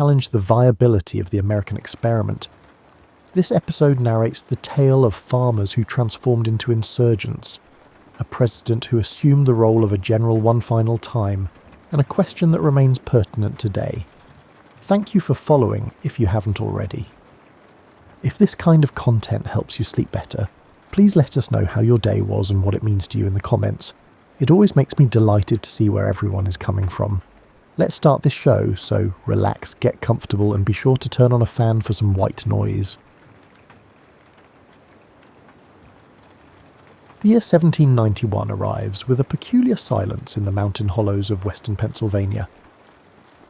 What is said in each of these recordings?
challenge the viability of the American experiment. This episode narrates the tale of farmers who transformed into insurgents, a president who assumed the role of a general one final time, and a question that remains pertinent today. Thank you for following if you haven't already. If this kind of content helps you sleep better, please let us know how your day was and what it means to you in the comments. It always makes me delighted to see where everyone is coming from. Let's start this show, so relax, get comfortable, and be sure to turn on a fan for some white noise. The year 1791 arrives with a peculiar silence in the mountain hollows of western Pennsylvania.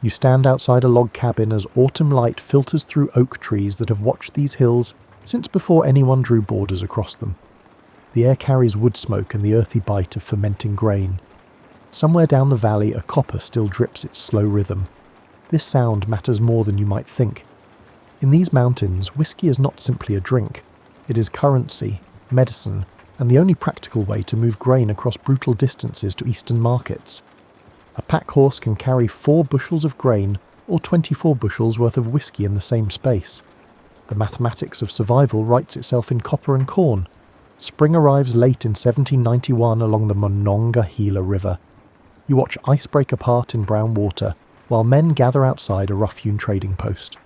You stand outside a log cabin as autumn light filters through oak trees that have watched these hills since before anyone drew borders across them. The air carries wood smoke and the earthy bite of fermenting grain. Somewhere down the valley a copper still drips its slow rhythm. This sound matters more than you might think. In these mountains, whiskey is not simply a drink. It is currency, medicine, and the only practical way to move grain across brutal distances to eastern markets. A pack horse can carry 4 bushels of grain or 24 bushels worth of whiskey in the same space. The mathematics of survival writes itself in copper and corn. Spring arrives late in 1791 along the Monongahela River. You watch ice break apart in brown water, while men gather outside a rough-hewn trading post.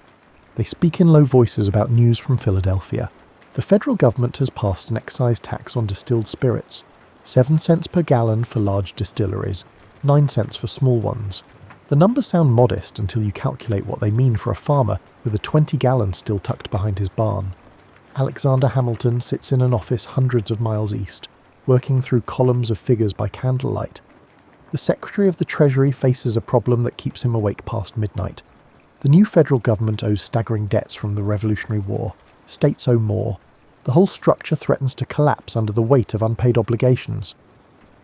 They speak in low voices about news from Philadelphia. The federal government has passed an excise tax on distilled spirits, 7 cents per gallon for large distilleries, 9 cents for small ones. The numbers sound modest until you calculate what they mean for a farmer with a 20-gallon still tucked behind his barn. Alexander Hamilton sits in an office hundreds of miles east, working through columns of figures by candlelight. The Secretary of the Treasury faces a problem that keeps him awake past midnight. The new federal government owes staggering debts from the Revolutionary War. States owe more. The whole structure threatens to collapse under the weight of unpaid obligations.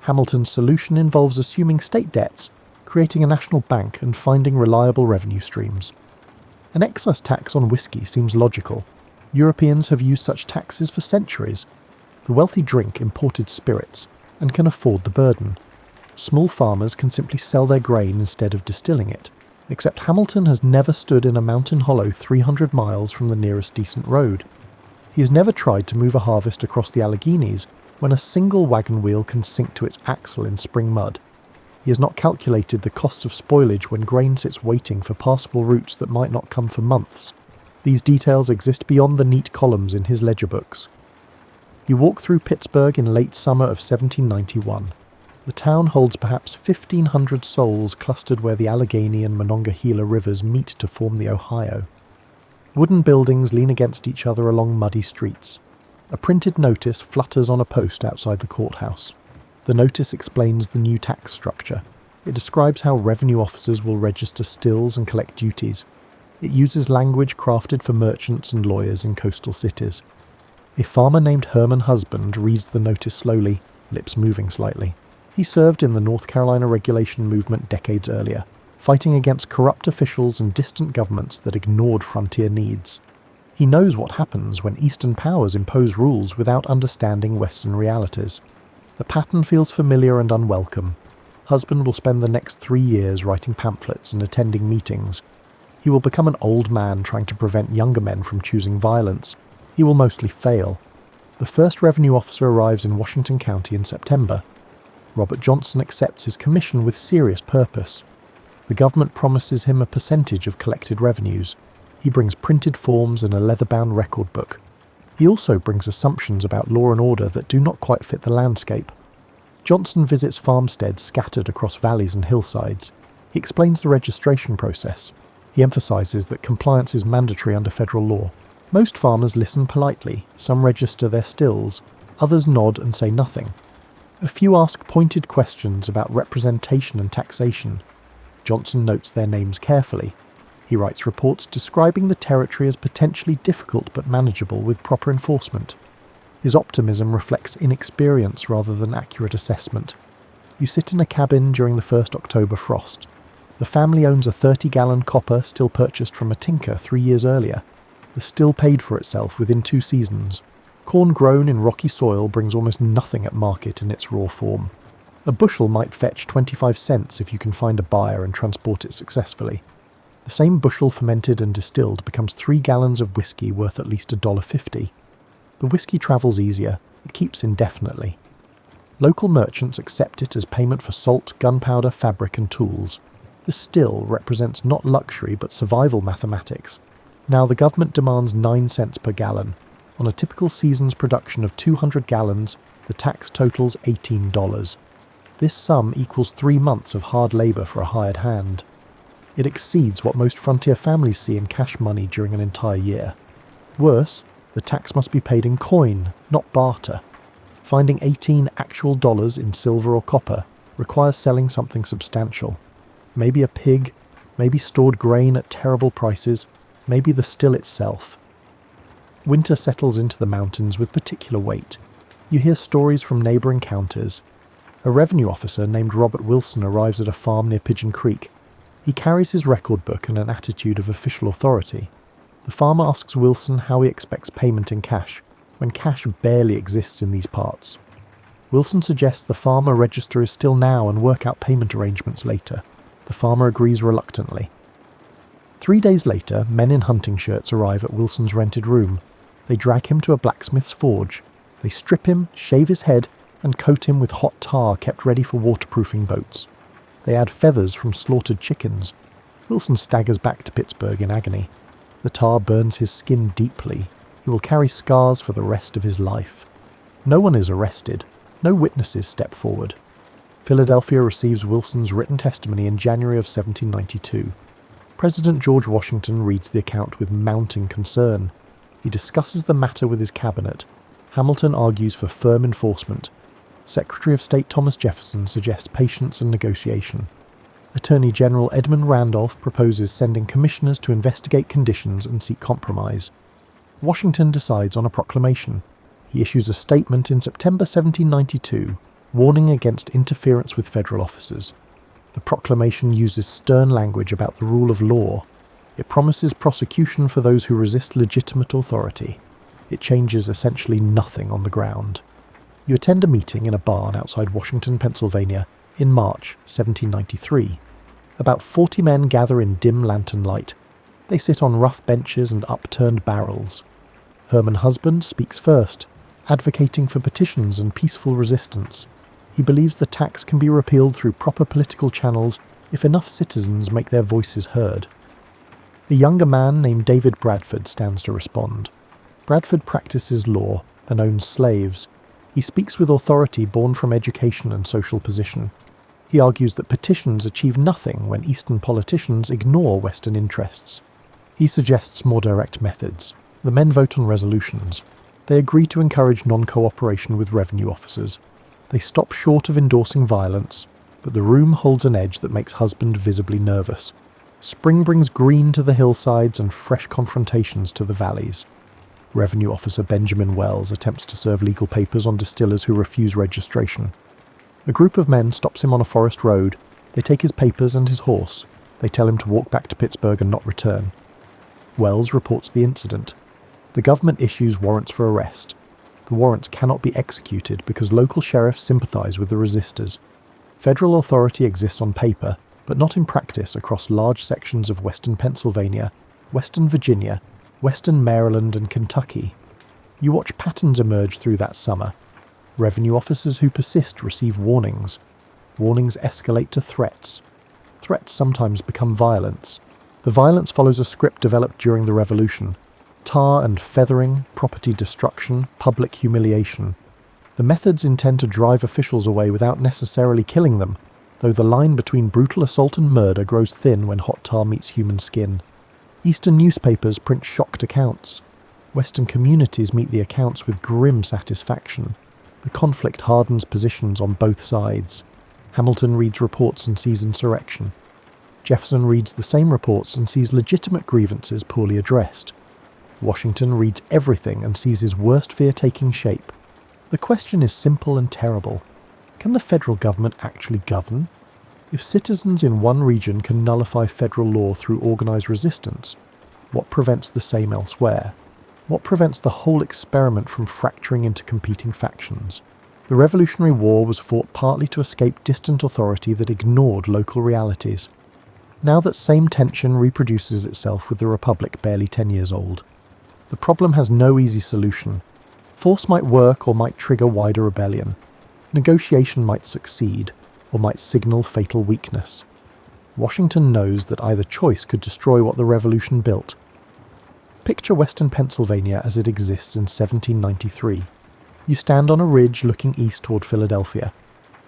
Hamilton's solution involves assuming state debts, creating a national bank, and finding reliable revenue streams. An excise tax on whiskey seems logical. Europeans have used such taxes for centuries. The wealthy drink imported spirits and can afford the burden. Small farmers can simply sell their grain instead of distilling it, except Hamilton has never stood in a mountain hollow 300 miles from the nearest decent road. He has never tried to move a harvest across the Alleghenies when a single wagon wheel can sink to its axle in spring mud. He has not calculated the cost of spoilage when grain sits waiting for passable routes that might not come for months. These details exist beyond the neat columns in his ledger books. You walk through Pittsburgh in late summer of 1791. The town holds perhaps 1,500 souls clustered where the Allegheny and Monongahela rivers meet to form the Ohio. Wooden buildings lean against each other along muddy streets. A printed notice flutters on a post outside the courthouse. The notice explains the new tax structure. It describes how revenue officers will register stills and collect duties. It uses language crafted for merchants and lawyers in coastal cities. A farmer named Herman Husband reads the notice slowly, lips moving slightly. He served in the North Carolina regulation movement decades earlier, fighting against corrupt officials and distant governments that ignored frontier needs. He knows what happens when Eastern powers impose rules without understanding Western realities. The pattern feels familiar and unwelcome. Husband will spend the next 3 years writing pamphlets and attending meetings. He will become an old man trying to prevent younger men from choosing violence. He will mostly fail. The first revenue officer arrives in Washington County in September. Robert Johnson accepts his commission with serious purpose. The government promises him a percentage of collected revenues. He brings printed forms and a leather-bound record book. He also brings assumptions about law and order that do not quite fit the landscape. Johnson visits farmsteads scattered across valleys and hillsides. He explains the registration process. He emphasizes that compliance is mandatory under federal law. Most farmers listen politely. Some register their stills. Others nod and say nothing. A few ask pointed questions about representation and taxation. Johnson notes their names carefully. He writes reports describing the territory as potentially difficult but manageable with proper enforcement. His optimism reflects inexperience rather than accurate assessment. You sit in a cabin during the first October frost. The family owns a 30-gallon copper still purchased from a tinker 3 years earlier. The still paid for itself within 2 seasons. Corn grown in rocky soil brings almost nothing at market in its raw form. A bushel might fetch 25 cents if you can find a buyer and transport it successfully. The same bushel fermented and distilled becomes 3 gallons of whiskey worth at least $1.50. The whiskey travels easier, it keeps indefinitely. Local merchants accept it as payment for salt, gunpowder, fabric and tools. This still represents not luxury but survival mathematics. Now the government demands 9 cents per gallon. On a typical season's production of 200 gallons, the tax totals $18. This sum equals 3 months of hard labour for a hired hand. It exceeds what most frontier families see in cash money during an entire year. Worse, the tax must be paid in coin, not barter. Finding 18 actual dollars in silver or copper requires selling something substantial. Maybe a pig, maybe stored grain at terrible prices, maybe the still itself. Winter settles into the mountains with particular weight. You hear stories from neighbouring counties. A revenue officer named Robert Wilson arrives at a farm near Pigeon Creek. He carries his record book and an attitude of official authority. The farmer asks Wilson how he expects payment in cash, when cash barely exists in these parts. Wilson suggests the farmer register his still now and work out payment arrangements later. The farmer agrees reluctantly. 3 days later, men in hunting shirts arrive at Wilson's rented room. They drag him to a blacksmith's forge. They strip him, shave his head, and coat him with hot tar kept ready for waterproofing boats. They add feathers from slaughtered chickens. Wilson staggers back to Pittsburgh in agony. The tar burns his skin deeply. He will carry scars for the rest of his life. No one is arrested. No witnesses step forward. Philadelphia receives Wilson's written testimony in January of 1792. President George Washington reads the account with mounting concern. He discusses the matter with his cabinet. Hamilton argues for firm enforcement. Secretary of State Thomas Jefferson suggests patience and negotiation. Attorney General Edmund Randolph proposes sending commissioners to investigate conditions and seek compromise. Washington decides on a proclamation. He issues a statement in September 1792, warning against interference with federal officers. The proclamation uses stern language about the rule of law. It promises prosecution for those who resist legitimate authority. It changes essentially nothing on the ground. You attend a meeting in a barn outside Washington, Pennsylvania, in March 1793. About 40 men gather in dim lantern light. They sit on rough benches and upturned barrels. Herman Husband speaks first, advocating for petitions and peaceful resistance. He believes the tax can be repealed through proper political channels if enough citizens make their voices heard. A younger man named David Bradford stands to respond. Bradford practices law and owns slaves. He speaks with authority born from education and social position. He argues that petitions achieve nothing when Eastern politicians ignore Western interests. He suggests more direct methods. The men vote on resolutions. They agree to encourage non-cooperation with revenue officers. They stop short of endorsing violence, but the room holds an edge that makes Husband visibly nervous. Spring brings green to the hillsides and fresh confrontations to the valleys. Revenue Officer Benjamin Wells attempts to serve legal papers on distillers who refuse registration. A group of men stops him on a forest road. They take his papers and his horse. They tell him to walk back to Pittsburgh and not return. Wells reports the incident. The government issues warrants for arrest. The warrants cannot be executed because local sheriffs sympathize with the resistors. Federal authority exists on paper, but not in practice across large sections of western Pennsylvania, western Virginia, western Maryland and Kentucky. You watch patterns emerge through that summer. Revenue officers who persist receive warnings. Warnings escalate to threats. Threats sometimes become violence. The violence follows a script developed during the Revolution. Tar and feathering, property destruction, public humiliation. The methods intend to drive officials away without necessarily killing them, though the line between brutal assault and murder grows thin when hot tar meets human skin. Eastern newspapers print shocked accounts. Western communities meet the accounts with grim satisfaction. The conflict hardens positions on both sides. Hamilton reads reports and sees insurrection. Jefferson reads the same reports and sees legitimate grievances poorly addressed. Washington reads everything and sees his worst fear taking shape. The question is simple and terrible. Can the federal government actually govern? If citizens in one region can nullify federal law through organized resistance, what prevents the same elsewhere? What prevents the whole experiment from fracturing into competing factions? The Revolutionary War was fought partly to escape distant authority that ignored local realities. Now that same tension reproduces itself with the Republic barely 10 years old. The problem has no easy solution. Force might work or might trigger wider rebellion. Negotiation might succeed or might signal fatal weakness. Washington knows that either choice could destroy what the revolution built. Picture Western Pennsylvania as it exists in 1793. You stand on a ridge looking east toward Philadelphia.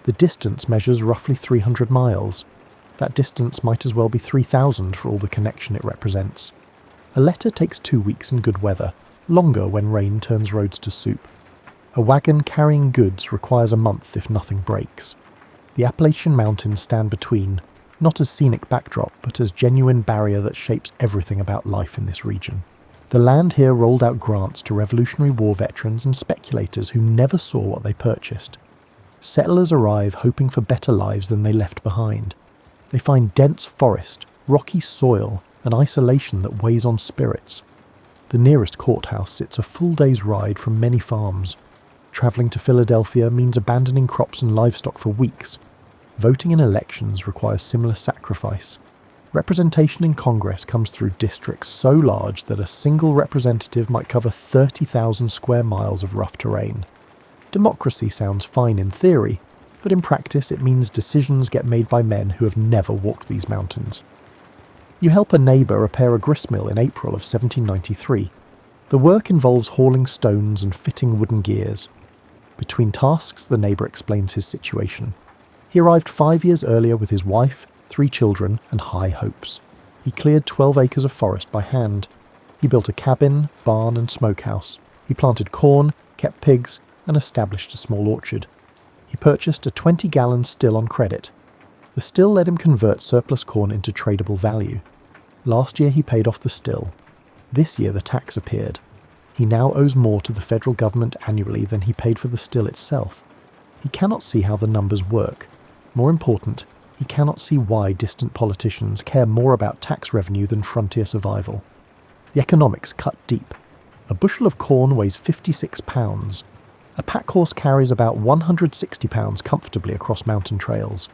The distance measures roughly 300 miles. That distance might as well be 3,000 for all the connection it represents. A letter takes 2 weeks in good weather, longer when rain turns roads to soup. A wagon carrying goods requires a month if nothing breaks. The Appalachian Mountains stand between, not as scenic backdrop, but as genuine barrier that shapes everything about life in this region. The land here rolled out grants to Revolutionary War veterans and speculators who never saw what they purchased. Settlers arrive hoping for better lives than they left behind. They find dense forest, rocky soil, and isolation that weighs on spirits. The nearest courthouse sits a full day's ride from many farms. Travelling to Philadelphia means abandoning crops and livestock for weeks. Voting in elections requires similar sacrifice. Representation in Congress comes through districts so large that a single representative might cover 30,000 square miles of rough terrain. Democracy sounds fine in theory, but in practice it means decisions get made by men who have never walked these mountains. You help a neighbour repair a gristmill in April of 1793. The work involves hauling stones and fitting wooden gears. Between tasks, the neighbour explains his situation. He arrived 5 years earlier with his wife, 3 children, and high hopes. He cleared 12 acres of forest by hand. He built a cabin, barn, and smokehouse. He planted corn, kept pigs, and established a small orchard. He purchased a 20-gallon still on credit. The still let him convert surplus corn into tradable value. Last year he paid off the still. This year the tax appeared. He now owes more to the federal government annually than he paid for the still itself. He cannot see how the numbers work. More important, he cannot see why distant politicians care more about tax revenue than frontier survival. The economics cut deep. A bushel of corn weighs 56 pounds. A pack horse carries about 160 pounds comfortably across mountain trails.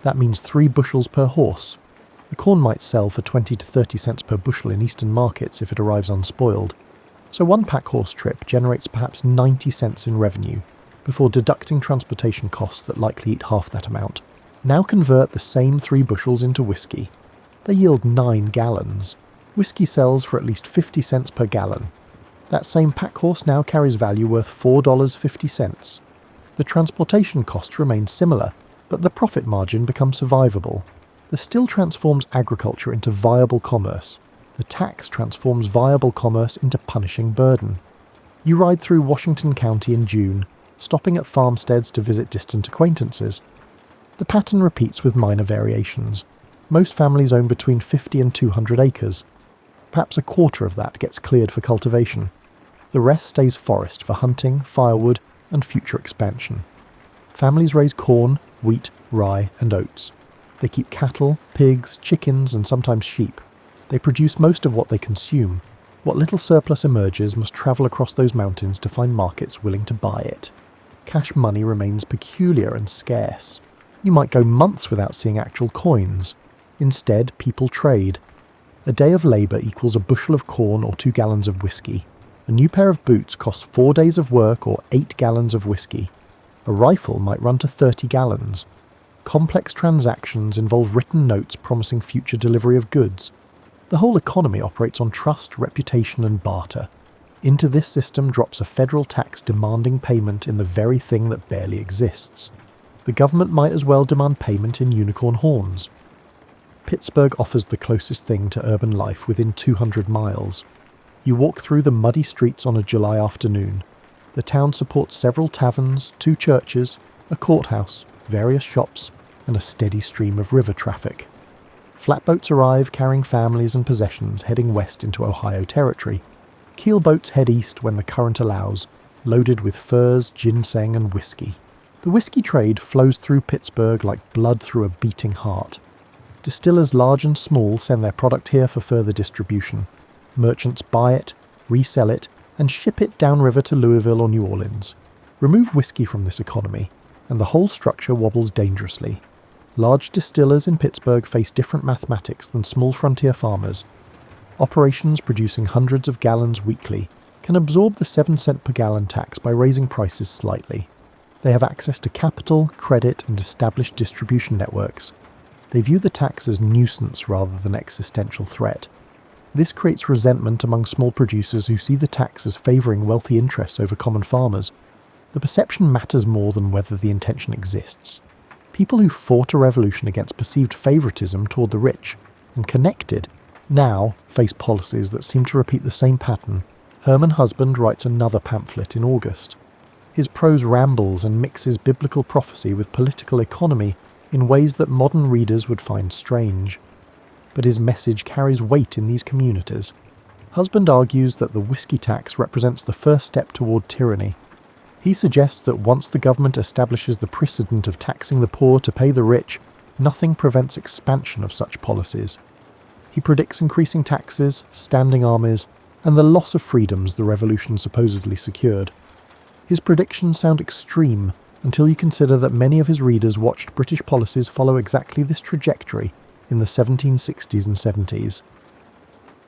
That means 3 bushels per horse. The corn might sell for 20 to 30 cents per bushel in eastern markets if it arrives unspoiled. So one pack horse trip generates perhaps 90 cents in revenue, before deducting transportation costs that likely eat half that amount. Now convert the same 3 bushels into whiskey. They yield 9 gallons. Whiskey sells for at least 50 cents per gallon. That same pack horse now carries value worth $4.50. The transportation cost remains similar, but the profit margin becomes survivable. The still transforms agriculture into viable commerce. The tax transforms viable commerce into punishing burden. You ride through Washington County in June, stopping at farmsteads to visit distant acquaintances. The pattern repeats with minor variations. Most families own between 50 and 200 acres. Perhaps a quarter of that gets cleared for cultivation. The rest stays forest for hunting, firewood, and future expansion. Families raise corn, wheat, rye, and oats. They keep cattle, pigs, chickens, and sometimes sheep. They produce most of what they consume. What little surplus emerges must travel across those mountains to find markets willing to buy it. Cash money remains peculiar and scarce. You might go months without seeing actual coins. Instead, people trade. A day of labour equals a bushel of corn or 2 gallons of whiskey. A new pair of boots costs 4 days of work or 8 gallons of whiskey. A rifle might run to 30 gallons. Complex transactions involve written notes promising future delivery of goods. The whole economy operates on trust, reputation, and barter. Into this system drops a federal tax demanding payment in the very thing that barely exists. The government might as well demand payment in unicorn horns. Pittsburgh offers the closest thing to urban life within 200 miles. You walk through the muddy streets on a July afternoon. The town supports several taverns, 2 churches, a courthouse, various shops, and a steady stream of river traffic. Flatboats arrive carrying families and possessions heading west into Ohio territory. Keelboats head east when the current allows, loaded with furs, ginseng, and whiskey. The whiskey trade flows through Pittsburgh like blood through a beating heart. Distillers large and small send their product here for further distribution. Merchants buy it, resell it, and ship it downriver to Louisville or New Orleans. Remove whiskey from this economy, and the whole structure wobbles dangerously. Large distillers in Pittsburgh face different mathematics than small frontier farmers. Operations producing hundreds of gallons weekly can absorb the 7-cent per gallon tax by raising prices slightly. They have access to capital, credit, and established distribution networks. They view the tax as nuisance rather than existential threat. This creates resentment among small producers who see the tax as favouring wealthy interests over common farmers. The perception matters more than whether the intention exists. People who fought a revolution against perceived favouritism toward the rich and connected now face policies that seem to repeat the same pattern. Herman Husband writes another pamphlet in August. His prose rambles and mixes biblical prophecy with political economy in ways that modern readers would find strange. But his message carries weight in these communities. Husband argues that the whiskey tax represents the first step toward tyranny. He suggests that once the government establishes the precedent of taxing the poor to pay the rich, nothing prevents expansion of such policies. He predicts increasing taxes, standing armies, and the loss of freedoms the revolution supposedly secured. His predictions sound extreme until you consider that many of his readers watched British policies follow exactly this trajectory in the 1760s and 70s.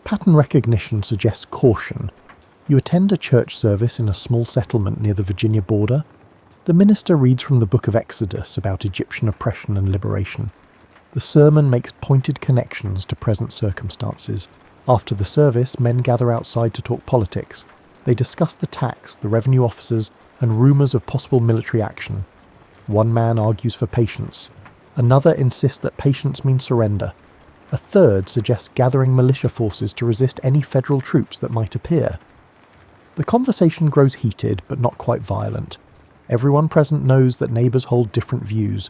Pattern recognition suggests caution. You attend a church service in a small settlement near the Virginia border. The minister reads from the book of Exodus about Egyptian oppression and liberation. The sermon makes pointed connections to present circumstances. After the service, men gather outside to talk politics. They discuss the tax, the revenue officers, and rumours of possible military action. One man argues for patience. Another insists that patience means surrender. A third suggests gathering militia forces to resist any federal troops that might appear. The conversation grows heated, but not quite violent. Everyone present knows that neighbours hold different views.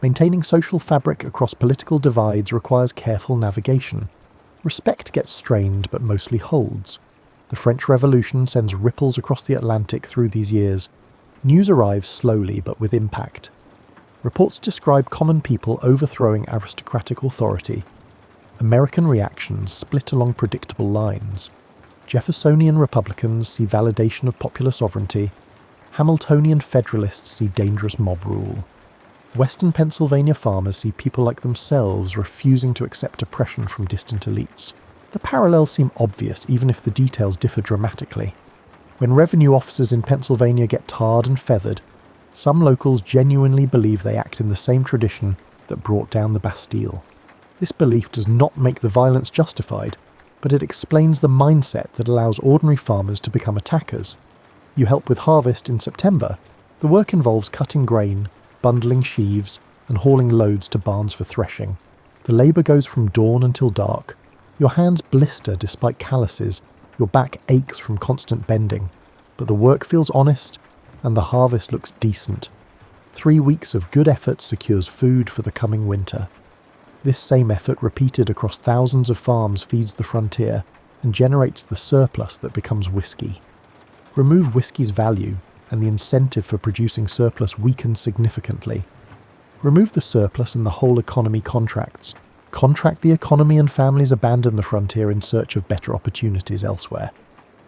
Maintaining social fabric across political divides requires careful navigation. Respect gets strained, but mostly holds. The French Revolution sends ripples across the Atlantic through these years. News arrives slowly, but with impact. Reports describe common people overthrowing aristocratic authority. American reactions split along predictable lines. Jeffersonian Republicans see validation of popular sovereignty. Hamiltonian Federalists see dangerous mob rule. Western Pennsylvania farmers see people like themselves refusing to accept oppression from distant elites. The parallels seem obvious, even if the details differ dramatically. When revenue officers in Pennsylvania get tarred and feathered, some locals genuinely believe they act in the same tradition that brought down the Bastille. This belief does not make the violence justified, but it explains the mindset that allows ordinary farmers to become attackers. You help with harvest in September. The work involves cutting grain, bundling sheaves, and hauling loads to barns for threshing. The labour goes from dawn until dark. Your hands blister despite calluses, your back aches from constant bending, but the work feels honest, and the harvest looks decent. 3 weeks of good effort secures food for the coming winter. This same effort repeated across thousands of farms feeds the frontier and generates the surplus that becomes whiskey. Remove whiskey's value, and the incentive for producing surplus weakens significantly. Remove the surplus and the whole economy contracts. Contract the economy and families abandon the frontier in search of better opportunities elsewhere.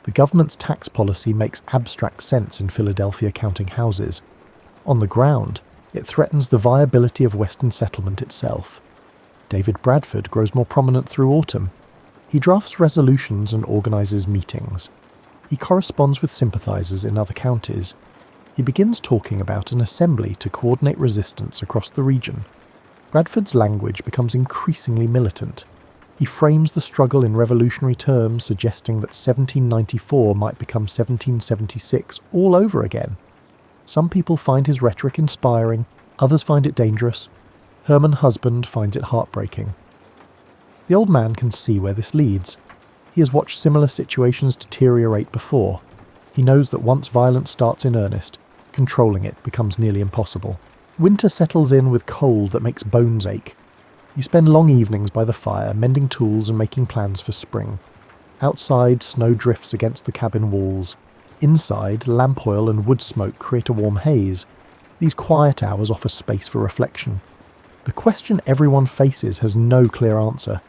The government's tax policy makes abstract sense in Philadelphia counting houses. On the ground, it threatens the viability of Western settlement itself. David Bradford grows more prominent through autumn. He drafts resolutions and organises meetings. He corresponds with sympathisers in other counties. He begins talking about an assembly to coordinate resistance across the region. Bradford's language becomes increasingly militant. He frames the struggle in revolutionary terms, suggesting that 1794 might become 1776 all over again. Some people find his rhetoric inspiring, others find it dangerous. Herman Husband finds it heartbreaking. The old man can see where this leads. He has watched similar situations deteriorate before. He knows that once violence starts in earnest, controlling it becomes nearly impossible. Winter settles in with cold that makes bones ache. You spend long evenings by the fire, mending tools and making plans for spring. Outside, snow drifts against the cabin walls. Inside, lamp oil and wood smoke create a warm haze. These quiet hours offer space for reflection. The question everyone faces has no clear answer.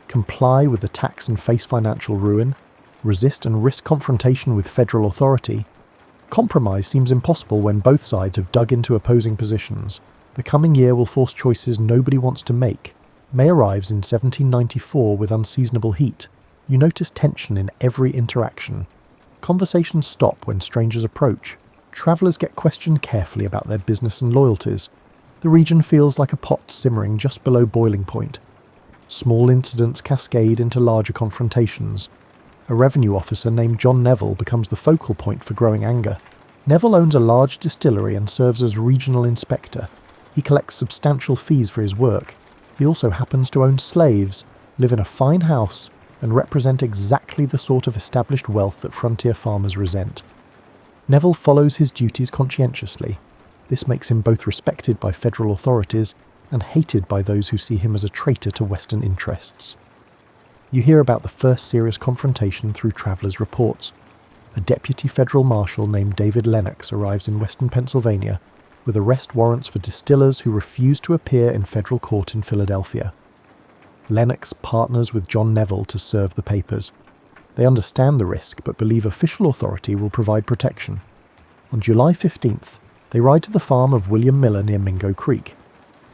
Comply with the tax and face financial ruin, resist and risk confrontation with federal authority. Compromise seems impossible when both sides have dug into opposing positions. The coming year will force choices nobody wants to make. May arrives in 1794 with unseasonable heat. You notice tension in every interaction. Conversations stop when strangers approach. Travellers get questioned carefully about their business and loyalties. The region feels like a pot simmering just below boiling point. Small incidents cascade into larger confrontations. A revenue officer named John Neville becomes the focal point for growing anger. Neville owns a large distillery and serves as regional inspector. He collects substantial fees for his work. He also happens to own slaves, live in a fine house, and represent exactly the sort of established wealth that frontier farmers resent. Neville follows his duties conscientiously. This makes him both respected by federal authorities and hated by those who see him as a traitor to Western interests. You hear about the first serious confrontation through travellers' reports. A deputy federal marshal named David Lennox arrives in Western Pennsylvania with arrest warrants for distillers who refuse to appear in federal court in Philadelphia. Lennox partners with John Neville to serve the papers. They understand the risk but believe official authority will provide protection. On July 15th, they ride to the farm of William Miller near Mingo Creek.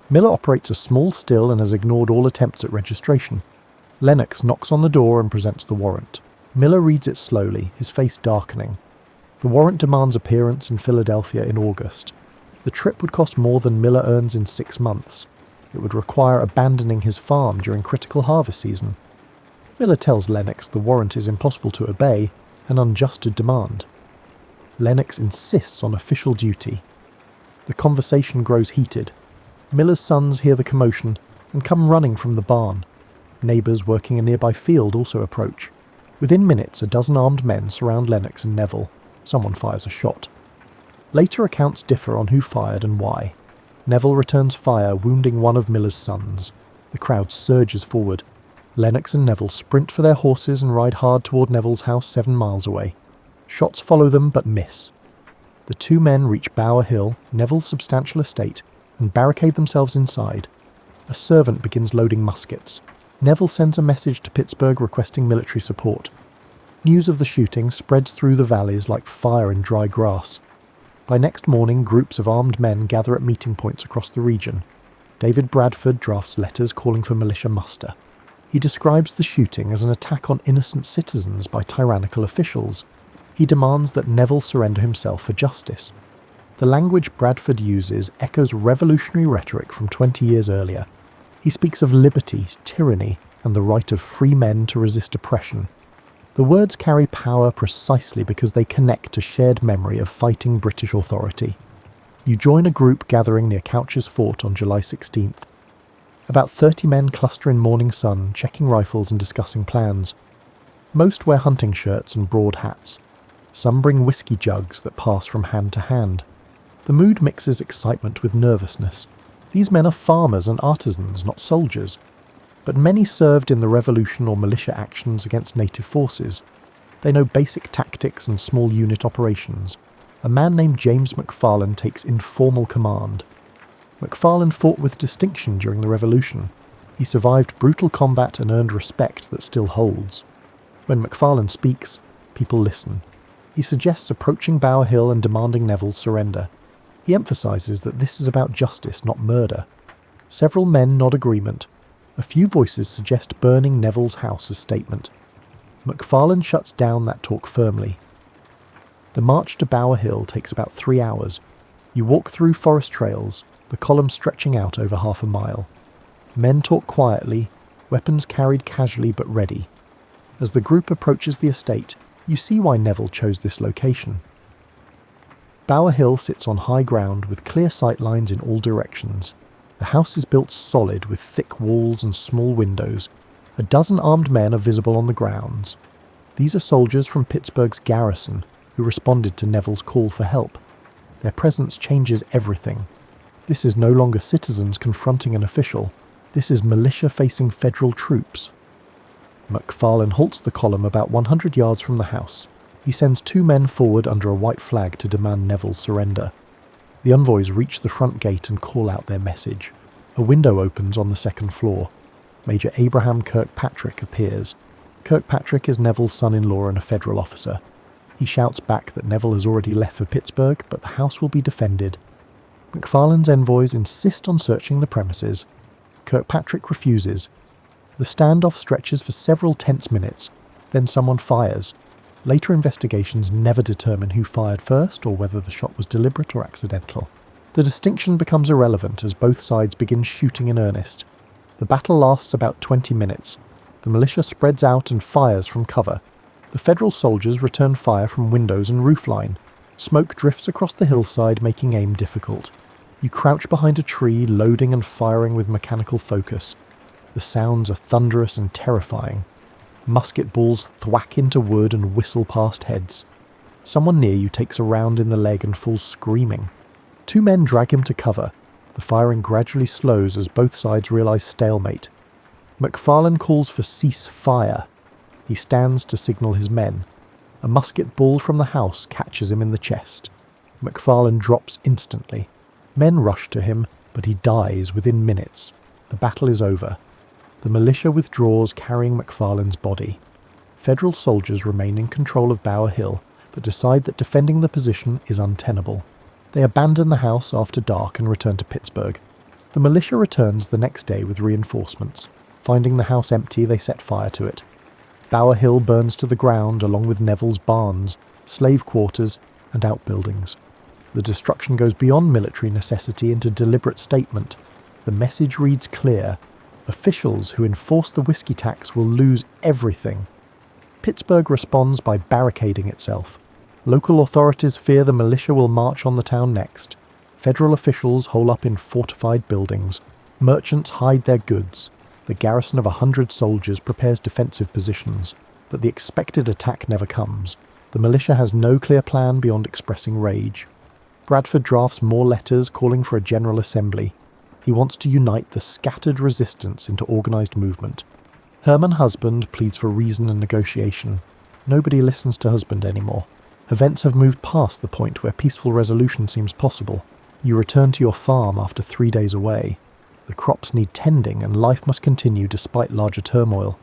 Miller operates a small still and has ignored all attempts at registration. Lennox knocks on the door and presents the warrant. Miller reads it slowly, his face darkening. The warrant demands appearance in Philadelphia in August. The trip would cost more than Miller earns in 6 months. It would require abandoning his farm during critical harvest season. Miller tells Lennox the warrant is impossible to obey and unjust to demand. Lennox insists on official duty. The conversation grows heated. Miller's sons hear the commotion and come running from the barn. Neighbours working a nearby field also approach. Within minutes, a dozen armed men surround Lennox and Neville. Someone fires a shot. Later accounts differ on who fired and why. Neville returns fire, wounding one of Miller's sons. The crowd surges forward. Lennox and Neville sprint for their horses and ride hard toward Neville's house 7 miles away. Shots follow them but miss. The two men reach Bower Hill, Neville's substantial estate, and barricade themselves inside. A servant begins loading muskets. Neville sends a message to Pittsburgh requesting military support. News of the shooting spreads through the valleys like fire in dry grass. By next morning, groups of armed men gather at meeting points across the region. David Bradford drafts letters calling for militia muster. He describes the shooting as an attack on innocent citizens by tyrannical officials. He demands that Neville surrender himself for justice. The language Bradford uses echoes revolutionary rhetoric from 20 years earlier. He speaks of liberty, tyranny, and the right of free men to resist oppression. The words carry power precisely because they connect to shared memory of fighting British authority. You join a group gathering near Couch's Fort on July 16th. About 30 men cluster in morning sun, checking rifles and discussing plans. Most wear hunting shirts and broad hats. Some bring whiskey jugs that pass from hand to hand. The mood mixes excitement with nervousness. These men are farmers and artisans, not soldiers. But many served in the revolution or militia actions against native forces. They know basic tactics and small unit operations. A man named James McFarland takes informal command. McFarland fought with distinction during the Revolution. He survived brutal combat and earned respect that still holds. When McFarland speaks, people listen. He suggests approaching Bower Hill and demanding Neville's surrender. He emphasises that this is about justice, not murder. Several men nod agreement. A few voices suggest burning Neville's house as statement. McFarland shuts down that talk firmly. The march to Bower Hill takes about 3 hours. You walk through forest trails, the column stretching out over half a mile. Men talk quietly, weapons carried casually but ready. As the group approaches the estate, you see why Neville chose this location. Bower Hill sits on high ground with clear sight lines in all directions. The house is built solid with thick walls and small windows. A dozen armed men are visible on the grounds. These are soldiers from Pittsburgh's garrison who responded to Neville's call for help. Their presence changes everything. This is no longer citizens confronting an official. This is militia facing federal troops. McFarlane halts the column about 100 yards from the house. He sends 2 men forward under a white flag to demand Neville's surrender. The envoys reach the front gate and call out their message. A window opens on the 2nd floor. Major Abraham Kirkpatrick appears. Kirkpatrick is Neville's son-in-law and a federal officer. He shouts back that Neville has already left for Pittsburgh, but the house will be defended. McFarlane's envoys insist on searching the premises. Kirkpatrick refuses. The standoff stretches for several tense minutes, then someone fires. Later investigations never determine who fired first or whether the shot was deliberate or accidental. The distinction becomes irrelevant as both sides begin shooting in earnest. The battle lasts about 20 minutes. The militia spreads out and fires from cover. The Federal soldiers return fire from windows and roofline. Smoke drifts across the hillside, making aim difficult. You crouch behind a tree, loading and firing with mechanical focus. The sounds are thunderous and terrifying. Musket balls thwack into wood and whistle past heads. Someone near you takes a round in the leg and falls screaming. 2 men drag him to cover. The firing gradually slows as both sides realise stalemate. McFarlane calls for cease fire. He stands to signal his men. A musket ball from the house catches him in the chest. McFarlane drops instantly. Men rush to him, but he dies within minutes. The battle is over. The militia withdraws, carrying McFarlane's body. Federal soldiers remain in control of Bower Hill, but decide that defending the position is untenable. They abandon the house after dark and return to Pittsburgh. The militia returns the next day with reinforcements. Finding the house empty, they set fire to it. Bower Hill burns to the ground along with Neville's barns, slave quarters, and outbuildings. The destruction goes beyond military necessity into deliberate statement. The message reads clear. Officials who enforce the whiskey tax will lose everything. Pittsburgh responds by barricading itself. Local authorities fear the militia will march on the town next. Federal officials hole up in fortified buildings. Merchants hide their goods. The garrison of 100 soldiers prepares defensive positions, but the expected attack never comes. The militia has no clear plan beyond expressing rage. Bradford drafts more letters calling for a general assembly. He wants to unite the scattered resistance into organised movement. Herman Husband pleads for reason and negotiation. Nobody listens to Husband anymore. Events have moved past the point where peaceful resolution seems possible. You return to your farm after 3 days away. The crops need tending and life must continue despite larger turmoil.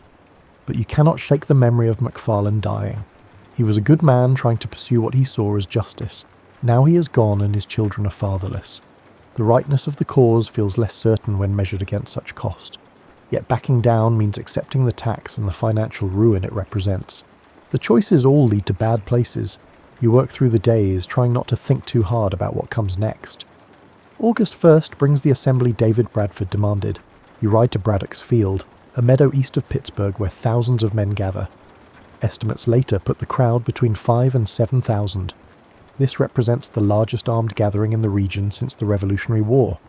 But you cannot shake the memory of McFarlane dying. He was a good man trying to pursue what he saw as justice. Now he is gone and his children are fatherless. The rightness of the cause feels less certain when measured against such cost. Yet backing down means accepting the tax and the financial ruin it represents. The choices all lead to bad places. You work through the days, trying not to think too hard about what comes next. August 1st brings the assembly David Bradford demanded. You ride to Braddock's Field, a meadow east of Pittsburgh where thousands of men gather. Estimates later put the crowd between 5,000 and 7,000. This represents the largest armed gathering in the region since the Revolutionary War.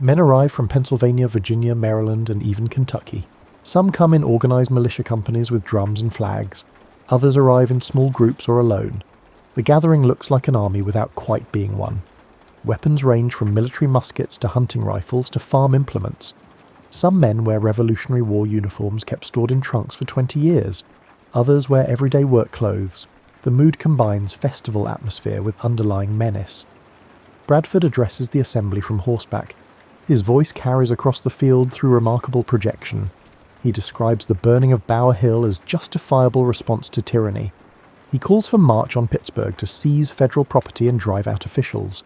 Men arrive from Pennsylvania, Virginia, Maryland, and even Kentucky. Some come in organised militia companies with drums and flags. Others arrive in small groups or alone. The gathering looks like an army without quite being one. Weapons range from military muskets to hunting rifles to farm implements. Some men wear Revolutionary War uniforms kept stored in trunks for 20 years. Others wear everyday work clothes. The mood combines festival atmosphere with underlying menace. Bradford addresses the assembly from horseback. His voice carries across the field through remarkable projection. He describes the burning of Bower Hill as justifiable response to tyranny. He calls for march on Pittsburgh to seize federal property and drive out officials.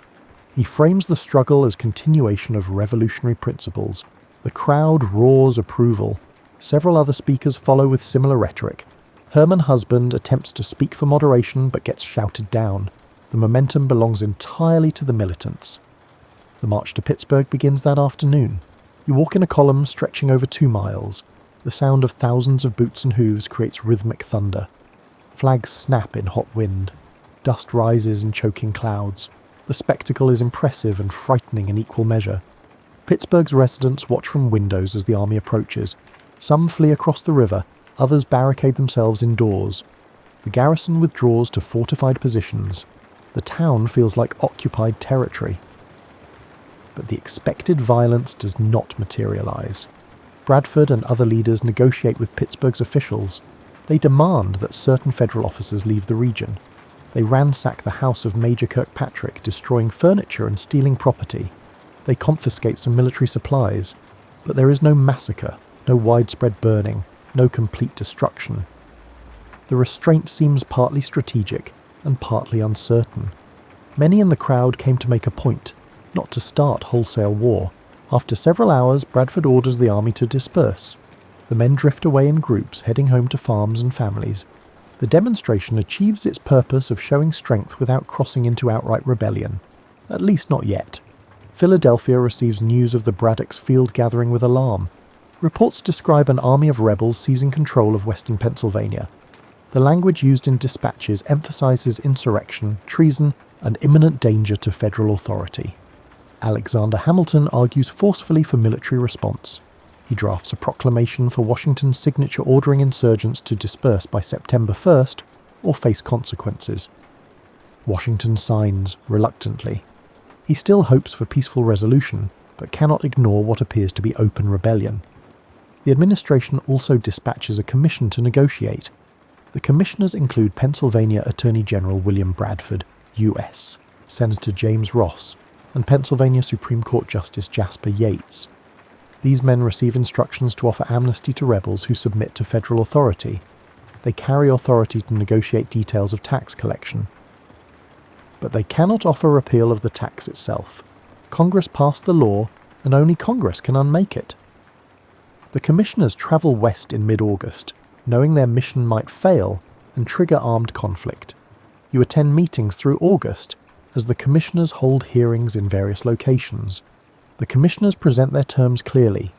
He frames the struggle as continuation of revolutionary principles. The crowd roars approval. Several other speakers follow with similar rhetoric. Herman Husband attempts to speak for moderation but gets shouted down. The momentum belongs entirely to the militants. The march to Pittsburgh begins that afternoon. You walk in a column stretching over 2 miles. The sound of thousands of boots and hooves creates rhythmic thunder. Flags snap in hot wind. Dust rises in choking clouds. The spectacle is impressive and frightening in equal measure. Pittsburgh's residents watch from windows as the army approaches. Some flee across the river, others barricade themselves indoors. The garrison withdraws to fortified positions. The town feels like occupied territory. But the expected violence does not materialize. Bradford and other leaders negotiate with Pittsburgh's officials. They demand that certain federal officers leave the region. They ransack the house of Major Kirkpatrick, destroying furniture and stealing property. They confiscate some military supplies. But there is no massacre, no widespread burning, no complete destruction. The restraint seems partly strategic and partly uncertain. Many in the crowd came to make a point. not to start wholesale war. After several hours, Bradford orders the army to disperse. The men drift away in groups, heading home to farms and families. The demonstration achieves its purpose of showing strength without crossing into outright rebellion. At least not yet. Philadelphia receives news of the Braddock's field gathering with alarm. Reports describe an army of rebels seizing control of western Pennsylvania. The language used in dispatches emphasizes insurrection, treason, and imminent danger to federal authority. Alexander Hamilton argues forcefully for military response. He drafts a proclamation for Washington's signature ordering insurgents to disperse by September 1st or face consequences. Washington signs reluctantly. He still hopes for peaceful resolution, but cannot ignore what appears to be open rebellion. The administration also dispatches a commission to negotiate. The commissioners include Pennsylvania Attorney General William Bradford, U.S., Senator James Ross, and Pennsylvania Supreme Court Justice Jasper Yates. These men receive instructions to offer amnesty to rebels who submit to federal authority. They carry authority to negotiate details of tax collection. But they cannot offer repeal of the tax itself. Congress passed the law, and only Congress can unmake it. The commissioners travel west in mid-August, knowing their mission might fail and trigger armed conflict. You attend meetings through August as the commissioners hold hearings in various locations. The commissioners present their terms clearly,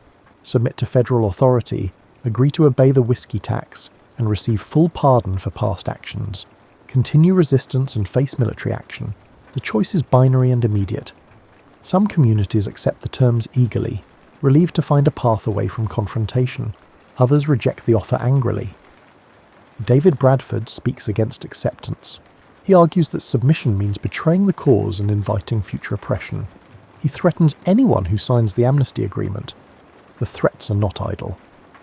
submit to federal authority, agree to obey the whiskey tax, and receive full pardon for past actions. Continue resistance and face military action. The choice is binary and immediate. Some communities accept the terms eagerly, relieved to find a path away from confrontation. Others reject the offer angrily. David Bradford speaks against acceptance. He argues that submission means betraying the cause and inviting future oppression. He threatens anyone who signs the amnesty agreement. The threats are not idle.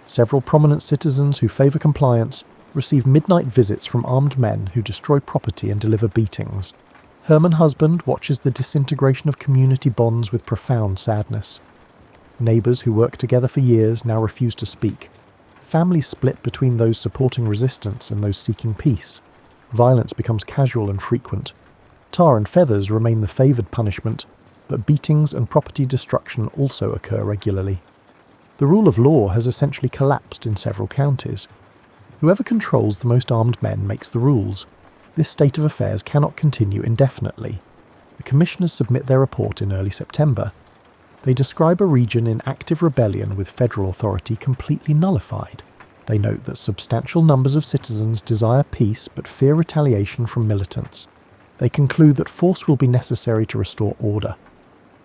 Several prominent citizens who favour compliance receive midnight visits from armed men who destroy property and deliver beatings. Herman Husband watches the disintegration of community bonds with profound sadness. Neighbours who worked together for years now refuse to speak. Families split between those supporting resistance and those seeking peace. Violence becomes casual and frequent. Tar and feathers remain the favoured punishment, but beatings and property destruction also occur regularly. The rule of law has essentially collapsed in several counties. Whoever controls the most armed men makes the rules. This state of affairs cannot continue indefinitely. The commissioners submit their report in early September. They describe a region in active rebellion with federal authority completely nullified. They note that substantial numbers of citizens desire peace but fear retaliation from militants. They conclude that force will be necessary to restore order.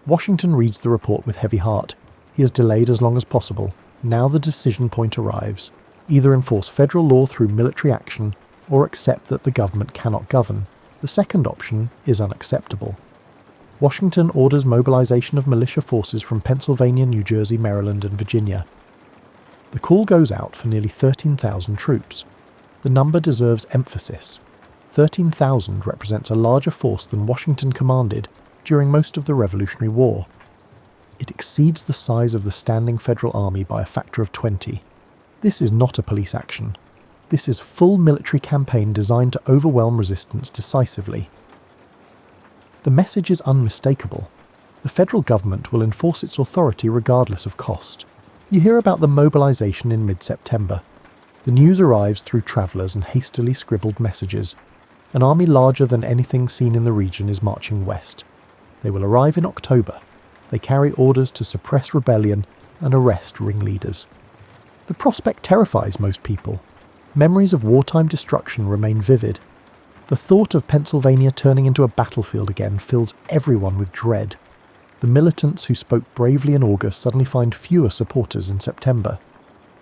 Washington reads the report with heavy heart. He has delayed as long as possible. Now the decision point arrives. Either enforce federal law through military action or accept that the government cannot govern. The second option is unacceptable. Washington orders mobilization of militia forces from Pennsylvania, New Jersey, Maryland, and Virginia. The call goes out for nearly 13,000 troops. The number deserves emphasis. 13,000 represents a larger force than Washington commanded during most of the Revolutionary War. It exceeds the size of the standing federal army by a factor of 20. This is not a police action. This is full military campaign designed to overwhelm resistance decisively. The message is unmistakable. The federal government will enforce its authority regardless of cost. You hear about the mobilization in mid-September. The news arrives through travellers and hastily scribbled messages. An army larger than anything seen in the region is marching west. They will arrive in October. They carry orders to suppress rebellion and arrest ringleaders. The prospect terrifies most people. Memories of wartime destruction remain vivid. The thought of Pennsylvania turning into a battlefield again fills everyone with dread. The militants who spoke bravely in August suddenly find fewer supporters in September.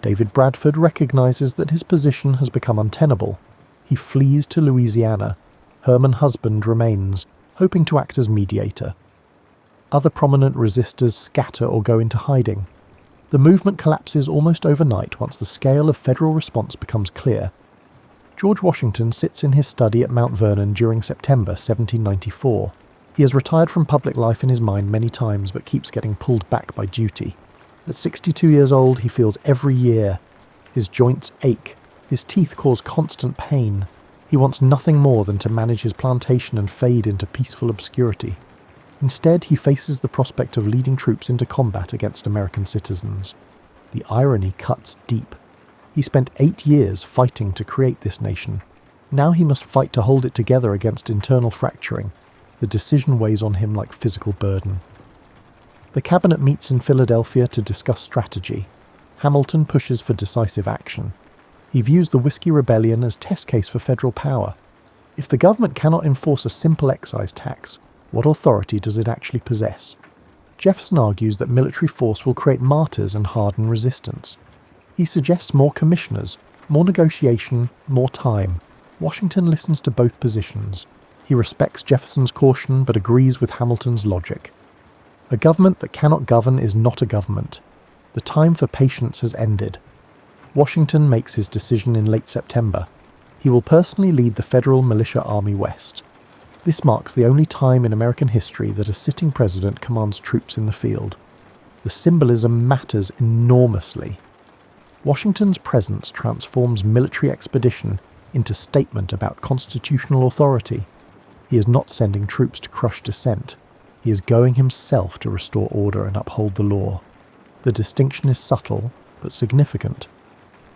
David Bradford recognizes that his position has become untenable. He flees to Louisiana. Herman Husband remains, hoping to act as mediator. Other prominent resistors scatter or go into hiding. The movement collapses almost overnight once the scale of federal response becomes clear. George Washington sits in his study at Mount Vernon during September 1794. He has retired from public life in his mind many times but keeps getting pulled back by duty. At 62 years old, he feels every year. His joints ache. His teeth cause constant pain. He wants nothing more than to manage his plantation and fade into peaceful obscurity. Instead, he faces the prospect of leading troops into combat against American citizens. The irony cuts deep. He spent 8 years fighting to create this nation. Now he must fight to hold it together against internal fracturing. The decision weighs on him like physical burden. The cabinet meets in Philadelphia to discuss strategy. Hamilton pushes for decisive action. He views the Whiskey Rebellion as test case for federal power. If the government cannot enforce a simple excise tax, what authority does it actually possess? Jefferson argues that military force will create martyrs and harden resistance. He suggests more commissioners, more negotiation, more time. Washington listens to both positions. He respects Jefferson's caution but agrees with Hamilton's logic. A government that cannot govern is not a government. The time for patience has ended. Washington makes his decision in late September. He will personally lead the Federal Militia Army West. This marks the only time in American history that a sitting president commands troops in the field. The symbolism matters enormously. Washington's presence transforms military expedition into statement about constitutional authority. He is not sending troops to crush dissent. He is going himself to restore order and uphold the law. The distinction is subtle, but significant.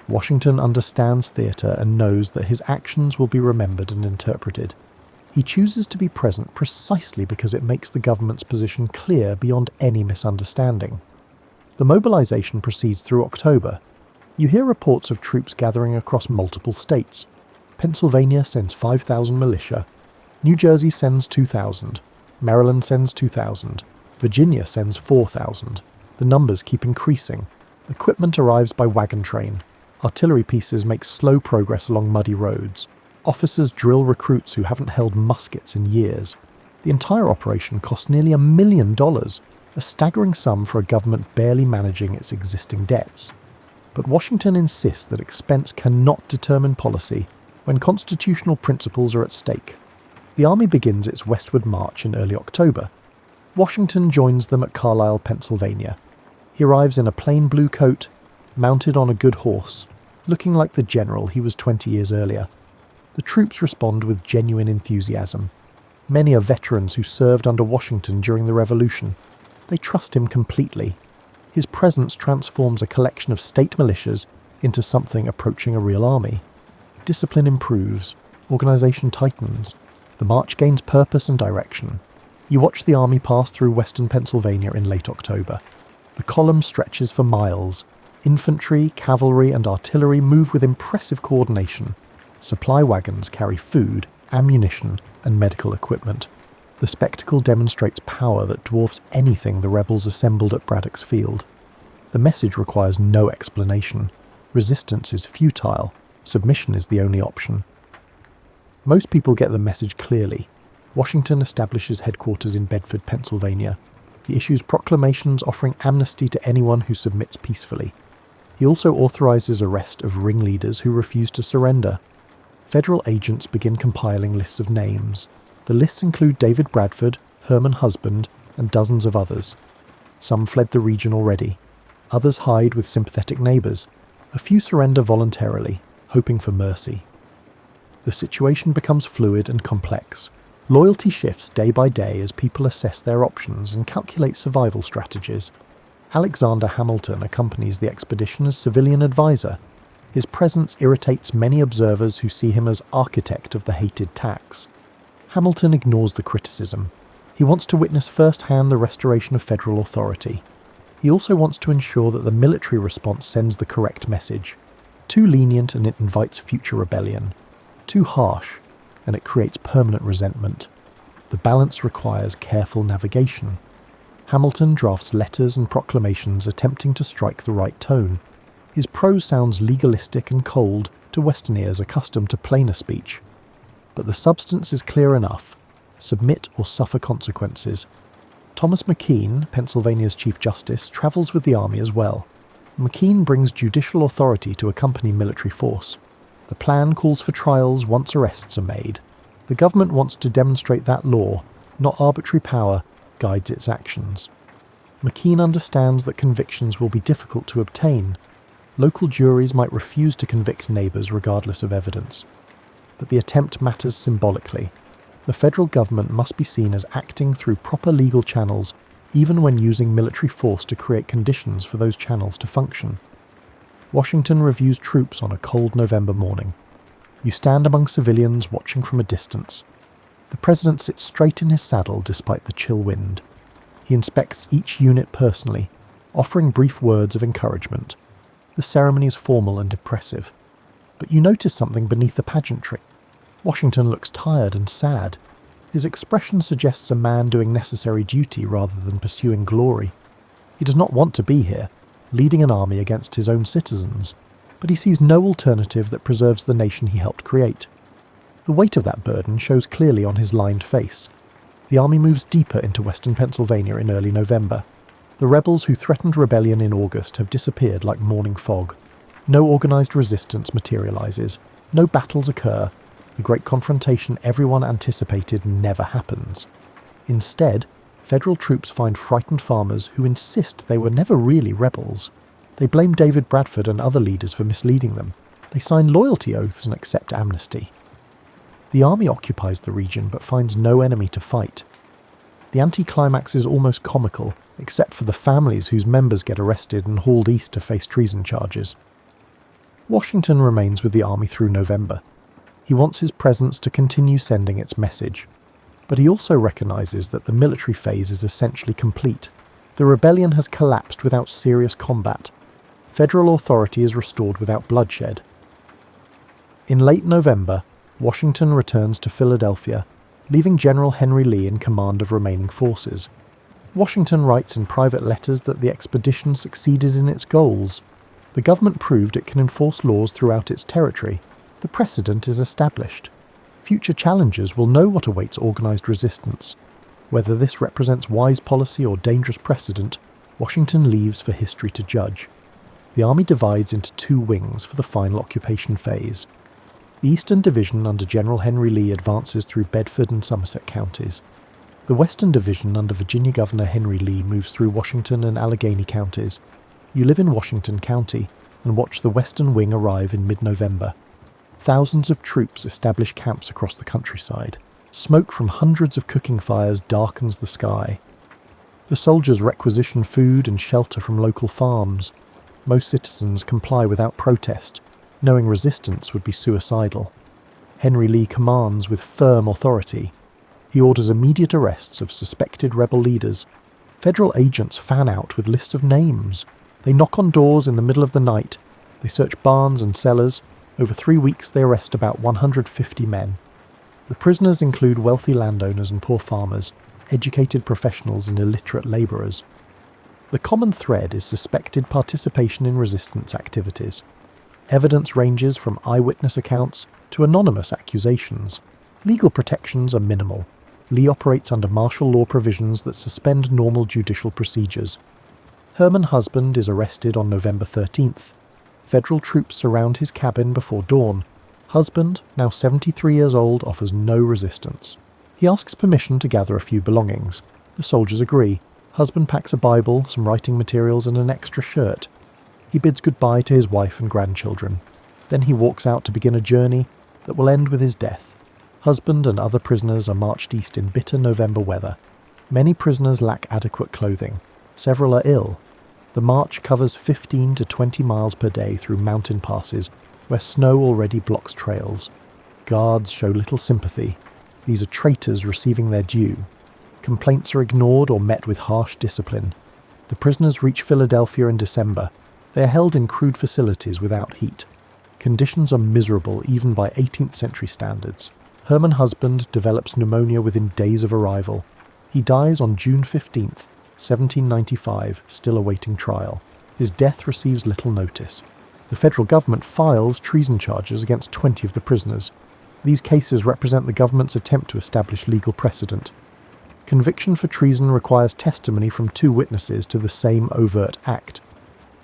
Washington understands theatre and knows that his actions will be remembered and interpreted. He chooses to be present precisely because it makes the government's position clear beyond any misunderstanding. The mobilization proceeds through October. You hear reports of troops gathering across multiple states. Pennsylvania sends 5,000 militia. New Jersey sends 2,000. Maryland sends 2,000. Virginia sends 4,000. The numbers keep increasing. Equipment arrives by wagon train. Artillery pieces make slow progress along muddy roads. Officers drill recruits who haven't held muskets in years. The entire operation cost nearly $1 million, a staggering sum for a government barely managing its existing debts. But Washington insists that expense cannot determine policy when constitutional principles are at stake. The army begins its westward march in early October. Washington joins them at Carlisle, Pennsylvania. He arrives in a plain blue coat, mounted on a good horse, looking like the general he was 20 years earlier. The troops respond with genuine enthusiasm. Many are veterans who served under Washington during the Revolution. They trust him completely. His presence transforms a collection of state militias into something approaching a real army. Discipline improves. Organization tightens. The march gains purpose and direction. You watch the army pass through western Pennsylvania in late October. The column stretches for miles. Infantry, cavalry, and artillery move with impressive coordination. Supply wagons carry food, ammunition, and medical equipment. The spectacle demonstrates power that dwarfs anything the rebels assembled at Braddock's Field. The message requires no explanation. Resistance is futile. Submission is the only option. Most people get the message clearly. Washington establishes headquarters in Bedford, Pennsylvania. He issues proclamations offering amnesty to anyone who submits peacefully. He also authorizes arrest of ringleaders who refuse to surrender. Federal agents begin compiling lists of names. The lists include David Bradford, Herman Husband, and dozens of others. Some fled the region already. Others hide with sympathetic neighbors. A few surrender voluntarily, hoping for mercy. The situation becomes fluid and complex. Loyalty shifts day by day as people assess their options and calculate survival strategies. Alexander Hamilton accompanies the expedition as civilian advisor. His presence irritates many observers who see him as architect of the hated tax. Hamilton ignores the criticism. He wants to witness firsthand the restoration of federal authority. He also wants to ensure that the military response sends the correct message. Too lenient and it invites future rebellion. Too harsh and it creates permanent resentment. The balance requires careful navigation. Hamilton drafts letters and proclamations attempting to strike the right tone. His prose sounds legalistic and cold to Western ears accustomed to plainer speech. But the substance is clear enough. Submit or suffer consequences. Thomas McKean, Pennsylvania's Chief Justice, travels with the army as well. McKean brings judicial authority to accompany military force. The plan calls for trials once arrests are made. The government wants to demonstrate that law, not arbitrary power, guides its actions. McKean understands that convictions will be difficult to obtain. Local juries might refuse to convict neighbours regardless of evidence. But the attempt matters symbolically. The federal government must be seen as acting through proper legal channels, even when using military force to create conditions for those channels to function. Washington reviews troops on a cold November morning. You stand among civilians watching from a distance. The president sits straight in his saddle despite the chill wind. He inspects each unit personally, offering brief words of encouragement. The ceremony is formal and impressive. But you notice something beneath the pageantry. Washington looks tired and sad. His expression suggests a man doing necessary duty rather than pursuing glory. He does not want to be here, leading an army against his own citizens, but he sees no alternative that preserves the nation he helped create. The weight of that burden shows clearly on his lined face. The army moves deeper into western Pennsylvania in early November. The rebels who threatened rebellion in August have disappeared like morning fog. No organised resistance materialises. No battles occur. The great confrontation everyone anticipated never happens. Instead, federal troops find frightened farmers who insist they were never really rebels. They blame David Bradford and other leaders for misleading them. They sign loyalty oaths and accept amnesty. The army occupies the region but finds no enemy to fight. The anticlimax is almost comical, except for the families whose members get arrested and hauled east to face treason charges. Washington remains with the army through November. He wants his presence to continue sending its message. But he also recognises that the military phase is essentially complete. The rebellion has collapsed without serious combat. Federal authority is restored without bloodshed. In late November, Washington returns to Philadelphia, leaving General Henry Lee in command of remaining forces. Washington writes in private letters that the expedition succeeded in its goals. The government proved it can enforce laws throughout its territory. The precedent is established. Future challengers will know what awaits organised resistance. Whether this represents wise policy or dangerous precedent, Washington leaves for history to judge. The army divides into two wings for the final occupation phase. The Eastern Division under General Henry Lee advances through Bedford and Somerset counties. The Western Division under Virginia Governor Henry Lee moves through Washington and Allegheny counties. You live in Washington County and watch the Western Wing arrive in mid-November. Thousands of troops establish camps across the countryside. Smoke from hundreds of cooking fires darkens the sky. The soldiers requisition food and shelter from local farms. Most citizens comply without protest, knowing resistance would be suicidal. Henry Lee commands with firm authority. He orders immediate arrests of suspected rebel leaders. Federal agents fan out with lists of names. They knock on doors in the middle of the night. They search barns and cellars. Over 3 weeks they arrest about 150 men. The prisoners include wealthy landowners and poor farmers, educated professionals and illiterate labourers. The common thread is suspected participation in resistance activities. Evidence ranges from eyewitness accounts to anonymous accusations. Legal protections are minimal. Lee operates under martial law provisions that suspend normal judicial procedures. Herman Husband is arrested on November 13th. Federal troops surround his cabin before dawn. Husband, now 73 years old, offers no resistance. He asks permission to gather a few belongings. The soldiers agree. Husband packs a Bible, some writing materials and an extra shirt. He bids goodbye to his wife and grandchildren. Then he walks out to begin a journey that will end with his death. Husband and other prisoners are marched east in bitter November weather. Many prisoners lack adequate clothing. Several are ill. The march covers 15 to 20 miles per day through mountain passes where snow already blocks trails. Guards show little sympathy. These are traitors receiving their due. Complaints are ignored or met with harsh discipline. The prisoners reach Philadelphia in December. They are held in crude facilities without heat. Conditions are miserable even by 18th century standards. Herman Husband develops pneumonia within days of arrival. He dies on June 15th, 1795, still awaiting trial. His death receives little notice. The federal government files treason charges against 20 of the prisoners. These cases represent the government's attempt to establish legal precedent. Conviction for treason requires testimony from 2 witnesses to the same overt act.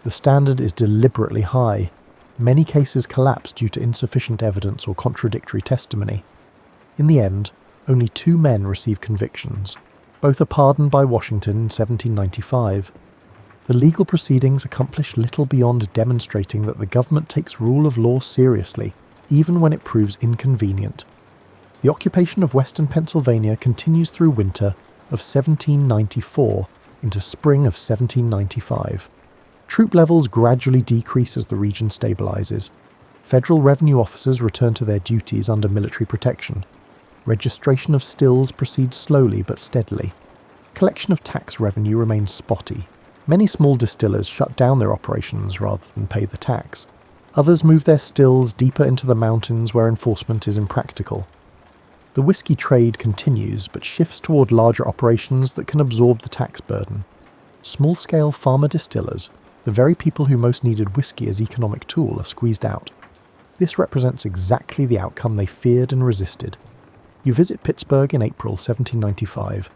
The standard is deliberately high. Many cases collapse due to insufficient evidence or contradictory testimony. In the end, only 2 men receive convictions. Both are pardoned by Washington in 1795. The legal proceedings accomplish little beyond demonstrating that the government takes rule of law seriously, even when it proves inconvenient. The The occupation of western Pennsylvania continues through winter of 1794 into spring of 1795. Troop levels gradually decrease as the region stabilizes. Federal revenue officers return to their duties under military protection. Registration of stills proceeds slowly but steadily. Collection of tax revenue remains spotty. Many small distillers shut down their operations rather than pay the tax. Others move their stills deeper into the mountains where enforcement is impractical. The whiskey trade continues but shifts toward larger operations that can absorb the tax burden. Small-scale farmer distillers, the very people who most needed whiskey as economic tool, are squeezed out. This represents exactly the outcome they feared and resisted. You visit Pittsburgh in April 1795.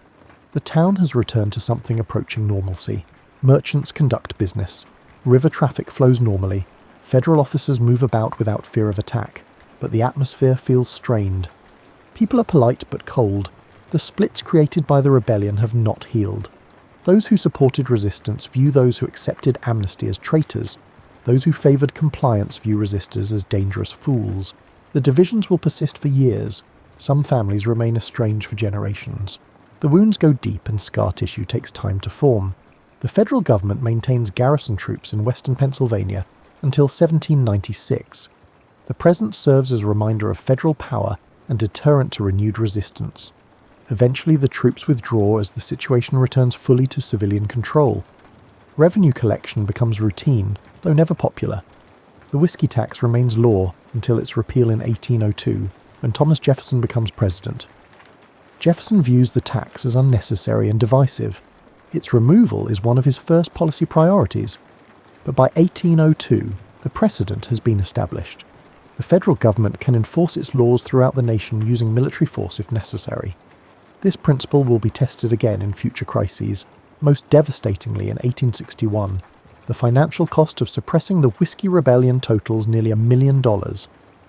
The town has returned to something approaching normalcy. Merchants conduct business. River traffic flows normally. Federal officers move about without fear of attack, but the atmosphere feels strained. People are polite but cold. The splits created by the rebellion have not healed. Those who supported resistance view those who accepted amnesty as traitors. Those who favoured compliance view resistors as dangerous fools. The divisions will persist for years. Some families remain estranged for generations. The wounds go deep and scar tissue takes time to form. The federal government maintains garrison troops in western Pennsylvania until 1796. The present serves as a reminder of federal power and deterrent to renewed resistance. Eventually the troops withdraw as the situation returns fully to civilian control. Revenue collection becomes routine, though never popular. The whiskey tax remains law until its repeal in 1802, when Thomas Jefferson becomes president. Jefferson views the tax as unnecessary and divisive. Its removal is one of his first policy priorities. But by 1802, the precedent has been established. The federal government can enforce its laws throughout the nation using military force if necessary. This principle will be tested again in future crises, most devastatingly in 1861. The financial cost of suppressing the Whiskey Rebellion totals nearly $1 million.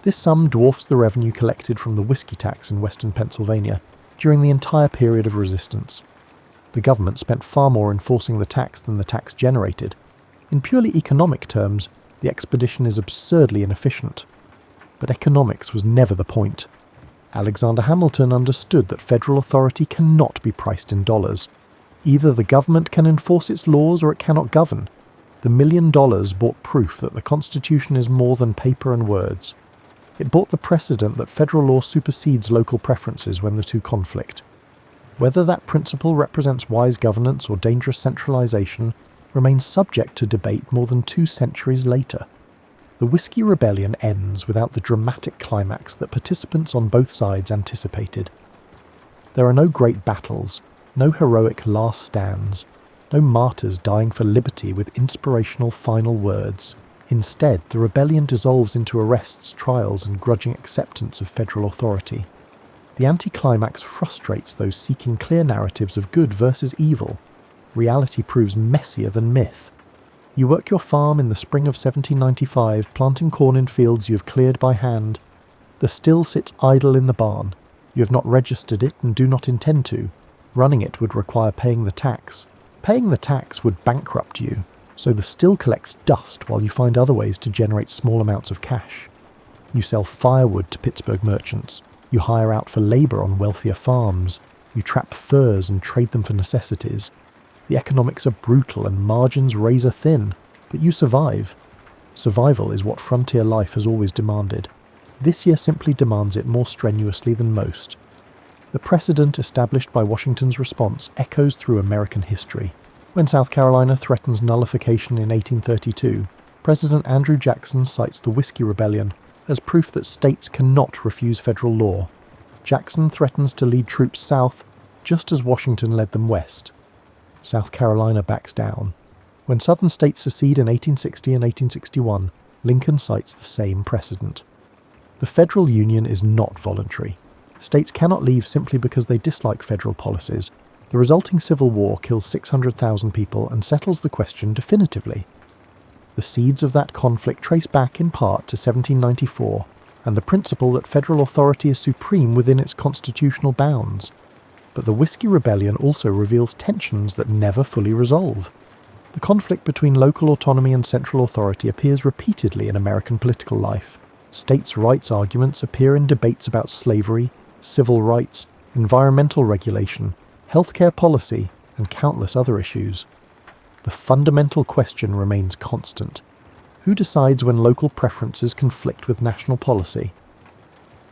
This sum dwarfs the revenue collected from the whiskey tax in western Pennsylvania during the entire period of resistance. The government spent far more enforcing the tax than the tax generated. In purely economic terms, the expedition is absurdly inefficient. But economics was never the point. Alexander Hamilton understood that federal authority cannot be priced in dollars. Either the government can enforce its laws or it cannot govern. The $1 million bought proof that the Constitution is more than paper and words. It bought the precedent that federal law supersedes local preferences when the two conflict. Whether that principle represents wise governance or dangerous centralization remains subject to debate more than 2 centuries later. The Whiskey Rebellion ends without the dramatic climax that participants on both sides anticipated. There are no great battles, no heroic last stands, no martyrs dying for liberty with inspirational final words. Instead, the rebellion dissolves into arrests, trials, and grudging acceptance of federal authority. The anticlimax frustrates those seeking clear narratives of good versus evil. Reality proves messier than myth. You work your farm in the spring of 1795, planting corn in fields you have cleared by hand. The still sits idle in the barn. You have not registered it and do not intend to. Running it would require paying the tax. Paying the tax would bankrupt you, so the still collects dust while you find other ways to generate small amounts of cash. You sell firewood to Pittsburgh merchants. You hire out for labour on wealthier farms. You trap furs and trade them for necessities. The economics are brutal and margins razor thin, but you survive. Survival is what frontier life has always demanded. This year simply demands it more strenuously than most. The precedent established by Washington's response echoes through American history. When South Carolina threatens nullification in 1832, President Andrew Jackson cites the Whiskey Rebellion as proof that states cannot refuse federal law. Jackson threatens to lead troops south, just as Washington led them west. South Carolina backs down. When southern states secede in 1860 and 1861, Lincoln cites the same precedent. The federal union is not voluntary. States cannot leave simply because they dislike federal policies. The resulting civil war kills 600,000 people and settles the question definitively. The seeds of that conflict trace back in part to 1794 and the principle that federal authority is supreme within its constitutional bounds. But the Whiskey Rebellion also reveals tensions that never fully resolve. The conflict between local autonomy and central authority appears repeatedly in American political life. States' rights arguments appear in debates about slavery, civil rights, environmental regulation, healthcare policy, and countless other issues. The fundamental question remains constant. Who decides when local preferences conflict with national policy?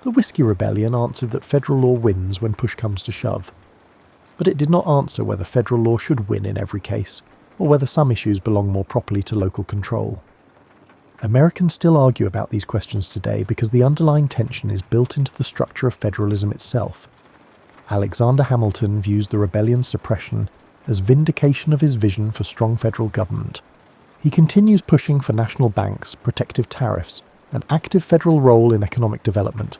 The Whiskey Rebellion answered that federal law wins when push comes to shove. But it did not answer whether federal law should win in every case, or whether some issues belong more properly to local control. Americans still argue about these questions today because the underlying tension is built into the structure of federalism itself. Alexander Hamilton views the rebellion's suppression as vindication of his vision for strong federal government. He continues pushing for national banks, protective tariffs, an active federal role in economic development.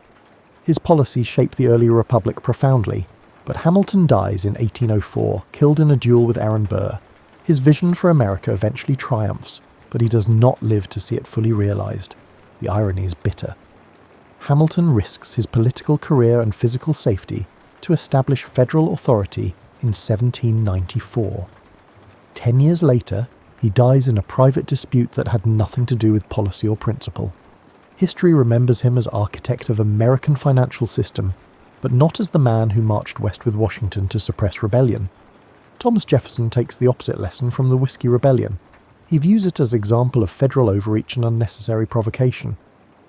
His policies shaped the early republic profoundly, but Hamilton dies in 1804, killed in a duel with Aaron Burr. His vision for America eventually triumphs, but he does not live to see it fully realized. The irony is bitter. Hamilton risks his political career and physical safety to establish federal authority in 1794. 10 years later, he dies in a private dispute that had nothing to do with policy or principle. History remembers him as architect of American financial system, but not as the man who marched west with Washington to suppress rebellion. Thomas Jefferson takes the opposite lesson from the Whiskey Rebellion. He views it as an example of federal overreach and unnecessary provocation.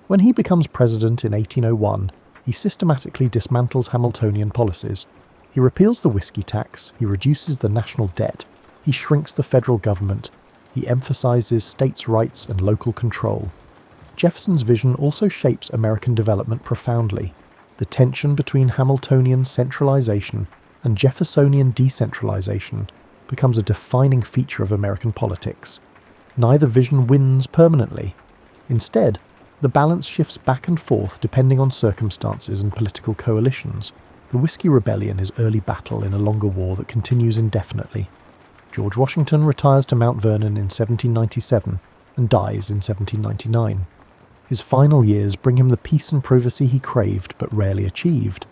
When he becomes president in 1801, he systematically dismantles Hamiltonian policies. He repeals the whiskey tax, he reduces the national debt, he shrinks the federal government, he emphasizes states' rights and local control. Jefferson's vision also shapes American development profoundly. The tension between Hamiltonian centralization and Jeffersonian decentralization becomes a defining feature of American politics. Neither vision wins permanently. Instead, the balance shifts back and forth depending on circumstances and political coalitions. The Whiskey Rebellion is early battle in a longer war that continues indefinitely. George Washington retires to Mount Vernon in 1797 and dies in 1799. His final years bring him the peace and privacy he craved but rarely achieved.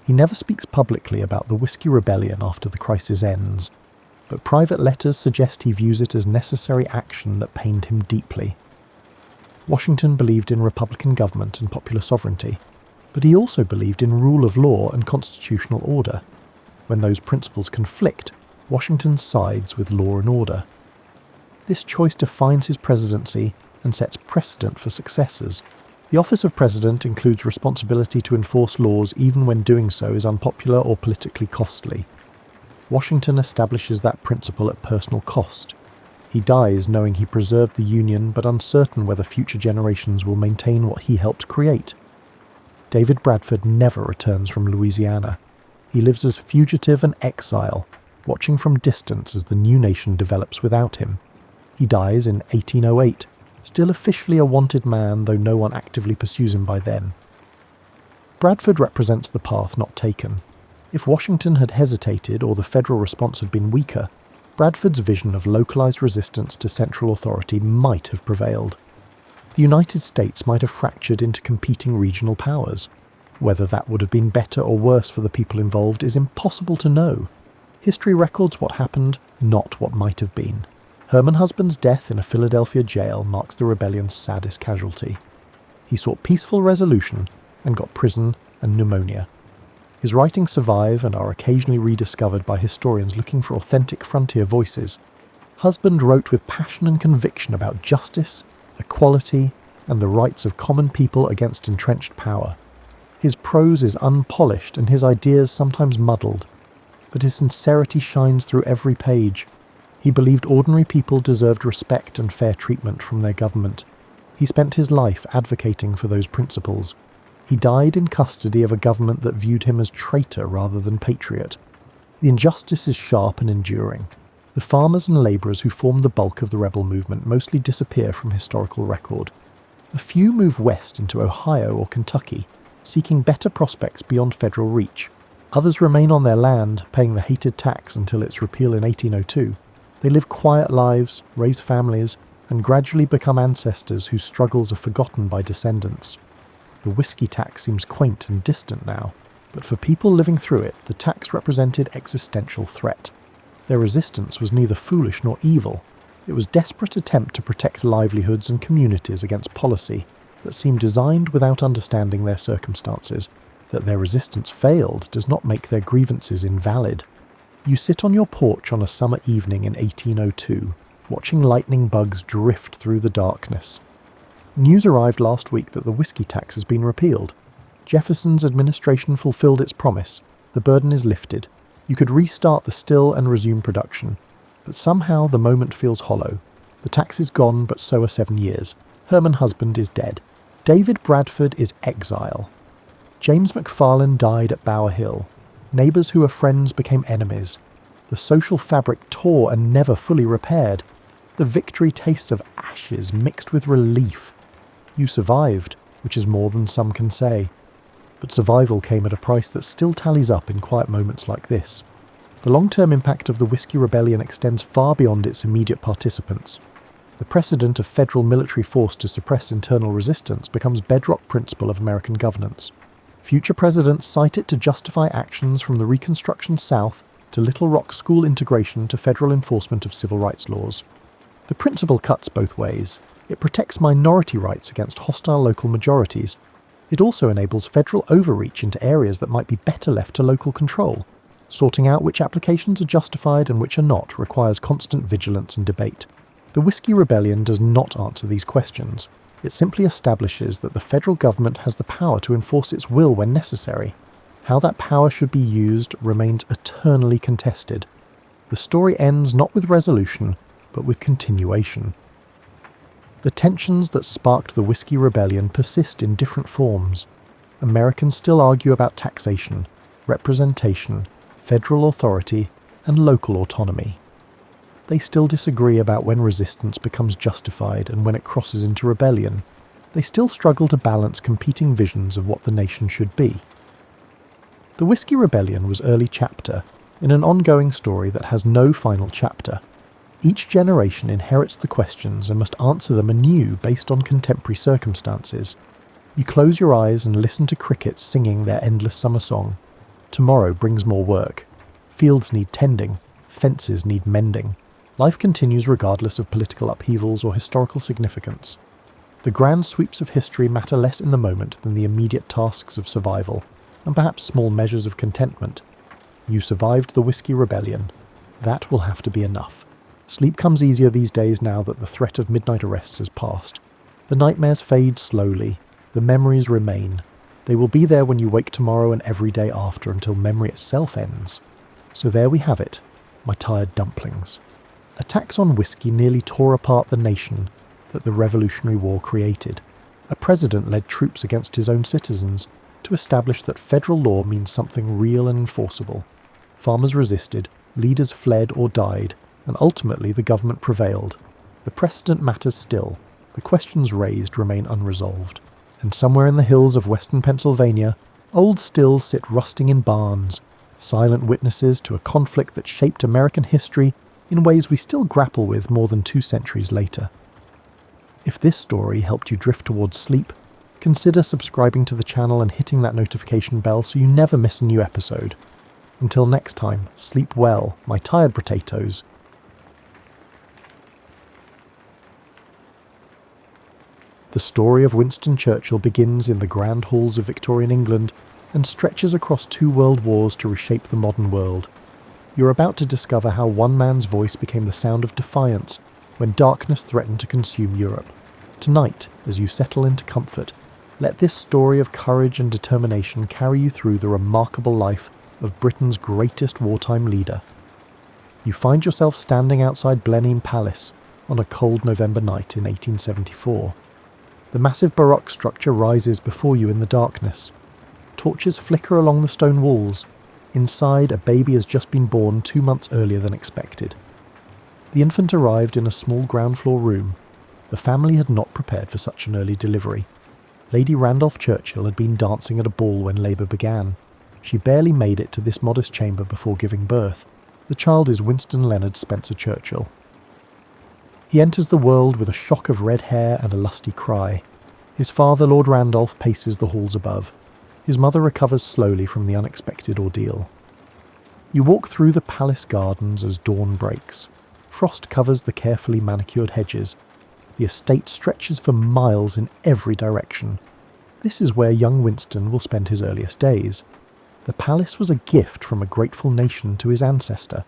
He never speaks publicly about the Whiskey Rebellion after the crisis ends, but private letters suggest he views it as necessary action that pained him deeply. Washington believed in republican government and popular sovereignty, but he also believed in rule of law and constitutional order. When those principles conflict, Washington sides with law and order. This choice defines his presidency and sets precedent for successors. The office of president includes responsibility to enforce laws even when doing so is unpopular or politically costly. Washington establishes that principle at personal cost. He dies knowing he preserved the Union but uncertain whether future generations will maintain what he helped create. David Bradford never returns from Louisiana. He lives as fugitive and exile, watching from distance as the new nation develops without him. He dies in 1808, still officially a wanted man though no one actively pursues him by then. Bradford represents the path not taken. If Washington had hesitated or the federal response had been weaker, Bradford's vision of localized resistance to central authority might have prevailed. The United States might have fractured into competing regional powers. Whether that would have been better or worse for the people involved is impossible to know. History records what happened, not what might have been. Herman Husband's death in a Philadelphia jail marks the rebellion's saddest casualty. He sought peaceful resolution and got prison and pneumonia. His writings survive and are occasionally rediscovered by historians looking for authentic frontier voices. Husband wrote with passion and conviction about justice, equality, and the rights of common people against entrenched power. His prose is unpolished and his ideas sometimes muddled, but his sincerity shines through every page. He believed ordinary people deserved respect and fair treatment from their government. He spent his life advocating for those principles. He died in custody of a government that viewed him as traitor rather than patriot. The injustice is sharp and enduring. The farmers and labourers who formed the bulk of the rebel movement mostly disappear from historical record. A few move west into Ohio or Kentucky, seeking better prospects beyond federal reach. Others remain on their land, paying the hated tax until its repeal in 1802. They live quiet lives, raise families, and gradually become ancestors whose struggles are forgotten by descendants. The whiskey tax seems quaint and distant now, but for people living through it, the tax represented existential threat. Their resistance was neither foolish nor evil. It was a desperate attempt to protect livelihoods and communities against policy that seemed designed without understanding their circumstances. That their resistance failed does not make their grievances invalid. You sit on your porch on a summer evening in 1802, watching lightning bugs drift through the darkness. News arrived last week that the whiskey tax has been repealed. Jefferson's administration fulfilled its promise. The burden is lifted. You could restart the still and resume production. But somehow the moment feels hollow. The tax is gone, but so are 7 years. Herman Husband is dead. David Bradford is exile. James McFarlane died at Bower Hill. Neighbours who were friends became enemies. The social fabric tore and never fully repaired. The victory tastes of ashes mixed with relief. You survived, which is more than some can say. But survival came at a price that still tallies up in quiet moments like this. The long-term impact of the Whiskey Rebellion extends far beyond its immediate participants. The precedent of federal military force to suppress internal resistance becomes bedrock principle of American governance. Future presidents cite it to justify actions from the Reconstruction South to Little Rock school integration to federal enforcement of civil rights laws. The principle cuts both ways. It protects minority rights against hostile local majorities. It also enables federal overreach into areas that might be better left to local control. Sorting out which applications are justified and which are not requires constant vigilance and debate. The Whiskey Rebellion does not answer these questions. It simply establishes that the federal government has the power to enforce its will when necessary. How that power should be used remains eternally contested. The story ends not with resolution, but with continuation. The tensions that sparked the Whiskey Rebellion persist in different forms. Americans still argue about taxation, representation, federal authority, and local autonomy. They still disagree about when resistance becomes justified and when it crosses into rebellion. They still struggle to balance competing visions of what the nation should be. The Whiskey Rebellion was early chapter in an ongoing story that has no final chapter. Each generation inherits the questions and must answer them anew based on contemporary circumstances. You close your eyes and listen to crickets singing their endless summer song. Tomorrow brings more work. Fields need tending. Fences need mending. Life continues regardless of political upheavals or historical significance. The grand sweeps of history matter less in the moment than the immediate tasks of survival, and perhaps small measures of contentment. You survived the Whiskey Rebellion. That will have to be enough. Sleep comes easier these days now that the threat of midnight arrests has passed. The nightmares fade slowly. The memories remain. They will be there when you wake tomorrow and every day after until memory itself ends. So there we have it, my tired dumplings. A tax on whiskey nearly tore apart the nation that the Revolutionary War created. A president led troops against his own citizens to establish that federal law means something real and enforceable. Farmers resisted, leaders fled or died, and ultimately the government prevailed. The precedent matters still. The questions raised remain unresolved. And somewhere in the hills of western Pennsylvania, old stills sit rusting in barns, silent witnesses to a conflict that shaped American history in ways we still grapple with more than 2 centuries later. If this story helped you drift towards sleep, consider subscribing to the channel and hitting that notification bell so you never miss a new episode. Until next time, sleep well, my tired potatoes. The story of Winston Churchill begins in the grand halls of Victorian England and stretches across 2 world wars to reshape the modern world. You're about to discover how one man's voice became the sound of defiance when darkness threatened to consume Europe. Tonight, as you settle into comfort, let this story of courage and determination carry you through the remarkable life of Britain's greatest wartime leader. You find yourself standing outside Blenheim Palace on a cold November night in 1874. The massive Baroque structure rises before you in the darkness. Torches flicker along the stone walls. Inside, a baby has just been born 2 months earlier than expected. The infant arrived in a small ground floor room. The family had not prepared for such an early delivery. Lady Randolph Churchill had been dancing at a ball when labour began. She barely made it to this modest chamber before giving birth. The child is Winston Leonard Spencer Churchill. He enters the world with a shock of red hair and a lusty cry. His father, Lord Randolph, paces the halls above. His mother recovers slowly from the unexpected ordeal. You walk through the palace gardens as dawn breaks. Frost covers the carefully manicured hedges. The estate stretches for miles in every direction. This is where young Winston will spend his earliest days. The palace was a gift from a grateful nation to his ancestor,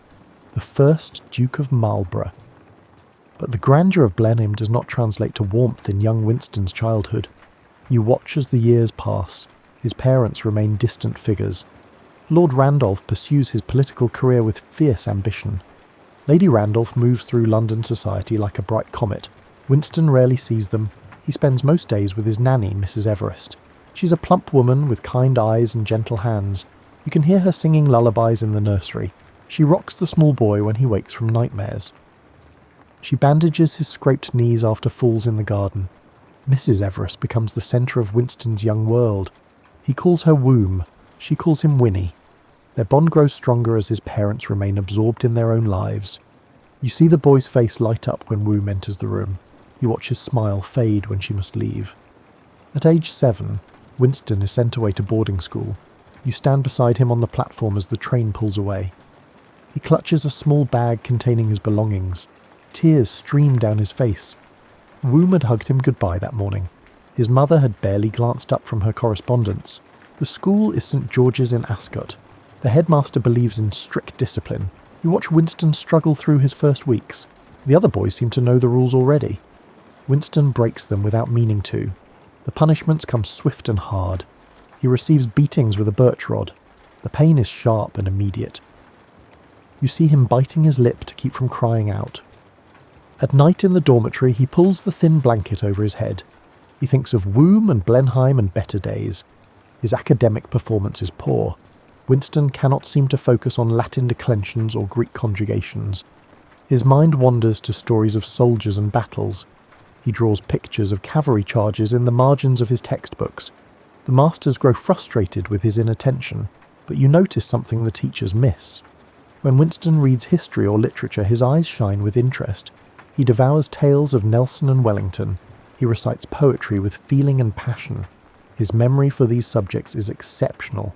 the first Duke of Marlborough. But the grandeur of Blenheim does not translate to warmth in young Winston's childhood. You watch as the years pass. His parents remain distant figures. Lord Randolph pursues his political career with fierce ambition. Lady Randolph moves through London society like a bright comet. Winston rarely sees them. He spends most days with his nanny, Mrs. Everest. She's a plump woman with kind eyes and gentle hands. You can hear her singing lullabies in the nursery. She rocks the small boy when he wakes from nightmares. She bandages his scraped knees after falls in the garden. Mrs. Everest becomes the centre of Winston's young world. He calls her Womb. She calls him Winnie. Their bond grows stronger as his parents remain absorbed in their own lives. You see the boy's face light up when Womb enters the room. You watch his smile fade when she must leave. At age 7, Winston is sent away to boarding school. You stand beside him on the platform as the train pulls away. He clutches a small bag containing his belongings. Tears stream down his face. Womb had hugged him goodbye that morning. His mother had barely glanced up from her correspondence. The school is St. George's in Ascot. The headmaster believes in strict discipline. You watch Winston struggle through his first weeks. The other boys seem to know the rules already. Winston breaks them without meaning to. The punishments come swift and hard. He receives beatings with a birch rod. The pain is sharp and immediate. You see him biting his lip to keep from crying out. At night in the dormitory, he pulls the thin blanket over his head. He thinks of Womb and Blenheim and better days. His academic performance is poor. Winston cannot seem to focus on Latin declensions or Greek conjugations. His mind wanders to stories of soldiers and battles. He draws pictures of cavalry charges in the margins of his textbooks. The masters grow frustrated with his inattention, but you notice something the teachers miss. When Winston reads history or literature, his eyes shine with interest. He devours tales of Nelson and Wellington. He recites poetry with feeling and passion. His memory for these subjects is exceptional.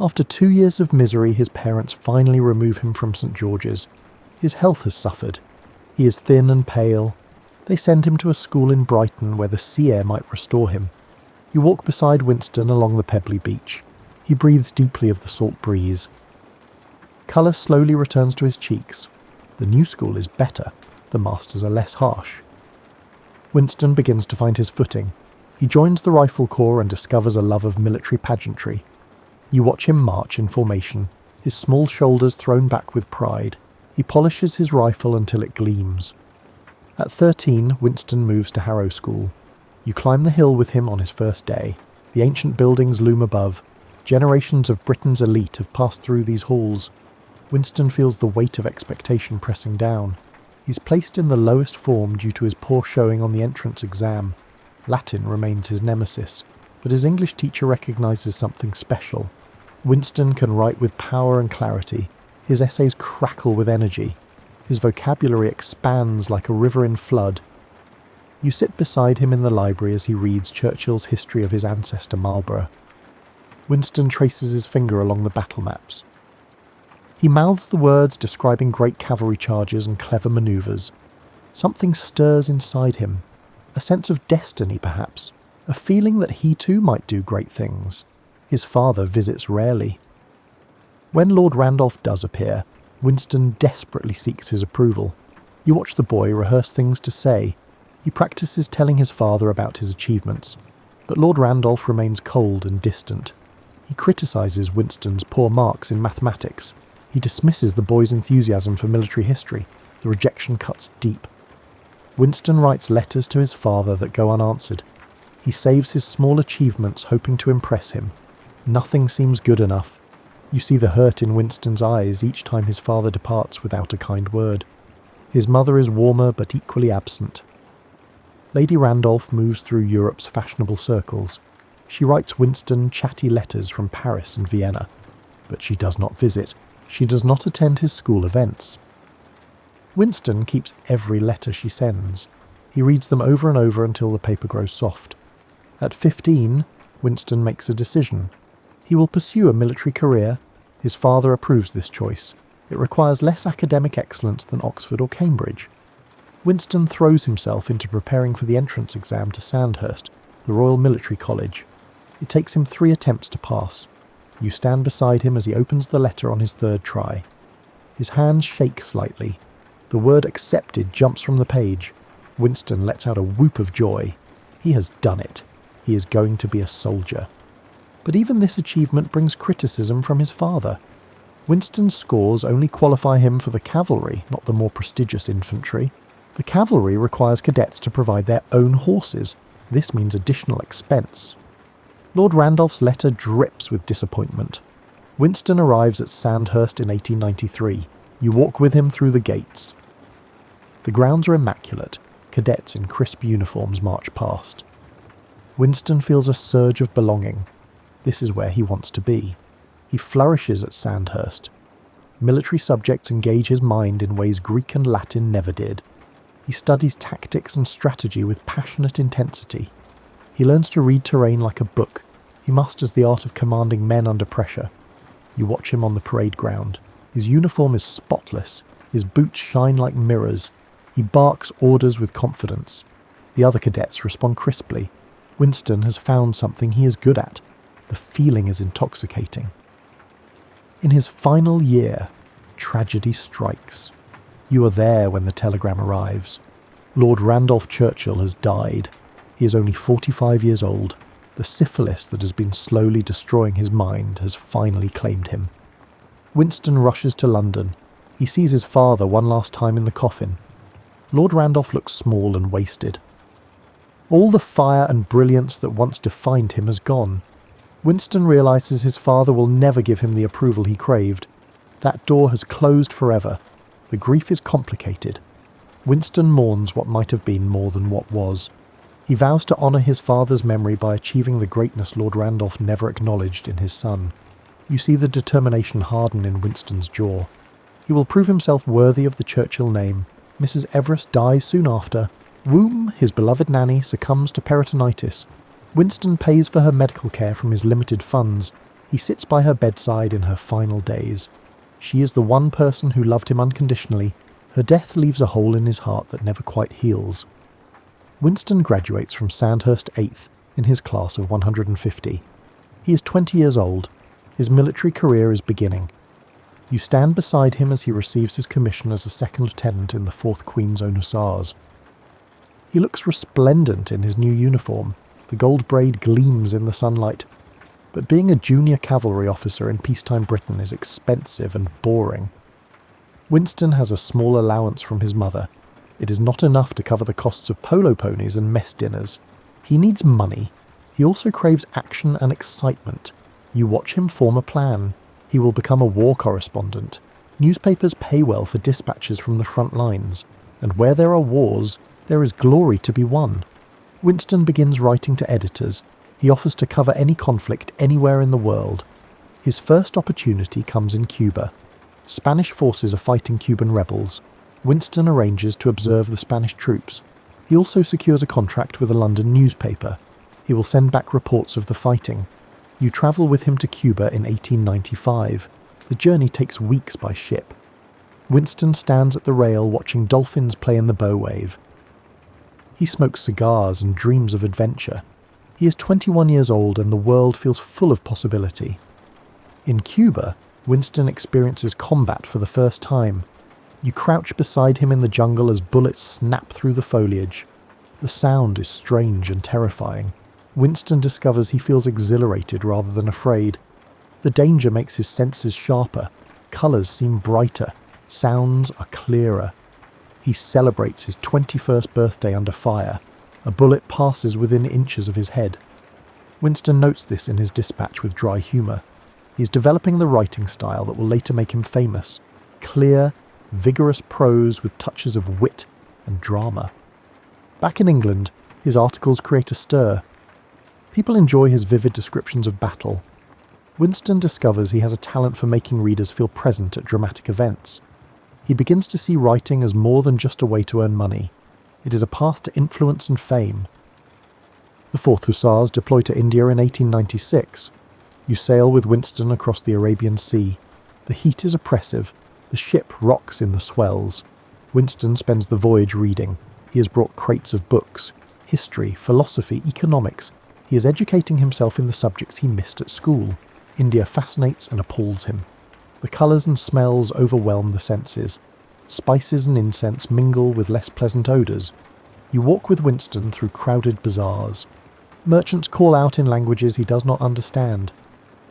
After 2 years of misery, his parents finally remove him from St. George's. His health has suffered. He is thin and pale. They send him to a school in Brighton where the sea air might restore him. You walk beside Winston along the pebbly beach. He breathes deeply of the salt breeze. Colour slowly returns to his cheeks. The new school is better. The masters are less harsh. Winston begins to find his footing. He joins the rifle corps and discovers a love of military pageantry. You watch him march in formation, his small shoulders thrown back with pride. He polishes his rifle until it gleams. At 13, Winston moves to Harrow School. You climb the hill with him on his first day. The ancient buildings loom above. Generations of Britain's elite have passed through these halls. Winston feels the weight of expectation pressing down. He's placed in the lowest form due to his poor showing on the entrance exam. Latin remains his nemesis, but his English teacher recognises something special. Winston can write with power and clarity. His essays crackle with energy. His vocabulary expands like a river in flood. You sit beside him in the library as he reads Churchill's history of his ancestor Marlborough. Winston traces his finger along the battle maps. He mouths the words describing great cavalry charges and clever manoeuvres. Something stirs inside him. A sense of destiny, perhaps. A feeling that he too might do great things. His father visits rarely. When Lord Randolph does appear, Winston desperately seeks his approval. You watch the boy rehearse things to say. He practices telling his father about his achievements. But Lord Randolph remains cold and distant. He criticises Winston's poor marks in mathematics. He dismisses the boy's enthusiasm for military history. The rejection cuts deep. Winston writes letters to his father that go unanswered. He saves his small achievements hoping to impress him. Nothing seems good enough. You see the hurt in Winston's eyes each time his father departs without a kind word. His mother is warmer but equally absent. Lady Randolph moves through Europe's fashionable circles. She writes Winston chatty letters from Paris and Vienna. But she does not visit. She does not attend his school events. Winston keeps every letter she sends. He reads them over and over until the paper grows soft. At 15, Winston makes a decision. He will pursue a military career. His father approves this choice. It requires less academic excellence than Oxford or Cambridge. Winston throws himself into preparing for the entrance exam to Sandhurst. the Royal Military College. It takes him 3 attempts to pass. You stand beside him as he opens the letter on his 3rd try. His hands shake slightly. The word accepted jumps from the page. Winston lets out a whoop of joy. He has done it. He is going to be a soldier. But even this achievement brings criticism from his father. Winston's scores only qualify him for the cavalry, not the more prestigious infantry. The cavalry requires cadets to provide their own horses. This means additional expense. Lord Randolph's letter drips with disappointment. Winston arrives at Sandhurst in 1893. You walk with him through the gates. The grounds are immaculate. Cadets in crisp uniforms march past. Winston feels a surge of belonging. This is where he wants to be. He flourishes at Sandhurst. Military subjects engage his mind in ways Greek and Latin never did. He studies tactics and strategy with passionate intensity. He learns to read terrain like a book. He masters the art of commanding men under pressure. You watch him on the parade ground. His uniform is spotless. His boots shine like mirrors. He barks orders with confidence. The other cadets respond crisply. Winston has found something he is good at. The feeling is intoxicating. In his final year, tragedy strikes. You are there when the telegram arrives. Lord Randolph Churchill has died. He is only 45 years old. The syphilis that has been slowly destroying his mind has finally claimed him. Winston rushes to London. He sees his father one last time in the coffin. Lord Randolph looks small and wasted. All the fire and brilliance that once defined him has gone. Winston realises his father will never give him the approval he craved. That door has closed forever. The grief is complicated. Winston mourns what might have been more than what was. He vows to honour his father's memory by achieving the greatness Lord Randolph never acknowledged in his son. You see the determination harden in Winston's jaw. He will prove himself worthy of the Churchill name. Mrs. Everest dies soon after. Womb, his beloved nanny, succumbs to peritonitis. Winston pays for her medical care from his limited funds. He sits by her bedside in her final days. She is the one person who loved him unconditionally. Her death leaves a hole in his heart that never quite heals. Winston graduates from Sandhurst 8th in his class of 150. He is 20 years old. His military career is beginning. You stand beside him as he receives his commission as a second lieutenant in the 4th Queen's Own Hussars. He looks resplendent in his new uniform. The gold braid gleams in the sunlight. But being a junior cavalry officer in peacetime Britain is expensive and boring. Winston has a small allowance from his mother. It is not enough to cover the costs of polo ponies and mess dinners. He needs money. He also craves action and excitement. You watch him form a plan. He will become a war correspondent. Newspapers pay well for dispatches from the front lines, and where there are wars, there is glory to be won. Winston begins writing to editors. He offers to cover any conflict anywhere in the world. His first opportunity comes in Cuba. Spanish forces are fighting Cuban rebels. Winston arranges to observe the Spanish troops. He also secures a contract with a London newspaper. He will send back reports of the fighting. You travel with him to Cuba in 1895. The journey takes weeks by ship. Winston stands at the rail watching dolphins play in the bow wave. He smokes cigars and dreams of adventure. He is 21 years old and the world feels full of possibility. In Cuba, Winston experiences combat for the first time. You crouch beside him in the jungle as bullets snap through the foliage. The sound is strange and terrifying. Winston discovers he feels exhilarated rather than afraid. The danger makes his senses sharper. Colours seem brighter. Sounds are clearer. He celebrates his 21st birthday under fire. A bullet passes within inches of his head. Winston notes this in his dispatch with dry humour. He is developing the writing style that will later make him famous. Clear, vigorous prose with touches of wit and drama. Back in England, his articles create a stir. People enjoy his vivid descriptions of battle. Winston discovers he has a talent for making readers feel present at dramatic events. He begins to see writing as more than just a way to earn money. It is a path to influence and fame. The 4th Hussars deploy to India in 1896. You sail with Winston across the Arabian Sea. The heat is oppressive. The ship rocks in the swells. Winston spends the voyage reading. He has brought crates of books. history, philosophy, economics. He is educating himself in the subjects he missed at school. India fascinates and appalls him. The colours and smells overwhelm the senses. Spices and incense mingle with less pleasant odours. You walk with Winston through crowded bazaars. Merchants call out in languages he does not understand.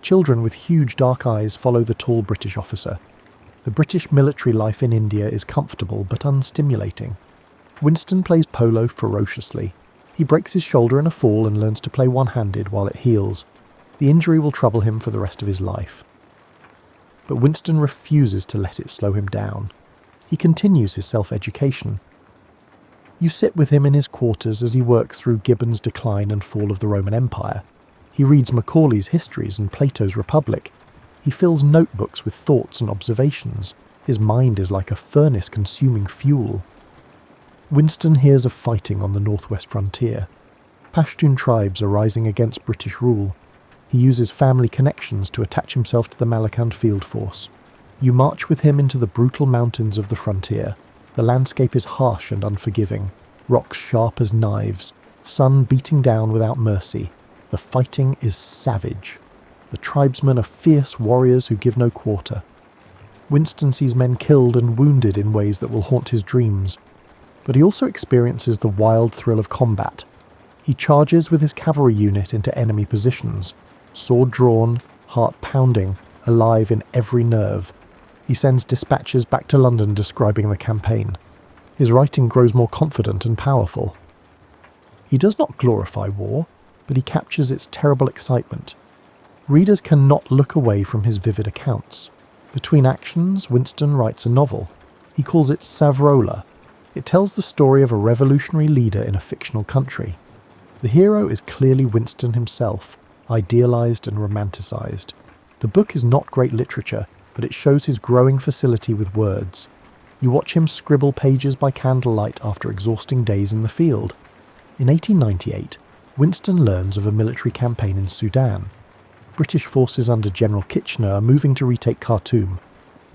Children with huge dark eyes follow the tall British officer. The British military life in India is comfortable but unstimulating. Winston plays polo ferociously. He breaks his shoulder in a fall and learns to play one-handed while it heals. The injury will trouble him for the rest of his life. But Winston refuses to let it slow him down. He continues his self-education. You sit with him in his quarters as he works through Gibbon's Decline and Fall of the Roman Empire. He reads Macaulay's Histories and Plato's Republic. He fills notebooks with thoughts and observations. His mind is like a furnace consuming fuel. Winston hears of fighting on the northwest frontier. Pashtun tribes are rising against British rule. He uses family connections to attach himself to the Malakand field force. You march with him into the brutal mountains of the frontier. The landscape is harsh and unforgiving, rocks sharp as knives, sun beating down without mercy. The fighting is savage. The tribesmen are fierce warriors who give no quarter. Winston sees men killed and wounded in ways that will haunt his dreams. But he also experiences the wild thrill of combat. He charges with his cavalry unit into enemy positions, sword drawn, heart pounding, alive in every nerve. He sends dispatches back to London describing the campaign. His writing grows more confident and powerful. He does not glorify war, but he captures its terrible excitement. Readers cannot look away from his vivid accounts. Between actions, Winston writes a novel. He calls it Savrola. It tells the story of a revolutionary leader in a fictional country. The hero is clearly Winston himself, idealized and romanticized. The book is not great literature, but it shows his growing facility with words. You watch him scribble pages by candlelight after exhausting days in the field. In 1898, Winston learns of a military campaign in Sudan. British forces under General Kitchener are moving to retake Khartoum.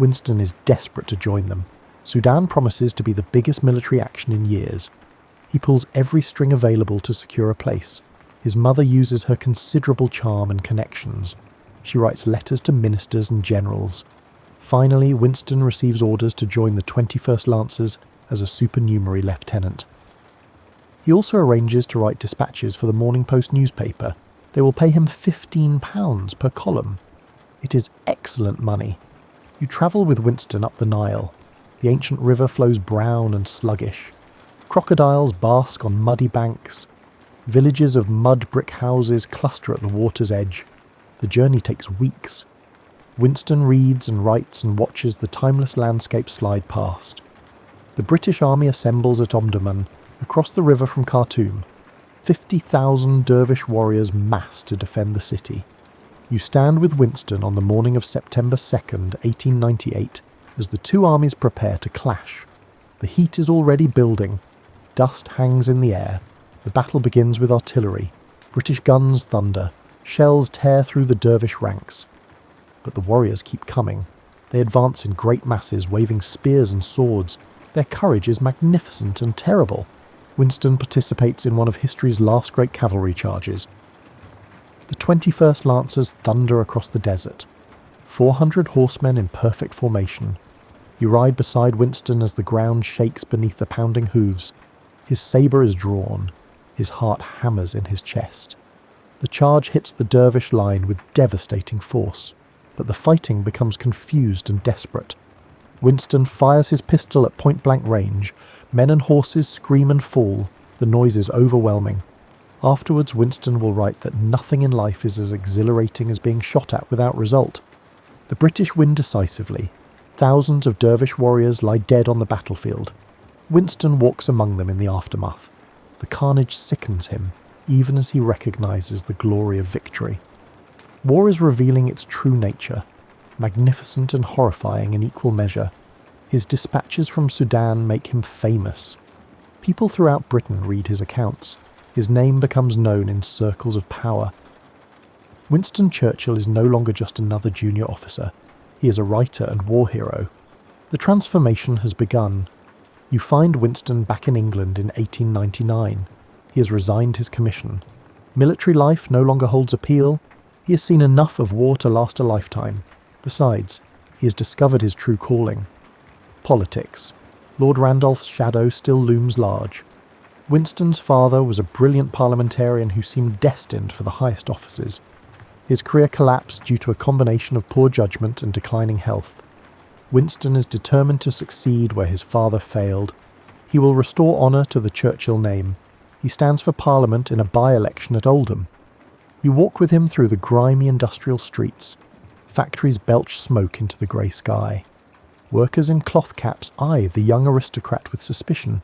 Winston is desperate to join them. Sudan promises to be the biggest military action in years. He pulls every string available to secure a place. His mother uses her considerable charm and connections. She writes letters to ministers and generals. Finally, Winston receives orders to join the 21st Lancers as a supernumerary lieutenant. He also arranges to write dispatches for the Morning Post newspaper. They will pay him £15 per column. It is excellent money. You travel with Winston up the Nile. The ancient river flows brown and sluggish. Crocodiles bask on muddy banks. Villages of mud brick houses cluster at the water's edge. The journey takes weeks. Winston reads and writes and watches the timeless landscape slide past. The British army assembles at Omdurman, across the river from Khartoum. 50,000 dervish warriors mass to defend the city. You stand with Winston on the morning of September 2nd, 1898, as the two armies prepare to clash. The heat is already building. Dust hangs in the air. The battle begins with artillery. British guns thunder. Shells tear through the dervish ranks. But the warriors keep coming. They advance in great masses, waving spears and swords. Their courage is magnificent and terrible. Winston participates in one of history's last great cavalry charges. The 21st Lancers thunder across the desert. 400 horsemen in perfect formation. You ride beside Winston as the ground shakes beneath the pounding hooves. His sabre is drawn. His heart hammers in his chest. The charge hits the dervish line with devastating force, but the fighting becomes confused and desperate. Winston fires his pistol at point-blank range. Men and horses scream and fall. The noise is overwhelming. Afterwards, Winston will write that nothing in life is as exhilarating as being shot at without result. The British win decisively. Thousands of dervish warriors lie dead on the battlefield. Winston walks among them in the aftermath. The carnage sickens him, even as he recognizes the glory of victory. War is revealing its true nature, magnificent and horrifying in equal measure. His dispatches from Sudan make him famous. People throughout Britain read his accounts. His name becomes known in circles of power. Winston Churchill is no longer just another junior officer. He is a writer and war hero. The transformation has begun. You find Winston back in England in 1899. He has resigned his commission. Military life no longer holds appeal. He has seen enough of war to last a lifetime. Besides, he has discovered his true calling. Politics. Lord Randolph's shadow still looms large. Winston's father was a brilliant parliamentarian who seemed destined for the highest offices. His career collapsed due to a combination of poor judgment and declining health. Winston is determined to succeed where his father failed. He will restore honour to the Churchill name. He stands for Parliament in a by-election at Oldham. You walk with him through the grimy industrial streets. Factories belch smoke into the grey sky. Workers in cloth caps eye the young aristocrat with suspicion.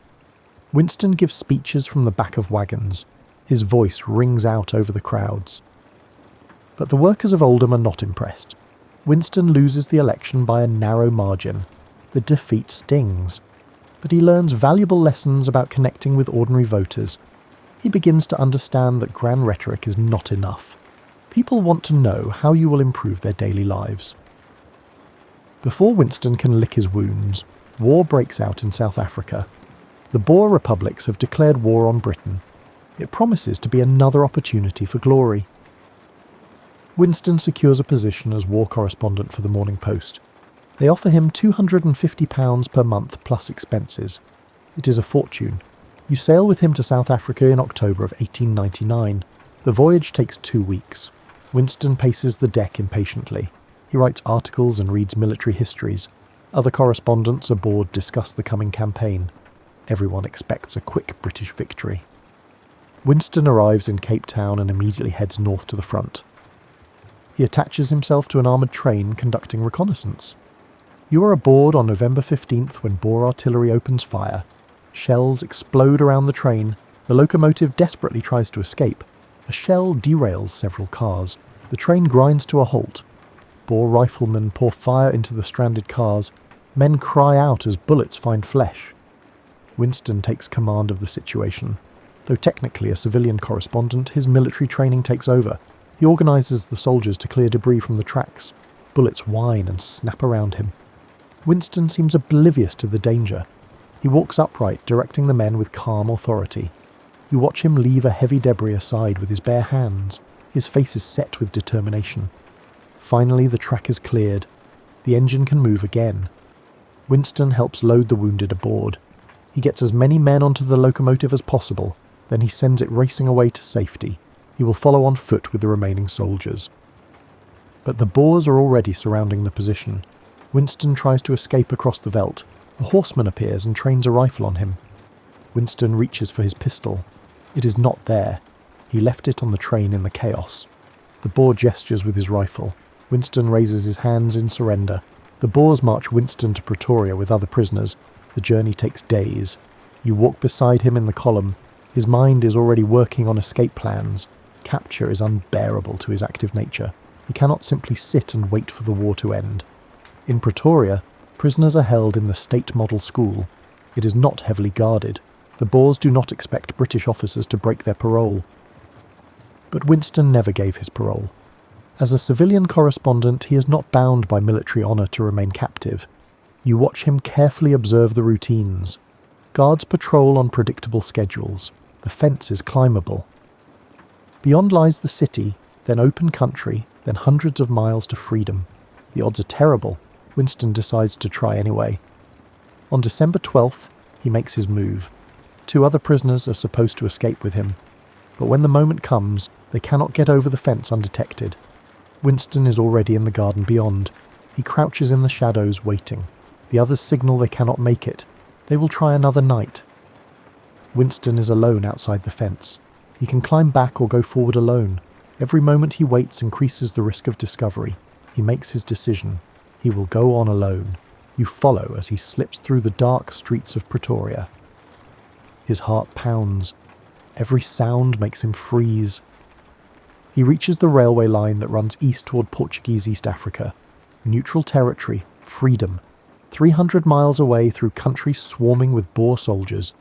Winston gives speeches from the back of wagons. His voice rings out over the crowds. But the workers of Oldham are not impressed. Winston loses the election by a narrow margin. The defeat stings. But he learns valuable lessons about connecting with ordinary voters. He begins to understand that grand rhetoric is not enough. People want to know how you will improve their daily lives. Before Winston can lick his wounds, war breaks out in South Africa. The Boer republics have declared war on Britain. It promises to be another opportunity for glory. Winston secures a position as war correspondent for the Morning Post. They offer him £250 per month plus expenses. It is a fortune. You sail with him to South Africa in October of 1899. The voyage takes 2 weeks. Winston paces the deck impatiently. He writes articles and reads military histories. Other correspondents aboard discuss the coming campaign. Everyone expects a quick British victory. Winston arrives in Cape Town and immediately heads north to the front. He attaches himself to an armoured train conducting reconnaissance. You are aboard on November 15th when Boer artillery opens fire. Shells explode around the train. The locomotive desperately tries to escape. A shell derails several cars. The train grinds to a halt. Boer riflemen pour fire into the stranded cars. Men cry out as bullets find flesh. Winston takes command of the situation. Though technically a civilian correspondent, his military training takes over. He organises the soldiers to clear debris from the tracks. Bullets whine and snap around him. Winston seems oblivious to the danger. He walks upright, directing the men with calm authority. You watch him leave a heavy debris aside with his bare hands. His face is set with determination. Finally, the track is cleared. The engine can move again. Winston helps load the wounded aboard. He gets as many men onto the locomotive as possible, then he sends it racing away to safety. He will follow on foot with the remaining soldiers. But the Boers are already surrounding the position. Winston tries to escape across the veldt. A horseman appears and trains a rifle on him. Winston reaches for his pistol. It is not there. He left it on the train in the chaos. The Boer gestures with his rifle. Winston raises his hands in surrender. The Boers march Winston to Pretoria with other prisoners. The journey takes days. You walk beside him in the column. His mind is already working on escape plans. Capture is unbearable to his active nature. He cannot simply sit and wait for the war to end. In Pretoria, prisoners are held in the State Model School. It is not heavily guarded. The Boers do not expect British officers to break their parole. But Winston never gave his parole. As a civilian correspondent, he is not bound by military honour to remain captive. You watch him carefully observe the routines. Guards patrol on predictable schedules. The fence is climbable. Beyond lies the city, then open country, then hundreds of miles to freedom. The odds are terrible. Winston decides to try anyway. On December 12th, he makes his move. 2 other prisoners are supposed to escape with him. But when the moment comes, they cannot get over the fence undetected. Winston is already in the garden beyond. He crouches in the shadows, waiting. The others signal they cannot make it. They will try another night. Winston is alone outside the fence. He can climb back or go forward alone. Every moment he waits increases the risk of discovery. He makes his decision. He will go on alone. You follow as he slips through the dark streets of Pretoria. His heart pounds. Every sound makes him freeze. He reaches the railway line that runs east toward Portuguese East Africa. Neutral territory, freedom. 300 miles away through country swarming with Boer soldiers.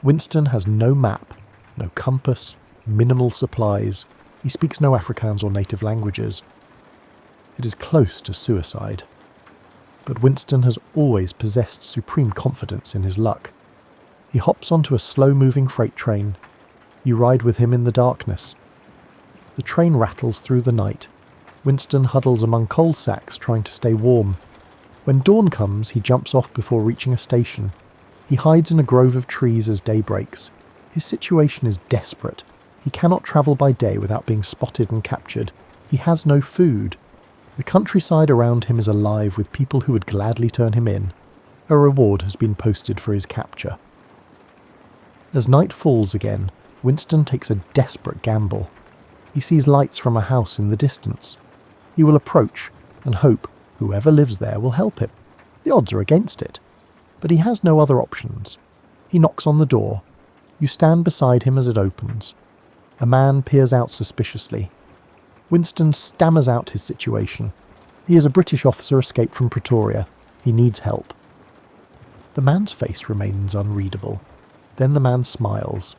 Winston has no map, no compass, minimal supplies. He speaks no Afrikaans or native languages. It is close to suicide. But Winston has always possessed supreme confidence in his luck. He hops onto a slow-moving freight train. You ride with him in the darkness. The train rattles through the night. Winston huddles among coal sacks trying to stay warm. When dawn comes, he jumps off before reaching a station. He hides in a grove of trees as day breaks. His situation is desperate. He cannot travel by day without being spotted and captured. He has no food. The countryside around him is alive with people who would gladly turn him in. A reward has been posted for his capture. As night falls again, Winston takes a desperate gamble. He sees lights from a house in the distance. He will approach and hope whoever lives there will help him. The odds are against it. But he has no other options. He knocks on the door. You stand beside him as it opens. A man peers out suspiciously. Winston stammers out his situation. He is a British officer escaped from Pretoria. He needs help. The man's face remains unreadable. Then the man smiles.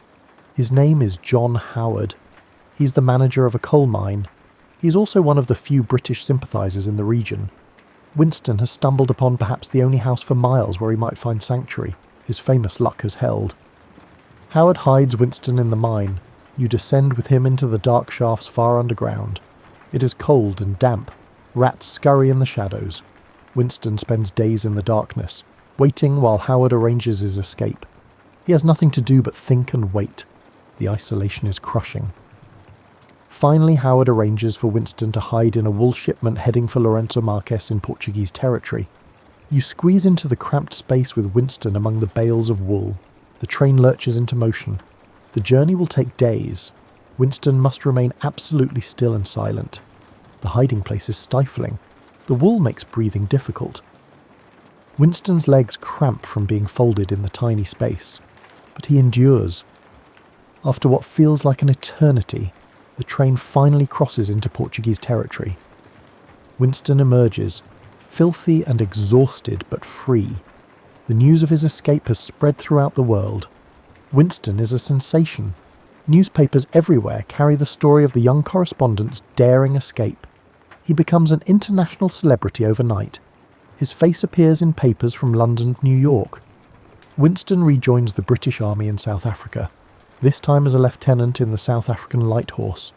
His name is John Howard. He's the manager of a coal mine. He's also one of the few British sympathisers in the region. Winston has stumbled upon perhaps the only house for miles where he might find sanctuary. His famous luck has held. Howard hides Winston in the mine. You descend with him into the dark shafts far underground. It is cold and damp. Rats scurry in the shadows. Winston spends days in the darkness, waiting while Howard arranges his escape. He has nothing to do but think and wait. The isolation is crushing. Finally, Howard arranges for Winston to hide in a wool shipment heading for Lourenço Marques in Portuguese territory. You squeeze into the cramped space with Winston among the bales of wool. The train lurches into motion. The journey will take days. Winston must remain absolutely still and silent. The hiding place is stifling. The wool makes breathing difficult. Winston's legs cramp from being folded in the tiny space, but he endures. After what feels like an eternity, the train finally crosses into Portuguese territory. Winston emerges, filthy and exhausted but free. The news of his escape has spread throughout the world. Winston is a sensation. Newspapers everywhere carry the story of the young correspondent's daring escape. He becomes an international celebrity overnight. His face appears in papers from London and New York. Winston rejoins the British Army in South Africa, this time as a lieutenant in the South African Light Horse.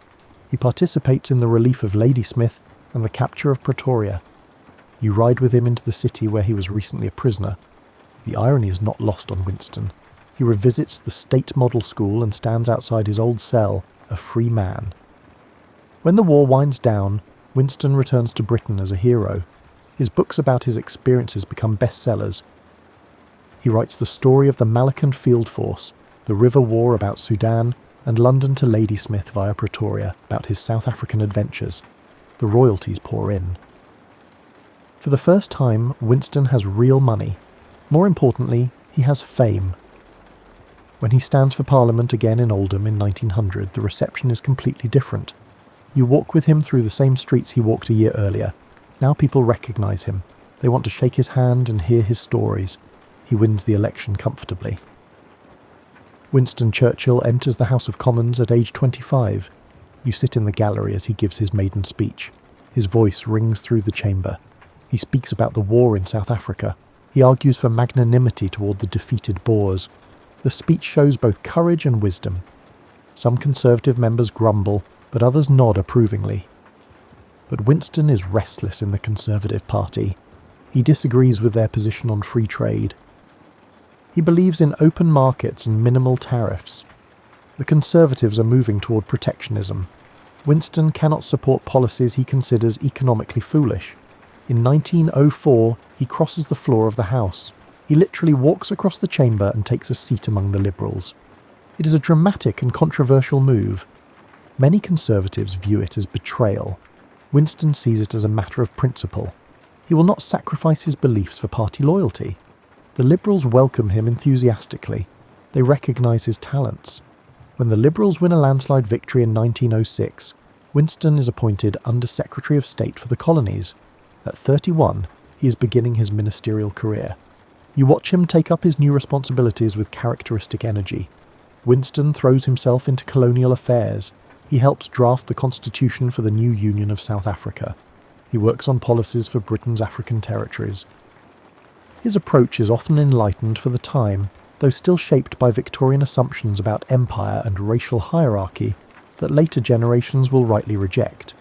He participates in the relief of Ladysmith and the capture of Pretoria. You ride with him into the city where he was recently a prisoner. The irony is not lost on Winston. He revisits the State Model School and stands outside his old cell, a free man. When the war winds down, Winston returns to Britain as a hero. His books about his experiences become bestsellers. He writes the story of the Malakand Field Force, the River War about Sudan, and London to Ladysmith via Pretoria about his South African adventures. The royalties pour in. For the first time, Winston has real money. More importantly, he has fame. When he stands for Parliament again in Oldham in 1900, the reception is completely different. You walk with him through the same streets he walked a year earlier. Now people recognise him. They want to shake his hand and hear his stories. He wins the election comfortably. Winston Churchill enters the House of Commons at age 25. You sit in the gallery as he gives his maiden speech. His voice rings through the chamber. He speaks about the war in South Africa. He argues for magnanimity toward the defeated Boers. The speech shows both courage and wisdom. Some Conservative members grumble, but others nod approvingly. But Winston is restless in the Conservative Party. He disagrees with their position on free trade. He believes in open markets and minimal tariffs. The Conservatives are moving toward protectionism. Winston cannot support policies he considers economically foolish. In 1904, he crosses the floor of the House. He literally walks across the chamber and takes a seat among the Liberals. It is a dramatic and controversial move. Many Conservatives view it as betrayal. Winston sees it as a matter of principle. He will not sacrifice his beliefs for party loyalty. The Liberals welcome him enthusiastically. They recognise his talents. When the Liberals win a landslide victory in 1906, Winston is appointed Under Secretary of State for the Colonies. At 31, he is beginning his ministerial career. You watch him take up his new responsibilities with characteristic energy. Winston throws himself into colonial affairs. He helps draft the constitution for the new Union of South Africa. He works on policies for Britain's African territories. His approach is often enlightened for the time. though still shaped by Victorian assumptions about empire and racial hierarchy that later generations will rightly reject.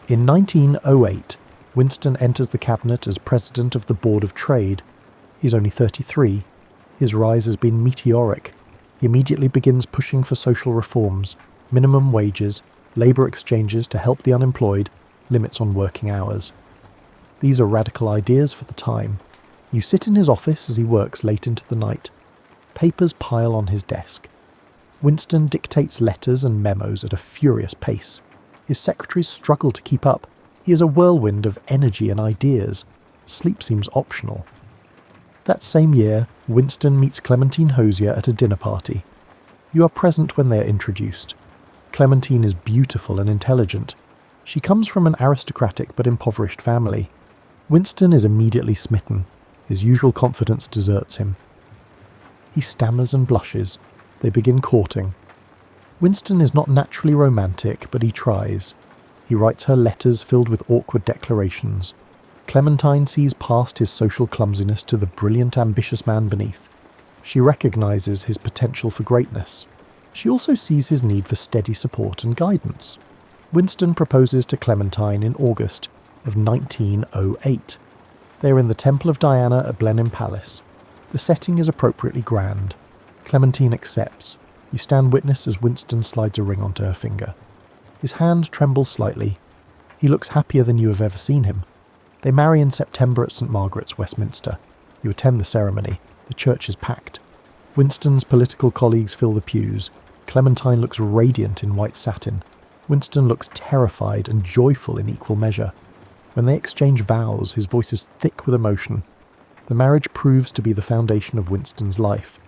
In 1908, Winston enters the cabinet as president of the Board of Trade. He's only 33. His rise has been meteoric. He immediately begins pushing for social reforms, minimum wages, labour exchanges to help the unemployed, limits on working hours. These are radical ideas for the time. You sit in his office as he works late into the night. Papers pile on his desk. Winston dictates letters and memos at a furious pace. His secretaries struggle to keep up. He is a whirlwind of energy and ideas. Sleep seems optional. That same year, Winston meets Clementine Hosier at a dinner party. You are present when they are introduced. Clementine is beautiful and intelligent. She comes from an aristocratic but impoverished family. Winston is immediately smitten. His usual confidence deserts him. He stammers and blushes. They begin courting. Winston is not naturally romantic, but he tries. He writes her letters filled with awkward declarations. Clementine sees past his social clumsiness to the brilliant, ambitious man beneath. She recognizes his potential for greatness. She also sees his need for steady support and guidance. Winston proposes to Clementine in August of 1908. They are in the Temple of Diana at Blenheim Palace. The setting is appropriately grand. Clementine accepts. You stand witness as Winston slides a ring onto her finger. His hand trembles slightly. He looks happier than you have ever seen him. They marry in September at St. Margaret's, Westminster. You attend the ceremony. The church is packed. Winston's political colleagues fill the pews. Clementine looks radiant in white satin. Winston looks terrified and joyful in equal measure. When they exchange vows, his voice is thick with emotion. The marriage proves to be the foundation of Winston's life.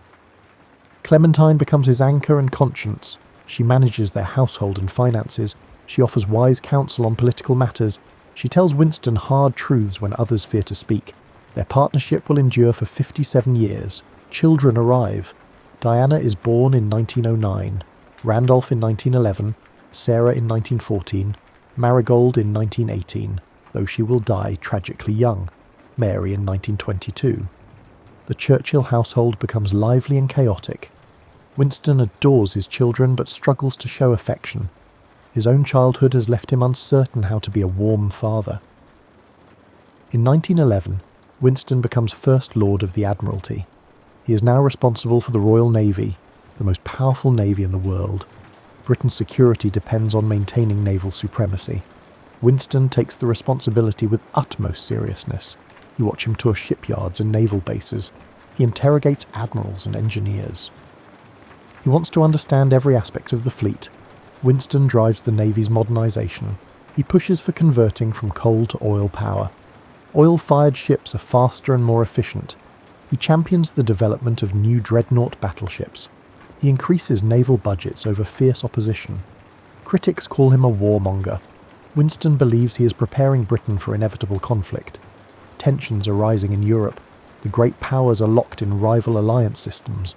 Clementine becomes his anchor and conscience. She manages their household and finances. She offers wise counsel on political matters. She tells Winston hard truths when others fear to speak. Their partnership will endure for 57 years. Children arrive. Diana is born in 1909, Randolph in 1911, Sarah in 1914, Marigold in 1918, though she will die tragically young, Mary in 1922. The Churchill household becomes lively and chaotic. Winston adores his children but struggles to show affection. His own childhood has left him uncertain how to be a warm father. In 1911, Winston becomes First Lord of the Admiralty. He is now responsible for the Royal Navy, the most powerful navy in the world. Britain's security depends on maintaining naval supremacy. Winston takes the responsibility with utmost seriousness. You watch him tour shipyards and naval bases. He interrogates admirals and engineers. He wants to understand every aspect of the fleet. Winston drives the Navy's modernisation. He pushes for converting from coal to oil power. Oil-fired ships are faster and more efficient. He champions the development of new dreadnought battleships. He increases naval budgets over fierce opposition. Critics call him a warmonger. Winston believes he is preparing Britain for inevitable conflict. Tensions are rising in Europe. The great powers are locked in rival alliance systems.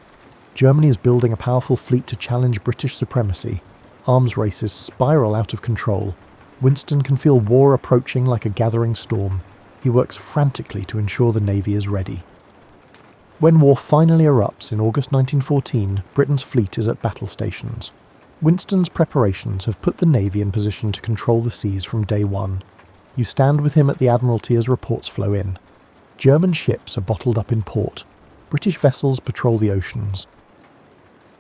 Germany is building a powerful fleet to challenge British supremacy. Arms races spiral out of control. Winston can feel war approaching like a gathering storm. He works frantically to ensure the Navy is ready. When war finally erupts in August 1914, Britain's fleet is at battle stations. Winston's preparations have put the Navy in position to control the seas from day one. You stand with him at the Admiralty as reports flow in. German ships are bottled up in port. British vessels patrol the oceans.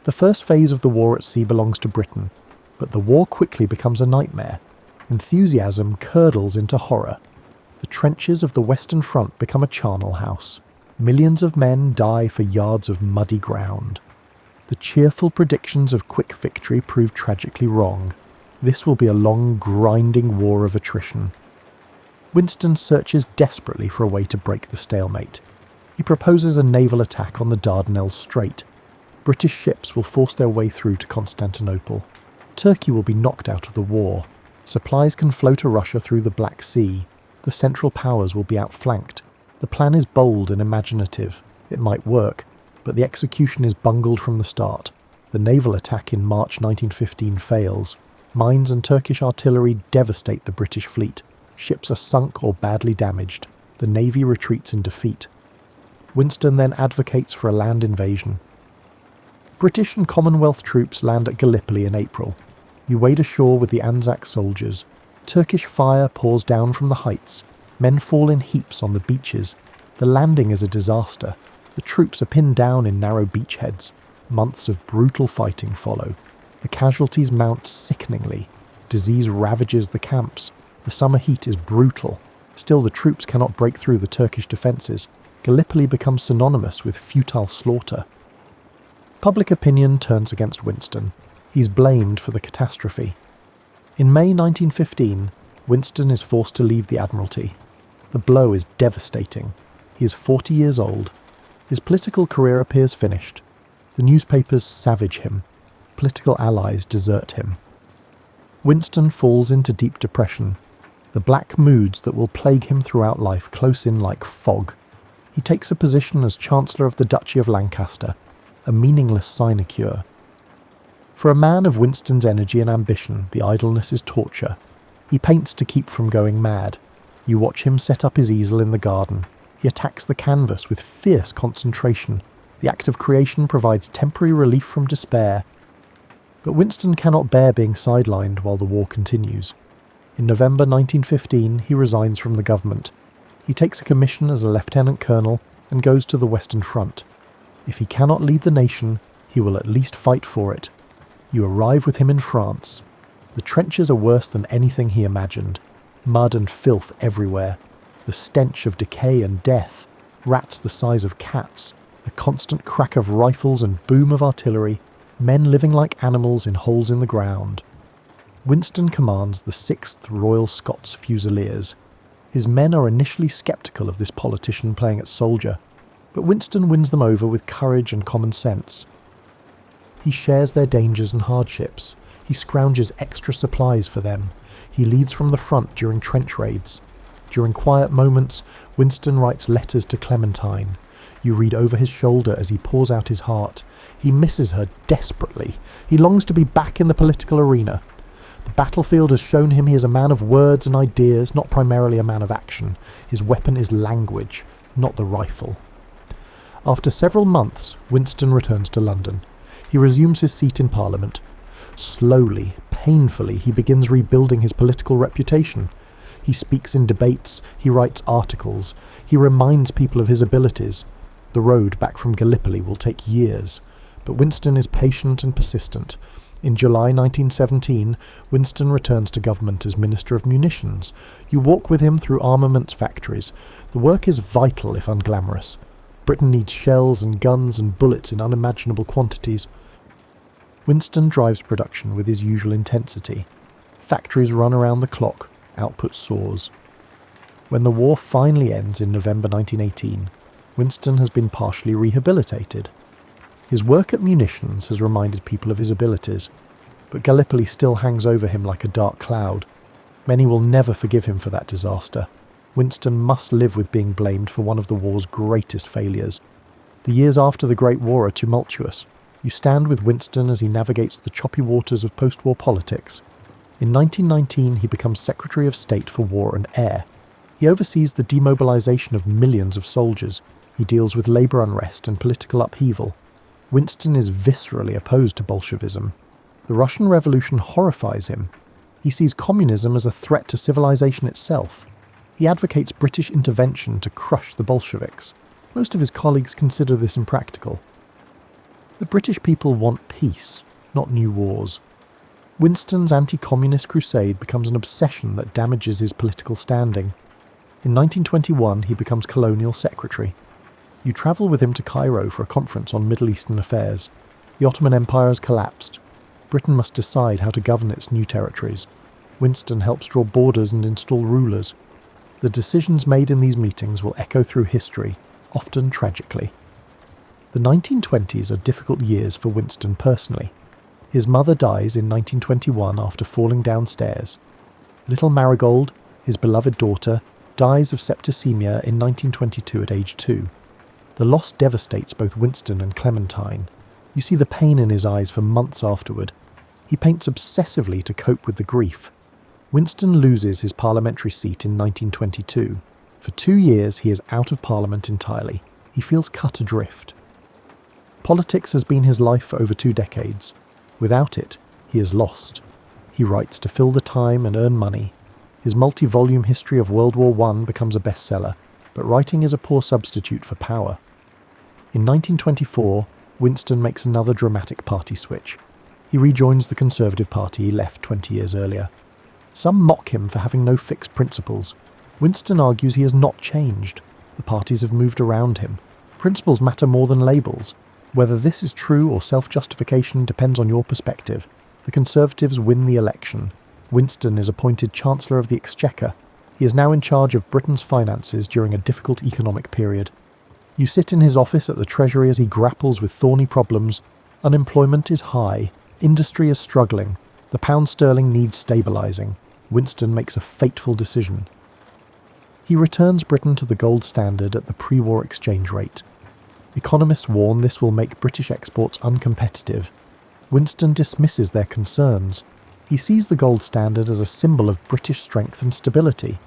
The first phase of the war at sea belongs to Britain, but the war quickly becomes a nightmare. Enthusiasm curdles into horror. The trenches of the Western Front become a charnel house. Millions of men die for yards of muddy ground. The cheerful predictions of quick victory prove tragically wrong. This will be a long, grinding war of attrition. Winston searches desperately for a way to break the stalemate. He proposes a naval attack on the Dardanelles Strait. British ships will force their way through to Constantinople. Turkey will be knocked out of the war. Supplies can flow to Russia through the Black Sea. The Central Powers will be outflanked. The plan is bold and imaginative. It might work, but the execution is bungled from the start. The naval attack in March 1915 fails. Mines and Turkish artillery devastate the British fleet. Ships are sunk or badly damaged. The Navy retreats in defeat. Winston then advocates for a land invasion. British and Commonwealth troops land at Gallipoli in April. You wade ashore with the Anzac soldiers. Turkish fire pours down from the heights. Men fall in heaps on the beaches. The landing is a disaster. The troops are pinned down in narrow beachheads. Months of brutal fighting follow. The casualties mount sickeningly. Disease ravages the camps. The summer heat is brutal. Still, the troops cannot break through the Turkish defences. Gallipoli becomes synonymous with futile slaughter. Public opinion turns against Winston. He's blamed for the catastrophe. In May 1915, Winston is forced to leave the Admiralty. The blow is devastating. He is 40 years old. His political career appears finished. The newspapers savage him. Political allies desert him. Winston falls into deep depression. The black moods that will plague him throughout life close in like fog. He takes a position as Chancellor of the Duchy of Lancaster, a meaningless sinecure. For a man of Winston's energy and ambition, the idleness is torture. He paints to keep from going mad. You watch him set up his easel in the garden. He attacks the canvas with fierce concentration. The act of creation provides temporary relief from despair. But Winston cannot bear being sidelined while the war continues. In November 1915, he resigns from the government. He takes a commission as a lieutenant colonel and goes to the Western Front. If he cannot lead the nation, he will at least fight for it. You arrive with him in France. The trenches are worse than anything he imagined. Mud and filth everywhere. The stench of decay and death. Rats the size of cats. The constant crack of rifles and boom of artillery. Men living like animals in holes in the ground. Winston commands the 6th Royal Scots Fusiliers. His men are initially sceptical of this politician playing at soldier, but Winston wins them over with courage and common sense. He shares their dangers and hardships. He scrounges extra supplies for them. He leads from the front during trench raids. During quiet moments, Winston writes letters to Clementine. You read over his shoulder as he pours out his heart. He misses her desperately. He longs to be back in the political arena. The battlefield has shown him he is a man of words and ideas, not primarily a man of action. His weapon is language, not the rifle. After several months, Winston returns to London. He resumes his seat in Parliament. Slowly, painfully, he begins rebuilding his political reputation. He speaks in debates, he writes articles, he reminds people of his abilities. The road back from Gallipoli will take years, but Winston is patient and persistent. In July 1917, Winston returns to government as Minister of Munitions. You walk with him through armaments factories. The work is vital if unglamorous. Britain needs shells and guns and bullets in unimaginable quantities. Winston drives production with his usual intensity. Factories run around the clock, output soars. When the war finally ends in November 1918, Winston has been partially rehabilitated. His work at munitions has reminded people of his abilities, but Gallipoli still hangs over him like a dark cloud. Many will never forgive him for that disaster. Winston must live with being blamed for one of the war's greatest failures. The years after the Great War are tumultuous. You stand with Winston as he navigates the choppy waters of post-war politics. In 1919, he becomes Secretary of State for War and Air. He oversees the demobilization of millions of soldiers. He deals with labor unrest and political upheaval. Winston is viscerally opposed to Bolshevism. The Russian Revolution horrifies him. He sees communism as a threat to civilization itself. He advocates British intervention to crush the Bolsheviks. Most of his colleagues consider this impractical. The British people want peace, not new wars. Winston's anti-communist crusade becomes an obsession that damages his political standing. In 1921, he becomes colonial secretary. You travel with him to Cairo for a conference on Middle Eastern affairs. The Ottoman Empire has collapsed. Britain must decide how to govern its new territories. Winston helps draw borders and install rulers. The decisions made in these meetings will echo through history, often tragically. The 1920s are difficult years for Winston personally. His mother dies in 1921 after falling downstairs. Little Marigold, his beloved daughter, dies of septicemia in 1922 at age 2. The loss devastates both Winston and Clementine. You see the pain in his eyes for months afterward. He paints obsessively to cope with the grief. Winston loses his parliamentary seat in 1922. For 2 years he is out of Parliament entirely. He feels cut adrift. Politics has been his life for over 2 decades. Without it, he is lost. He writes to fill the time and earn money. His multi-volume history of World War I becomes a bestseller, but writing is a poor substitute for power. In 1924, Winston makes another dramatic party switch. He rejoins the Conservative Party he left 20 years earlier. Some mock him for having no fixed principles. Winston argues he has not changed. The parties have moved around him. Principles matter more than labels. Whether this is true or self-justification depends on your perspective. The Conservatives win the election. Winston is appointed Chancellor of the Exchequer. He is now in charge of Britain's finances during a difficult economic period. You sit in his office at the Treasury as he grapples with thorny problems. Unemployment is high. Industry is struggling. The pound sterling needs stabilising. Winston makes a fateful decision. He returns Britain to the gold standard at the pre-war exchange rate. Economists warn this will make British exports uncompetitive. Winston dismisses their concerns. He sees the gold standard as a symbol of British strength and stability.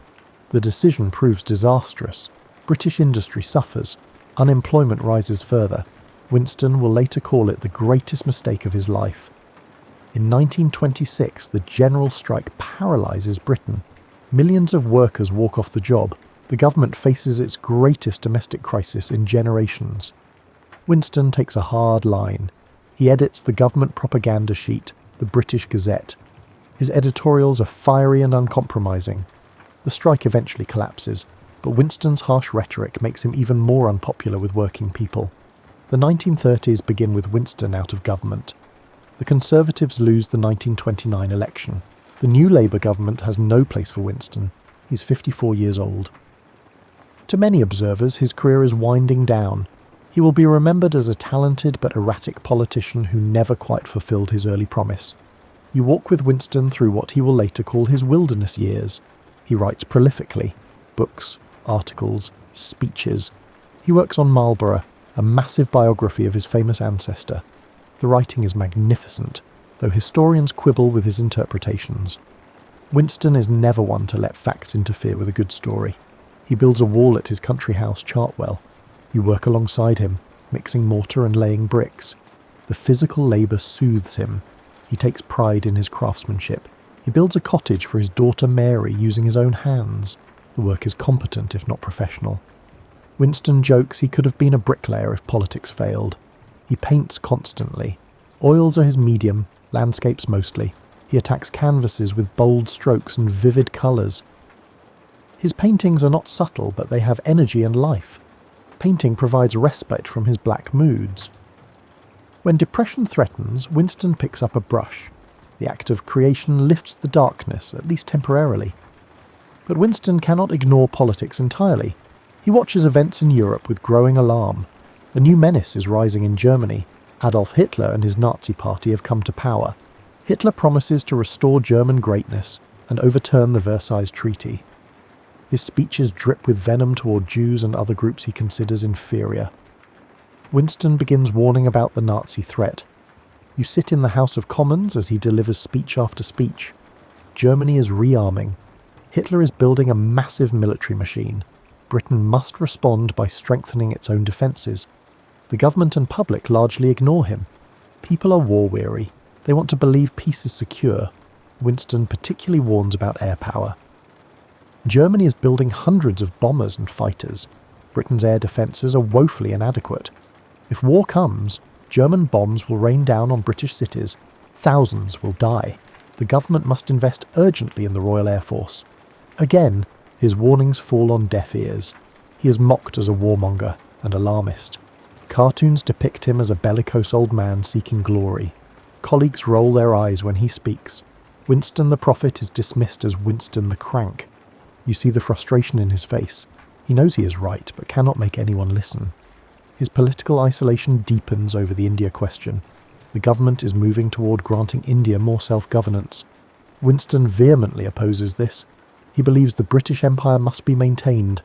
The decision proves disastrous. British industry suffers. Unemployment rises further. Winston will later call it the greatest mistake of his life. In 1926, the general strike paralyses Britain. Millions of workers walk off the job. The government faces its greatest domestic crisis in generations. Winston takes a hard line. He edits the government propaganda sheet, the British Gazette. His editorials are fiery and uncompromising. The strike eventually collapses, but Winston's harsh rhetoric makes him even more unpopular with working people. The 1930s begin with Winston out of government. The Conservatives lose the 1929 election. The new Labour government has no place for Winston. He's 54 years old. To many observers, his career is winding down. He will be remembered as a talented but erratic politician who never quite fulfilled his early promise. You walk with Winston through what he will later call his wilderness years. He writes prolifically. Books, articles, speeches. He works on Marlborough, a massive biography of his famous ancestor. The writing is magnificent, though historians quibble with his interpretations. Winston is never one to let facts interfere with a good story. He builds a wall at his country house, Chartwell. You work alongside him, mixing mortar and laying bricks. The physical labour soothes him. He takes pride in his craftsmanship. He builds a cottage for his daughter Mary using his own hands. The work is competent, if not professional. Winston jokes he could have been a bricklayer if politics failed. He paints constantly. Oils are his medium, landscapes mostly. He attacks canvases with bold strokes and vivid colours. His paintings are not subtle, but they have energy and life. Painting provides respite from his black moods. When depression threatens, Winston picks up a brush. The act of creation lifts the darkness, at least temporarily. But Winston cannot ignore politics entirely. He watches events in Europe with growing alarm. A new menace is rising in Germany. Adolf Hitler and his Nazi party have come to power. Hitler promises to restore German greatness and overturn the Versailles Treaty. His speeches drip with venom toward Jews and other groups he considers inferior. Winston begins warning about the Nazi threat. You sit in the House of Commons as he delivers speech after speech. Germany is rearming. Hitler is building a massive military machine. Britain must respond by strengthening its own defences. The government and public largely ignore him. People are war-weary. They want to believe peace is secure. Winston particularly warns about air power. Germany is building hundreds of bombers and fighters. Britain's air defences are woefully inadequate. If war comes, German bombs will rain down on British cities. Thousands will die. The government must invest urgently in the Royal Air Force. Again, his warnings fall on deaf ears. He is mocked as a warmonger and alarmist. Cartoons depict him as a bellicose old man seeking glory. Colleagues roll their eyes when he speaks. Winston the Prophet is dismissed as Winston the Crank. You see the frustration in his face. He knows he is right, but cannot make anyone listen. His political isolation deepens over the India question. The government is moving toward granting India more self-governance. Winston vehemently opposes this. He believes the British Empire must be maintained.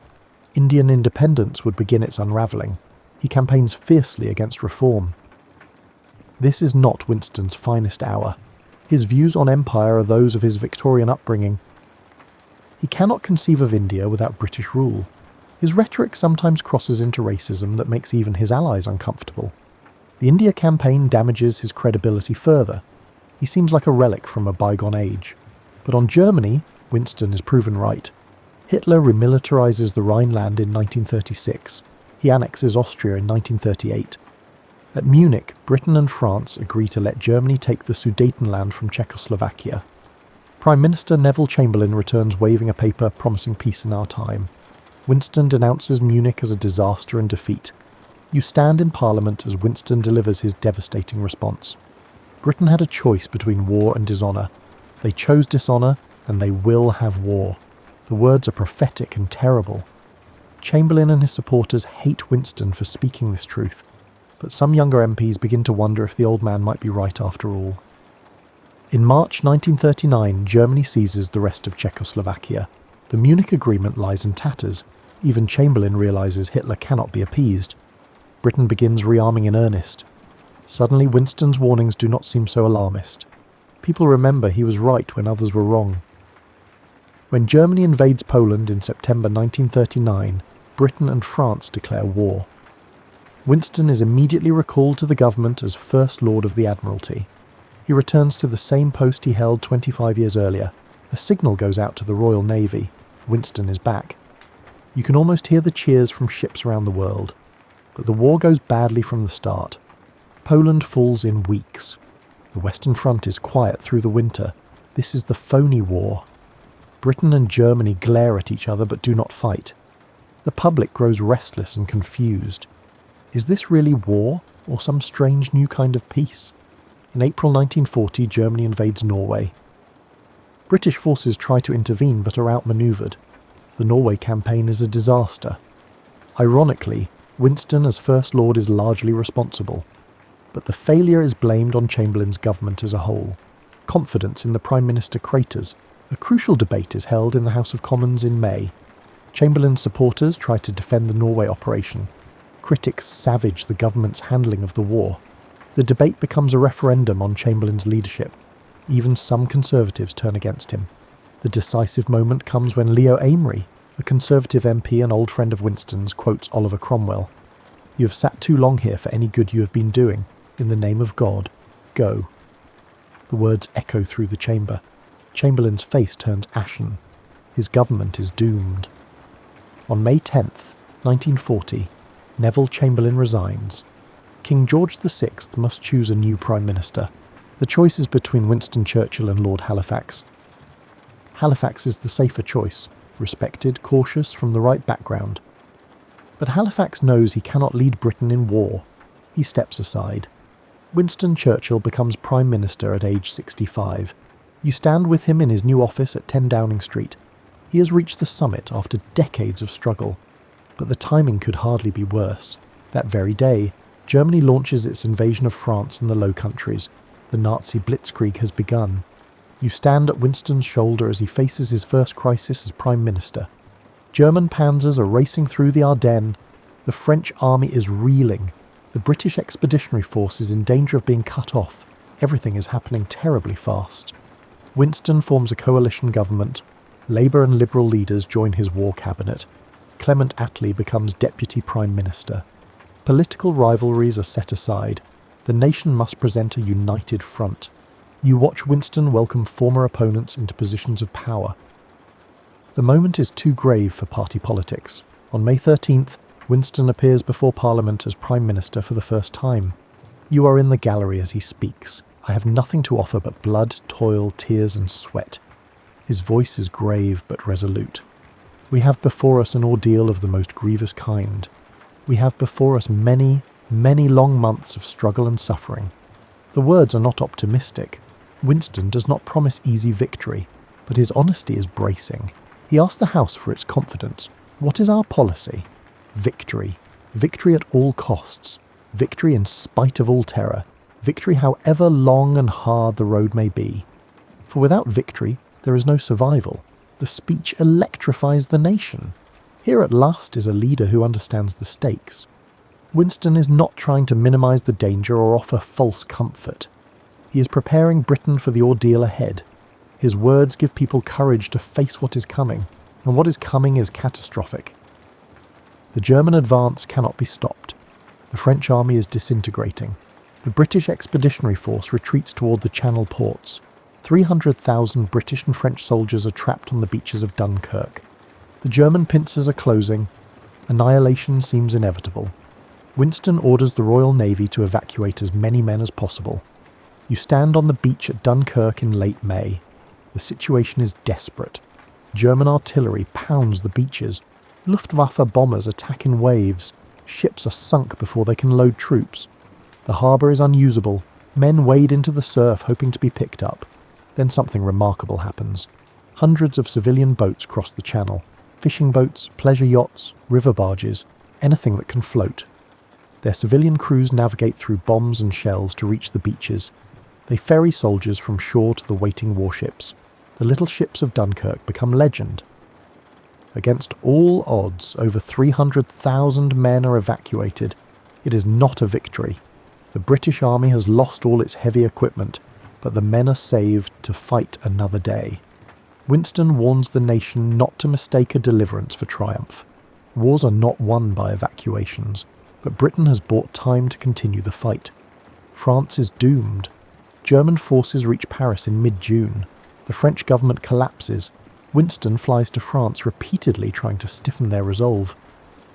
Indian independence would begin its unravelling. He campaigns fiercely against reform. This is not Winston's finest hour. His views on empire are those of his Victorian upbringing. He cannot conceive of India without British rule. His rhetoric sometimes crosses into racism that makes even his allies uncomfortable. The India campaign damages his credibility further. He seems like a relic from a bygone age. But on Germany, Winston is proven right. Hitler remilitarizes the Rhineland in 1936. He annexes Austria in 1938. At Munich, Britain and France agree to let Germany take the Sudetenland from Czechoslovakia. Prime Minister Neville Chamberlain returns waving a paper promising peace in our time. Winston denounces Munich as a disaster and defeat. You stand in Parliament as Winston delivers his devastating response. Britain had a choice between war and dishonour. They chose dishonour, and they will have war. The words are prophetic and terrible. Chamberlain and his supporters hate Winston for speaking this truth, but some younger MPs begin to wonder if the old man might be right after all. In March 1939, Germany seizes the rest of Czechoslovakia. The Munich Agreement lies in tatters. Even Chamberlain realises Hitler cannot be appeased. Britain begins rearming in earnest. Suddenly, Winston's warnings do not seem so alarmist. People remember he was right when others were wrong. When Germany invades Poland in September 1939, Britain and France declare war. Winston is immediately recalled to the government as First Lord of the Admiralty. He returns to the same post he held 25 years earlier. A signal goes out to the Royal Navy. Winston is back. You can almost hear the cheers from ships around the world. But the war goes badly from the start. Poland falls in weeks. The Western Front is quiet through the winter. This is the phony war. Britain and Germany glare at each other but do not fight. The public grows restless and confused. Is this really war, or some strange new kind of peace? In April 1940, Germany invades Norway. British forces try to intervene but are outmanoeuvred. The Norway campaign is a disaster. Ironically, Winston as First Lord is largely responsible. But the failure is blamed on Chamberlain's government as a whole. Confidence in the Prime Minister craters. A crucial debate is held in the House of Commons in May. Chamberlain's supporters try to defend the Norway operation. Critics savage the government's handling of the war. The debate becomes a referendum on Chamberlain's leadership. Even some Conservatives turn against him. The decisive moment comes when Leo Amery, a Conservative MP and old friend of Winston's, quotes Oliver Cromwell. "You have sat too long here for any good you have been doing. In the name of God, go." The words echo through the chamber. Chamberlain's face turns ashen. His government is doomed. On May 10th, 1940, Neville Chamberlain resigns. King George VI must choose a new Prime Minister. The choice is between Winston Churchill and Lord Halifax. Halifax is the safer choice, respected, cautious, from the right background. But Halifax knows he cannot lead Britain in war. He steps aside. Winston Churchill becomes Prime Minister at age 65. You stand with him in his new office at 10 Downing Street. He has reached the summit after decades of struggle. But the timing could hardly be worse. That very day, Germany launches its invasion of France and the Low Countries. The Nazi blitzkrieg has begun. You stand at Winston's shoulder as he faces his first crisis as Prime Minister. German panzers are racing through the Ardennes. The French army is reeling. The British Expeditionary Force is in danger of being cut off. Everything is happening terribly fast. Winston forms a coalition government. Labour and Liberal leaders join his war cabinet. Clement Attlee becomes Deputy Prime Minister. Political rivalries are set aside. The nation must present a united front. You watch Winston welcome former opponents into positions of power. The moment is too grave for party politics. On May 13th, Winston appears before Parliament as Prime Minister for the first time. You are in the gallery as he speaks. "I have nothing to offer but blood, toil, tears and sweat." His voice is grave but resolute. "We have before us an ordeal of the most grievous kind. We have before us many, many long months of struggle and suffering." The words are not optimistic. Winston does not promise easy victory, but his honesty is bracing. He asks the House for its confidence. What is our policy? Victory. Victory at all costs. Victory in spite of all terror. Victory however long and hard the road may be. For without victory, there is no survival. The speech electrifies the nation. Here at last is a leader who understands the stakes. Winston is not trying to minimise the danger or offer false comfort. He is preparing Britain for the ordeal ahead. His words give people courage to face what is coming, and what is coming is catastrophic. The German advance cannot be stopped. The French army is disintegrating. The British Expeditionary Force retreats toward the Channel ports. 300,000 British and French soldiers are trapped on the beaches of Dunkirk. The German pincers are closing. Annihilation seems inevitable. Winston orders the Royal Navy to evacuate as many men as possible. You stand on the beach at Dunkirk in late May. The situation is desperate. German artillery pounds the beaches. Luftwaffe bombers attack in waves. Ships are sunk before they can load troops. The harbour is unusable. Men wade into the surf hoping to be picked up. Then something remarkable happens. Hundreds of civilian boats cross the channel. Fishing boats, pleasure yachts, river barges, anything that can float. Their civilian crews navigate through bombs and shells to reach the beaches. They ferry soldiers from shore to the waiting warships. The little ships of Dunkirk become legend. Against all odds, over 300,000 men are evacuated. It is not a victory. The British army has lost all its heavy equipment, but the men are saved to fight another day. Winston warns the nation not to mistake a deliverance for triumph. Wars are not won by evacuations, but Britain has bought time to continue the fight. France is doomed. German forces reach Paris in mid-June. The French government collapses. Winston flies to France repeatedly trying to stiffen their resolve.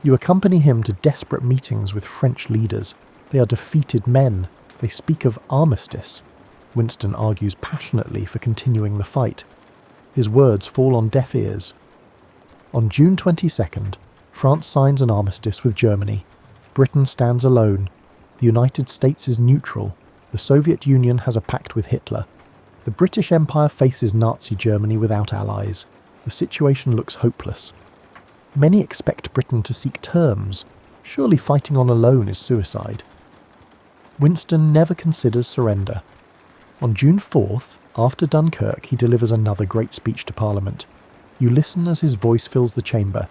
You accompany him to desperate meetings with French leaders. They are defeated men. They speak of armistice. Winston argues passionately for continuing the fight. His words fall on deaf ears. On June 22nd, France signs an armistice with Germany. Britain stands alone. The United States is neutral. The Soviet Union has a pact with Hitler. The British Empire faces Nazi Germany without allies. The situation looks hopeless. Many expect Britain to seek terms. Surely fighting on alone is suicide. Winston never considers surrender. On June 4th, after Dunkirk, he delivers another great speech to Parliament. You listen as his voice fills the chamber.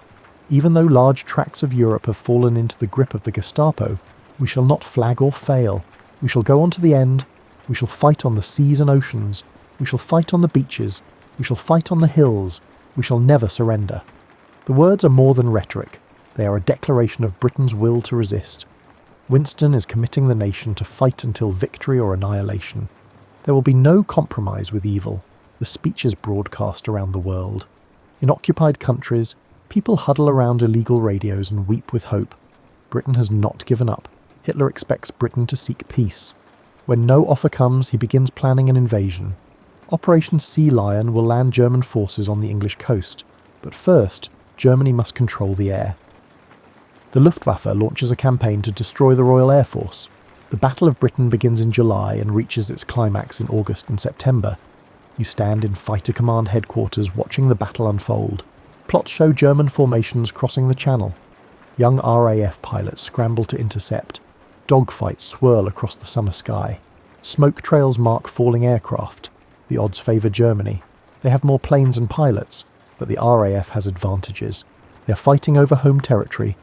Even though large tracts of Europe have fallen into the grip of the Gestapo, we shall not flag or fail. We shall go on to the end. We shall fight on the seas and oceans. We shall fight on the beaches. We shall fight on the hills. We shall never surrender. The words are more than rhetoric. They are a declaration of Britain's will to resist. Winston is committing the nation to fight until victory or annihilation. There will be no compromise with evil. The speech is broadcast around the world. In occupied countries, people huddle around illegal radios and weep with hope. Britain has not given up. Hitler expects Britain to seek peace. When no offer comes, he begins planning an invasion. Operation Sea Lion will land German forces on the English coast, but first, Germany must control the air. The Luftwaffe launches a campaign to destroy the Royal Air Force. The Battle of Britain begins in July and reaches its climax in August and September. You stand in Fighter Command headquarters watching the battle unfold. Plots show German formations crossing the Channel. Young RAF pilots scramble to intercept. Dogfights swirl across the summer sky. Smoke trails mark falling aircraft. The odds favour Germany. They have more planes and pilots, but the RAF has advantages. They are fighting over home territory.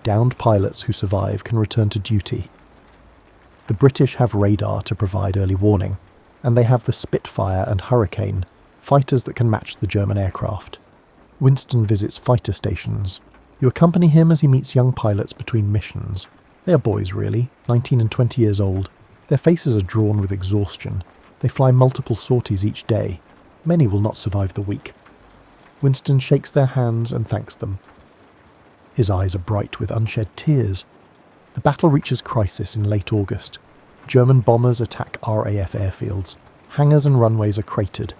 Downed pilots who survive can return to duty. The British have radar to provide early warning, and they have the Spitfire and Hurricane, fighters that can match the German aircraft. Winston visits fighter stations. You accompany him as he meets young pilots between missions. They are boys really, 19 and 20 years old. Their faces are drawn with exhaustion. They fly multiple sorties each day. Many will not survive the week. Winston shakes their hands and thanks them. His eyes are bright with unshed tears. The battle reaches crisis in late August. German bombers attack RAF airfields. Hangars and runways are cratered.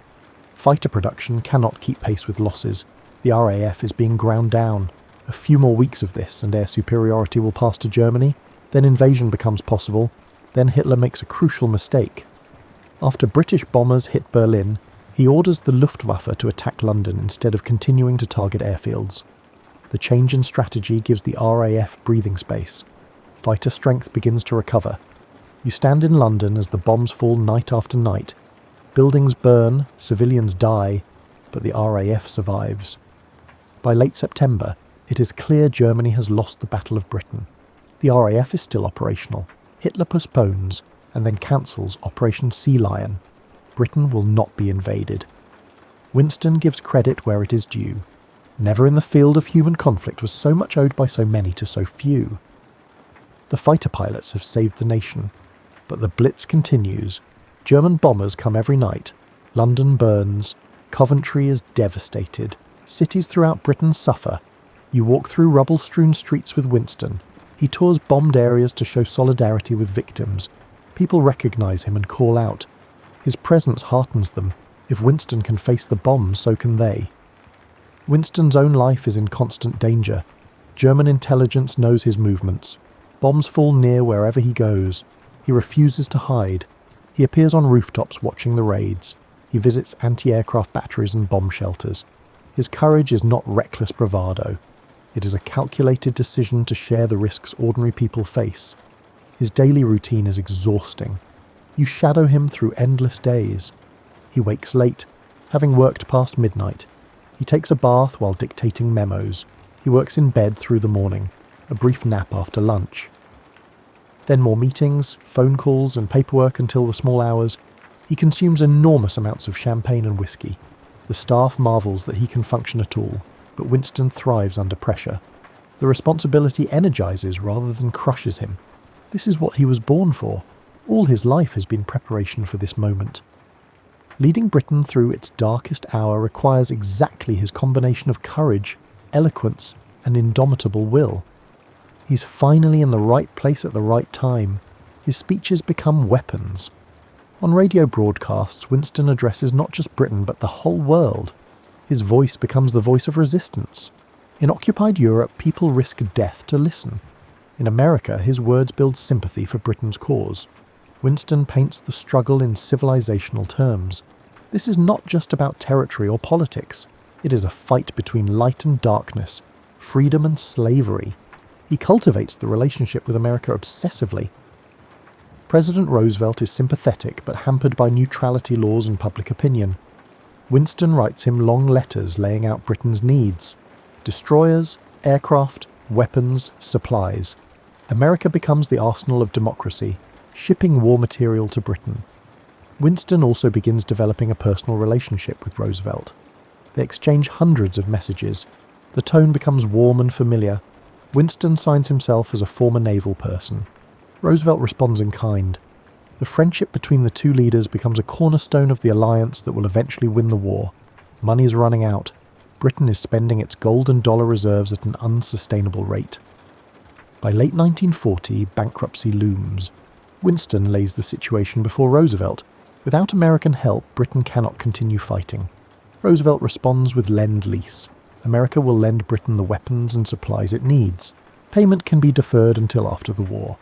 Fighter production cannot keep pace with losses. The RAF is being ground down. A few more weeks of this and air superiority will pass to Germany. Then invasion becomes possible. Then Hitler makes a crucial mistake. After British bombers hit Berlin, he orders the Luftwaffe to attack London instead of continuing to target airfields. The change in strategy gives the RAF breathing space. Fighter strength begins to recover. You stand in London as the bombs fall night after night. Buildings burn, civilians die, but the RAF survives. By late September, it is clear Germany has lost the Battle of Britain. The RAF is still operational. Hitler postpones and then cancels Operation Sea Lion. Britain will not be invaded. Winston gives credit where it is due. Never in the field of human conflict was so much owed by so many to so few. The fighter pilots have saved the nation, but the Blitz continues. German bombers come every night. London burns. Coventry is devastated. Cities throughout Britain suffer. You walk through rubble-strewn streets with Winston. He tours bombed areas to show solidarity with victims. People recognise him and call out. His presence heartens them. If Winston can face the bombs, so can they. Winston's own life is in constant danger. German intelligence knows his movements. Bombs fall near wherever he goes. He refuses to hide. He appears on rooftops watching the raids. He visits anti-aircraft batteries and bomb shelters. His courage is not reckless bravado. It is a calculated decision to share the risks ordinary people face. His daily routine is exhausting. You shadow him through endless days. He wakes late, having worked past midnight. He takes a bath while dictating memos. He works in bed through the morning, a brief nap after lunch. Then more meetings, phone calls and paperwork until the small hours. He consumes enormous amounts of champagne and whiskey. The staff marvels that he can function at all, but Winston thrives under pressure. The responsibility energizes rather than crushes him. This is what he was born for. All his life has been preparation for this moment. Leading Britain through its darkest hour requires exactly his combination of courage, eloquence, and indomitable will. He's finally in the right place at the right time. His speeches become weapons. On radio broadcasts, Winston addresses not just Britain but the whole world. His voice becomes the voice of resistance. In occupied Europe, people risk death to listen. In America, his words build sympathy for Britain's cause. Winston paints the struggle in civilizational terms. This is not just about territory or politics. It is a fight between light and darkness, freedom and slavery. He cultivates the relationship with America obsessively. President Roosevelt is sympathetic but hampered by neutrality laws and public opinion. Winston writes him long letters laying out Britain's needs. Destroyers, aircraft, weapons, supplies. America becomes the arsenal of democracy, shipping war material to Britain. Winston also begins developing a personal relationship with Roosevelt. They exchange hundreds of messages. The tone becomes warm and familiar. Winston signs himself as a former naval person. Roosevelt responds in kind. The friendship between the two leaders becomes a cornerstone of the alliance that will eventually win the war. Money is running out. Britain is spending its gold and dollar reserves at an unsustainable rate. By late 1940, bankruptcy looms. Winston lays the situation before Roosevelt. Without American help, Britain cannot continue fighting. Roosevelt responds with Lend-Lease. America will lend Britain the weapons and supplies it needs. Payment can be deferred until after the war.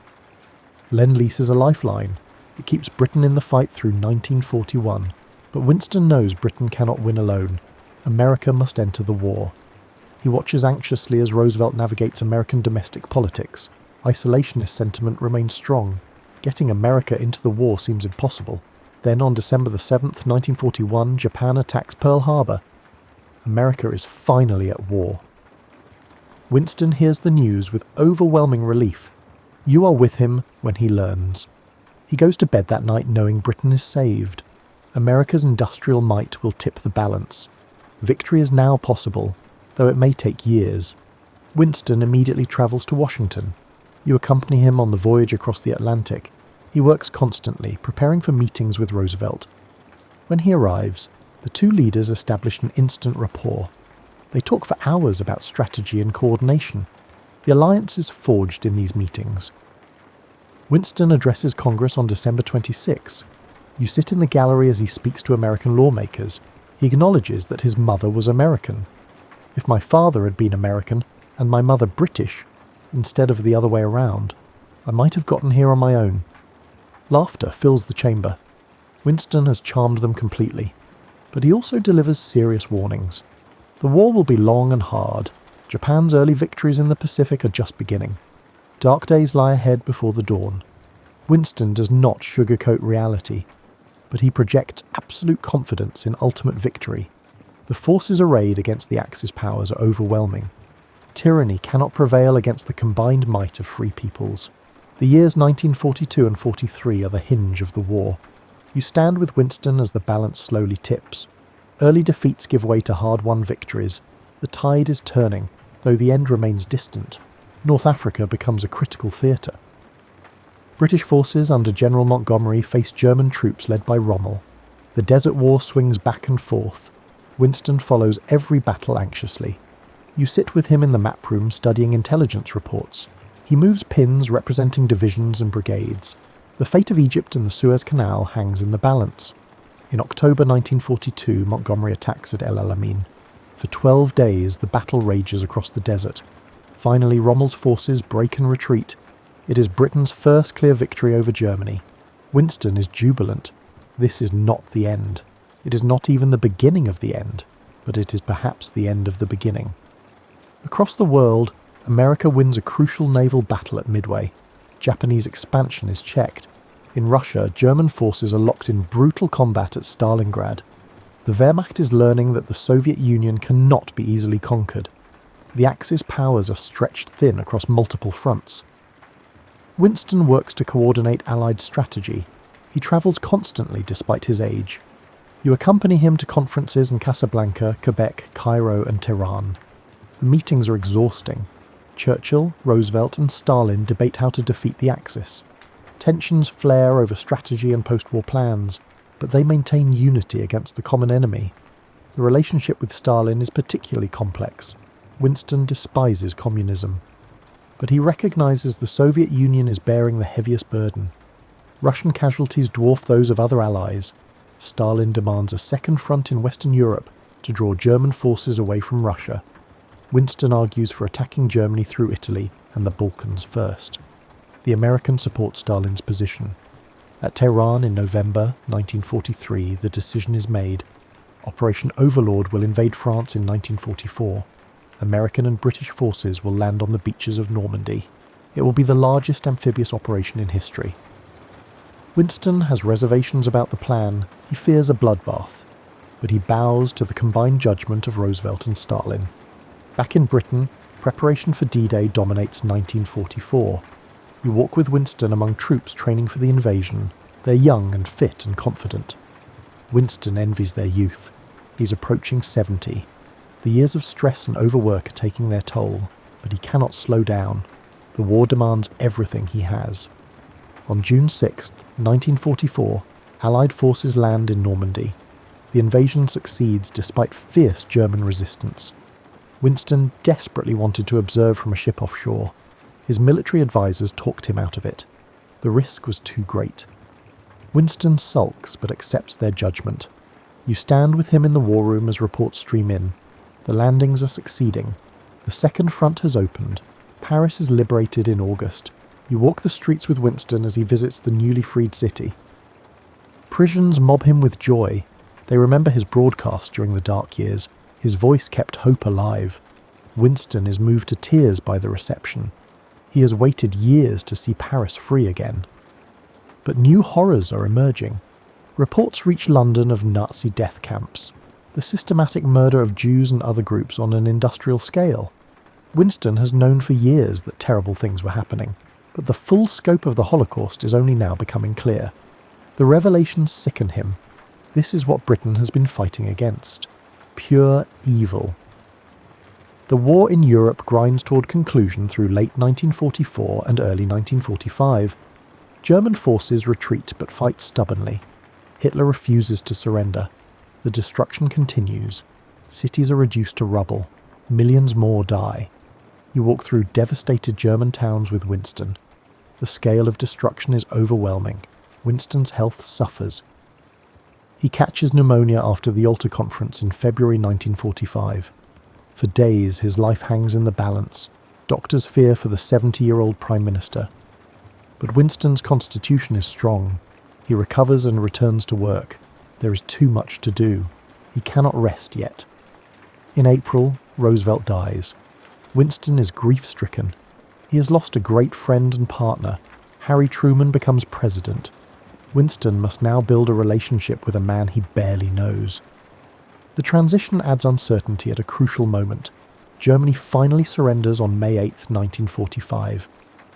Lend-Lease is a lifeline. It keeps Britain in the fight through 1941. But Winston knows Britain cannot win alone. America must enter the war. He watches anxiously as Roosevelt navigates American domestic politics. Isolationist sentiment remains strong. Getting America into the war seems impossible. Then on December the 7th, 1941, Japan attacks Pearl Harbor. America is finally at war. Winston hears the news with overwhelming relief. You are with him when he learns. He goes to bed that night knowing Britain is saved. America's industrial might will tip the balance. Victory is now possible, though it may take years. Winston immediately travels to Washington. You accompany him on the voyage across the Atlantic. He works constantly, preparing for meetings with Roosevelt. When he arrives, the two leaders establish an instant rapport. They talk for hours about strategy and coordination. The alliance is forged in these meetings. Winston addresses Congress on December 26. You sit in the gallery as he speaks to American lawmakers. He acknowledges that his mother was American. If my father had been American and my mother British, instead of the other way around, I might have gotten here on my own. Laughter fills the chamber. Winston has charmed them completely. But he also delivers serious warnings. The war will be long and hard. Japan's early victories in the Pacific are just beginning. Dark days lie ahead before the dawn. Winston does not sugarcoat reality, but he projects absolute confidence in ultimate victory. The forces arrayed against the Axis powers are overwhelming. Tyranny cannot prevail against the combined might of free peoples. The years 1942 and 43 are the hinge of the war. You stand with Winston as the balance slowly tips. Early defeats give way to hard-won victories. The tide is turning, though the end remains distant. North Africa becomes a critical theatre. British forces under General Montgomery face German troops led by Rommel. The Desert War swings back and forth. Winston follows every battle anxiously. You sit with him in the map room studying intelligence reports. He moves pins representing divisions and brigades. The fate of Egypt and the Suez Canal hangs in the balance. In October 1942, Montgomery attacks at El Alamein. For 12 days, the battle rages across the desert. Finally, Rommel's forces break and retreat. It is Britain's first clear victory over Germany. Winston is jubilant. This is not the end. It is not even the beginning of the end, but it is perhaps the end of the beginning. Across the world, America wins a crucial naval battle at Midway. Japanese expansion is checked. In Russia, German forces are locked in brutal combat at Stalingrad. The Wehrmacht is learning that the Soviet Union cannot be easily conquered. The Axis powers are stretched thin across multiple fronts. Winston works to coordinate Allied strategy. He travels constantly despite his age. You accompany him to conferences in Casablanca, Quebec, Cairo and Tehran. The meetings are exhausting. Churchill, Roosevelt and Stalin debate how to defeat the Axis. Tensions flare over strategy and post-war plans, but they maintain unity against the common enemy. The relationship with Stalin is particularly complex. Winston despises communism, but he recognizes the Soviet Union is bearing the heaviest burden. Russian casualties dwarf those of other allies. Stalin demands a second front in Western Europe to draw German forces away from Russia. Winston argues for attacking Germany through Italy and the Balkans first. The Americans support Stalin's position. At Tehran in November 1943, the decision is made. Operation Overlord will invade France in 1944. American and British forces will land on the beaches of Normandy. It will be the largest amphibious operation in history. Winston has reservations about the plan. He fears a bloodbath, but he bows to the combined judgment of Roosevelt and Stalin. Back in Britain, preparation for D-Day dominates 1944. You walk with Winston among troops training for the invasion. They're young and fit and confident. Winston envies their youth. He's approaching 70. The years of stress and overwork are taking their toll, but he cannot slow down. The war demands everything he has. On June 6, 1944, Allied forces land in Normandy. The invasion succeeds despite fierce German resistance. Winston desperately wanted to observe from a ship offshore. His military advisors talked him out of it. The risk was too great. Winston sulks but accepts their judgment. You stand with him in the war room as reports stream in. The landings are succeeding. The second front has opened. Paris is liberated in August. You walk the streets with Winston as he visits the newly freed city. Parisians mob him with joy. They remember his broadcast during the dark years. His voice kept hope alive. Winston is moved to tears by the reception. He has waited years to see Paris free again. But new horrors are emerging. Reports reach London of Nazi death camps. The systematic murder of Jews and other groups on an industrial scale. Winston has known for years that terrible things were happening, but the full scope of the Holocaust is only now becoming clear. The revelations sicken him. This is what Britain has been fighting against. Pure evil. The war in Europe grinds toward conclusion through late 1944 and early 1945. German forces retreat but fight stubbornly. Hitler refuses to surrender. The destruction continues. Cities are reduced to rubble. Millions more die. You walk through devastated German towns with Winston. The scale of destruction is overwhelming. Winston's health suffers. He catches pneumonia after the Yalta Conference in February 1945. For days his life hangs in the balance. Doctors fear for the 70-year-old Prime Minister. But Winston's constitution is strong. He recovers and returns to work. There is too much to do. He cannot rest yet. In April, Roosevelt dies. Winston is grief-stricken. He has lost a great friend and partner. Harry Truman becomes president. Winston must now build a relationship with a man he barely knows. The transition adds uncertainty at a crucial moment. Germany finally surrenders on May 8, 1945.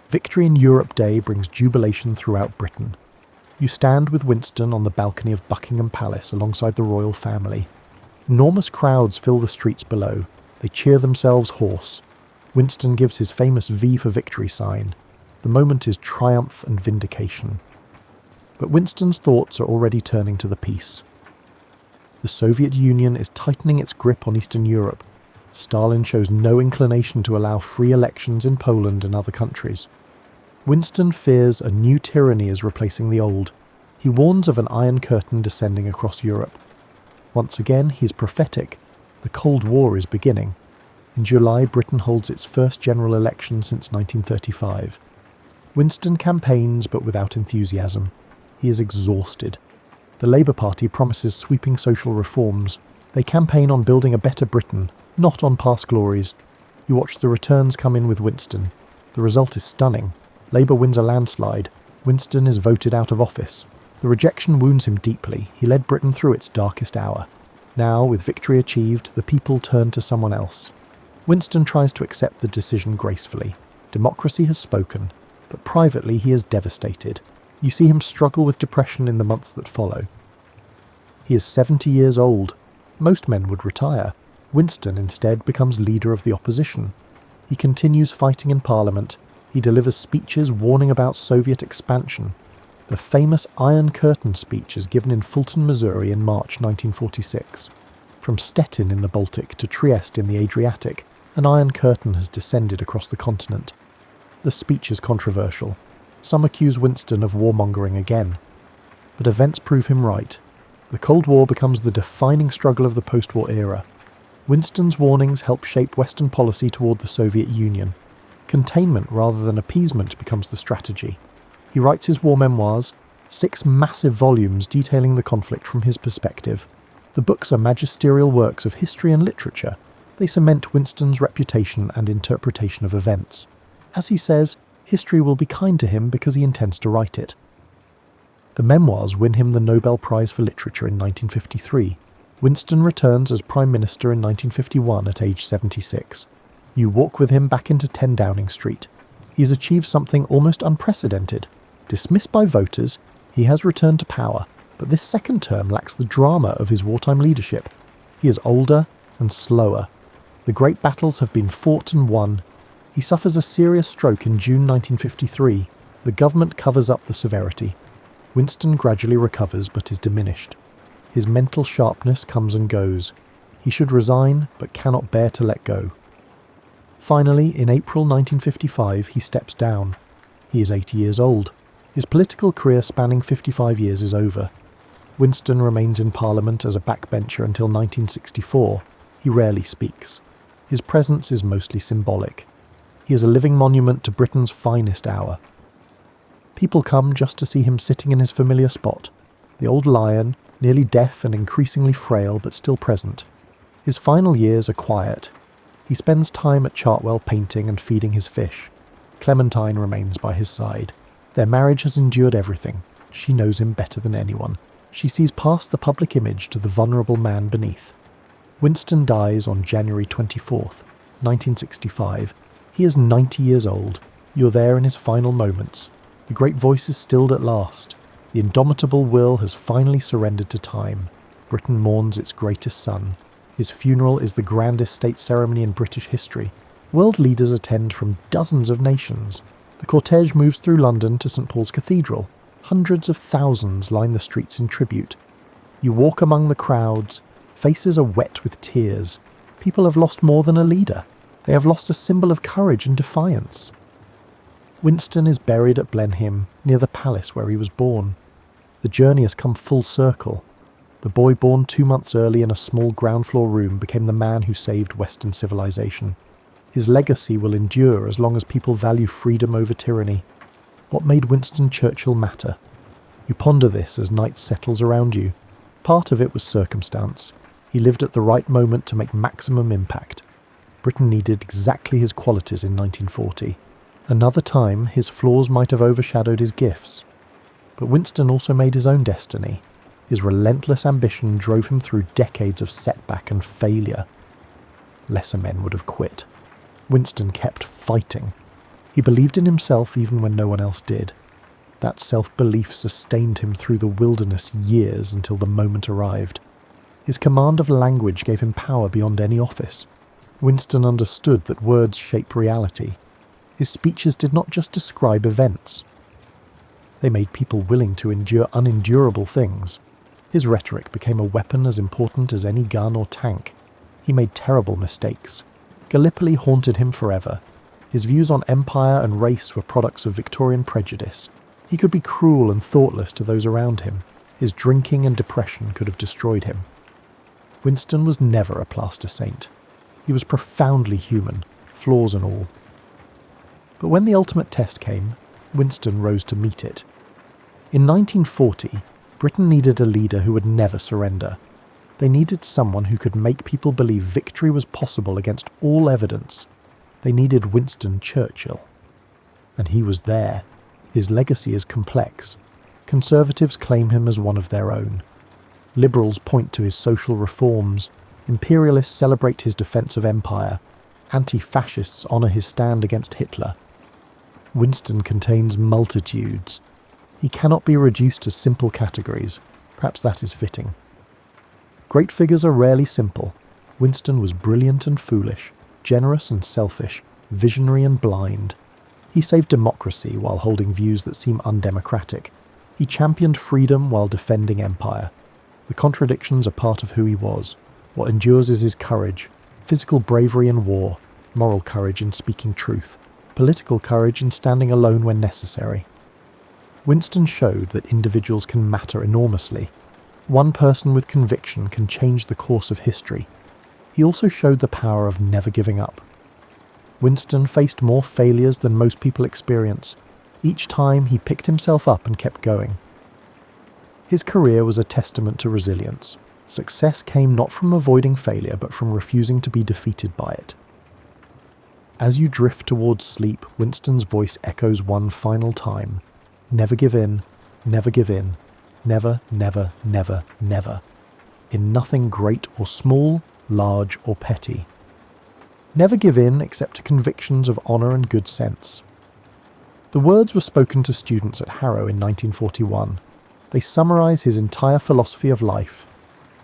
Victory in Europe Day brings jubilation throughout Britain. You stand with Winston on the balcony of Buckingham Palace alongside the royal family. Enormous crowds fill the streets below. They cheer themselves hoarse. Winston gives his famous V for victory sign. The moment is triumph and vindication. But Winston's thoughts are already turning to the peace. The Soviet Union is tightening its grip on Eastern Europe. Stalin shows no inclination to allow free elections in Poland and other countries. Winston fears a new tyranny is replacing the old. He warns of an Iron Curtain descending across Europe. Once again, he's prophetic. The Cold War is beginning. In July, Britain holds its first general election since 1935. Winston campaigns, but without enthusiasm. He is exhausted. The Labour Party promises sweeping social reforms. They campaign on building a better Britain, not on past glories. You watch the returns come in with Winston. The result is stunning. Labour wins a landslide. Winston is voted out of office. The rejection wounds him deeply. He led Britain through its darkest hour. Now, with victory achieved, the people turn to someone else. Winston tries to accept the decision gracefully. Democracy has spoken, but privately he is devastated. You see him struggle with depression in the months that follow. He is 70 years old. Most men would retire. Winston instead becomes leader of the opposition. He continues fighting in Parliament. He delivers speeches warning about Soviet expansion. The famous Iron Curtain speech is given in Fulton, Missouri in March 1946. From Stettin in the Baltic to Trieste in the Adriatic, an Iron Curtain has descended across the continent. The speech is controversial. Some accuse Winston of warmongering again. But events prove him right. The Cold War becomes the defining struggle of the post-war era. Winston's warnings help shape Western policy toward the Soviet Union. Containment rather than appeasement becomes the strategy. He writes his war memoirs, 6 massive volumes detailing the conflict from his perspective. The books are magisterial works of history and literature. They cement Winston's reputation and interpretation of events. As he says, history will be kind to him because he intends to write it. The memoirs win him the Nobel Prize for Literature in 1953. Winston returns as Prime Minister in 1951 at age 76. You walk with him back into 10 Downing Street. He has achieved something almost unprecedented. Dismissed by voters, he has returned to power, but this second term lacks the drama of his wartime leadership. He is older and slower. The great battles have been fought and won. He suffers a serious stroke in June 1953. The government covers up the severity. Winston gradually recovers but is diminished. His mental sharpness comes and goes. He should resign but cannot bear to let go. Finally, in April 1955, he steps down. He is 80 years old. His political career spanning 55 years is over. Winston remains in Parliament as a backbencher until 1964. He rarely speaks. His presence is mostly symbolic. He is a living monument to Britain's finest hour. People come just to see him sitting in his familiar spot. The old lion, nearly deaf and increasingly frail but still present. His final years are quiet. He spends time at Chartwell painting and feeding his fish. Clementine remains by his side. Their marriage has endured everything. She knows him better than anyone. She sees past the public image to the vulnerable man beneath. Winston dies on January 24th, 1965. He is 90 years old. You're there in his final moments. The great voice is stilled at last. The indomitable will has finally surrendered to time. Britain mourns its greatest son. His funeral is the grandest state ceremony in British history. World leaders attend from dozens of nations. The cortege moves through London to St. Paul's Cathedral. Hundreds of thousands line the streets in tribute. You walk among the crowds. Faces are wet with tears. People have lost more than a leader. They have lost a symbol of courage and defiance. Winston is buried at Blenheim, near the palace where he was born. The journey has come full circle. The boy born 2 months early in a small ground-floor room became the man who saved Western civilization. His legacy will endure as long as people value freedom over tyranny. What made Winston Churchill matter? You ponder this as night settles around you. Part of it was circumstance. He lived at the right moment to make maximum impact. Britain needed exactly his qualities in 1940. Another time, his flaws might have overshadowed his gifts. But Winston also made his own destiny. His relentless ambition drove him through decades of setback and failure. Lesser men would have quit. Winston kept fighting. He believed in himself even when no one else did. That self-belief sustained him through the wilderness years until the moment arrived. His command of language gave him power beyond any office. Winston understood that words shape reality. His speeches did not just describe events. They made people willing to endure unendurable things. His rhetoric became a weapon as important as any gun or tank. He made terrible mistakes. Gallipoli haunted him forever. His views on empire and race were products of Victorian prejudice. He could be cruel and thoughtless to those around him. His drinking and depression could have destroyed him. Winston was never a plaster saint. He was profoundly human, flaws and all. But when the ultimate test came, Winston rose to meet it. In 1940, Britain needed a leader who would never surrender. They needed someone who could make people believe victory was possible against all evidence. They needed Winston Churchill. And he was there. His legacy is complex. Conservatives claim him as one of their own. Liberals point to his social reforms. Imperialists celebrate his defence of empire. Anti-fascists honour his stand against Hitler. Winston contains multitudes. He cannot be reduced to simple categories. Perhaps that is fitting. Great figures are rarely simple. Winston was brilliant and foolish, generous and selfish, visionary and blind. He saved democracy while holding views that seem undemocratic. He championed freedom while defending empire. The contradictions are part of who he was. What endures is his courage, physical bravery in war, moral courage in speaking truth, political courage in standing alone when necessary. Winston showed that individuals can matter enormously. One person with conviction can change the course of history. He also showed the power of never giving up. Winston faced more failures than most people experience. Each time he picked himself up and kept going. His career was a testament to resilience. Success came not from avoiding failure, but from refusing to be defeated by it. As you drift towards sleep, Winston's voice echoes one final time. Never give in, never give in, never, never, never, never. In nothing great or small, large or petty. Never give in except to convictions of honour and good sense. The words were spoken to students at Harrow in 1941. They summarise his entire philosophy of life.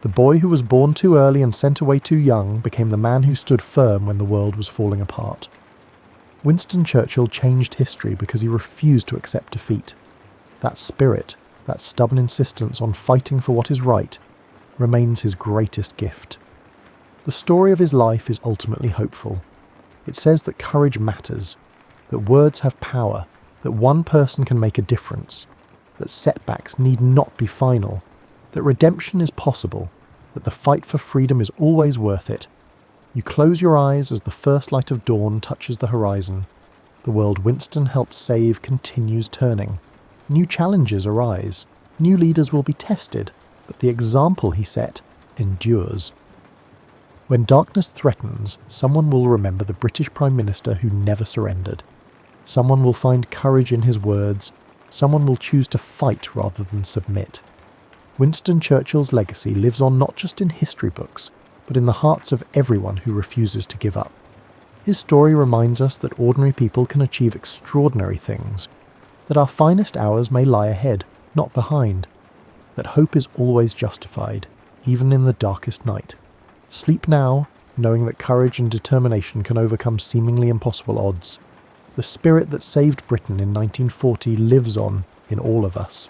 The boy who was born too early and sent away too young became the man who stood firm when the world was falling apart. Winston Churchill changed history because he refused to accept defeat. That spirit, that stubborn insistence on fighting for what is right, remains his greatest gift. The story of his life is ultimately hopeful. It says that courage matters, that words have power, that one person can make a difference, that setbacks need not be final, that redemption is possible, that the fight for freedom is always worth it. You close your eyes as the first light of dawn touches the horizon. The world Winston helped save continues turning. New challenges arise. New leaders will be tested, but the example he set endures. When darkness threatens, someone will remember the British Prime Minister who never surrendered. Someone will find courage in his words. Someone will choose to fight rather than submit. Winston Churchill's legacy lives on not just in history books, but in the hearts of everyone who refuses to give up. His story reminds us that ordinary people can achieve extraordinary things, that our finest hours may lie ahead, not behind, that hope is always justified, even in the darkest night. Sleep now, knowing that courage and determination can overcome seemingly impossible odds. The spirit that saved Britain in 1940 lives on in all of us.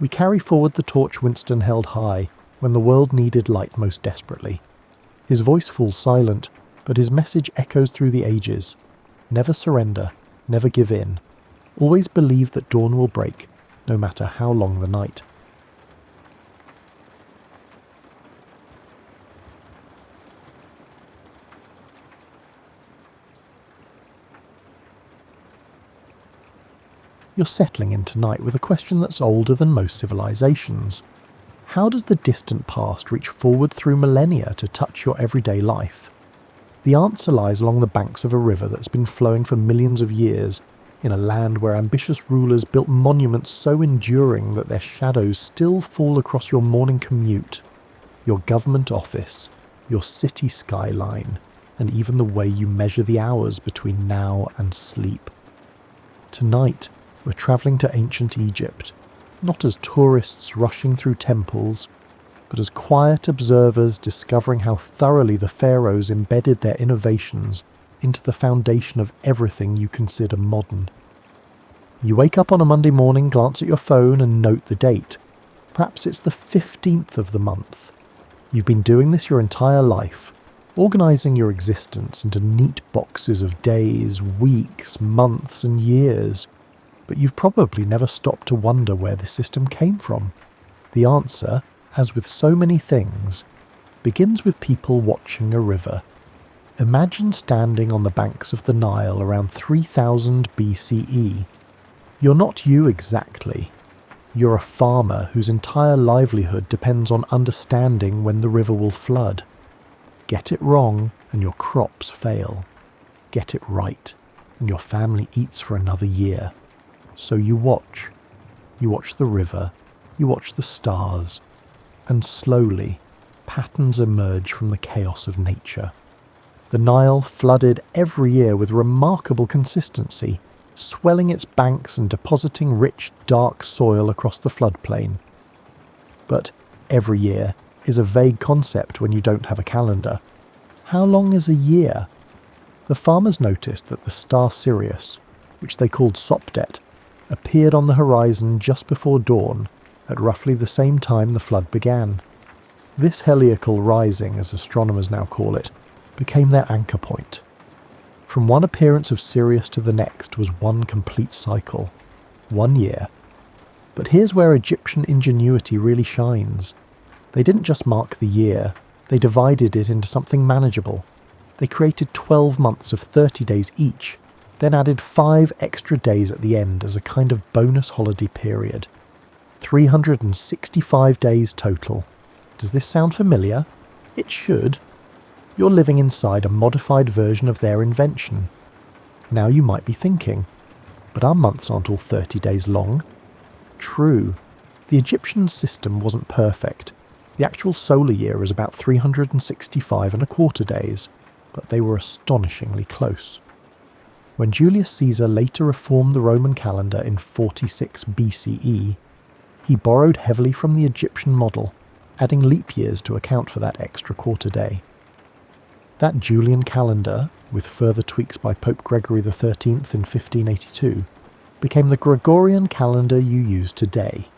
We carry forward the torch Winston held high when the world needed light most desperately. His voice falls silent, but his message echoes through the ages. Never surrender, never give in. Always believe that dawn will break, no matter how long the night. You're settling in tonight with a question that's older than most civilizations. How does the distant past reach forward through millennia to touch your everyday life? The answer lies along the banks of a river that's been flowing for millions of years, in a land where ambitious rulers built monuments so enduring that their shadows still fall across your morning commute, your government office, your city skyline, and even the way you measure the hours between now and sleep. Tonight, we're travelling to ancient Egypt, not as tourists rushing through temples, but as quiet observers discovering how thoroughly the pharaohs embedded their innovations into the foundation of everything you consider modern. You wake up on a Monday morning, glance at your phone and note the date. Perhaps it's the 15th of the month. You've been doing this your entire life, organising your existence into neat boxes of days, weeks, months and years, but you've probably never stopped to wonder where this system came from. The answer, as with so many things, begins with people watching a river. Imagine standing on the banks of the Nile around 3000 BCE. You're not you exactly. You're a farmer whose entire livelihood depends on understanding when the river will flood. Get it wrong and your crops fail. Get it right and your family eats for another year. So you watch. You watch the river, you watch the stars, and slowly patterns emerge from the chaos of nature. The Nile flooded every year with remarkable consistency, swelling its banks and depositing rich, dark soil across the floodplain. But every year is a vague concept when you don't have a calendar. How long is a year? The farmers noticed that the star Sirius, which they called Sopdet, appeared on the horizon just before dawn, at roughly the same time the flood began. This heliacal rising, as astronomers now call it, became their anchor point. From one appearance of Sirius to the next was one complete cycle, 1 year. But here's where Egyptian ingenuity really shines. They didn't just mark the year, they divided it into something manageable. They created 12 months of 30 days each, then added 5 extra days at the end as a kind of bonus holiday period. 365 days total. Does this sound familiar? It should. You're living inside a modified version of their invention. Now you might be thinking, but our months aren't all 30 days long. True. The Egyptian system wasn't perfect. The actual solar year is about 365 and a quarter days, but they were astonishingly close. When Julius Caesar later reformed the Roman calendar in 46 BCE, he borrowed heavily from the Egyptian model, adding leap years to account for that extra quarter day. That Julian calendar, with further tweaks by Pope Gregory XIII in 1582, became the Gregorian calendar you use today.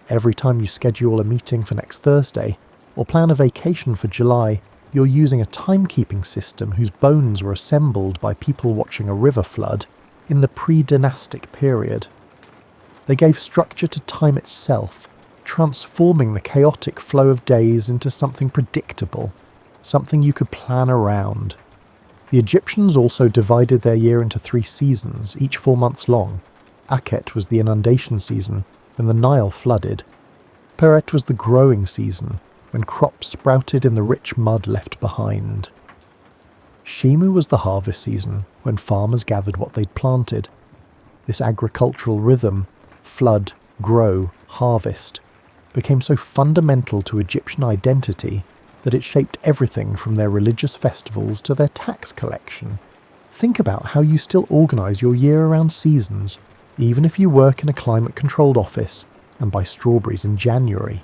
Every time you schedule a meeting for next Thursday, or plan a vacation for July, you're using a timekeeping system whose bones were assembled by people watching a river flood in the pre-dynastic period. They gave structure to time itself, transforming the chaotic flow of days into something predictable, something you could plan around. The Egyptians also divided their year into 3 seasons, each 4 months long. Akhet was the inundation season, when the Nile flooded. Peret was the growing season, when crops sprouted in the rich mud left behind. Shimu was the harvest season, when farmers gathered what they'd planted. This agricultural rhythm, flood, grow, harvest, became so fundamental to Egyptian identity that it shaped everything from their religious festivals to their tax collection. Think about how you still organise your year around seasons, even if you work in a climate-controlled office and buy strawberries in January.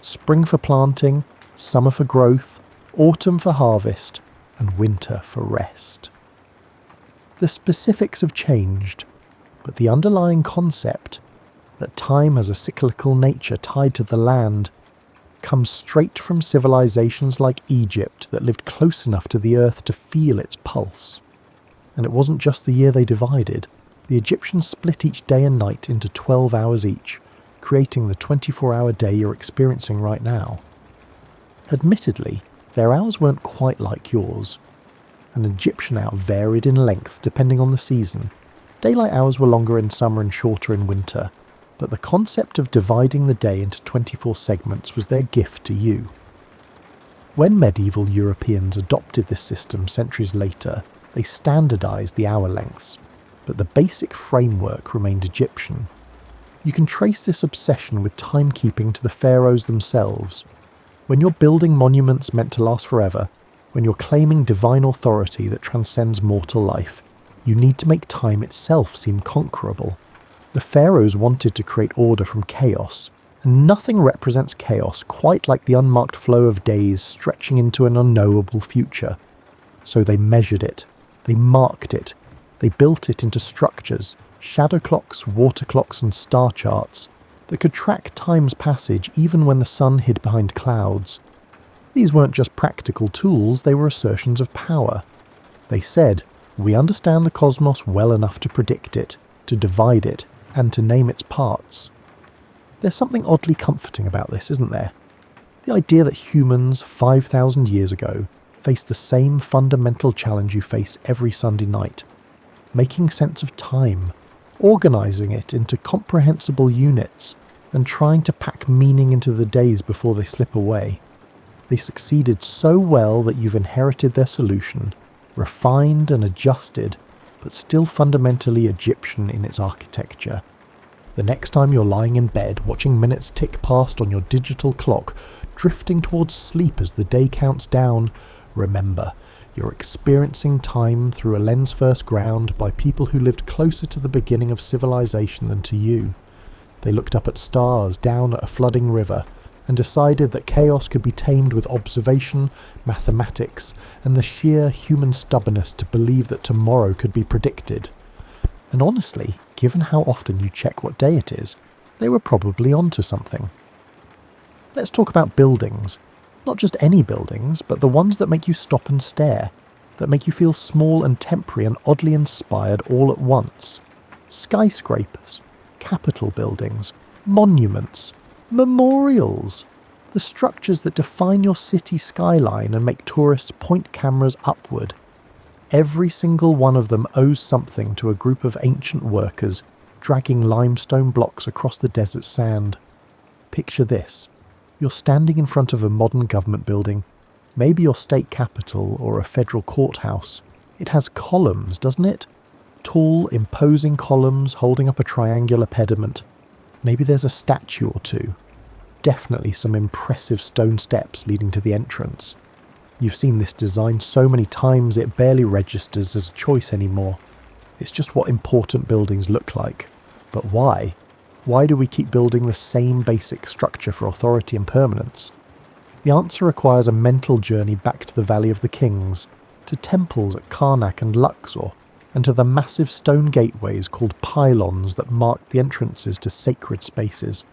Spring for planting, summer for growth, autumn for harvest, and winter for rest. The specifics have changed, but the underlying concept, that time has a cyclical nature tied to the land, comes straight from civilizations like Egypt that lived close enough to the earth to feel its pulse. And it wasn't just the year they divided. The Egyptians split each day and night into 12 hours each, creating the 24-hour day you're experiencing right now. Admittedly, their hours weren't quite like yours. An Egyptian hour varied in length depending on the season. Daylight hours were longer in summer and shorter in winter, but the concept of dividing the day into 24 segments was their gift to you. When medieval Europeans adopted this system centuries later, they standardized the hour lengths, but the basic framework remained Egyptian. You can trace this obsession with timekeeping to the pharaohs themselves. When you're building monuments meant to last forever, when you're claiming divine authority that transcends mortal life, you need to make time itself seem conquerable. The pharaohs wanted to create order from chaos, And nothing represents chaos quite like the unmarked flow of days stretching into an unknowable future. So they measured it, they marked it, they built it into structures, shadow clocks, water clocks and star charts that could track time's passage even when the sun hid behind clouds. These weren't just practical tools, they were assertions of power. They said, we understand the cosmos well enough to predict it, to divide it, and to name its parts. There's something oddly comforting about this, isn't there? The idea that humans 5,000 years ago faced the same fundamental challenge you face every Sunday night. Making sense of time, organising it into comprehensible units, and trying to pack meaning into the days before they slip away. They succeeded so well that you've inherited their solution, refined and adjusted, but still fundamentally Egyptian in its architecture. The next time you're lying in bed, watching minutes tick past on your digital clock, drifting towards sleep as the day counts down, remember, you're experiencing time through a lens first ground by people who lived closer to the beginning of civilization than to you. They looked up at stars down at a flooding river and decided that chaos could be tamed with observation, mathematics, and the sheer human stubbornness to believe that tomorrow could be predicted. And honestly, given how often you check what day it is, they were probably onto something. Let's talk about buildings. Not just any buildings, but the ones that make you stop and stare, that make you feel small and temporary and oddly inspired all at once. Skyscrapers, Capitol buildings, monuments, memorials, the structures that define your city skyline and make tourists point cameras upward. Every single one of them owes something to a group of ancient workers dragging limestone blocks across the desert sand. Picture this. You're standing in front of a modern government building, maybe your state capitol or a federal courthouse. It has columns, doesn't it? Tall, imposing columns holding up a triangular pediment. Maybe there's a statue or two. Definitely some impressive stone steps leading to the entrance. You've seen this design so many times it barely registers as a choice anymore. It's just what important buildings look like. But why? Why do we keep building the same basic structure for authority and permanence? The answer requires a mental journey back to the Valley of the Kings, to temples at Karnak and Luxor, and to the massive stone gateways called pylons that marked the entrances to sacred spaces.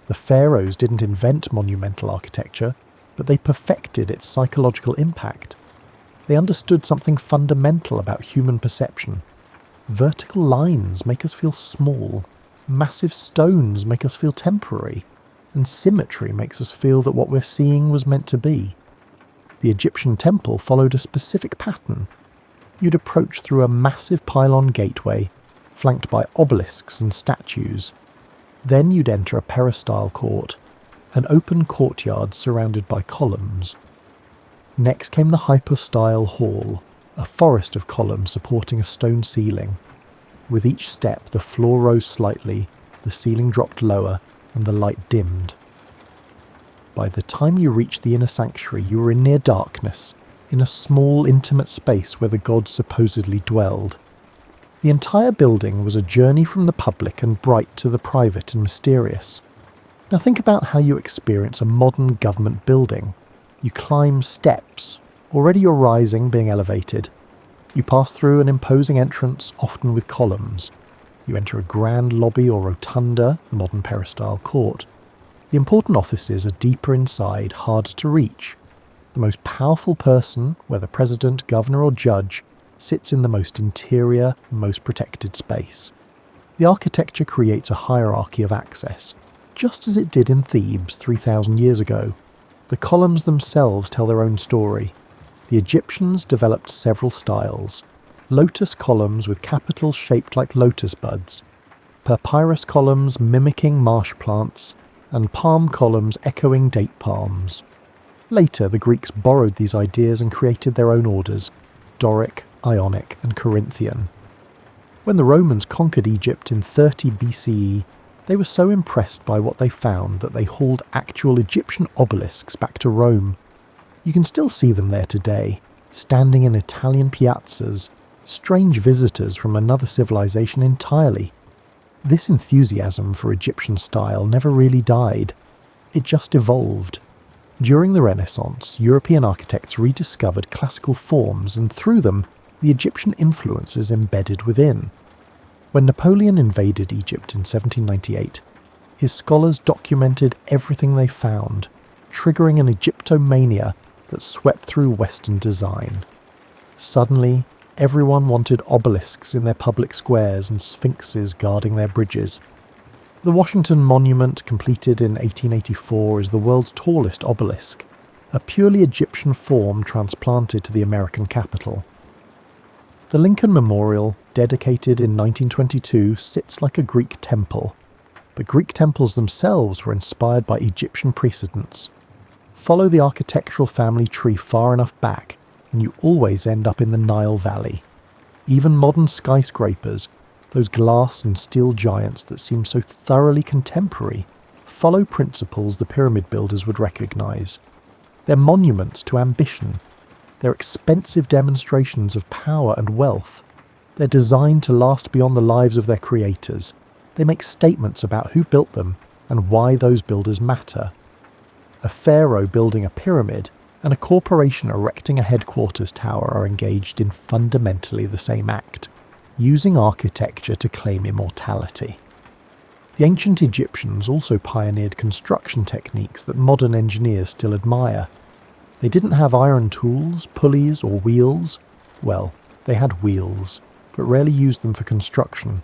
The Pharaohs didn't invent monumental architecture, but they perfected its psychological impact. They understood something fundamental about human perception. Vertical lines make us feel small, massive stones make us feel temporary, and symmetry makes us feel that what we're seeing was meant to be. The Egyptian temple followed a specific pattern. You'd approach through a massive pylon gateway, flanked by obelisks and statues. Then you'd enter a peristyle court, an open courtyard surrounded by columns. Next came the hypostyle hall, a forest of columns supporting a stone ceiling. With each step the floor rose slightly, the ceiling dropped lower, and the light dimmed. By the time you reached the inner sanctuary, you were in near darkness, in a small, intimate space where the gods supposedly dwelled. The entire building was a journey from the public and bright to the private and mysterious. Now think about how you experience a modern government building. You climb steps. Already you're rising, being elevated. You pass through an imposing entrance, often with columns. You enter a grand lobby or rotunda, the modern peristyle court. The important offices are deeper inside, harder to reach. The most powerful person, whether president, governor or judge, sits in the most interior, most protected space. The architecture creates a hierarchy of access, just as it did in Thebes 3,000 years ago. The columns themselves tell their own story. The Egyptians developed several styles. Lotus columns with capitals shaped like lotus buds, papyrus columns mimicking marsh plants, and palm columns echoing date palms. Later, the Greeks borrowed these ideas and created their own orders, Doric, Ionic, and Corinthian. When the Romans conquered Egypt in 30 BCE, they were so impressed by what they found that they hauled actual Egyptian obelisks back to Rome. You can still see them there today, standing in Italian piazzas, strange visitors from another civilization entirely. This enthusiasm for Egyptian style never really died. It just evolved. During the Renaissance, European architects rediscovered classical forms, and through them, the Egyptian influences embedded within. When Napoleon invaded Egypt in 1798, his scholars documented everything they found, triggering an Egyptomania that swept through Western design. Suddenly, everyone wanted obelisks in their public squares and sphinxes guarding their bridges. The Washington Monument, completed in 1884, is the world's tallest obelisk, a purely Egyptian form transplanted to the American capital. The Lincoln Memorial, dedicated in 1922, sits like a Greek temple. But Greek temples themselves were inspired by Egyptian precedents. Follow the architectural family tree far enough back, and you always end up in the Nile Valley. Even modern skyscrapers, those glass and steel giants that seem so thoroughly contemporary, follow principles the pyramid builders would recognize. They're monuments to ambition. They're expensive demonstrations of power and wealth. They're designed to last beyond the lives of their creators. They make statements about who built them and why those builders matter. A pharaoh building a pyramid and a corporation erecting a headquarters tower are engaged in fundamentally the same act, using architecture to claim immortality. The ancient Egyptians also pioneered construction techniques that modern engineers still admire. They didn't have iron tools, pulleys, or wheels. Well, they had wheels, but rarely used them for construction.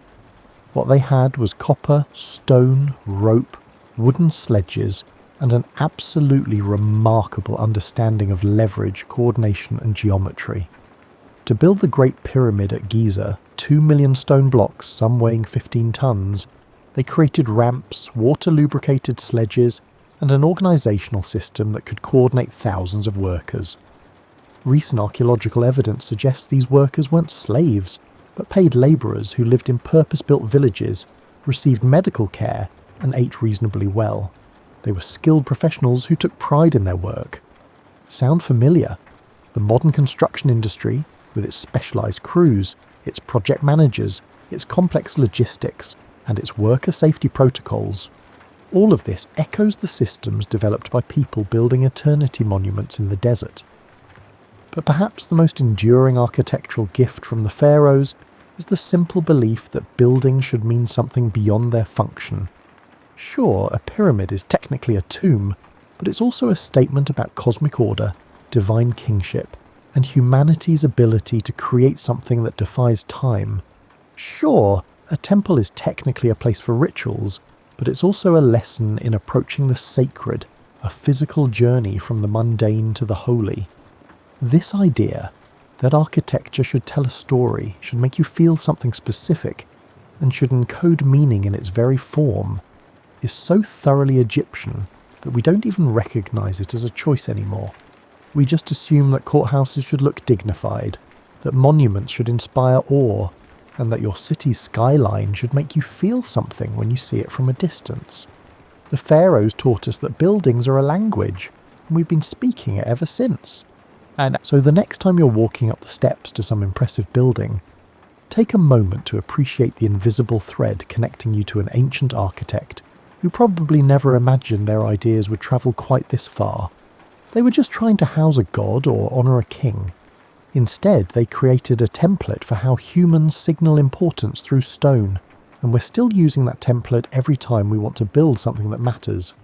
What they had was copper, stone, rope, wooden sledges, and an absolutely remarkable understanding of leverage, coordination, and geometry. To build the Great Pyramid at Giza, 2 million stone blocks, some weighing 15 tons, they created ramps, water-lubricated sledges, and an organisational system that could coordinate thousands of workers. Recent archaeological evidence suggests these workers weren't slaves, but paid labourers who lived in purpose-built villages, received medical care, and ate reasonably well. They were skilled professionals who took pride in their work. Sound familiar? The modern construction industry, with its specialised crews, its project managers, its complex logistics, and its worker safety protocols. All of this echoes the systems developed by people building eternity monuments in the desert. But perhaps the most enduring architectural gift from the pharaohs is the simple belief that buildings should mean something beyond their function. Sure, a pyramid is technically a tomb, but it's also a statement about cosmic order, divine kingship, and humanity's ability to create something that defies time. Sure, a temple is technically a place for rituals, but it's also a lesson in approaching the sacred, a physical journey from the mundane to the holy. This idea that architecture should tell a story, should make you feel something specific, and should encode meaning in its very form, is so thoroughly Egyptian that we don't even recognise it as a choice anymore. We just assume that courthouses should look dignified, that monuments should inspire awe, and that your city's skyline should make you feel something when you see it from a distance. The pharaohs taught us that buildings are a language, and we've been speaking it ever since. And so the next time you're walking up the steps to some impressive building, take a moment to appreciate the invisible thread connecting you to an ancient architect who probably never imagined their ideas would travel quite this far. They were just trying to house a god or honour a king. Instead, they created a template for how humans signal importance through stone, and we're still using that template every time we want to build something that matters.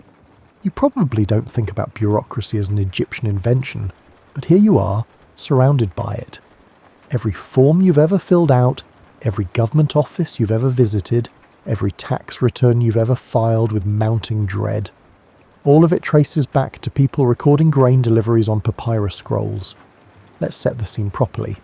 You probably don't think about bureaucracy as an Egyptian invention, but here you are, surrounded by it. Every form you've ever filled out, every government office you've ever visited, every tax return you've ever filed with mounting dread. All of it traces back to people recording grain deliveries on papyrus scrolls. Let's set the scene properly.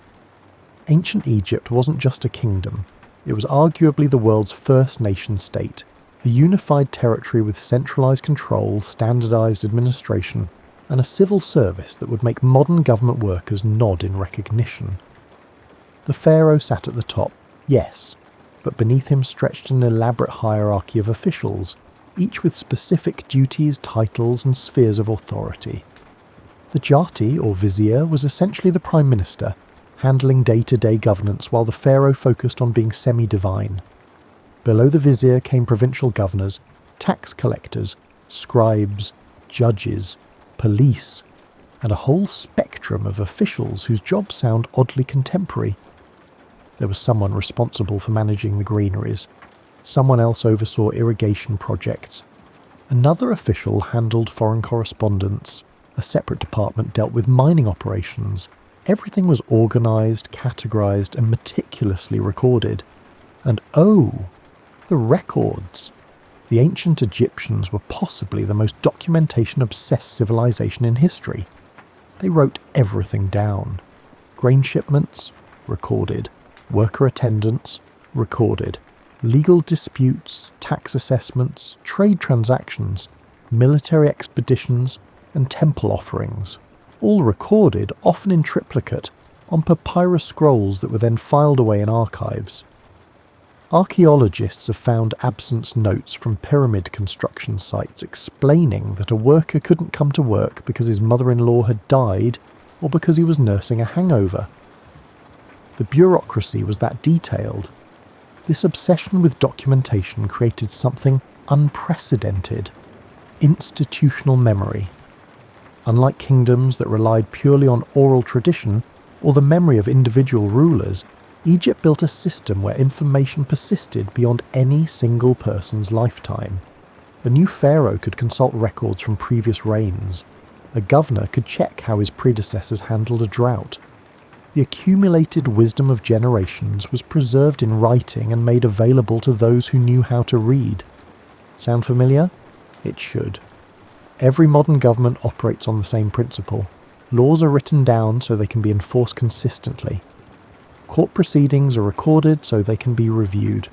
Ancient Egypt wasn't just a kingdom. It was arguably the world's first nation-state, a unified territory with centralised control, standardised administration, and a civil service that would make modern government workers nod in recognition. The pharaoh sat at the top, yes, but beneath him stretched an elaborate hierarchy of officials, each with specific duties, titles, and spheres of authority. The Jati, or vizier, was essentially the prime minister, handling day-to-day governance while the pharaoh focused on being semi-divine. Below the vizier came provincial governors, tax collectors, scribes, judges, police, and a whole spectrum of officials whose jobs sound oddly contemporary. There was someone responsible for managing the greeneries. Someone else oversaw irrigation projects. Another official handled foreign correspondence. A separate department dealt with mining operations. Everything was organised, categorised, and meticulously recorded. And oh, the records! The ancient Egyptians were possibly the most documentation-obsessed civilization in history. They wrote everything down. Grain shipments? Recorded. Worker attendance? Recorded. Legal disputes, tax assessments, trade transactions, military expeditions, and temple offerings. All recorded, often in triplicate, on papyrus scrolls that were then filed away in archives. Archaeologists have found absence notes from pyramid construction sites explaining that a worker couldn't come to work because his mother-in-law had died or because he was nursing a hangover. The bureaucracy was that detailed. This obsession with documentation created something unprecedented: institutional memory. Unlike kingdoms that relied purely on oral tradition or the memory of individual rulers, Egypt built a system where information persisted beyond any single person's lifetime. A new pharaoh could consult records from previous reigns. A governor could check how his predecessors handled a drought. The accumulated wisdom of generations was preserved in writing and made available to those who knew how to read. Sound familiar? It should. Every modern government operates on the same principle. Laws are written down so they can be enforced consistently. Court proceedings are recorded so they can be reviewed.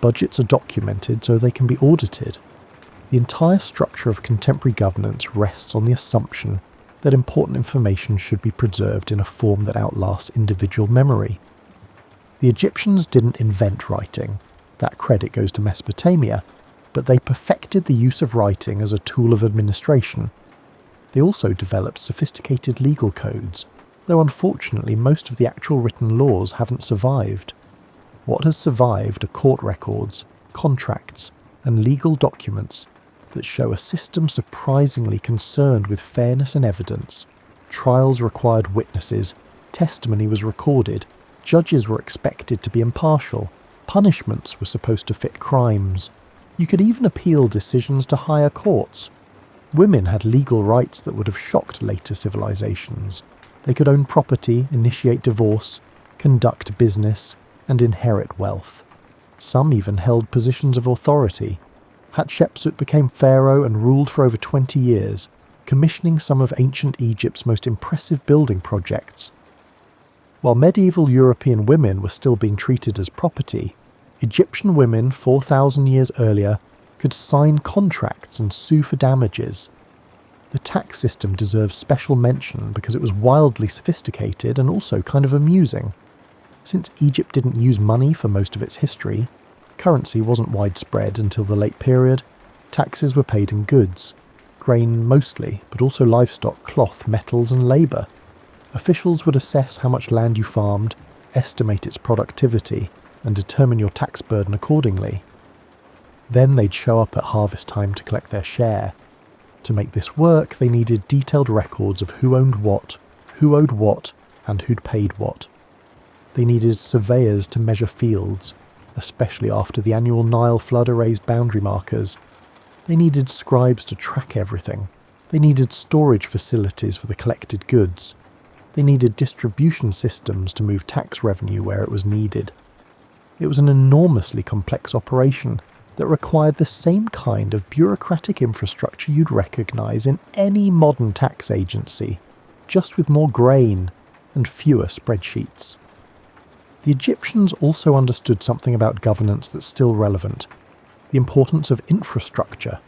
Budgets are documented so they can be audited. The entire structure of contemporary governance rests on the assumption that important information should be preserved in a form that outlasts individual memory. The Egyptians didn't invent writing. That credit goes to Mesopotamia, but they perfected the use of writing as a tool of administration. They also developed sophisticated legal codes, though unfortunately most of the actual written laws haven't survived. What has survived are court records, contracts, and legal documents that show a system surprisingly concerned with fairness and evidence. Trials required witnesses, testimony was recorded, judges were expected to be impartial, punishments were supposed to fit crimes. You could even appeal decisions to higher courts. Women had legal rights that would have shocked later civilizations. They could own property, initiate divorce, conduct business, and inherit wealth. Some even held positions of authority. Hatshepsut became pharaoh and ruled for over 20 years, commissioning some of ancient Egypt's most impressive building projects. While medieval European women were still being treated as property, Egyptian women 4,000 years earlier could sign contracts and sue for damages. The tax system deserves special mention because it was wildly sophisticated and also kind of amusing. Since Egypt didn't use money for most of its history, currency wasn't widespread until the late period, taxes were paid in goods, grain mostly, but also livestock, cloth, metals and labour. Officials would assess how much land you farmed, estimate its productivity, and determine your tax burden accordingly. Then they'd show up at harvest time to collect their share. To make this work, they needed detailed records of who owned what, who owed what, and who'd paid what. They needed surveyors to measure fields, especially after the annual Nile flood erased boundary markers. They needed scribes to track everything. They needed storage facilities for the collected goods. They needed distribution systems to move tax revenue where it was needed. It was an enormously complex operation that required the same kind of bureaucratic infrastructure you'd recognise in any modern tax agency, just with more grain and fewer spreadsheets. The Egyptians also understood something about governance that's still relevant: the importance of infrastructure.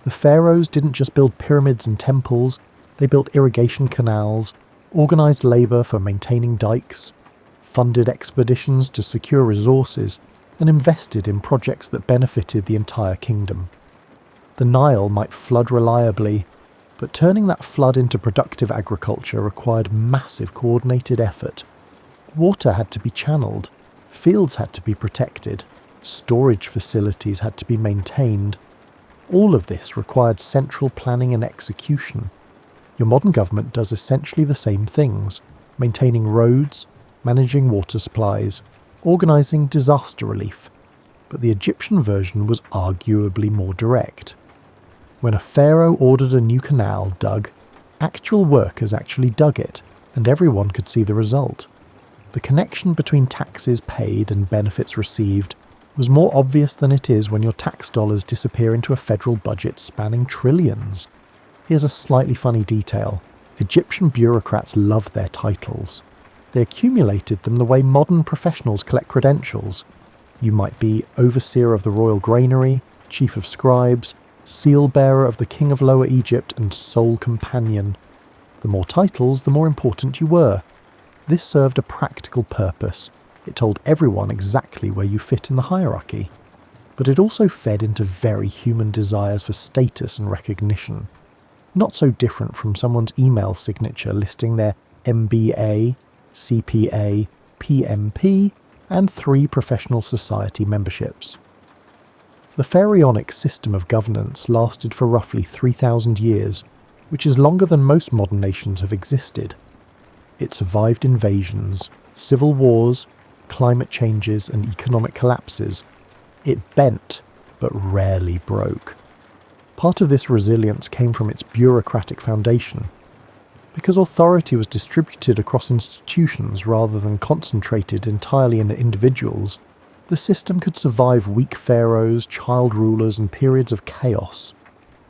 The pharaohs didn't just build pyramids and temples, they built irrigation canals, organised labour for maintaining dikes, funded expeditions to secure resources, and invested in projects that benefited the entire kingdom. The Nile might flood reliably, but turning that flood into productive agriculture required massive coordinated effort. Water had to be channeled, fields had to be protected, storage facilities had to be maintained. All of this required central planning and execution. Your modern government does essentially the same things, maintaining roads, managing water supplies, organising disaster relief. But the Egyptian version was arguably more direct. When a pharaoh ordered a new canal dug, actual workers actually dug it, and everyone could see the result. The connection between taxes paid and benefits received was more obvious than it is when your tax dollars disappear into a federal budget spanning trillions. Here's a slightly funny detail. Egyptian bureaucrats loved their titles. They accumulated them the way modern professionals collect credentials. You might be overseer of the royal granary, chief of scribes, seal bearer of the king of Lower Egypt, and sole companion. The more titles, the more important you were. This served a practical purpose. It told everyone exactly where you fit in the hierarchy. But it also fed into very human desires for status and recognition. Not so different from someone's email signature listing their MBA, CPA, PMP, and 3 professional society memberships. The pharaonic system of governance lasted for roughly 3,000 years, which is longer than most modern nations have existed. It survived invasions, civil wars, climate changes, and economic collapses. It bent, but rarely broke. Part of this resilience came from its bureaucratic foundation. Because authority was distributed across institutions rather than concentrated entirely in individuals, the system could survive weak pharaohs, child rulers, and periods of chaos.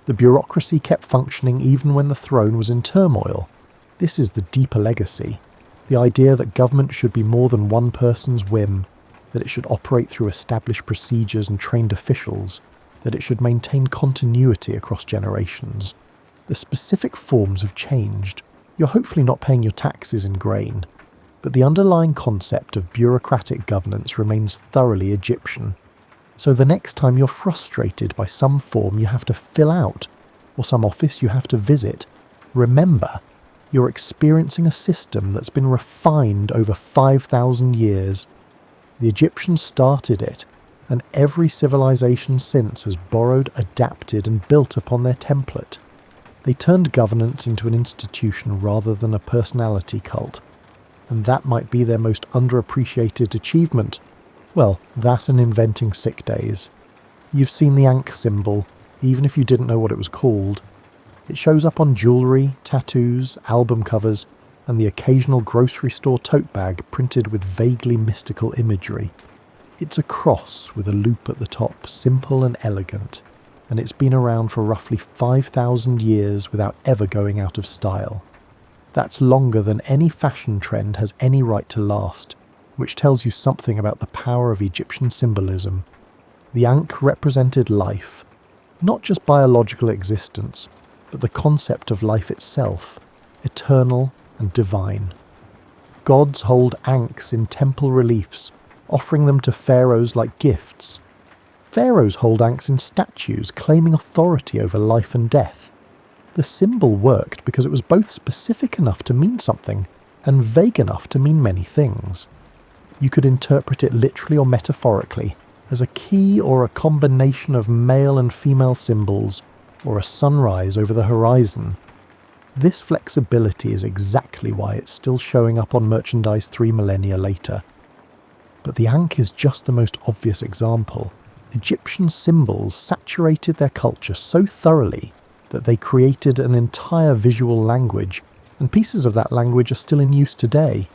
The bureaucracy kept functioning even when the throne was in turmoil. This is the deeper legacy. The idea that government should be more than one person's whim, that it should operate through established procedures and trained officials, that it should maintain continuity across generations. The specific forms have changed. You're hopefully not paying your taxes in grain, but the underlying concept of bureaucratic governance remains thoroughly Egyptian. So the next time you're frustrated by some form you have to fill out, or some office you have to visit, remember, you're experiencing a system that's been refined over 5,000 years. The Egyptians started it, and every civilization since has borrowed, adapted, and built upon their template. They turned governance into an institution rather than a personality cult. And that might be their most underappreciated achievement. Well, that and inventing sick days. You've seen the Ankh symbol, even if you didn't know what it was called. It shows up on jewellery, tattoos, album covers, and the occasional grocery store tote bag printed with vaguely mystical imagery. It's a cross with a loop at the top, simple and elegant, and it's been around for roughly 5,000 years without ever going out of style. That's longer than any fashion trend has any right to last, which tells you something about the power of Egyptian symbolism. The Ankh represented life, not just biological existence, but the concept of life itself, eternal and divine. Gods hold Ankhs in temple reliefs, offering them to pharaohs like gifts. Pharaohs hold Ankhs in statues, claiming authority over life and death. The symbol worked because it was both specific enough to mean something and vague enough to mean many things. You could interpret it literally or metaphorically as a key or a combination of male and female symbols, or a sunrise over the horizon. This flexibility is exactly why it's still showing up on merchandise 3 millennia later. But the Ankh is just the most obvious example. Egyptian symbols saturated their culture so thoroughly that they created an entire visual language, and pieces of that language are still in use today.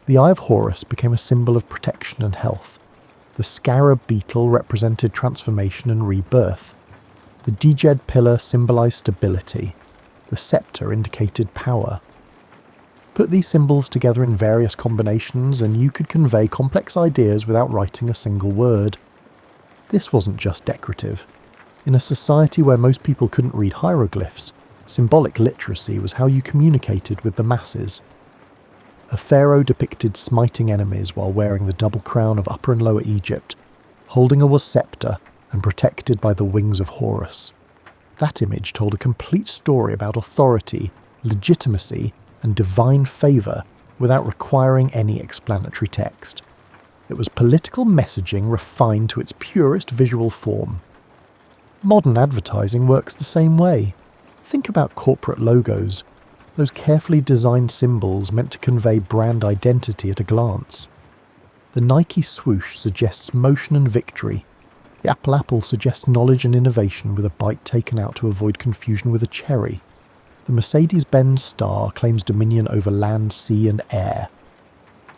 The Eye of Horus became a symbol of protection and health. The scarab beetle represented transformation and rebirth. The Djed pillar symbolized stability. The scepter indicated power. Put these symbols together in various combinations and you could convey complex ideas without writing a single word. This wasn't just decorative. In a society where most people couldn't read hieroglyphs, symbolic literacy was how you communicated with the masses. A pharaoh depicted smiting enemies while wearing the double crown of Upper and Lower Egypt, holding a scepter and protected by the wings of Horus. That image told a complete story about authority, legitimacy, and divine favour without requiring any explanatory text. It was political messaging refined to its purest visual form. Modern advertising works the same way. Think about corporate logos, those carefully designed symbols meant to convey brand identity at a glance. The Nike swoosh suggests motion and victory. The apple suggests knowledge and innovation with a bite taken out to avoid confusion with a cherry. The Mercedes-Benz star claims dominion over land, sea and air.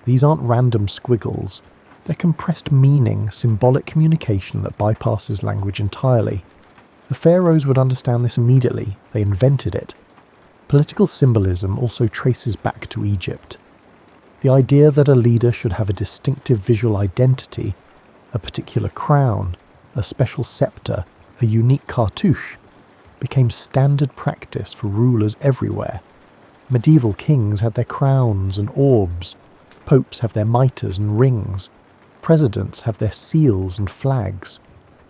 These aren't random squiggles. They're compressed meaning, symbolic communication that bypasses language entirely. The Pharaohs would understand this immediately. They invented it. Political symbolism also traces back to Egypt. The idea that a leader should have a distinctive visual identity, a particular crown, a special scepter, a unique cartouche, became standard practice for rulers everywhere. Medieval kings had their crowns and orbs. Popes have their mitres and rings. Presidents have their seals and flags.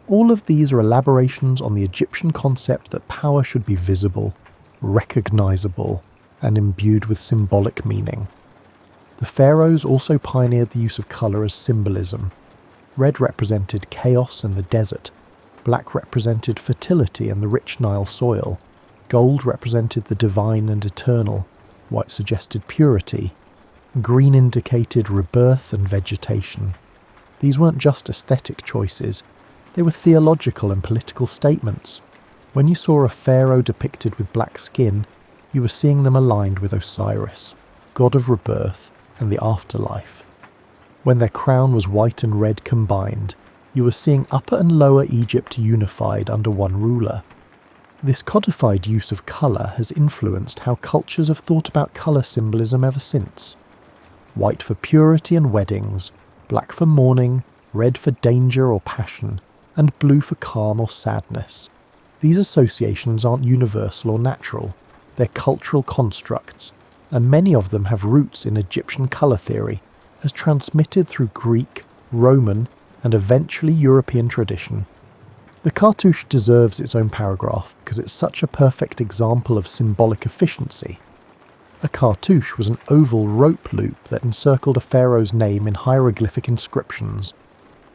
All of these are elaborations on the Egyptian concept that power should be visible, recognizable, and imbued with symbolic meaning. The Pharaohs also pioneered the use of colour as symbolism. Red represented chaos and the desert. Black represented fertility and the rich Nile soil. Gold represented the divine and eternal. White suggested purity. Green indicated rebirth and vegetation. These weren't just aesthetic choices. They were theological and political statements. When you saw a pharaoh depicted with black skin, you were seeing them aligned with Osiris, god of rebirth and the afterlife. When their crown was white and red combined, you were seeing Upper and Lower Egypt unified under one ruler. This codified use of colour has influenced how cultures have thought about colour symbolism ever since. White for purity and weddings, black for mourning, red for danger or passion, and blue for calm or sadness. These associations aren't universal or natural, they're cultural constructs, and many of them have roots in Egyptian colour theory, as transmitted through Greek, Roman, and eventually European tradition. The cartouche deserves its own paragraph because it's such a perfect example of symbolic efficiency. A cartouche was an oval rope loop that encircled a pharaoh's name in hieroglyphic inscriptions.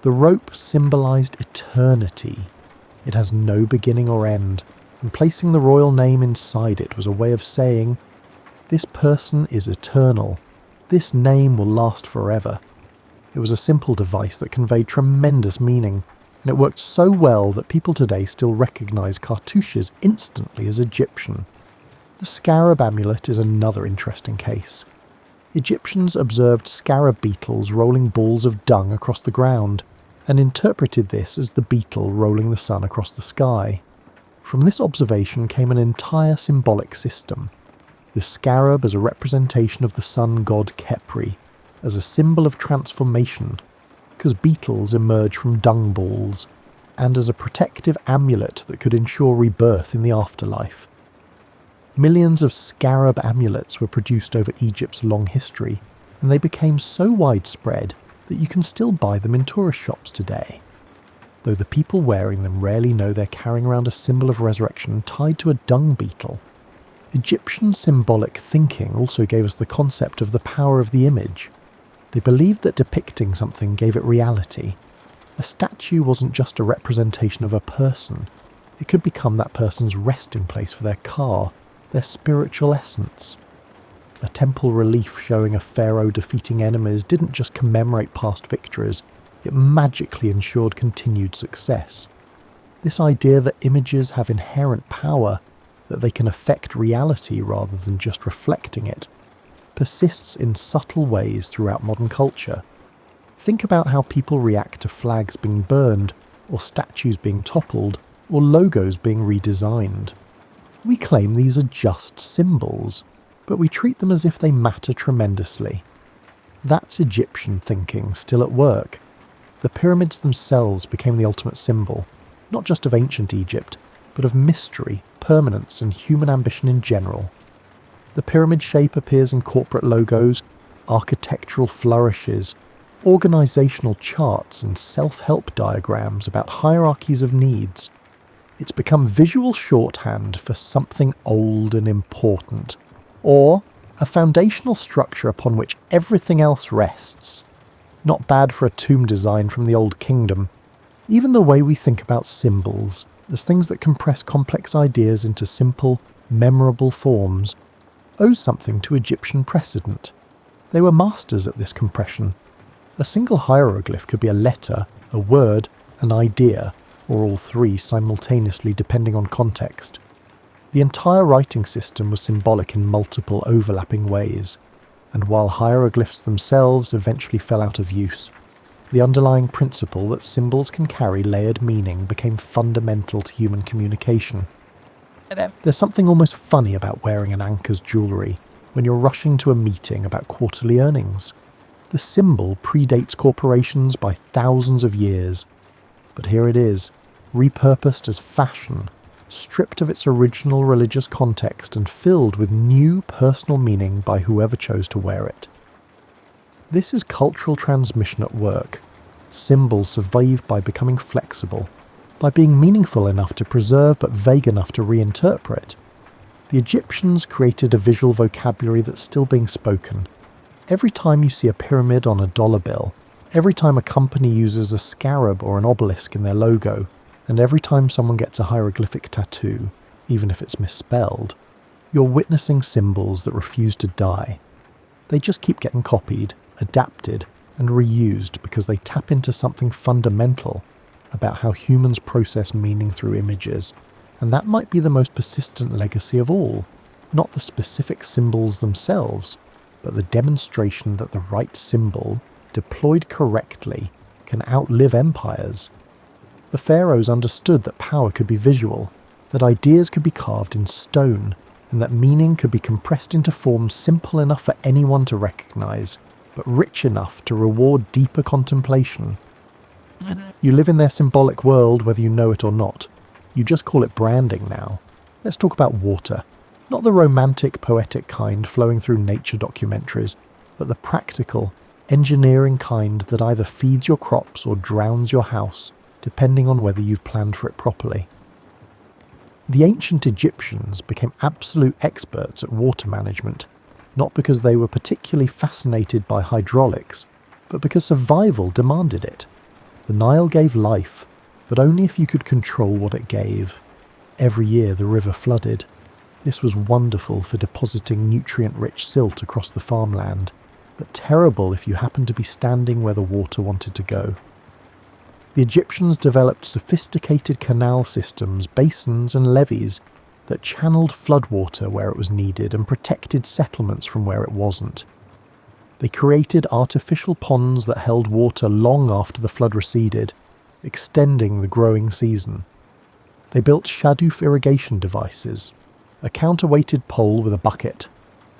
The rope symbolized eternity. It has no beginning or end, and placing the royal name inside it was a way of saying, "This person is eternal. This name will last forever." It was a simple device that conveyed tremendous meaning, and it worked so well that people today still recognize cartouches instantly as Egyptian. The scarab amulet is another interesting case. Egyptians observed scarab beetles rolling balls of dung across the ground, and interpreted this as the beetle rolling the sun across the sky. From this observation came an entire symbolic system. The scarab as a representation of the sun god Khepri, as a symbol of transformation, because beetles emerge from dung balls, and as a protective amulet that could ensure rebirth in the afterlife. Millions of scarab amulets were produced over Egypt's long history, and they became so widespread that you can still buy them in tourist shops today. Though the people wearing them rarely know they're carrying around a symbol of resurrection tied to a dung beetle. Egyptian symbolic thinking also gave us the concept of the power of the image. They believed that depicting something gave it reality. A statue wasn't just a representation of a person. It could become that person's resting place for their car, their spiritual essence. A temple relief showing a pharaoh defeating enemies didn't just commemorate past victories, it magically ensured continued success. This idea that images have inherent power, that they can affect reality rather than just reflecting it, persists in subtle ways throughout modern culture. Think about how people react to flags being burned, or statues being toppled, or logos being redesigned. We claim these are just symbols, but we treat them as if they matter tremendously. That's Egyptian thinking still at work. The pyramids themselves became the ultimate symbol, not just of ancient Egypt, but of mystery, permanence, and human ambition in general. The pyramid shape appears in corporate logos, architectural flourishes, organizational charts, and self-help diagrams about hierarchies of needs. It's become visual shorthand for something old and important, or a foundational structure upon which everything else rests. not bad for a tomb design from the Old Kingdom. Even the way we think about symbols, as things that compress complex ideas into simple, memorable forms, owes something to Egyptian precedent. They were masters at this compression. A single hieroglyph could be a letter, a word, an idea, or all three simultaneously depending on context. The entire writing system was symbolic in multiple overlapping ways, and while hieroglyphs themselves eventually fell out of use, the underlying principle that symbols can carry layered meaning became fundamental to human communication. There's something almost funny about wearing an anchor's jewellery when you're rushing to a meeting about quarterly earnings. The symbol predates corporations by thousands of years, but here it is, repurposed as fashion, stripped of its original religious context and filled with new personal meaning by whoever chose to wear it. This is cultural transmission at work. Symbols survive by becoming flexible, by being meaningful enough to preserve but vague enough to reinterpret. The Egyptians created a visual vocabulary that's still being spoken. Every time you see a pyramid on a dollar bill, every time a company uses a scarab or an obelisk in their logo, and every time someone gets a hieroglyphic tattoo, even if it's misspelled, you're witnessing symbols that refuse to die. They just keep getting copied, adapted, and reused because they tap into something fundamental about how humans process meaning through images, and that might be the most persistent legacy of all, not the specific symbols themselves, but the demonstration that the right symbol, deployed correctly, can outlive empires. The Pharaohs understood that power could be visual, that ideas could be carved in stone, and that meaning could be compressed into forms simple enough for anyone to recognize, but rich enough to reward deeper contemplation. You live in their symbolic world whether you know it or not. You just call it branding now. Let's talk about water. Not the romantic, poetic kind flowing through nature documentaries, but the practical, engineering kind that either feeds your crops or drowns your house, depending on whether you've planned for it properly. The ancient Egyptians became absolute experts at water management, not because they were particularly fascinated by hydraulics, but because survival demanded it. The Nile gave life, but only if you could control what it gave. Every year the river flooded. This was wonderful for depositing nutrient-rich silt across the farmland, but terrible if you happened to be standing where the water wanted to go. The Egyptians developed sophisticated canal systems, basins and levees that channeled floodwater where it was needed and protected settlements from where it wasn't. They created artificial ponds that held water long after the flood receded, extending the growing season. They built shadoof irrigation devices, a counterweighted pole with a bucket,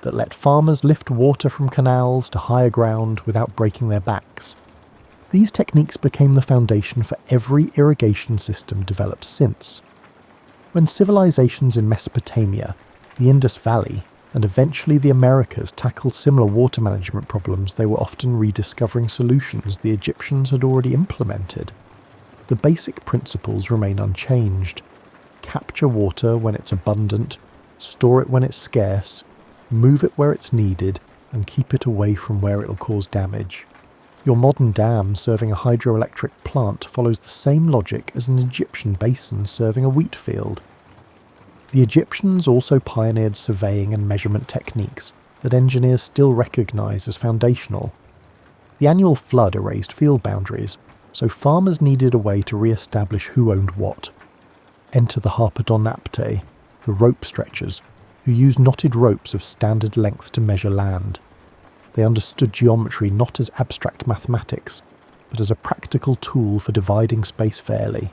that let farmers lift water from canals to higher ground without breaking their backs. These techniques became the foundation for every irrigation system developed since. When civilizations in Mesopotamia, the Indus Valley, and eventually the Americas tackled similar water management problems, they were often rediscovering solutions the Egyptians had already implemented. The basic principles remain unchanged. Capture water when it's abundant, store it when it's scarce, move it where it's needed, and keep it away from where it'll cause damage. Your modern dam serving a hydroelectric plant follows the same logic as an Egyptian basin serving a wheat field. The Egyptians also pioneered surveying and measurement techniques that engineers still recognize as foundational. The annual flood erased field boundaries, so farmers needed a way to re-establish who owned what. Enter the harpedonapte, the rope stretchers, who used knotted ropes of standard lengths to measure land. They understood geometry not as abstract mathematics, but as a practical tool for dividing space fairly.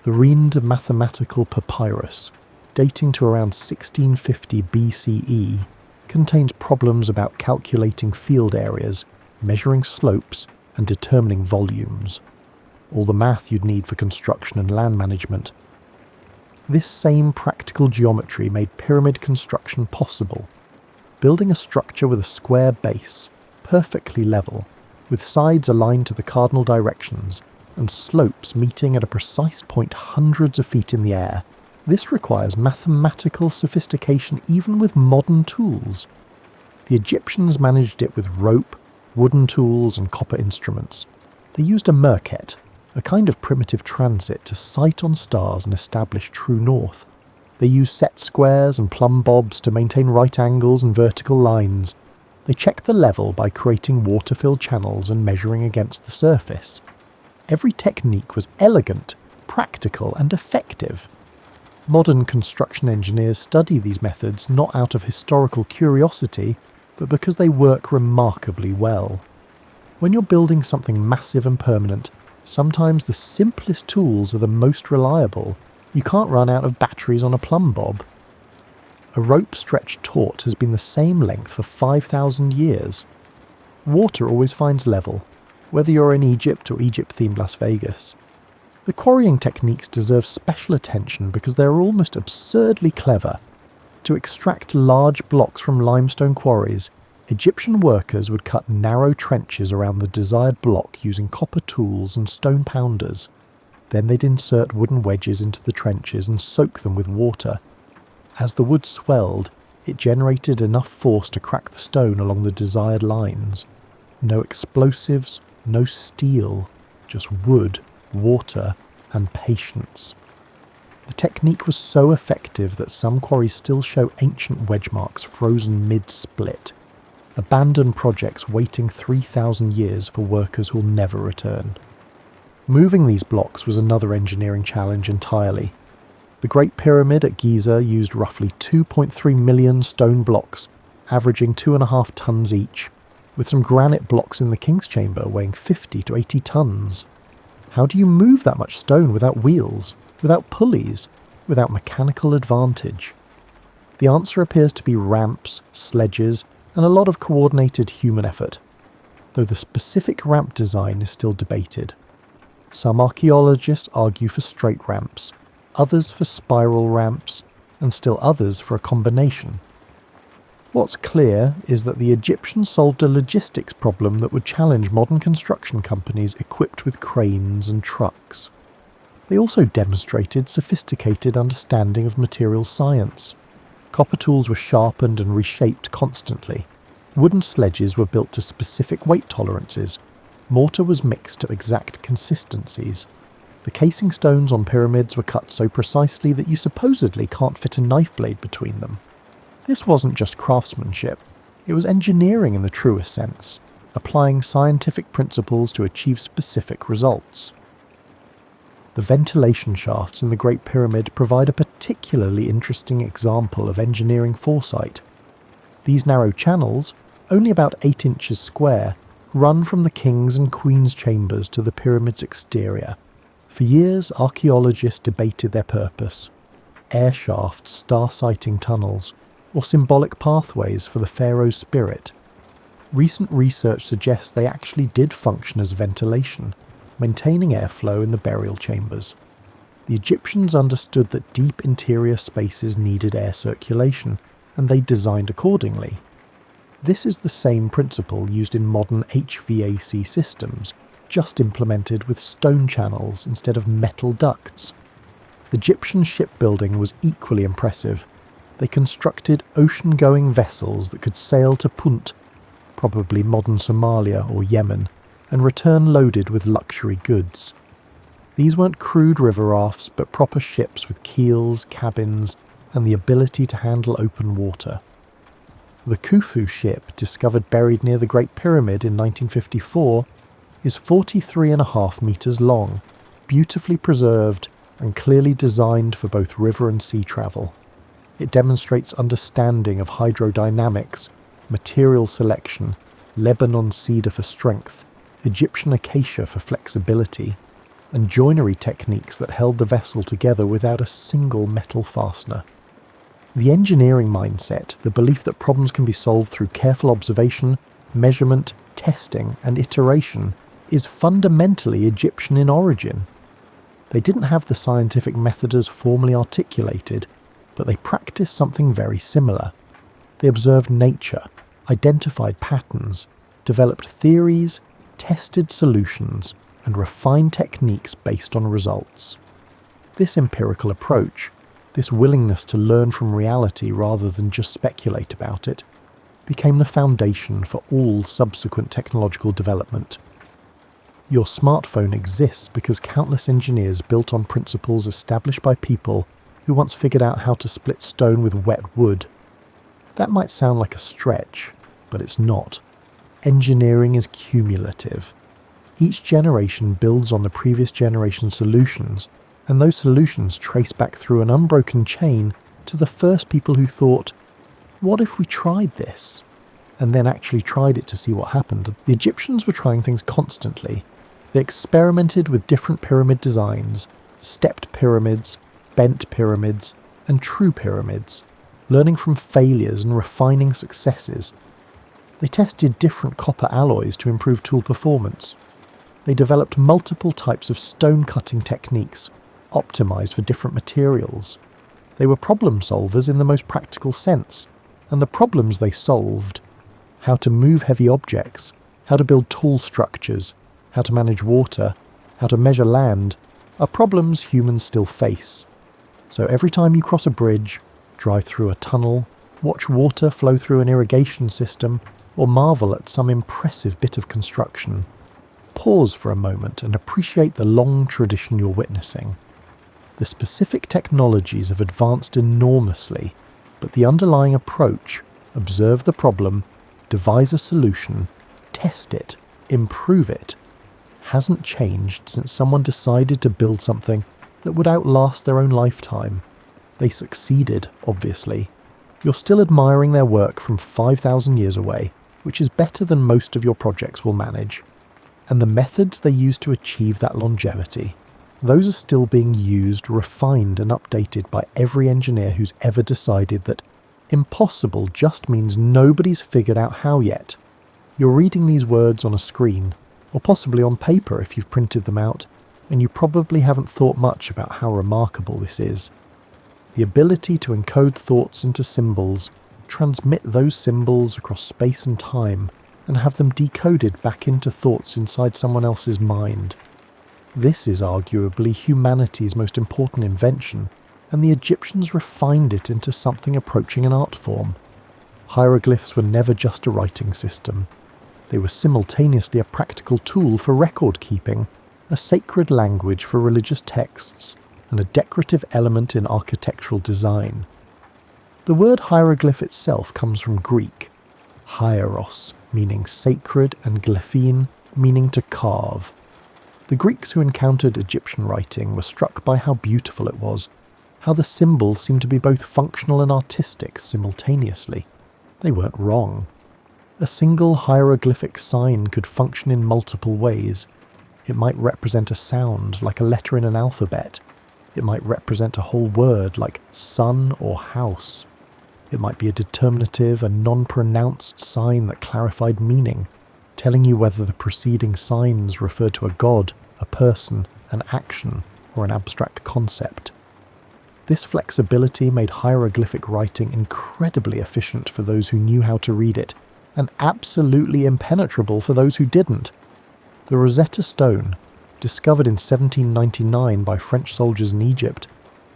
The Rhind mathematical papyrus, dating to around 1650 BCE, contains problems about calculating field areas, measuring slopes, and determining volumes. All the math you'd need for construction and land management. This same practical geometry made pyramid construction possible. Building a structure with a square base, perfectly level, with sides aligned to the cardinal directions, and slopes meeting at a precise point hundreds of feet in the air. This requires mathematical sophistication even with modern tools. The Egyptians managed it with rope, wooden tools and copper instruments. They used a merket, a kind of primitive transit, to sight on stars and establish true north. They used set squares and plumb bobs to maintain right angles and vertical lines. They checked the level by creating water-filled channels and measuring against the surface. Every technique was elegant, practical and effective. Modern construction engineers study these methods not out of historical curiosity, but because they work remarkably well. When you're building something massive and permanent, sometimes the simplest tools are the most reliable. You can't run out of batteries on a plumb bob. A rope stretched taut has been the same length for 5,000 years. Water always finds level, whether you're in Egypt or Egypt-themed Las Vegas. The quarrying techniques deserve special attention because they are almost absurdly clever. To extract large blocks from limestone quarries, Egyptian workers would cut narrow trenches around the desired block using copper tools and stone pounders. Then they'd insert wooden wedges into the trenches and soak them with water. As the wood swelled, it generated enough force to crack the stone along the desired lines. No explosives, no steel, just wood, water, and patience. The technique was so effective that some quarries still show ancient wedge marks frozen mid-split. Abandoned projects waiting 3,000 years for workers who'll never return. Moving these blocks was another engineering challenge entirely. The Great Pyramid at Giza used roughly 2.3 million stone blocks, averaging 2.5 tons each, with some granite blocks in the King's Chamber weighing 50 to 80 tons. How do you move that much stone without wheels, without pulleys, without mechanical advantage? The answer appears to be ramps, sledges, and a lot of coordinated human effort, though the specific ramp design is still debated. Some archaeologists argue for straight ramps, others for spiral ramps, and still others for a combination. What's clear is that the Egyptians solved a logistics problem that would challenge modern construction companies equipped with cranes and trucks. They also demonstrated sophisticated understanding of material science. Copper tools were sharpened and reshaped constantly. Wooden sledges were built to specific weight tolerances. Mortar was mixed to exact consistencies. The casing stones on pyramids were cut so precisely that you supposedly can't fit a knife blade between them. This wasn't just craftsmanship, it was engineering in the truest sense, applying scientific principles to achieve specific results. The ventilation shafts in the Great Pyramid provide a particularly interesting example of engineering foresight. These narrow channels, only about 8 inches square, run from the king's and queen's chambers to the pyramid's exterior. For years, archaeologists debated their purpose: air shafts, star-sighting tunnels, or symbolic pathways for the pharaoh's spirit. Recent research suggests they actually did function as ventilation, maintaining airflow in the burial chambers. The Egyptians understood that deep interior spaces needed air circulation, and they designed accordingly. This is the same principle used in modern HVAC systems, just implemented with stone channels instead of metal ducts. Egyptian shipbuilding was equally impressive. They constructed ocean-going vessels that could sail to Punt, probably modern Somalia or Yemen, and return loaded with luxury goods. These weren't crude river rafts, but proper ships with keels, cabins, and the ability to handle open water. The Khufu ship, discovered buried near the Great Pyramid in 1954, is 43.5 meters long, beautifully preserved and clearly designed for both river and sea travel. It demonstrates understanding of hydrodynamics, material selection, Lebanon cedar for strength, Egyptian acacia for flexibility, and joinery techniques that held the vessel together without a single metal fastener. The engineering mindset, the belief that problems can be solved through careful observation, measurement, testing, and iteration, is fundamentally Egyptian in origin. They didn't have the scientific method as formally articulated, but they practiced something very similar. They observed nature, identified patterns, developed theories, tested solutions, and refined techniques based on results. This empirical approach, this willingness to learn from reality rather than just speculate about it, became the foundation for all subsequent technological development. Your smartphone exists because countless engineers built on principles established by people who once figured out how to split stone with wet wood. That might sound like a stretch, but it's not. Engineering is cumulative. Each generation builds on the previous generation's solutions, and those solutions trace back through an unbroken chain to the first people who thought, what if we tried this? And then actually tried it to see what happened. The Egyptians were trying things constantly. They experimented with different pyramid designs, stepped pyramids, bent pyramids, and true pyramids, learning from failures and refining successes. They tested different copper alloys to improve tool performance. They developed multiple types of stone cutting techniques, optimized for different materials. They were problem solvers in the most practical sense, and the problems they solved, how to move heavy objects, how to build tall structures, how to manage water, how to measure land, are problems humans still face. So every time you cross a bridge, drive through a tunnel, watch water flow through an irrigation system, or marvel at some impressive bit of construction, pause for a moment and appreciate the long tradition you're witnessing. The specific technologies have advanced enormously, but the underlying approach, observe the problem, devise a solution, test it, improve it, hasn't changed since someone decided to build something that would outlast their own lifetime. They succeeded, obviously. You're still admiring their work from 5,000 years away, which is better than most of your projects will manage. And the methods they use to achieve that longevity, those are still being used, refined and updated by every engineer who's ever decided that impossible just means nobody's figured out how yet. You're reading these words on a screen, or possibly on paper if you've printed them out, and you probably haven't thought much about how remarkable this is. The ability to encode thoughts into symbols, transmit those symbols across space and time, and have them decoded back into thoughts inside someone else's mind. This is arguably humanity's most important invention, and the Egyptians refined it into something approaching an art form. Hieroglyphs were never just a writing system. They were simultaneously a practical tool for record keeping, a sacred language for religious texts, and a decorative element in architectural design. The word hieroglyph itself comes from Greek, hieros, meaning sacred, and glyphein, meaning to carve. The Greeks who encountered Egyptian writing were struck by how beautiful it was, how the symbols seemed to be both functional and artistic simultaneously. They weren't wrong. A single hieroglyphic sign could function in multiple ways. It might represent a sound, like a letter in an alphabet. It might represent a whole word, like sun or house. It might be a determinative and non-pronounced sign that clarified meaning, telling you whether the preceding signs referred to a god, a person, an action, or an abstract concept. This flexibility made hieroglyphic writing incredibly efficient for those who knew how to read it, and absolutely impenetrable for those who didn't. The Rosetta Stone, discovered in 1799 by French soldiers in Egypt,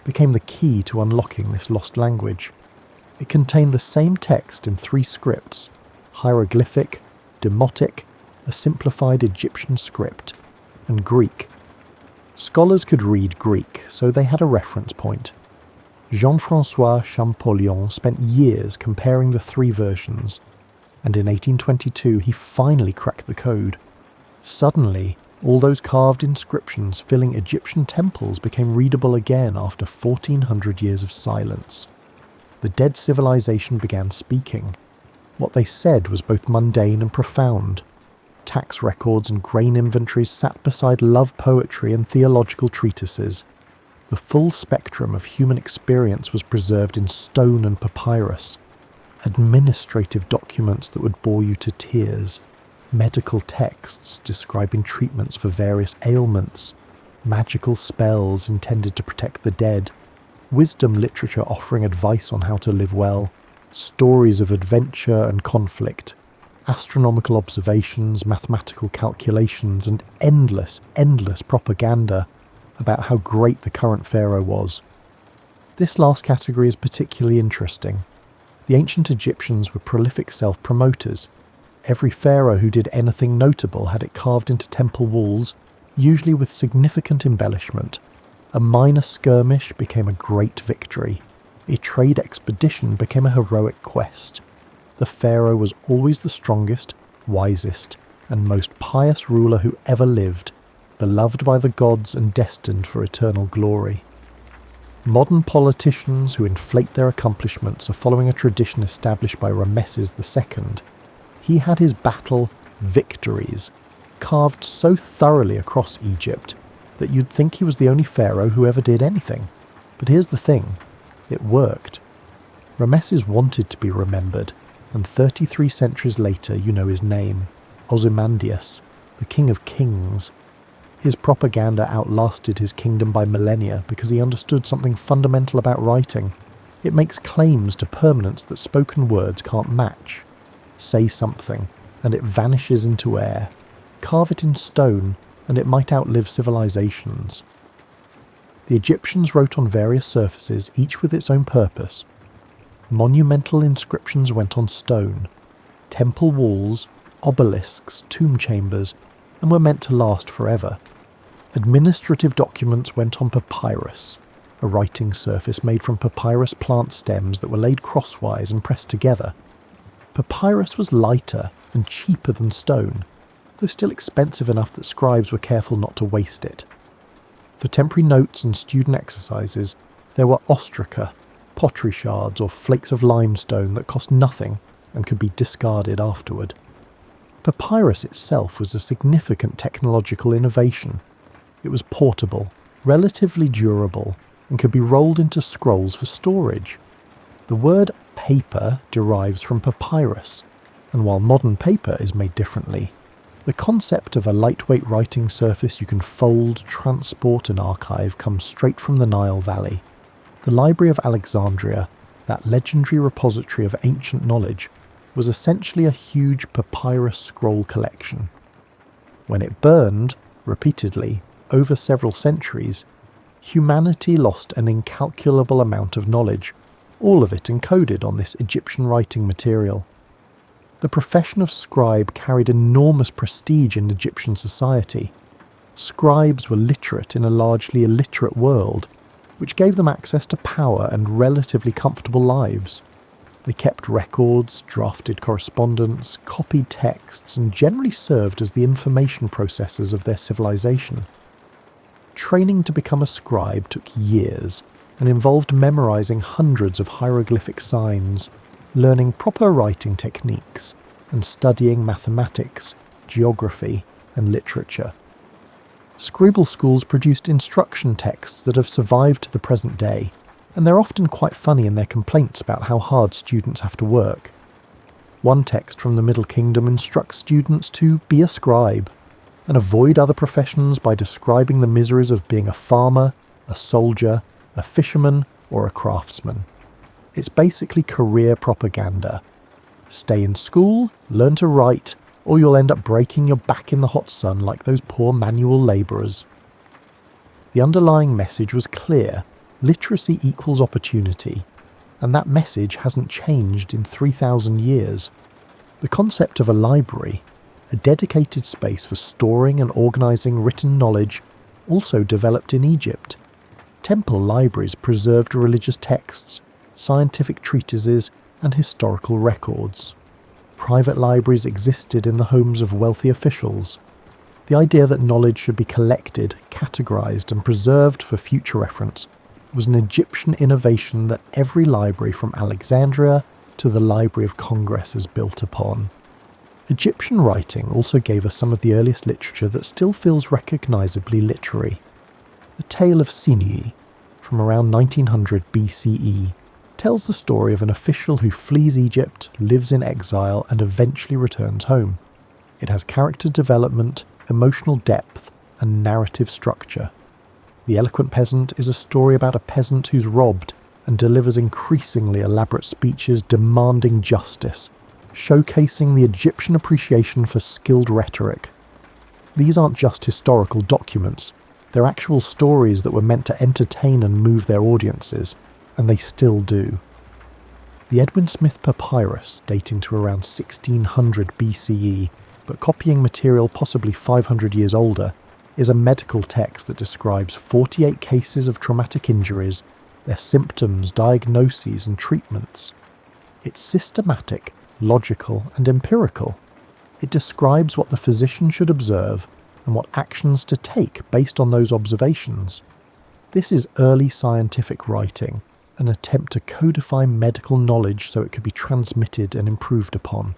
became the key to unlocking this lost language. It contained the same text in 3 scripts: hieroglyphic, demotic, a simplified Egyptian script, and Greek. Scholars could read Greek, so they had a reference point. Jean-François Champollion spent years comparing the 3 versions, and in 1822 he finally cracked the code. Suddenly, all those carved inscriptions filling Egyptian temples became readable again after 1400 years of silence. The dead civilization began speaking. What they said was both mundane and profound. Tax records and grain inventories sat beside love poetry and theological treatises. The full spectrum of human experience was preserved in stone and papyrus. Administrative documents that would bore you to tears. Medical texts describing treatments for various ailments. Magical spells intended to protect the dead. Wisdom literature offering advice on how to live well. Stories of adventure and conflict. Astronomical observations, mathematical calculations, and endless propaganda about how great the current pharaoh was. This last category is particularly interesting. The ancient Egyptians were prolific self-promoters. Every pharaoh who did anything notable had it carved into temple walls, usually with significant embellishment. A minor skirmish became a great victory. A trade expedition became a heroic quest. The pharaoh was always the strongest, wisest, and most pious ruler who ever lived, beloved by the gods and destined for eternal glory. Modern politicians who inflate their accomplishments are following a tradition established by Ramesses II. He had his battle victories carved so thoroughly across Egypt that you'd think he was the only pharaoh who ever did anything. But here's the thing, it worked. Ramesses wanted to be remembered, and 33 centuries later you know his name, Ozymandias, the King of Kings. His propaganda outlasted his kingdom by millennia because he understood something fundamental about writing. It makes claims to permanence that spoken words can't match. Say something, and it vanishes into air. Carve it in stone, and it might outlive civilizations. The Egyptians wrote on various surfaces, each with its own purpose. Monumental inscriptions went on stone, temple walls, obelisks, tomb chambers, and were meant to last forever. Administrative documents went on papyrus, a writing surface made from papyrus plant stems that were laid crosswise and pressed together. Papyrus was lighter and cheaper than stone, though still expensive enough that scribes were careful not to waste it. For temporary notes and student exercises, there were ostraca, pottery shards or flakes of limestone that cost nothing and could be discarded afterward. Papyrus itself was a significant technological innovation. It was portable, relatively durable, and could be rolled into scrolls for storage. The word paper derives from papyrus, and while modern paper is made differently, the concept of a lightweight writing surface you can fold, transport and archive comes straight from the Nile Valley. The Library of Alexandria, that legendary repository of ancient knowledge, was essentially a huge papyrus scroll collection. When it burned, repeatedly, over several centuries, humanity lost an incalculable amount of knowledge, all of it encoded on this Egyptian writing material. The profession of scribe carried enormous prestige in Egyptian society. Scribes were literate in a largely illiterate world, which gave them access to power and relatively comfortable lives. They kept records, drafted correspondence, copied texts, and generally served as the information processors of their civilization. Training to become a scribe took years and involved memorizing hundreds of hieroglyphic signs, learning proper writing techniques, and studying mathematics, geography, and literature. Scribal schools produced instruction texts that have survived to the present day, and they're often quite funny in their complaints about how hard students have to work. One text from the Middle Kingdom instructs students to be a scribe and avoid other professions by describing the miseries of being a farmer, a soldier, a fisherman, or a craftsman. It's basically career propaganda. Stay in school, learn to write, or you'll end up breaking your back in the hot sun like those poor manual labourers. The underlying message was clear: literacy equals opportunity, and that message hasn't changed in 3,000 years. The concept of a library, a dedicated space for storing and organising written knowledge, also developed in Egypt. Temple libraries preserved religious texts, scientific treatises, and historical records. Private libraries existed in the homes of wealthy officials. The idea that knowledge should be collected, categorised, and preserved for future reference was an Egyptian innovation that every library from Alexandria to the Library of Congress is built upon. Egyptian writing also gave us some of the earliest literature that still feels recognisably literary. The tale of Sinui, from around 1900 BCE, tells the story of an official who flees Egypt, lives in exile, and eventually returns home. It has character development, emotional depth, and narrative structure. The Eloquent Peasant is a story about a peasant who's robbed and delivers increasingly elaborate speeches demanding justice, showcasing the Egyptian appreciation for skilled rhetoric. These aren't just historical documents, they're actual stories that were meant to entertain and move their audiences, and they still do. The Edwin Smith Papyrus, dating to around 1600 BCE, but copying material possibly 500 years older, is a medical text that describes 48 cases of traumatic injuries, their symptoms, diagnoses and treatments. It's systematic, logical and empirical. It describes what the physician should observe and what actions to take based on those observations. This is early scientific writing, an attempt to codify medical knowledge so it could be transmitted and improved upon.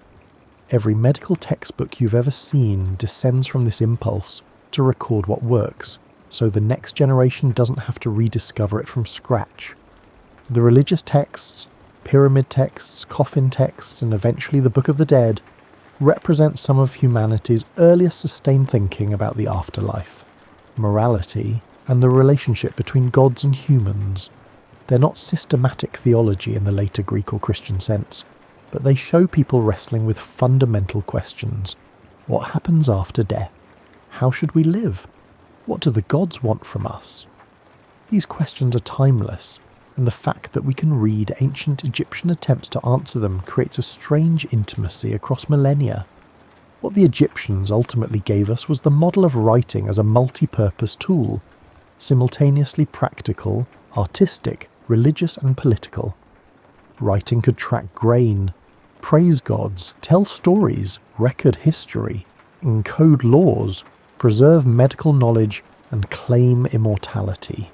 Every medical textbook you've ever seen descends from this impulse to record what works, so the next generation doesn't have to rediscover it from scratch. The religious texts, pyramid texts, coffin texts, and eventually the Book of the Dead represent some of humanity's earliest sustained thinking about the afterlife, morality, and the relationship between gods and humans. They're not systematic theology in the later Greek or Christian sense, but they show people wrestling with fundamental questions. What happens after death? How should we live? What do the gods want from us? These questions are timeless, and the fact that we can read ancient Egyptian attempts to answer them creates a strange intimacy across millennia. What the Egyptians ultimately gave us was the model of writing as a multi-purpose tool, simultaneously practical, artistic, religious and political. Writing could track grain, praise gods, tell stories, record history, encode laws, preserve medical knowledge, and claim immortality.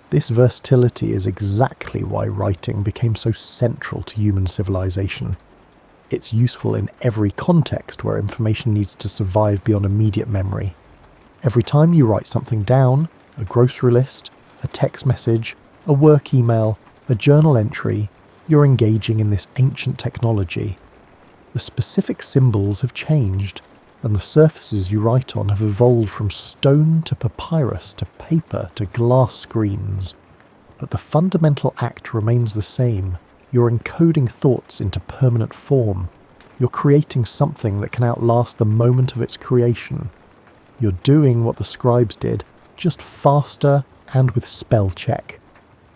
This versatility is exactly why writing became so central to human civilization. It's useful in every context where information needs to survive beyond immediate memory. Every time you write something down, a grocery list, a text message, a work email, a journal entry, you're engaging in this ancient technology. The specific symbols have changed, and the surfaces you write on have evolved from stone to papyrus to paper to glass screens. But the fundamental act remains the same. You're encoding thoughts into permanent form. You're creating something that can outlast the moment of its creation. You're doing what the scribes did, just faster and with spell check.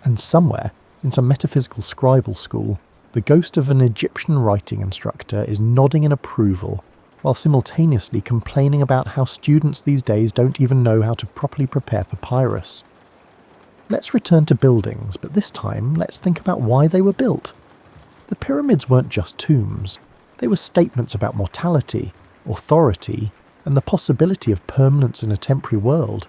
And somewhere, in some metaphysical scribal school, the ghost of an Egyptian writing instructor is nodding in approval, while simultaneously complaining about how students these days don't even know how to properly prepare papyrus. Let's return to buildings, but this time let's think about why they were built. The pyramids weren't just tombs. They were statements about mortality, authority, and the possibility of permanence in a temporary world.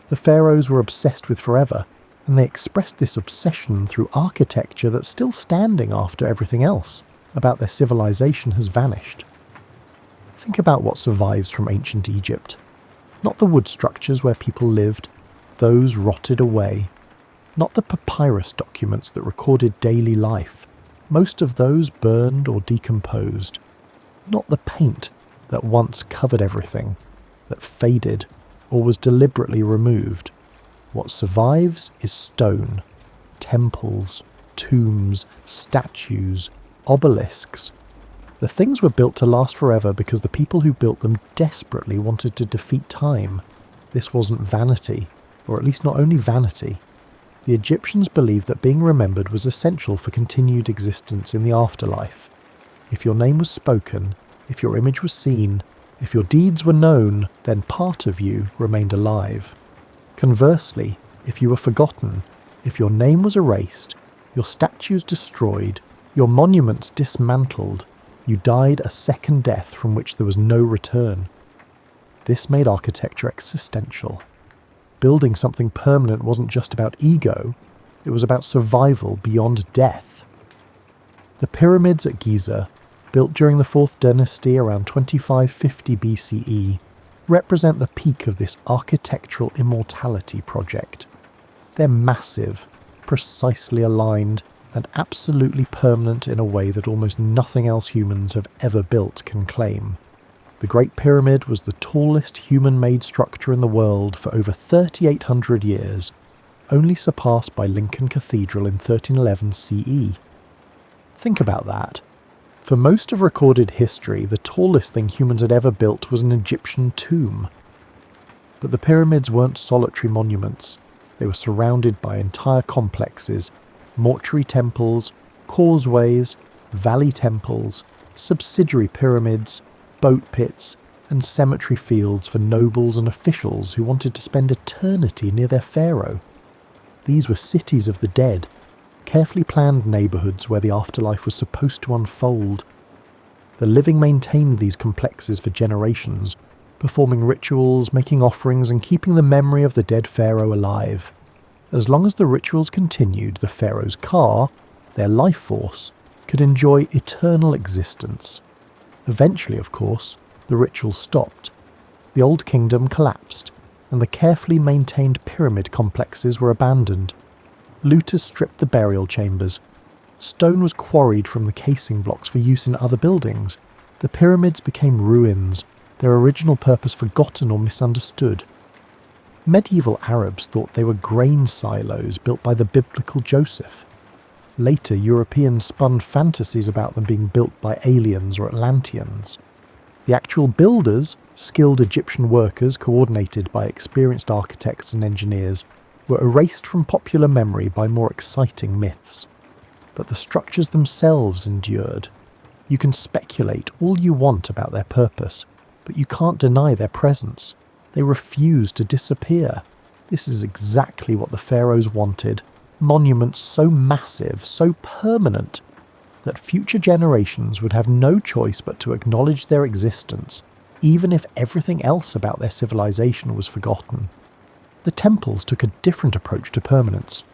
The pharaohs were obsessed with forever, and they expressed this obsession through architecture that's still standing after everything else about their civilization has vanished. Think about what survives from ancient Egypt. Not the wood structures where people lived, those rotted away. Not the papyrus documents that recorded daily life, most of those burned or decomposed. Not the paint that once covered everything, that faded or was deliberately removed. What survives is stone, temples, tombs, statues, obelisks. The things were built to last forever because the people who built them desperately wanted to defeat time. This wasn't vanity, or at least not only vanity. The Egyptians believed that being remembered was essential for continued existence in the afterlife. If your name was spoken, if your image was seen, if your deeds were known, then part of you remained alive. Conversely, if you were forgotten, if your name was erased, your statues destroyed, your monuments dismantled, you died a second death from which there was no return. This made architecture existential. Building something permanent wasn't just about ego, it was about survival beyond death. The pyramids at Giza, built during the 4th dynasty around 2550 BCE, represent the peak of this architectural immortality project. They're massive, precisely aligned, and absolutely permanent in a way that almost nothing else humans have ever built can claim. The Great Pyramid was the tallest human-made structure in the world for over 3,800 years, only surpassed by Lincoln Cathedral in 1311 CE. Think about that. For most of recorded history, the tallest thing humans had ever built was an Egyptian tomb. But the pyramids weren't solitary monuments. They were surrounded by entire complexes, mortuary temples, causeways, valley temples, subsidiary pyramids, boat pits, and cemetery fields for nobles and officials who wanted to spend eternity near their pharaoh. These were cities of the dead, carefully planned neighbourhoods where the afterlife was supposed to unfold. The living maintained these complexes for generations, performing rituals, making offerings, and keeping the memory of the dead pharaoh alive. As long as the rituals continued, the pharaoh's ka, their life force, could enjoy eternal existence. Eventually, of course, the rituals stopped. The old kingdom collapsed, and the carefully maintained pyramid complexes were abandoned. Looters stripped the burial chambers. Stone was quarried from the casing blocks for use in other buildings. The pyramids became ruins, their original purpose forgotten or misunderstood. Medieval Arabs thought they were grain silos built by the biblical Joseph. Later, Europeans spun fantasies about them being built by aliens or Atlanteans. The actual builders, skilled Egyptian workers coordinated by experienced architects and engineers, were erased from popular memory by more exciting myths. But the structures themselves endured. You can speculate all you want about their purpose, but you can't deny their presence. They refuse to disappear. This is exactly what the pharaohs wanted. Monuments so massive, so permanent, that future generations would have no choice but to acknowledge their existence, even if everything else about their civilization was forgotten. The temples took a different approach to permanence.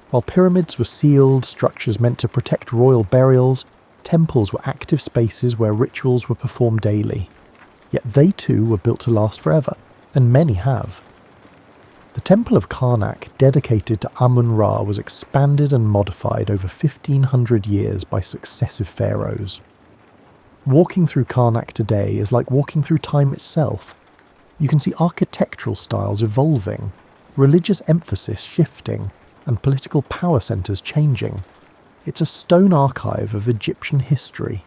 While pyramids were sealed structures meant to protect royal burials, temples were active spaces where rituals were performed daily. Yet they too were built to last forever, and many have. The Temple of Karnak, dedicated to Amun-Ra, was expanded and modified over 1,500 years by successive pharaohs. Walking through Karnak today is like walking through time itself. You can see architectural styles evolving, religious emphasis shifting, and political power centres changing. It's a stone archive of Egyptian history.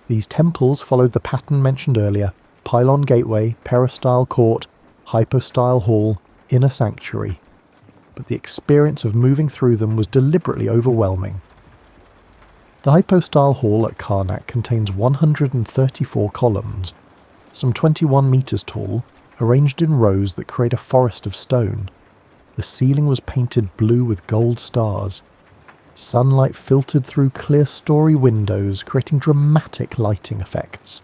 These temples followed the pattern mentioned earlier: pylon gateway, peristyle court, hypostyle hall, inner sanctuary. But the experience of moving through them was deliberately overwhelming. The hypostyle hall at Karnak contains 134 columns, some 21 metres tall, arranged in rows that create a forest of stone. The ceiling was painted blue with gold stars. Sunlight filtered through clear story windows, creating dramatic lighting effects.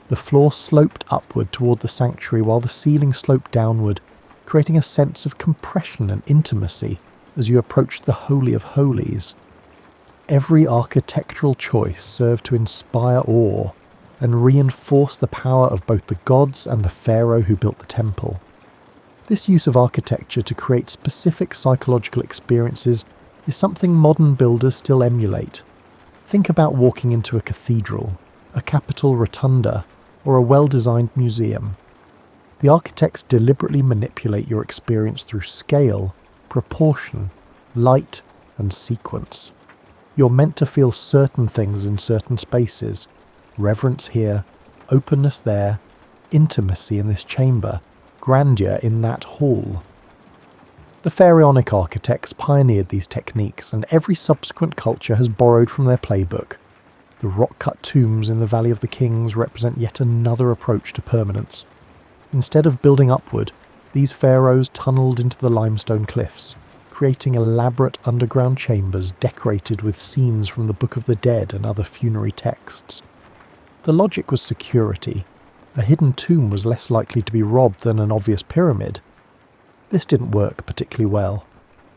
The floor sloped upward toward the sanctuary while the ceiling sloped downward, creating a sense of compression and intimacy as you approached the Holy of Holies. Every architectural choice served to inspire awe and reinforce the power of both the gods and the pharaoh who built the temple. This use of architecture to create specific psychological experiences is something modern builders still emulate. Think about walking into a cathedral, a Capitol rotunda, or a well-designed museum. The architects deliberately manipulate your experience through scale, proportion, light, and sequence. You're meant to feel certain things in certain spaces: reverence here, openness there, intimacy in this chamber, grandeur in that hall. The pharaonic architects pioneered these techniques, and every subsequent culture has borrowed from their playbook. The rock-cut tombs in the Valley of the Kings represent yet another approach to permanence. Instead of building upward, these pharaohs tunneled into the limestone cliffs, creating elaborate underground chambers decorated with scenes from the Book of the Dead and other funerary texts. The logic was security. A hidden tomb was less likely to be robbed than an obvious pyramid. This didn't work particularly well.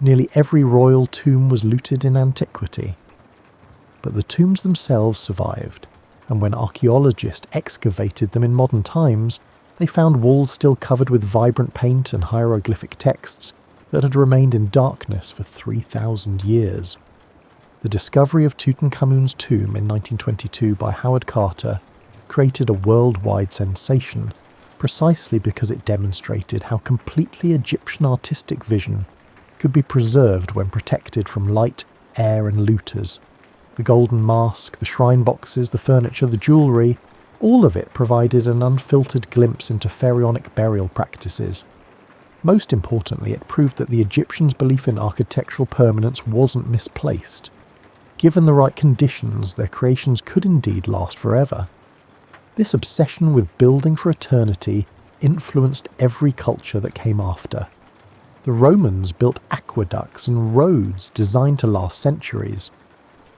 Nearly every royal tomb was looted in antiquity. But the tombs themselves survived, and when archaeologists excavated them in modern times, they found walls still covered with vibrant paint and hieroglyphic texts that had remained in darkness for 3,000 years. The discovery of Tutankhamun's tomb in 1922 by Howard Carter created a worldwide sensation, precisely because it demonstrated how completely Egyptian artistic vision could be preserved when protected from light, air, and looters. The golden mask, the shrine boxes, the furniture, the jewellery, all of it provided an unfiltered glimpse into pharaonic burial practices. Most importantly, it proved that the Egyptians' belief in architectural permanence wasn't misplaced. Given the right conditions, their creations could indeed last forever. This obsession with building for eternity influenced every culture that came after. The Romans built aqueducts and roads designed to last centuries.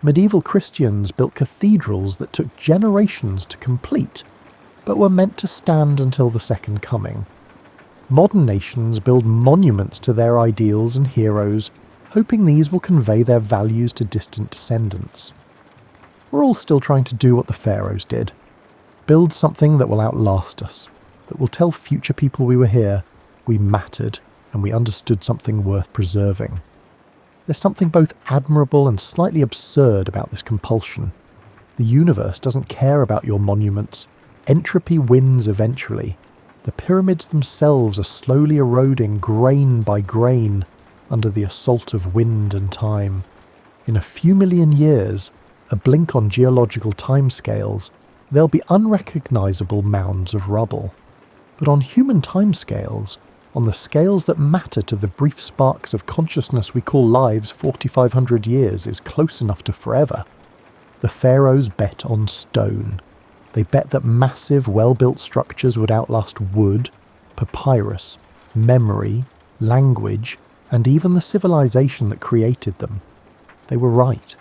Medieval Christians built cathedrals that took generations to complete, but were meant to stand until the Second Coming. Modern nations build monuments to their ideals and heroes, hoping these will convey their values to distant descendants. We're all still trying to do what the Pharaohs did. Build something that will outlast us, that will tell future people we were here, we mattered, and we understood something worth preserving. There's something both admirable and slightly absurd about this compulsion. The universe doesn't care about your monuments. Entropy wins eventually. The pyramids themselves are slowly eroding grain by grain under the assault of wind and time. In a few million years, a blink on geological timescales, they'll be unrecognisable mounds of rubble. But on human timescales, on the scales that matter to the brief sparks of consciousness we call lives, 4,500 years is close enough to forever. The Pharaohs bet on stone. They bet that massive, well-built structures would outlast wood, papyrus, memory, language, and even the civilization that created them. They were right.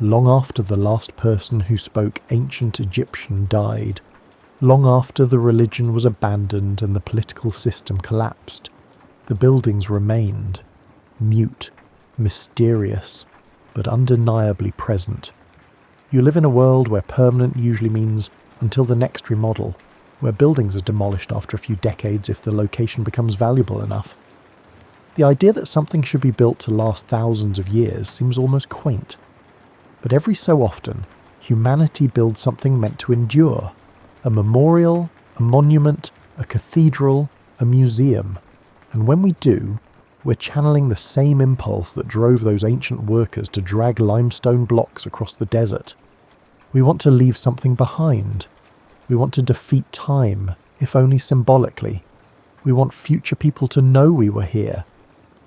Long after the last person who spoke ancient Egyptian died, long after the religion was abandoned and the political system collapsed, the buildings remained, mute, mysterious, but undeniably present. You live in a world where permanent usually means until the next remodel, where buildings are demolished after a few decades if the location becomes valuable enough. The idea that something should be built to last thousands of years seems almost quaint. But every so often, humanity builds something meant to endure. A memorial, a monument, a cathedral, a museum. And when we do, we're channeling the same impulse that drove those ancient workers to drag limestone blocks across the desert. We want to leave something behind. We want to defeat time, if only symbolically. We want future people to know we were here.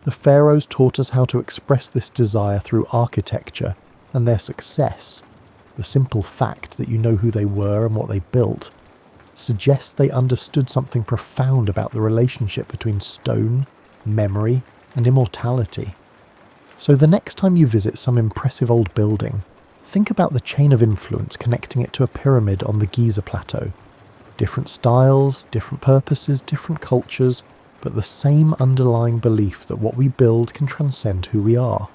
The Pharaohs taught us how to express this desire through architecture, and their success, the simple fact that you know who they were and what they built, suggests they understood something profound about the relationship between stone, memory, and immortality. So the next time you visit some impressive old building, think about the chain of influence connecting it to a pyramid on the Giza plateau. Different styles, different purposes, different cultures, but the same underlying belief that what we build can transcend who we are,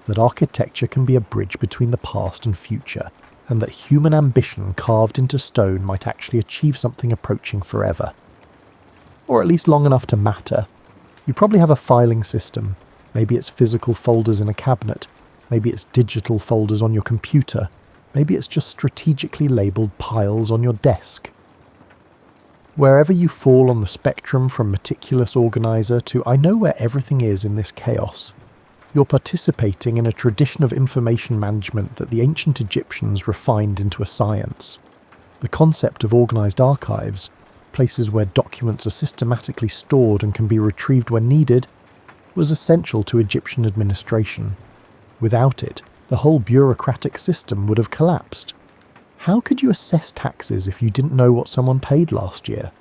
that architecture can be a bridge between the past and future, and that human ambition carved into stone might actually achieve something approaching forever. Or at least long enough to matter. You probably have a filing system. Maybe it's physical folders in a cabinet. Maybe it's digital folders on your computer. Maybe it's just strategically labelled piles on your desk. Wherever you fall on the spectrum from meticulous organiser to I know where everything is in this chaos, you're participating in a tradition of information management that the ancient Egyptians refined into a science. The concept of organised archives, places where documents are systematically stored and can be retrieved when needed, was essential to Egyptian administration. Without it, the whole bureaucratic system would have collapsed. How could you assess taxes if you didn't know what someone paid last year?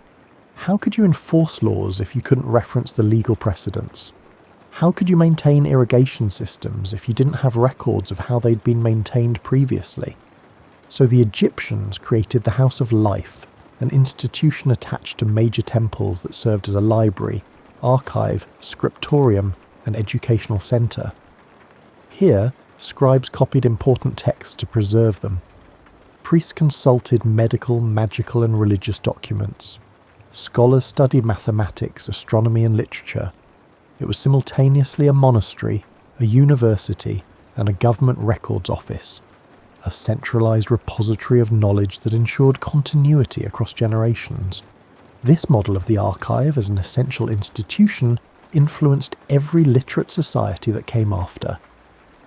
How could you enforce laws if you couldn't reference the legal precedents? How could you maintain irrigation systems if you didn't have records of how they'd been maintained previously? So the Egyptians created the House of Life, an institution attached to major temples that served as a library, archive, scriptorium, and educational centre. Here, scribes copied important texts to preserve them. Priests consulted medical, magical, and religious documents. Scholars studied mathematics, astronomy, and literature. It was simultaneously a monastery, a university, and a government records office, a centralised repository of knowledge that ensured continuity across generations. This model of the archive as an essential institution influenced every literate society that came after.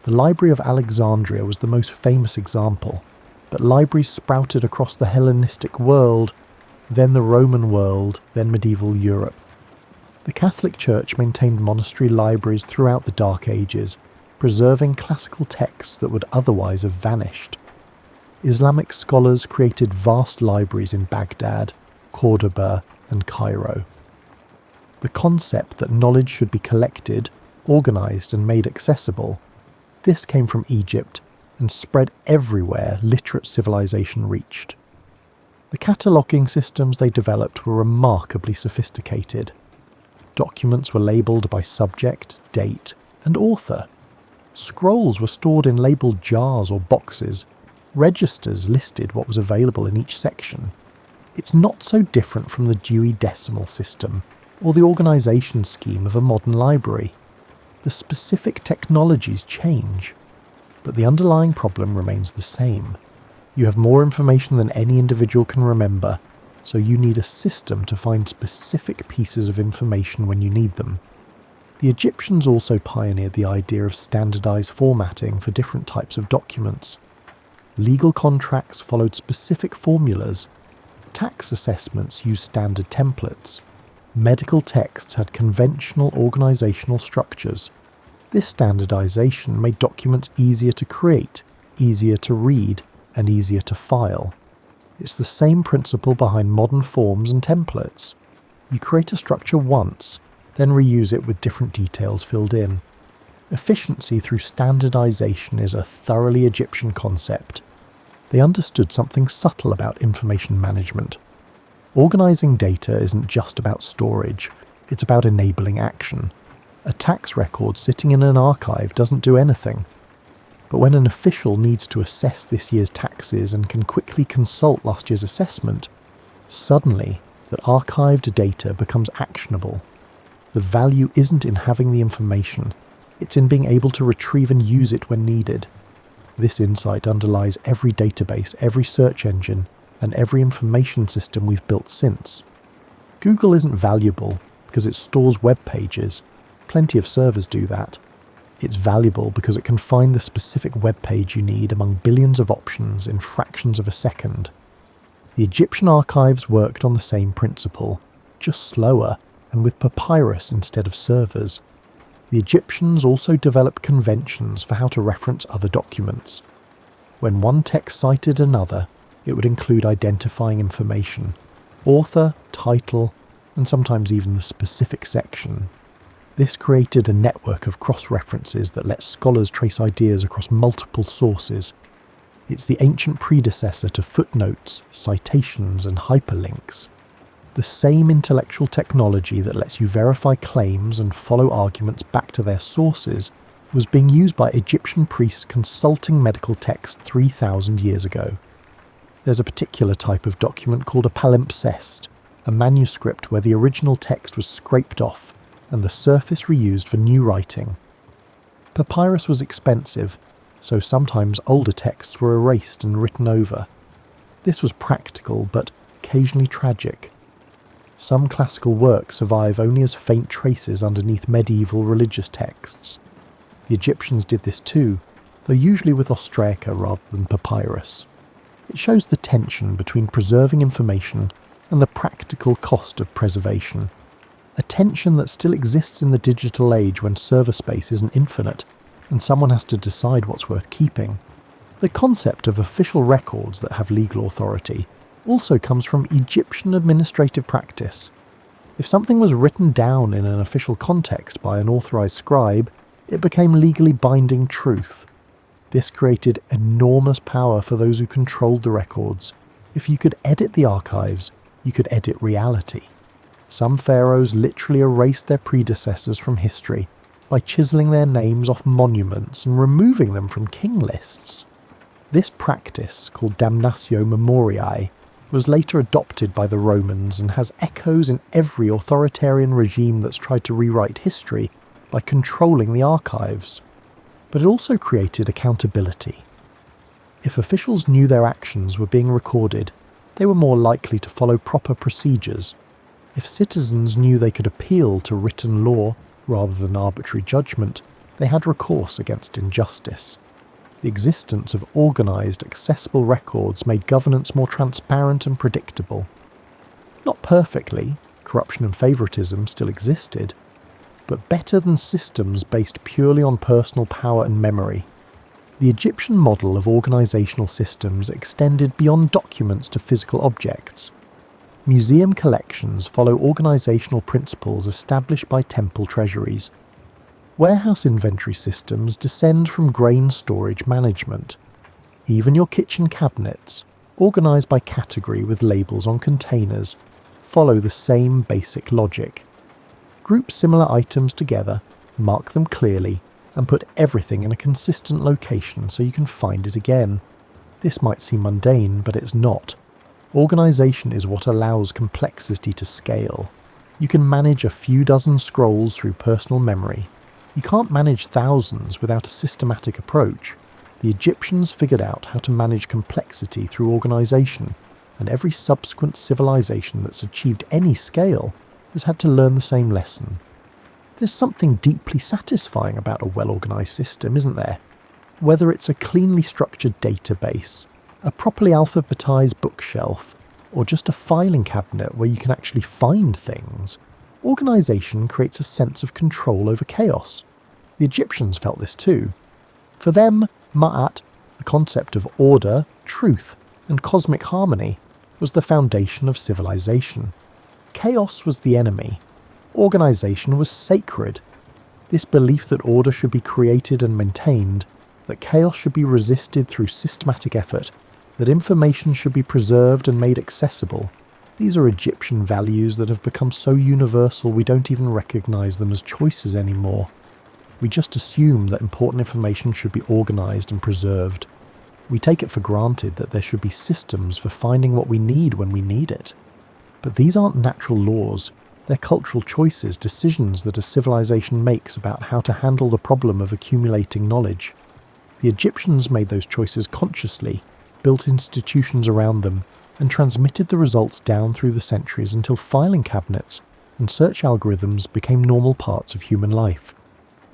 The Library of Alexandria was the most famous example, but libraries sprouted across the Hellenistic world, then the Roman world, then medieval Europe. The Catholic Church maintained monastery libraries throughout the Dark Ages, preserving classical texts that would otherwise have vanished. Islamic scholars created vast libraries in Baghdad, Cordoba, and Cairo. The concept that knowledge should be collected, organised, and made accessible, this came from Egypt and spread everywhere literate civilization reached. The cataloguing systems they developed were remarkably sophisticated. Documents were labelled by subject, date, and author. Scrolls were stored in labelled jars or boxes. Registers listed what was available in each section. It's not so different from the Dewey Decimal System or the organisation scheme of a modern library. The specific technologies change, but the underlying problem remains the same. You have more information than any individual can remember, so you need a system to find specific pieces of information when you need them. The Egyptians also pioneered the idea of standardised formatting for different types of documents. Legal contracts followed specific formulas. Tax assessments used standard templates. Medical texts had conventional organisational structures. This standardisation made documents easier to create, easier to read, and easier to file. It's the same principle behind modern forms and templates. You create a structure once, then reuse it with different details filled in. Efficiency through standardisation is a thoroughly Egyptian concept. They understood something subtle about information management. Organising data isn't just about storage, it's about enabling action. A tax record sitting in an archive doesn't do anything. But when an official needs to assess this year's taxes and can quickly consult last year's assessment, suddenly that archived data becomes actionable. The value isn't in having the information, it's in being able to retrieve and use it when needed. This insight underlies every database, every search engine, and every information system we've built since. Google isn't valuable because it stores web pages. Plenty of servers do that. It's valuable because it can find the specific web page you need among billions of options in fractions of a second. The Egyptian archives worked on the same principle, just slower and with papyrus instead of servers. The Egyptians also developed conventions for how to reference other documents. When one text cited another, it would include identifying information, author, title, and sometimes even the specific section. This created a network of cross-references that lets scholars trace ideas across multiple sources. It's the ancient predecessor to footnotes, citations, and hyperlinks. The same intellectual technology that lets you verify claims and follow arguments back to their sources was being used by Egyptian priests consulting medical texts 3,000 years ago. There's a particular type of document called a palimpsest, a manuscript where the original text was scraped off and the surface reused for new writing. Papyrus was expensive, so sometimes older texts were erased and written over. This was practical but occasionally tragic. Some classical works survive only as faint traces underneath medieval religious texts. The Egyptians did this too, though usually with ostraca rather than papyrus. It shows the tension between preserving information and the practical cost of preservation. A tension that still exists in the digital age when server space isn't infinite, and someone has to decide what's worth keeping. The concept of official records that have legal authority also comes from Egyptian administrative practice. If something was written down in an official context by an authorized scribe, it became legally binding truth. This created enormous power for those who controlled the records. If you could edit the archives, you could edit reality. Some pharaohs literally erased their predecessors from history by chiseling their names off monuments and removing them from king lists. This practice, called damnatio memoriae, was later adopted by the Romans and has echoes in every authoritarian regime that's tried to rewrite history by controlling the archives. But it also created accountability. If officials knew their actions were being recorded, they were more likely to follow proper procedures. If citizens knew they could appeal to written law rather than arbitrary judgment, they had recourse against injustice. The existence of organised, accessible records made governance more transparent and predictable. Not perfectly, corruption and favouritism still existed, but better than systems based purely on personal power and memory. The Egyptian model of organisational systems extended beyond documents to physical objects. Museum collections follow organisational principles established by temple treasuries. Warehouse inventory systems descend from grain storage management. Even your kitchen cabinets, organised by category with labels on containers, follow the same basic logic. Group similar items together, mark them clearly, and put everything in a consistent location so you can find it again. This might seem mundane, but it's not. Organisation is what allows complexity to scale. You can manage a few dozen scrolls through personal memory. You can't manage thousands without a systematic approach. The Egyptians figured out how to manage complexity through organisation, and every subsequent civilization that's achieved any scale has had to learn the same lesson. There's something deeply satisfying about a well-organised system, isn't there? Whether it's a cleanly structured database, a properly alphabetised bookshelf, or just a filing cabinet where you can actually find things, organisation creates a sense of control over chaos. The Egyptians felt this too. For them, Ma'at, the concept of order, truth, and cosmic harmony, was the foundation of civilization. Chaos was the enemy. Organisation was sacred. This belief that order should be created and maintained, that chaos should be resisted through systematic effort, that information should be preserved and made accessible, these are Egyptian values that have become so universal we don't even recognise them as choices anymore. We just assume that important information should be organised and preserved. We take it for granted that there should be systems for finding what we need when we need it. But these aren't natural laws. They're cultural choices, decisions that a civilization makes about how to handle the problem of accumulating knowledge. The Egyptians made those choices consciously, built institutions around them, and transmitted the results down through the centuries until filing cabinets and search algorithms became normal parts of human life.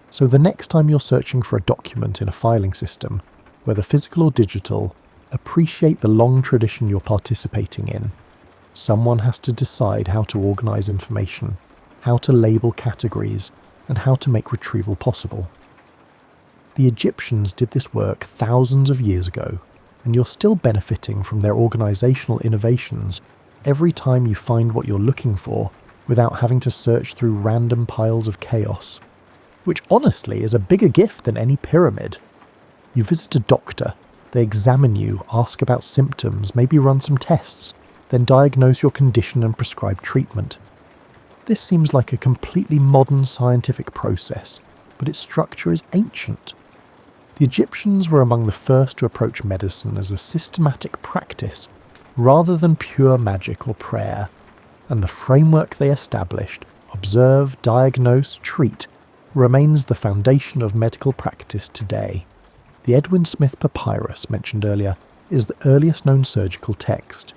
So the next time you're searching for a document in a filing system, whether physical or digital, appreciate the long tradition you're participating in. Someone has to decide how to organise information, how to label categories, and how to make retrieval possible. The Egyptians did this work thousands of years ago, and you're still benefiting from their organisational innovations every time you find what you're looking for without having to search through random piles of chaos. Which honestly is a bigger gift than any pyramid. You visit a doctor, they examine you, ask about symptoms, maybe run some tests, then diagnose your condition and prescribe treatment. This seems like a completely modern scientific process, but its structure is ancient. The Egyptians were among the first to approach medicine as a systematic practice, rather than pure magic or prayer, and the framework they established, observe, diagnose, treat, remains the foundation of medical practice today. The Edwin Smith papyrus mentioned earlier is the earliest known surgical text.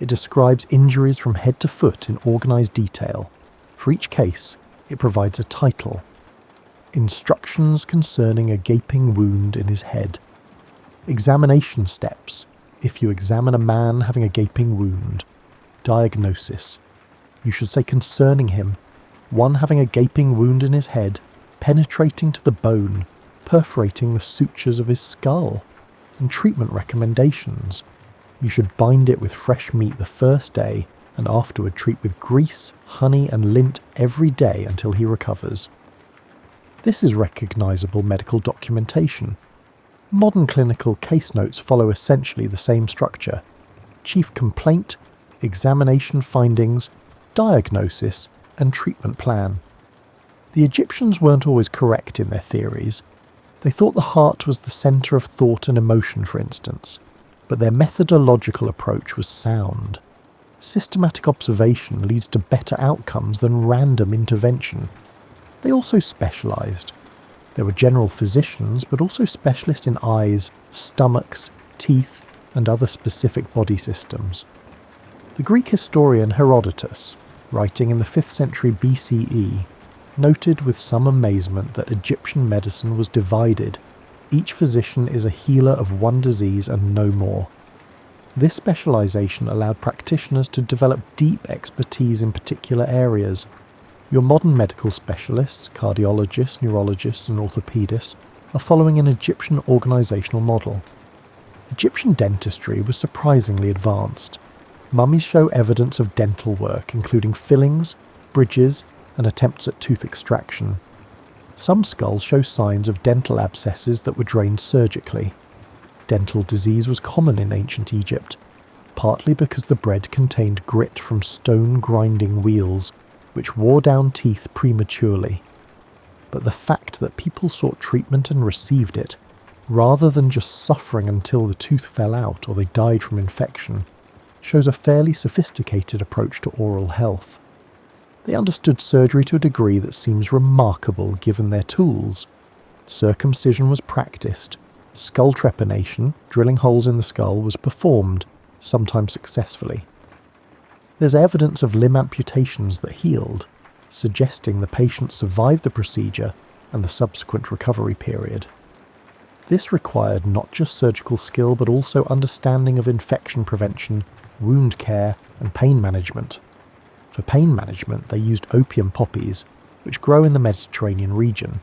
It describes injuries from head to foot in organised detail. For each case, it provides a title. Instructions concerning a gaping wound in his head. Examination steps, if you examine a man having a gaping wound. Diagnosis. You should say concerning him, one having a gaping wound in his head, penetrating to the bone, perforating the sutures of his skull. And treatment recommendations. You should bind it with fresh meat the first day and afterward treat with grease, honey and lint every day until he recovers. This is recognisable medical documentation. Modern clinical case notes follow essentially the same structure. Chief complaint, examination findings, diagnosis, and treatment plan. The Egyptians weren't always correct in their theories. They thought the heart was the centre of thought and emotion, for instance, but their methodological approach was sound. Systematic observation leads to better outcomes than random intervention. They also specialised. There were general physicians, but also specialists in eyes, stomachs, teeth, and other specific body systems. The Greek historian Herodotus, writing in the 5th century BCE, noted with some amazement that Egyptian medicine was divided. Each physician is a healer of one disease and no more. This specialisation allowed practitioners to develop deep expertise in particular areas. Your modern medical specialists, cardiologists, neurologists and orthopedists are following an Egyptian organisational model. Egyptian dentistry was surprisingly advanced. Mummies show evidence of dental work, including fillings, bridges, and attempts at tooth extraction. Some skulls show signs of dental abscesses that were drained surgically. Dental disease was common in ancient Egypt, partly because the bread contained grit from stone grinding wheels, which wore down teeth prematurely. But the fact that people sought treatment and received it, rather than just suffering until the tooth fell out or they died from infection, shows a fairly sophisticated approach to oral health. They understood surgery to a degree that seems remarkable given their tools. Circumcision was practiced, skull trepanation, drilling holes in the skull, was performed, sometimes successfully. There's evidence of limb amputations that healed, suggesting the patient survived the procedure and the subsequent recovery period. This required not just surgical skill but also understanding of infection prevention, wound care and pain management. For pain management they used opium poppies, which grow in the Mediterranean region.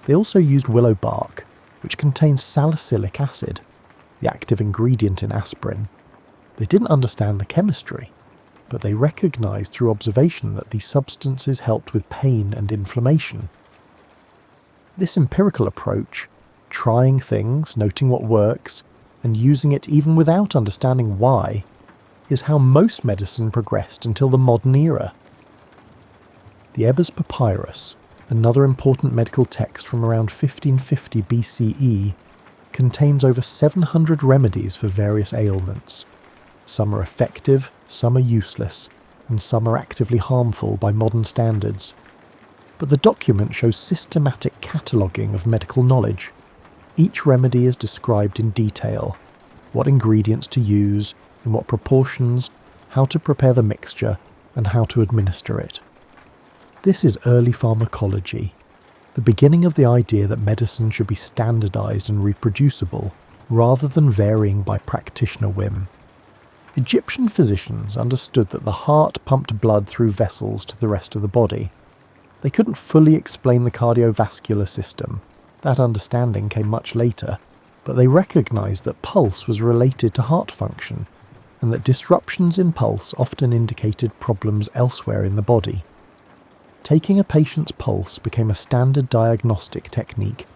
They also used willow bark, which contains salicylic acid, the active ingredient in aspirin. They didn't understand the chemistry, but they recognized through observation that these substances helped with pain and inflammation. This empirical approach, trying things, noting what works, and using it even without understanding why, is how most medicine progressed until the modern era. The Ebers Papyrus, another important medical text from around 1550 BCE, contains over 700 remedies for various ailments. Some are effective, some are useless, and some are actively harmful by modern standards. But the document shows systematic cataloguing of medical knowledge. Each remedy is described in detail: what ingredients to use, in what proportions, how to prepare the mixture, and how to administer it. This is early pharmacology, the beginning of the idea that medicine should be standardized and reproducible, rather than varying by practitioner whim. Egyptian physicians understood that the heart pumped blood through vessels to the rest of the body. They couldn't fully explain the cardiovascular system. That understanding came much later, but they recognized that pulse was related to heart function, and that disruptions in pulse often indicated problems elsewhere in the body. Taking a patient's pulse became a standard diagnostic technique,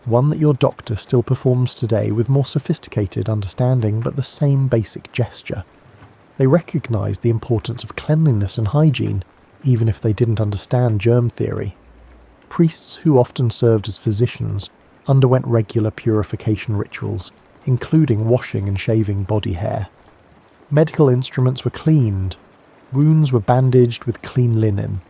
one that your doctor still performs today with more sophisticated understanding but the same basic gesture. They recognized the importance of cleanliness and hygiene, even if they didn't understand germ theory. Priests, who often served as physicians, underwent regular purification rituals, including washing and shaving body hair. Medical instruments were cleaned. Wounds were bandaged with clean linen.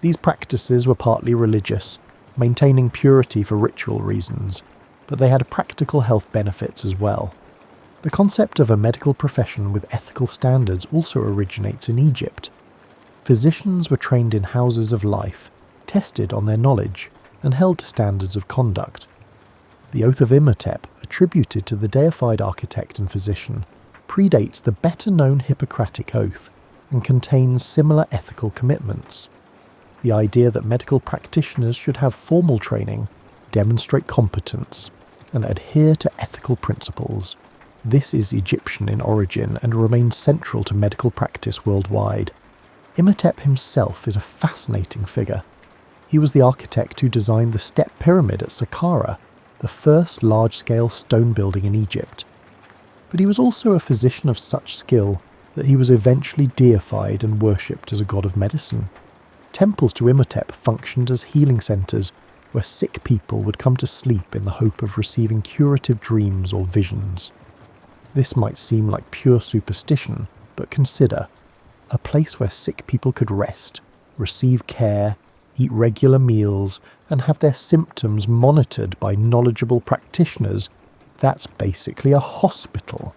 These practices were partly religious, maintaining purity for ritual reasons, but they had practical health benefits as well. The concept of a medical profession with ethical standards also originates in Egypt. Physicians were trained in houses of life, tested on their knowledge, and held to standards of conduct. The oath of Imhotep, attributed to the deified architect and physician, predates the better-known Hippocratic Oath and contains similar ethical commitments. The idea that medical practitioners should have formal training, demonstrate competence, and adhere to ethical principles. This is Egyptian in origin and remains central to medical practice worldwide. Imhotep himself is a fascinating figure. He was the architect who designed the step pyramid at Saqqara, the first large-scale stone building in Egypt. But he was also a physician of such skill that he was eventually deified and worshipped as a god of medicine. Temples to Imhotep functioned as healing centres where sick people would come to sleep in the hope of receiving curative dreams or visions. This might seem like pure superstition, but consider a place where sick people could rest, receive care, eat regular meals, and have their symptoms monitored by knowledgeable practitioners. That's basically a hospital,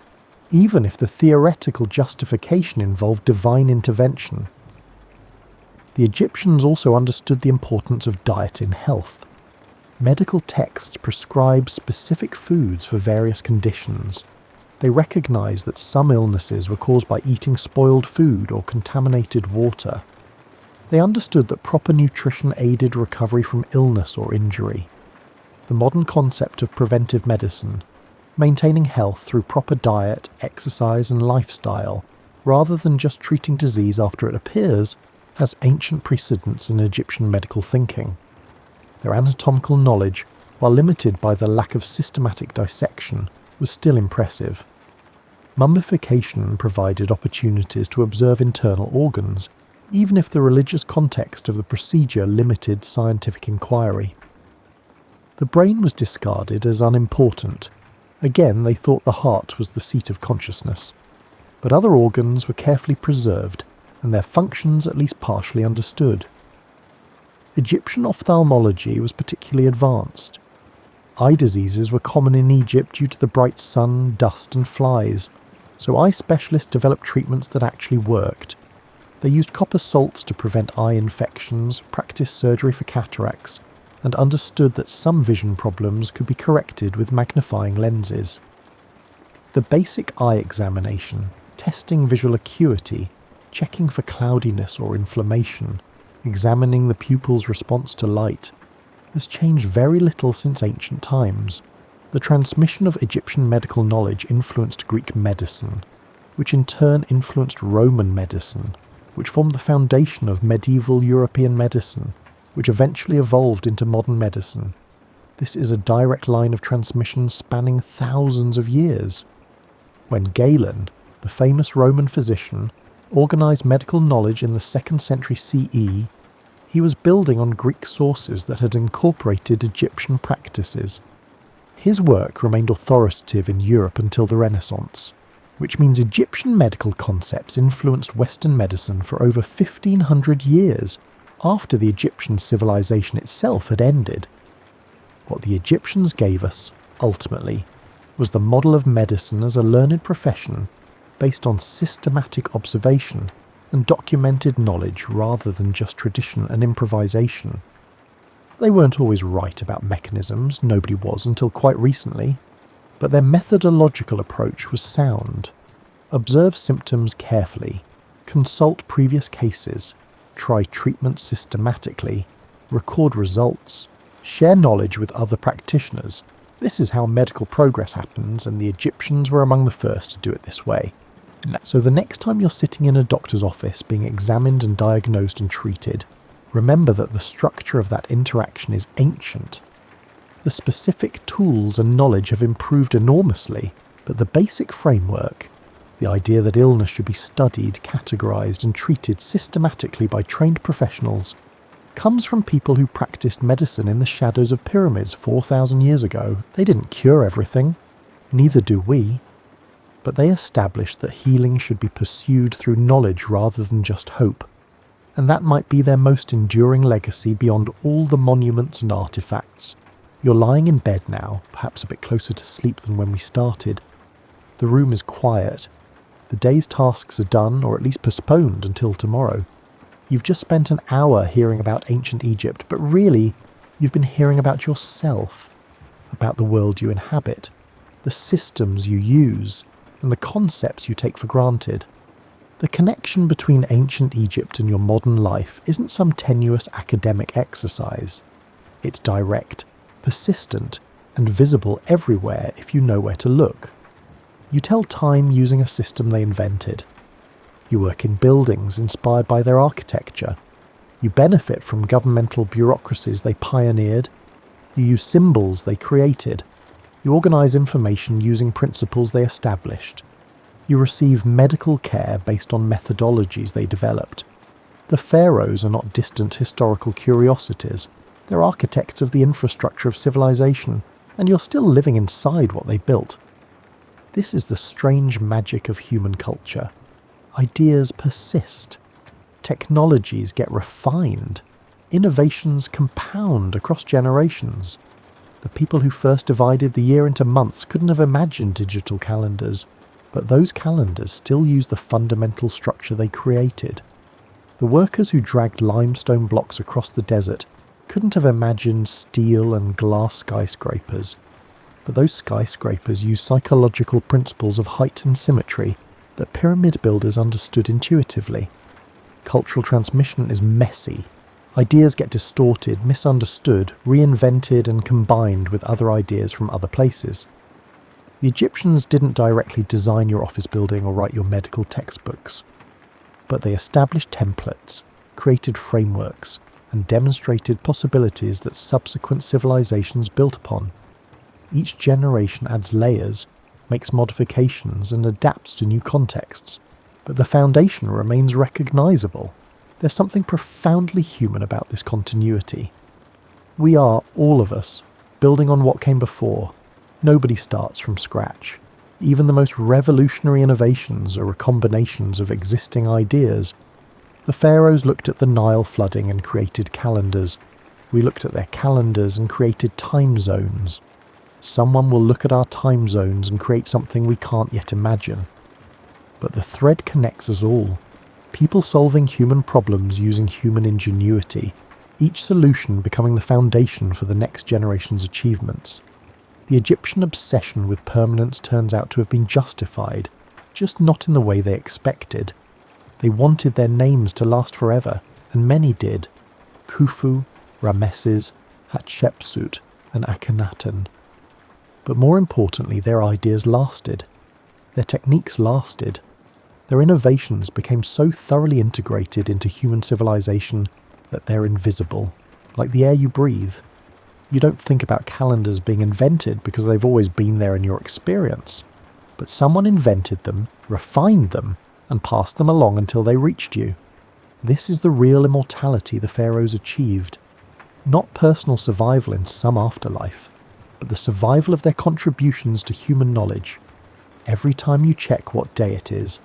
even if the theoretical justification involved divine intervention. The Egyptians also understood the importance of diet in health. Medical texts prescribe specific foods for various conditions. They recognized that some illnesses were caused by eating spoiled food or contaminated water. They understood that proper nutrition aided recovery from illness or injury. The modern concept of preventive medicine, maintaining health through proper diet, exercise and lifestyle, rather than just treating disease after it appears, has ancient precedents in Egyptian medical thinking. Their anatomical knowledge, while limited by the lack of systematic dissection, was still impressive. Mummification provided opportunities to observe internal organs, even if the religious context of the procedure limited scientific inquiry. The brain was discarded as unimportant. Again, they thought the heart was the seat of consciousness. But other organs were carefully preserved, and their functions at least partially understood. Egyptian ophthalmology was particularly advanced. Eye diseases were common in Egypt due to the bright sun, dust and flies, so eye specialists developed treatments that actually worked. They used copper salts to prevent eye infections, practiced surgery for cataracts, and understood that some vision problems could be corrected with magnifying lenses. The basic eye examination, testing visual acuity, checking for cloudiness or inflammation, examining the pupil's response to light, has changed very little since ancient times. The transmission of Egyptian medical knowledge influenced Greek medicine, which in turn influenced Roman medicine, which formed the foundation of medieval European medicine, which eventually evolved into modern medicine. This is a direct line of transmission spanning thousands of years. When Galen, the famous Roman physician, organized medical knowledge in the 2nd century CE, he was building on Greek sources that had incorporated Egyptian practices. His work remained authoritative in Europe until the Renaissance, which means Egyptian medical concepts influenced Western medicine for over 1500 years after the Egyptian civilization itself had ended. What the Egyptians gave us, ultimately, was the model of medicine as a learned profession based on systematic observation and documented knowledge rather than just tradition and improvisation. They weren't always right about mechanisms, nobody was until quite recently, but their methodological approach was sound. Observe symptoms carefully, consult previous cases, try treatments systematically, record results, share knowledge with other practitioners. This is how medical progress happens, and the Egyptians were among the first to do it this way. So the next time you're sitting in a doctor's office being examined and diagnosed and treated, remember that the structure of that interaction is ancient. The specific tools and knowledge have improved enormously, but the basic framework, the idea that illness should be studied, categorized and treated systematically by trained professionals, comes from people who practiced medicine in the shadows of pyramids 4,000 years ago. They didn't cure everything, neither do we, but they established that healing should be pursued through knowledge rather than just hope, and that might be their most enduring legacy beyond all the monuments and artifacts. You're lying in bed now, perhaps a bit closer to sleep than when we started. The room is quiet. The day's tasks are done, or at least postponed until tomorrow. You've just spent an hour hearing about ancient Egypt, but really, you've been hearing about yourself, about the world you inhabit, the systems you use, and the concepts you take for granted. The connection between ancient Egypt and your modern life isn't some tenuous academic exercise. It's direct, persistent, and visible everywhere if you know where to look. You tell time using a system they invented. You work in buildings inspired by their architecture. You benefit from governmental bureaucracies they pioneered. You use symbols they created. You organize information using principles they established. You receive medical care based on methodologies they developed. The Pharaohs are not distant historical curiosities. They're architects of the infrastructure of civilization, and you're still living inside what they built. This is the strange magic of human culture. Ideas persist. Technologies get refined. Innovations compound across generations. The people who first divided the year into months couldn't have imagined digital calendars, but those calendars still use the fundamental structure they created. The workers who dragged limestone blocks across the desert couldn't have imagined steel and glass skyscrapers, but those skyscrapers use psychological principles of height and symmetry that pyramid builders understood intuitively. Cultural transmission is messy. Ideas get distorted, misunderstood, reinvented and combined with other ideas from other places. The Egyptians didn't directly design your office building or write your medical textbooks, but they established templates, created frameworks, and demonstrated possibilities that subsequent civilizations built upon. Each generation adds layers, makes modifications, and adapts to new contexts, but the foundation remains recognizable. There's something profoundly human about this continuity. We are, all of us, building on what came before. Nobody starts from scratch. Even the most revolutionary innovations are combinations of existing ideas. The Pharaohs looked at the Nile flooding and created calendars. We looked at their calendars and created time zones. Someone will look at our time zones and create something we can't yet imagine. But the thread connects us all. People solving human problems using human ingenuity, each solution becoming the foundation for the next generation's achievements. The Egyptian obsession with permanence turns out to have been justified, just not in the way they expected. They wanted their names to last forever, and many did. Khufu, Ramesses, Hatshepsut, and Akhenaten. But more importantly, their ideas lasted. Their techniques lasted. Their innovations became so thoroughly integrated into human civilization that they're invisible, like the air you breathe. You don't think about calendars being invented because they've always been there in your experience. But someone invented them, refined them, and passed them along until they reached you. This is the real immortality the Pharaohs achieved. Not personal survival in some afterlife, but the survival of their contributions to human knowledge. Every time you check what day it is,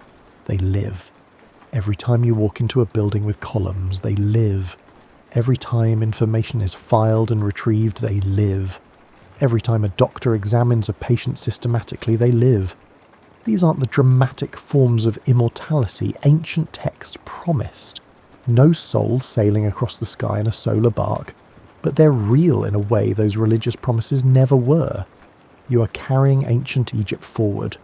they live. Every time you walk into a building with columns, they live. Every time information is filed and retrieved, they live. Every time a doctor examines a patient systematically, they live. These aren't the dramatic forms of immortality ancient texts promised. No soul sailing across the sky in a solar bark, but they're real in a way those religious promises never were. You are carrying ancient Egypt forward.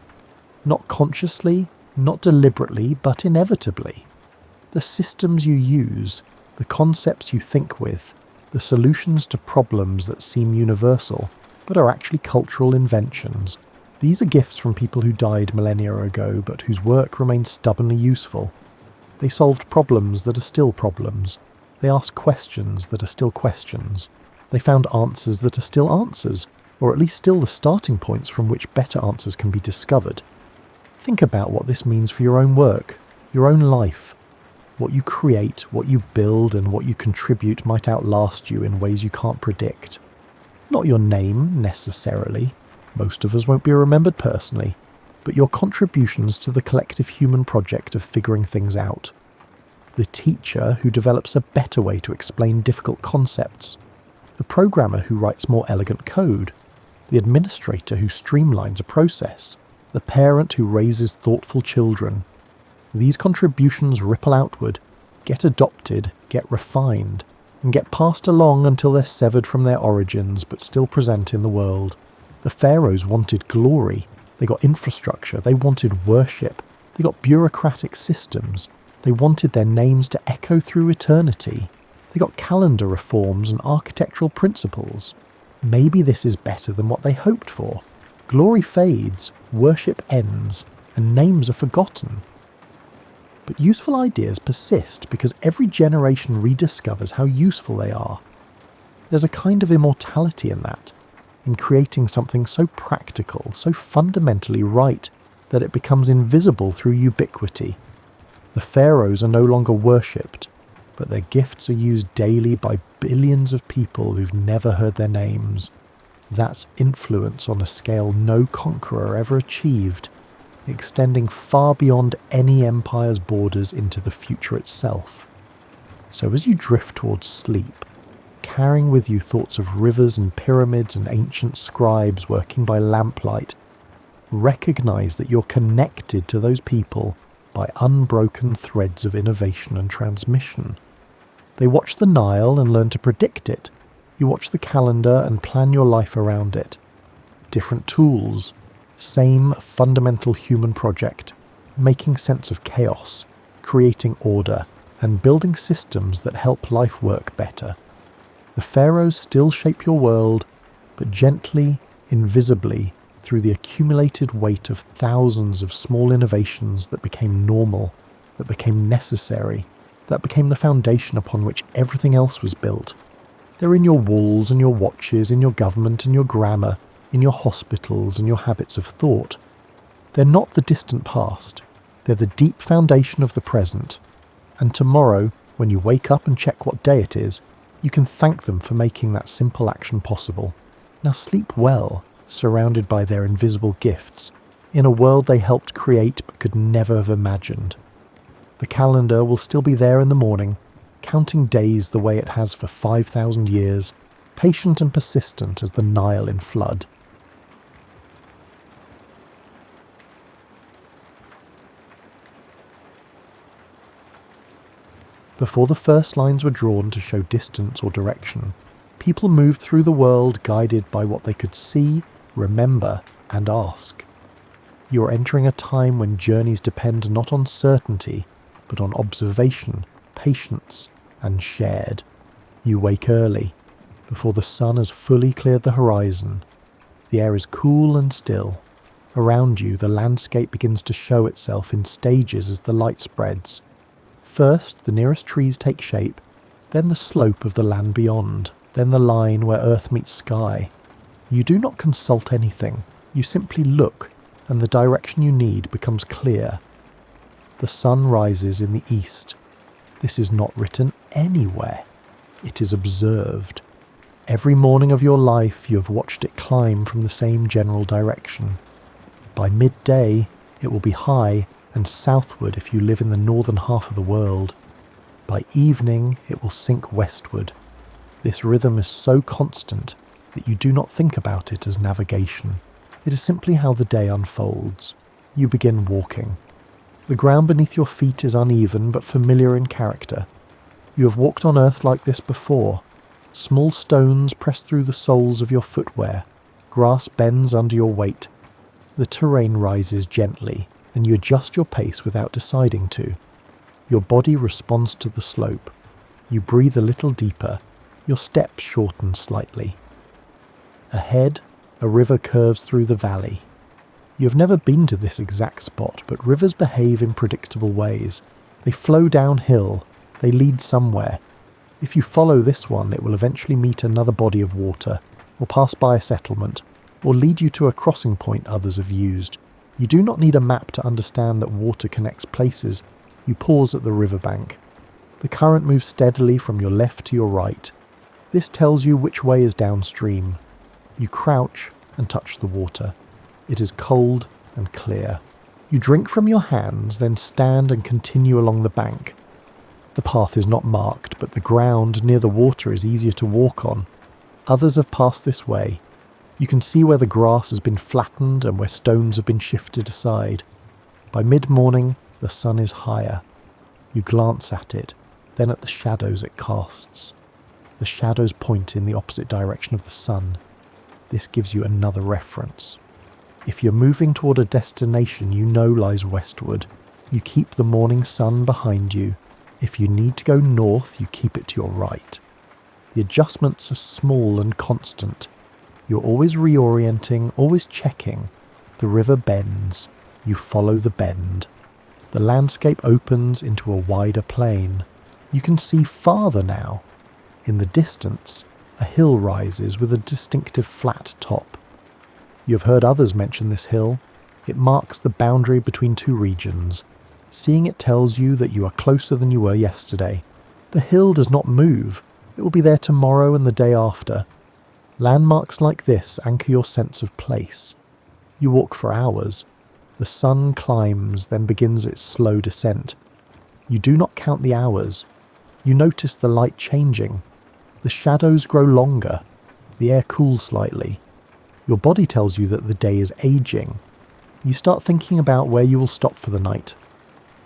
Not consciously, not deliberately, but inevitably. The systems you use, the concepts you think with, the solutions to problems that seem universal, but are actually cultural inventions. These are gifts from people who died millennia ago, but whose work remains stubbornly useful. They solved problems that are still problems. They asked questions that are still questions. They found answers that are still answers, or at least still the starting points from which better answers can be discovered. Think about what this means for your own work, your own life. What you create, what you build, and what you contribute might outlast you in ways you can't predict. Not your name, necessarily. Most of us won't be remembered personally, but your contributions to the collective human project of figuring things out. The teacher who develops a better way to explain difficult concepts. The programmer who writes more elegant code. The administrator who streamlines a process. The parent who raises thoughtful children. These contributions ripple outward, get adopted, get refined, and get passed along until they're severed from their origins but still present in the world. The Pharaohs wanted glory, they got infrastructure, they wanted worship, they got bureaucratic systems, they wanted their names to echo through eternity, they got calendar reforms and architectural principles. Maybe this is better than what they hoped for. Glory fades, worship ends, and names are forgotten. But useful ideas persist because every generation rediscovers how useful they are. There's a kind of immortality in that, in creating something so practical, so fundamentally right, that it becomes invisible through ubiquity. The Pharaohs are no longer worshipped, but their gifts are used daily by billions of people who've never heard their names. That's influence on a scale no conqueror ever achieved, extending far beyond any empire's borders into the future itself. So as you drift towards sleep, carrying with you thoughts of rivers and pyramids and ancient scribes working by lamplight, recognize that you're connected to those people by unbroken threads of innovation and transmission. They watch the Nile and learn to predict it. You watch the calendar and plan your life around it. Different tools, same fundamental human project, making sense of chaos, creating order, and building systems that help life work better. The Pharaohs still shape your world, but gently, invisibly, through the accumulated weight of thousands of small innovations that became normal, that became necessary, that became the foundation upon which everything else was built. They're in your walls and your watches, in your government and your grammar, in your hospitals and your habits of thought. They're not the distant past. They're the deep foundation of the present. And tomorrow, when you wake up and check what day it is, you can thank them for making that simple action possible. Now sleep well, surrounded by their invisible gifts, in a world they helped create but could never have imagined. The calendar will still be there in the morning, counting days the way it has for 5,000 years, patient and persistent as the Nile in flood. Before the first lines were drawn to show distance or direction, people moved through the world guided by what they could see, remember, and ask. You are entering a time when journeys depend not on certainty, but on observation, patience, and shared. You wake early, before the sun has fully cleared the horizon. The air is cool and still. Around you, the landscape begins to show itself in stages as the light spreads. First, the nearest trees take shape, then the slope of the land beyond, then the line where earth meets sky. You do not consult anything, you simply look, and the direction you need becomes clear. The sun rises in the east. This is not written anywhere. It is observed. Every morning of your life you have watched it climb from the same general direction. By midday, it will be high and southward if you live in the northern half of the world. By evening, it will sink westward. This rhythm is so constant that you do not think about it as navigation. It is simply how the day unfolds. You begin walking. The ground beneath your feet is uneven but familiar in character. You have walked on earth like this before. Small stones press through the soles of your footwear. Grass bends under your weight. The terrain rises gently, and you adjust your pace without deciding to. Your body responds to the slope. You breathe a little deeper. Your steps shorten slightly. Ahead, a river curves through the valley. You have never been to this exact spot, but rivers behave in predictable ways. They flow downhill. They lead somewhere. If you follow this one, it will eventually meet another body of water, or pass by a settlement, or lead you to a crossing point others have used. You do not need a map to understand that water connects places. You pause at the riverbank. The current moves steadily from your left to your right. This tells you which way is downstream. You crouch and touch the water. It is cold and clear. You drink from your hands, then stand and continue along the bank. The path is not marked, but the ground near the water is easier to walk on. Others have passed this way. You can see where the grass has been flattened and where stones have been shifted aside. By mid-morning, the sun is higher. You glance at it, then at the shadows it casts. The shadows point in the opposite direction of the sun. This gives you another reference. If you're moving toward a destination you know lies westward, you keep the morning sun behind you. If you need to go north, you keep it to your right. The adjustments are small and constant. You're always reorienting, always checking. The river bends. You follow the bend. The landscape opens into a wider plain. You can see farther now. In the distance, a hill rises with a distinctive flat top. You have heard others mention this hill. It marks the boundary between two regions. Seeing it tells you that you are closer than you were yesterday. The hill does not move. It will be there tomorrow and the day after. Landmarks like this anchor your sense of place. You walk for hours. The sun climbs, then begins its slow descent. You do not count the hours. You notice the light changing. The shadows grow longer. The air cools slightly. Your body tells you that the day is aging. You start thinking about where you will stop for the night.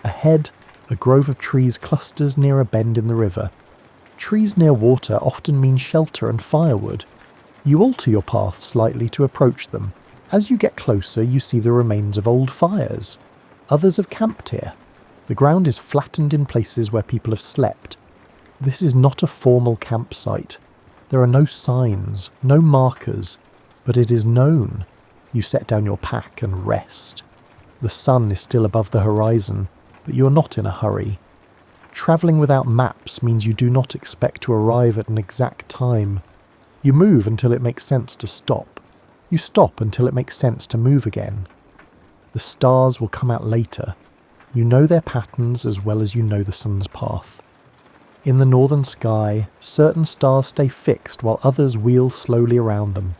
Ahead, a grove of trees clusters near a bend in the river. Trees near water often mean shelter and firewood. You alter your path slightly to approach them. As you get closer, you see the remains of old fires. Others have camped here. The ground is flattened in places where people have slept. This is not a formal campsite. There are no signs, no markers, but it is known. You set down your pack and rest. The sun is still above the horizon, but you are not in a hurry. Travelling without maps means you do not expect to arrive at an exact time. You move until it makes sense to stop. You stop until it makes sense to move again. The stars will come out later. You know their patterns as well as you know the sun's path. In the northern sky, certain stars stay fixed while others wheel slowly around them.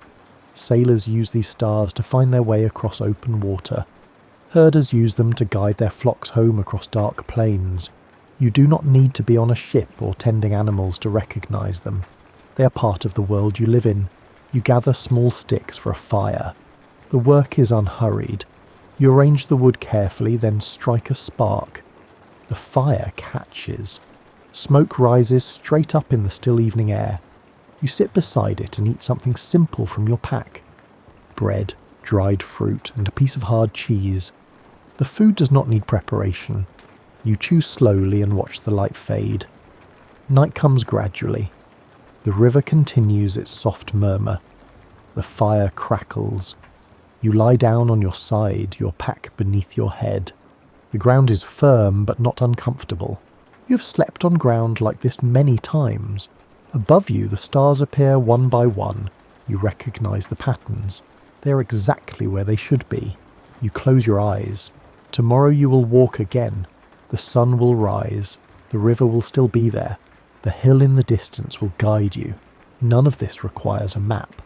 Sailors use these stars to find their way across open water. Herders use them to guide their flocks home across dark plains. You do not need to be on a ship or tending animals to recognise them. They are part of the world you live in. You gather small sticks for a fire. The work is unhurried. You arrange the wood carefully, then strike a spark. The fire catches. Smoke rises straight up in the still evening air. You sit beside it and eat something simple from your pack. Bread, dried fruit, and a piece of hard cheese. The food does not need preparation. You chew slowly and watch the light fade. Night comes gradually. The river continues its soft murmur. The fire crackles. You lie down on your side, your pack beneath your head. The ground is firm but not uncomfortable. You have slept on ground like this many times. Above you the stars appear one by one. You recognise the patterns. They are exactly where they should be. You close your eyes. Tomorrow you will walk again. The sun will rise. The river will still be there. The hill in the distance will guide you. None of this requires a map.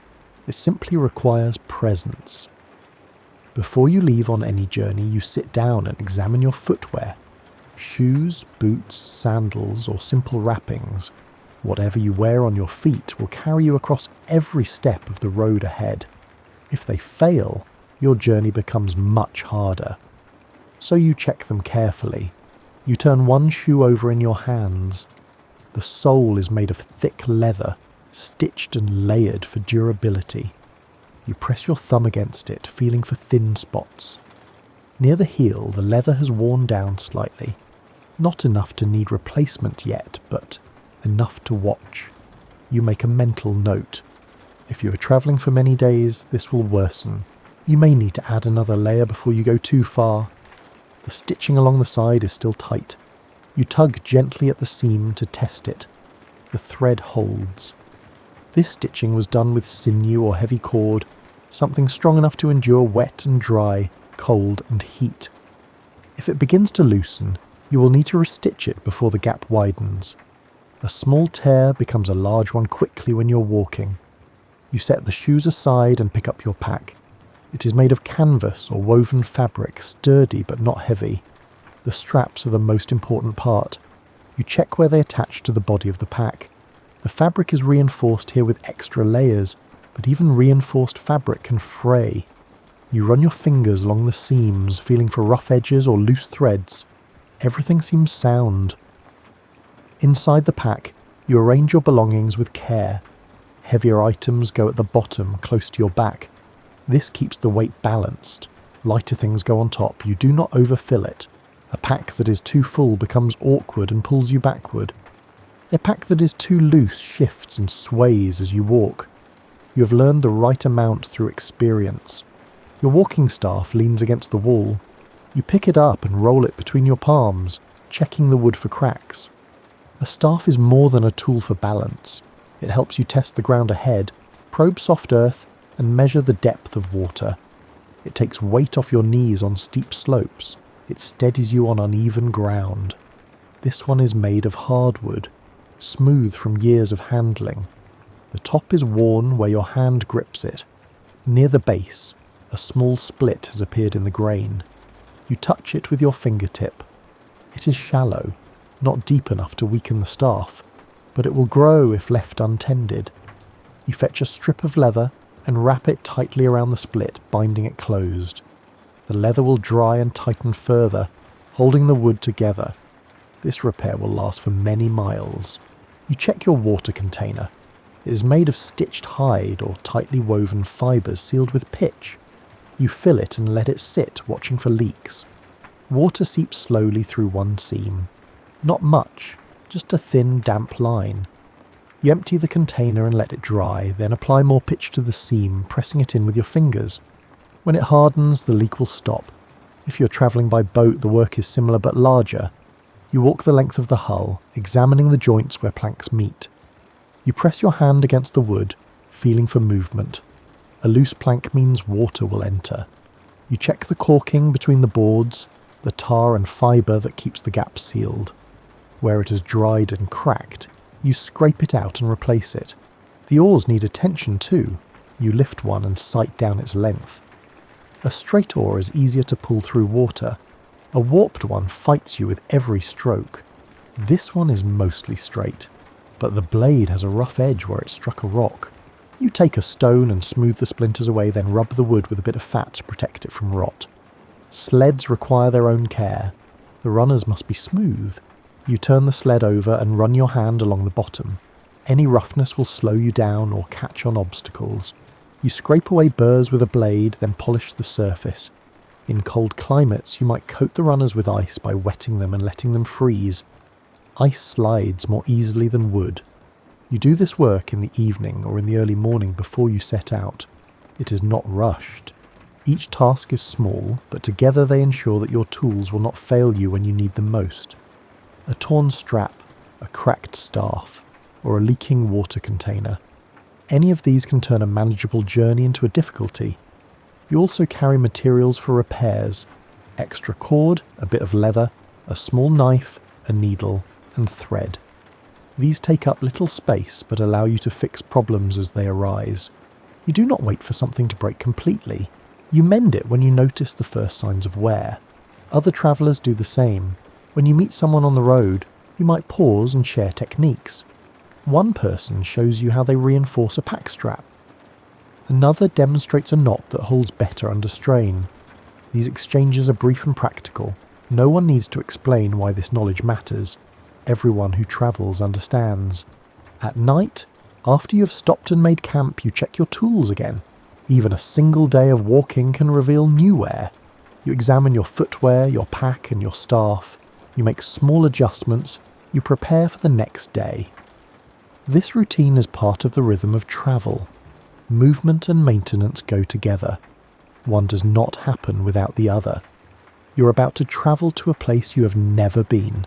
It simply requires presence. Before you leave on any journey, you sit down and examine your footwear. Shoes, boots, sandals, or simple wrappings. Whatever you wear on your feet will carry you across every step of the road ahead. If they fail, your journey becomes much harder. So you check them carefully. You turn one shoe over in your hands. The sole is made of thick leather, stitched and layered for durability. You press your thumb against it, feeling for thin spots. Near the heel, the leather has worn down slightly. Not enough to need replacement yet, but enough to watch. You make a mental note. If you are travelling for many days, this will worsen. You may need to add another layer before you go too far. The stitching along the side is still tight. You tug gently at the seam to test it. The thread holds. This stitching was done with sinew or heavy cord, something strong enough to endure wet and dry, cold and heat. If it begins to loosen, you will need to restitch it before the gap widens. A small tear becomes a large one quickly when you're walking. You set the shoes aside and pick up your pack. It is made of canvas or woven fabric, sturdy but not heavy. The straps are the most important part. You check where they attach to the body of the pack. The fabric is reinforced here with extra layers, but even reinforced fabric can fray. You run your fingers along the seams, feeling for rough edges or loose threads. Everything seems sound. Inside the pack, you arrange your belongings with care. Heavier items go at the bottom, close to your back. This keeps the weight balanced. Lighter things go on top. You do not overfill it. A pack that is too full becomes awkward and pulls you backward. A pack that is too loose shifts and sways as you walk. You have learned the right amount through experience. Your walking staff leans against the wall. You pick it up and roll it between your palms, checking the wood for cracks. A staff is more than a tool for balance. It helps you test the ground ahead, probe soft earth, and measure the depth of water. It takes weight off your knees on steep slopes. It steadies you on uneven ground. This one is made of hardwood, smooth from years of handling. The top is worn where your hand grips it. Near the base, a small split has appeared in the grain. You touch it with your fingertip. It is shallow, not deep enough to weaken the staff, but it will grow if left untended. You fetch a strip of leather and wrap it tightly around the split, binding it closed. The leather will dry and tighten further, holding the wood together. This repair will last for many miles. You check your water container. It is made of stitched hide or tightly woven fibres sealed with pitch. You fill it and let it sit, watching for leaks. Water seeps slowly through one seam. Not much, just a thin, damp line. You empty the container and let it dry, then apply more pitch to the seam, pressing it in with your fingers. When it hardens, the leak will stop. If you're travelling by boat, the work is similar but larger. You walk the length of the hull, examining the joints where planks meet. You press your hand against the wood, feeling for movement. A loose plank means water will enter. You check the caulking between the boards, the tar and fibre that keeps the gap sealed. Where it has dried and cracked, you scrape it out and replace it. The oars need attention too. You lift one and sight down its length. A straight oar is easier to pull through water. A warped one fights you with every stroke. This one is mostly straight, but the blade has a rough edge where it struck a rock. You take a stone and smooth the splinters away, then rub the wood with a bit of fat to protect it from rot. Sleds require their own care. The runners must be smooth. You turn the sled over and run your hand along the bottom. Any roughness will slow you down or catch on obstacles. You scrape away burrs with a blade, then polish the surface. In cold climates, you might coat the runners with ice by wetting them and letting them freeze. Ice slides more easily than wood. You do this work in the evening or in the early morning before you set out. It is not rushed. Each task is small, but together they ensure that your tools will not fail you when you need them most. A torn strap, a cracked staff, or a leaking water container. Any of these can turn a manageable journey into a difficulty. You also carry materials for repairs: extra cord, a bit of leather, a small knife, a needle, and thread. These take up little space but allow you to fix problems as they arise. You do not wait for something to break completely. You mend it when you notice the first signs of wear. Other travellers do the same. When you meet someone on the road, you might pause and share techniques. One person shows you how they reinforce a pack strap. Another demonstrates a knot that holds better under strain. These exchanges are brief and practical. No one needs to explain why this knowledge matters. Everyone who travels understands. At night, after you have stopped and made camp, you check your tools again. Even a single day of walking can reveal new wear. You examine your footwear, your pack, and your staff. You make small adjustments. You prepare for the next day. This routine is part of the rhythm of travel. Movement and maintenance go together. One does not happen without the other. You're about to travel to a place you have never been.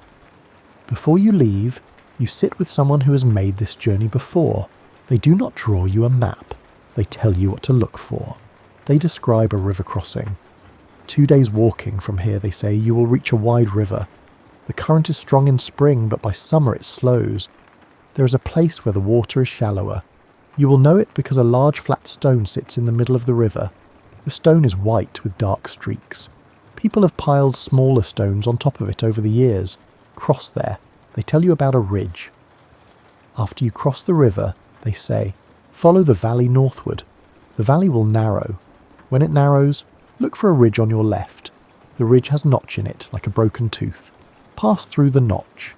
Before you leave, you sit with someone who has made this journey before. They do not draw you a map. They tell you what to look for. They describe a river crossing. 2 days walking from here, they say, you will reach a wide river. The current is strong in spring, but by summer it slows. There is a place where the water is shallower. You will know it because a large flat stone sits in the middle of the river. The stone is white with dark streaks. People have piled smaller stones on top of it over the years. Cross there. They tell you about a ridge. After you cross the river, they say, follow the valley northward. The valley will narrow. When it narrows, look for a ridge on your left. The ridge has a notch in it, like a broken tooth. Pass through the notch.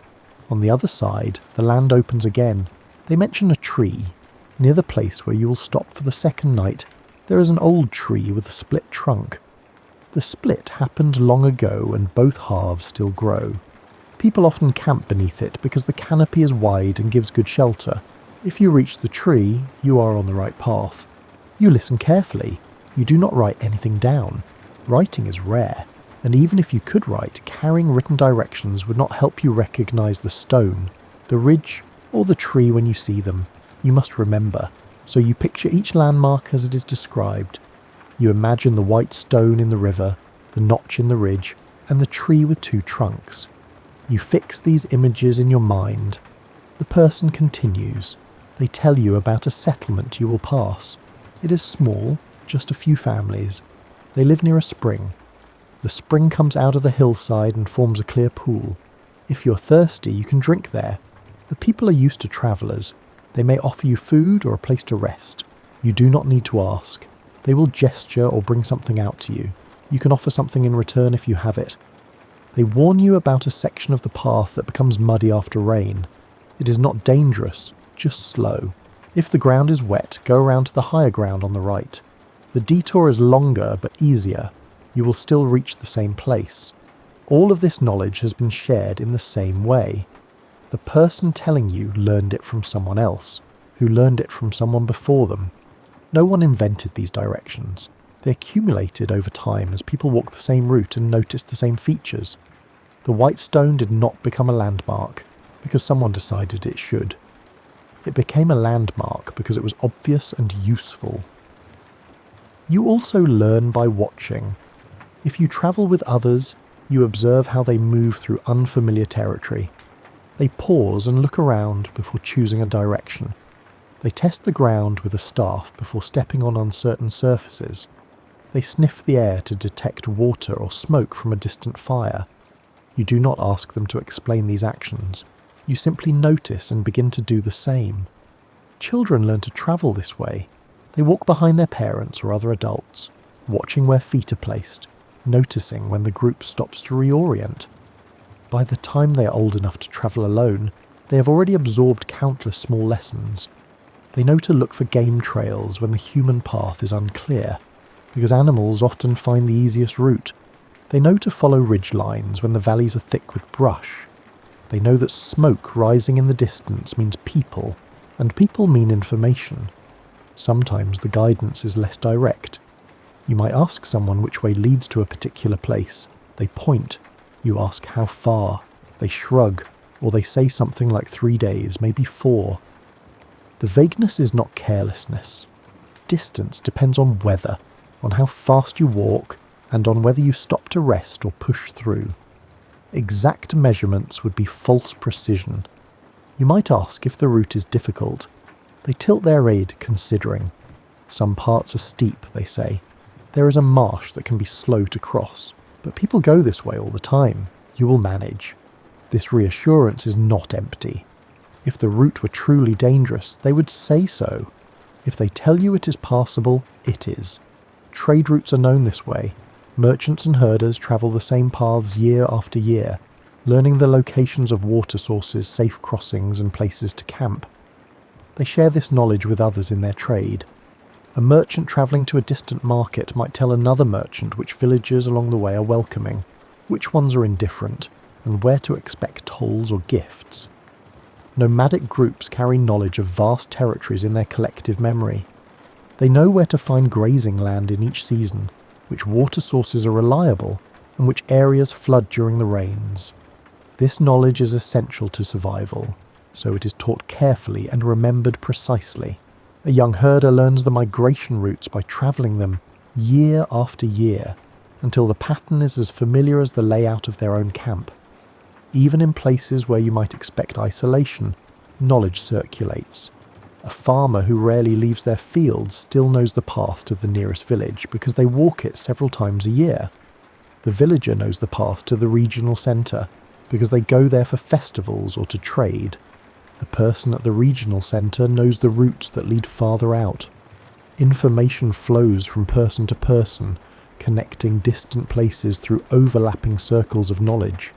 On the other side, the land opens again. They mention a tree. Near the place where you will stop for the second night, there is an old tree with a split trunk. The split happened long ago and both halves still grow. People often camp beneath it because the canopy is wide and gives good shelter. If you reach the tree, you are on the right path. You listen carefully. You do not write anything down. Writing is rare, and even if you could write, carrying written directions would not help you recognize the stone, the ridge, or the tree when you see them. You must remember, so you picture each landmark as it is described. You imagine the white stone in the river, the notch in the ridge, and the tree with 2 trunks. You fix these images in your mind. The person continues. They tell you about a settlement you will pass. It is small, just a few families. They live near a spring. The spring comes out of the hillside and forms a clear pool. If you're thirsty, you can drink there. The people are used to travellers. They may offer you food or a place to rest. You do not need to ask. They will gesture or bring something out to you. You can offer something in return if you have it. They warn you about a section of the path that becomes muddy after rain. It is not dangerous, just slow. If the ground is wet, go around to the higher ground on the right. The detour is longer but easier. You will still reach the same place. All of this knowledge has been shared in the same way. The person telling you learned it from someone else, who learned it from someone before them. No one invented these directions. They accumulated over time as people walked the same route and noticed the same features. The white stone did not become a landmark because someone decided it should. It became a landmark because it was obvious and useful. You also learn by watching. If you travel with others, you observe how they move through unfamiliar territory. They pause and look around before choosing a direction. They test the ground with a staff before stepping on uncertain surfaces. They sniff the air to detect water or smoke from a distant fire. You do not ask them to explain these actions. You simply notice and begin to do the same. Children learn to travel this way. They walk behind their parents or other adults, watching where feet are placed, noticing when the group stops to reorient. By the time they are old enough to travel alone, they have already absorbed countless small lessons. They know to look for game trails when the human path is unclear, because animals often find the easiest route. They know to follow ridge lines when the valleys are thick with brush. They know that smoke rising in the distance means people, and people mean information. Sometimes the guidance is less direct. You might ask someone which way leads to a particular place. They point. You ask how far. They shrug, or they say something like 3 days, maybe 4. The vagueness is not carelessness. Distance depends on weather, on how fast you walk, and on whether you stop to rest or push through. Exact measurements would be false precision. You might ask if the route is difficult. They tilt their aid considering. Some parts are steep, they say. There is a marsh that can be slow to cross, but people go this way all the time. You will manage. This reassurance is not empty. If the route were truly dangerous, they would say so. If they tell you it is passable, it is. Trade routes are known this way. Merchants and herders travel the same paths year after year, learning the locations of water sources, safe crossings, and places to camp. They share this knowledge with others in their trade. A merchant travelling to a distant market might tell another merchant which villages along the way are welcoming, which ones are indifferent, and where to expect tolls or gifts. Nomadic groups carry knowledge of vast territories in their collective memory. They know where to find grazing land in each season, which water sources are reliable, and which areas flood during the rains. This knowledge is essential to survival, so it is taught carefully and remembered precisely. A young herder learns the migration routes by travelling them year after year, until the pattern is as familiar as the layout of their own camp. Even in places where you might expect isolation, knowledge circulates. A farmer who rarely leaves their fields still knows the path to the nearest village because they walk it several times a year. The villager knows the path to the regional centre because they go there for festivals or to trade. The person at the regional centre knows the routes that lead farther out. Information flows from person to person, connecting distant places through overlapping circles of knowledge.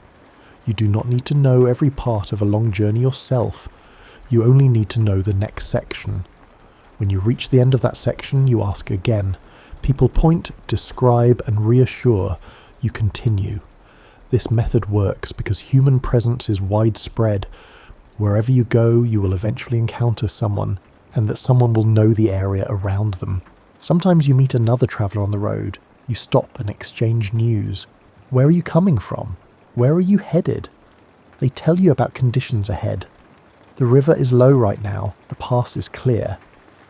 You do not need to know every part of a long journey yourself. You only need to know the next section. When you reach the end of that section, you ask again. People point, describe, and reassure. You continue. This method works because human presence is widespread. Wherever you go, you will eventually encounter someone, and that someone will know the area around them. Sometimes you meet another traveller on the road. You stop and exchange news. Where are you coming from? Where are you headed? They tell you about conditions ahead. The river is low right now, the pass is clear.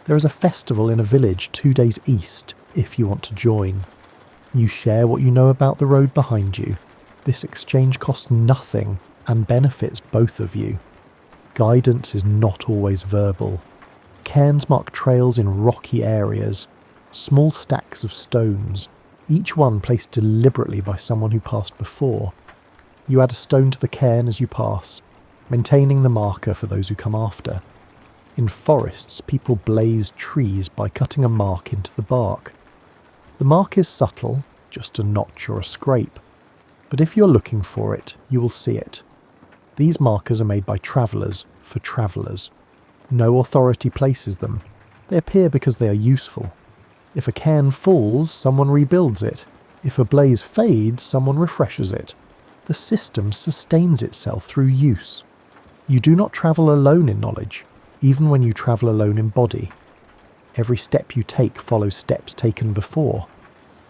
There is a festival in a village 2 days east, if you want to join. You share what you know about the road behind you. This exchange costs nothing and benefits both of you. Guidance is not always verbal. Cairns mark trails in rocky areas, small stacks of stones, each one placed deliberately by someone who passed before. You add a stone to the cairn as you pass, maintaining the marker for those who come after. In forests, people blaze trees by cutting a mark into the bark. The mark is subtle, just a notch or a scrape, but if you're looking for it, you will see it. These markers are made by travellers for travellers. No authority places them. They appear because they are useful. If a cairn falls, someone rebuilds it. If a blaze fades, someone refreshes it. The system sustains itself through use. You do not travel alone in knowledge, even when you travel alone in body. Every step you take follows steps taken before.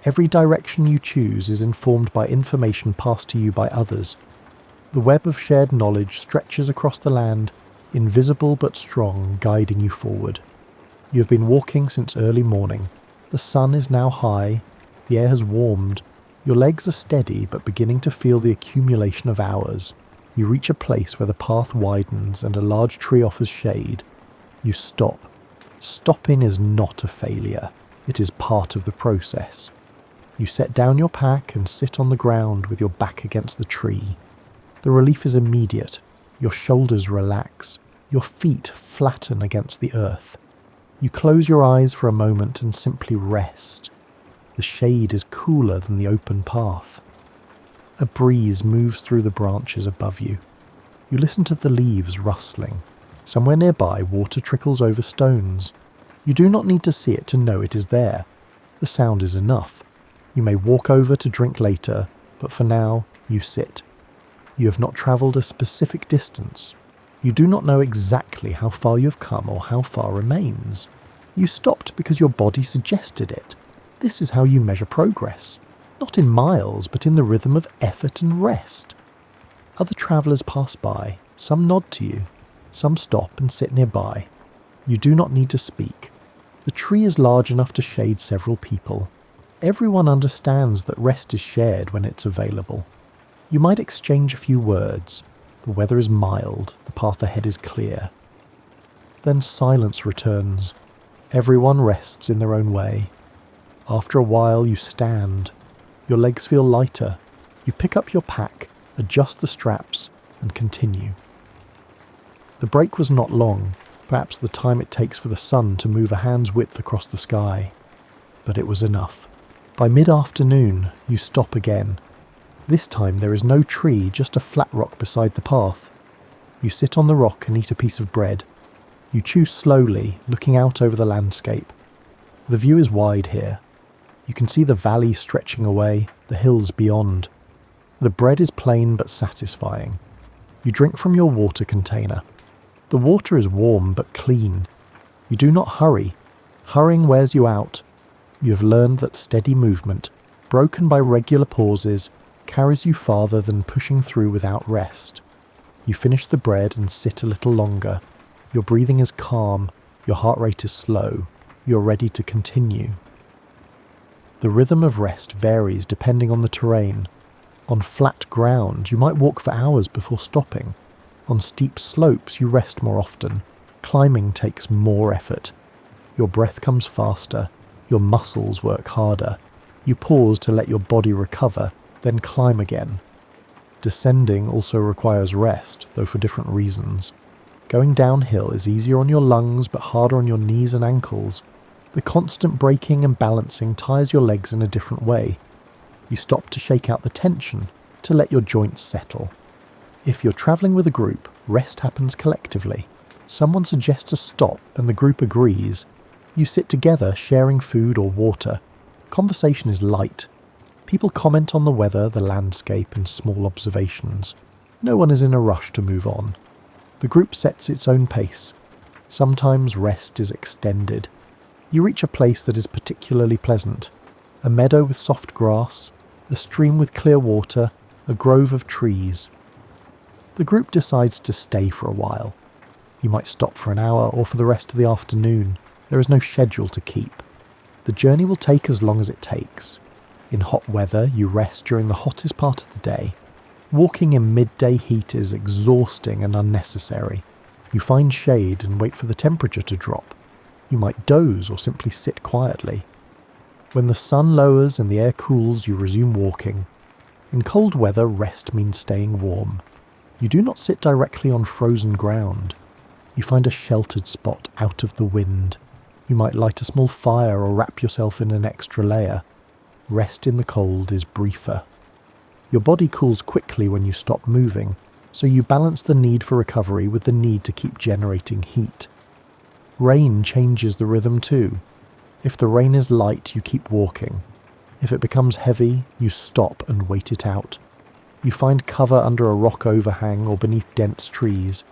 Every direction you choose is informed by information passed to you by others. The web of shared knowledge stretches across the land, invisible but strong, guiding you forward. You have been walking since early morning. The sun is now high, the air has warmed, your legs are steady but beginning to feel the accumulation of hours. You reach a place where the path widens and a large tree offers shade. You stop. Stopping is not a failure, it is part of the process. You set down your pack and sit on the ground with your back against the tree. The relief is immediate. Your shoulders relax. Your feet flatten against the earth. You close your eyes for a moment and simply rest. The shade is cooler than the open path. A breeze moves through the branches above you. You listen to the leaves rustling. Somewhere nearby, water trickles over stones. You do not need to see it to know it is there. The sound is enough. You may walk over to drink later, but for now, you sit. You have not travelled a specific distance. You do not know exactly how far you have come or how far remains. You stopped because your body suggested it. This is how you measure progress. Not in miles, but in the rhythm of effort and rest. Other travellers pass by. Some nod to you. Some stop and sit nearby. You do not need to speak. The tree is large enough to shade several people. Everyone understands that rest is shared when it's available. You might exchange a few words. The weather is mild, the path ahead is clear. Then silence returns. Everyone rests in their own way. After a while you stand. Your legs feel lighter. You pick up your pack, adjust the straps, and continue. The break was not long, perhaps the time it takes for the sun to move a hand's width across the sky. But it was enough. By mid-afternoon, you stop again. This time there is no tree, just a flat rock beside the path. You sit on the rock and eat a piece of bread. You chew slowly, looking out over the landscape. The view is wide here. You can see the valley stretching away, the hills beyond. The bread is plain but satisfying. You drink from your water container. The water is warm but clean. You do not hurry. Hurrying wears you out. You have learned that steady movement, broken by regular pauses, carries you farther than pushing through without rest. You finish the bread and sit a little longer. Your breathing is calm, your heart rate is slow. You're ready to continue. The rhythm of rest varies depending on the terrain. On flat ground, you might walk for hours before stopping. On steep slopes, you rest more often. Climbing takes more effort. Your breath comes faster. Your muscles work harder. You pause to let your body recover, then climb again. Descending also requires rest, though for different reasons. Going downhill is easier on your lungs but harder on your knees and ankles. The constant braking and balancing tires your legs in a different way. You stop to shake out the tension, to let your joints settle. If you're travelling with a group, rest happens collectively. Someone suggests a stop and the group agrees. You sit together sharing food or water. Conversation is light. People comment on the weather, the landscape, and small observations. No one is in a rush to move on. The group sets its own pace. Sometimes rest is extended. You reach a place that is particularly pleasant. A meadow with soft grass, a stream with clear water, a grove of trees. The group decides to stay for a while. You might stop for an hour or for the rest of the afternoon. There is no schedule to keep. The journey will take as long as it takes. In hot weather, you rest during the hottest part of the day. Walking in midday heat is exhausting and unnecessary. You find shade and wait for the temperature to drop. You might doze or simply sit quietly. When the sun lowers and the air cools, you resume walking. In cold weather, rest means staying warm. You do not sit directly on frozen ground. You find a sheltered spot out of the wind. You might light a small fire or wrap yourself in an extra layer. Rest in the cold is briefer. Your body cools quickly when you stop moving, so you balance the need for recovery with the need to keep generating heat. Rain changes the rhythm too. If the rain is light, you keep walking. If it becomes heavy, you stop and wait it out. You find cover under a rock overhang or beneath dense trees.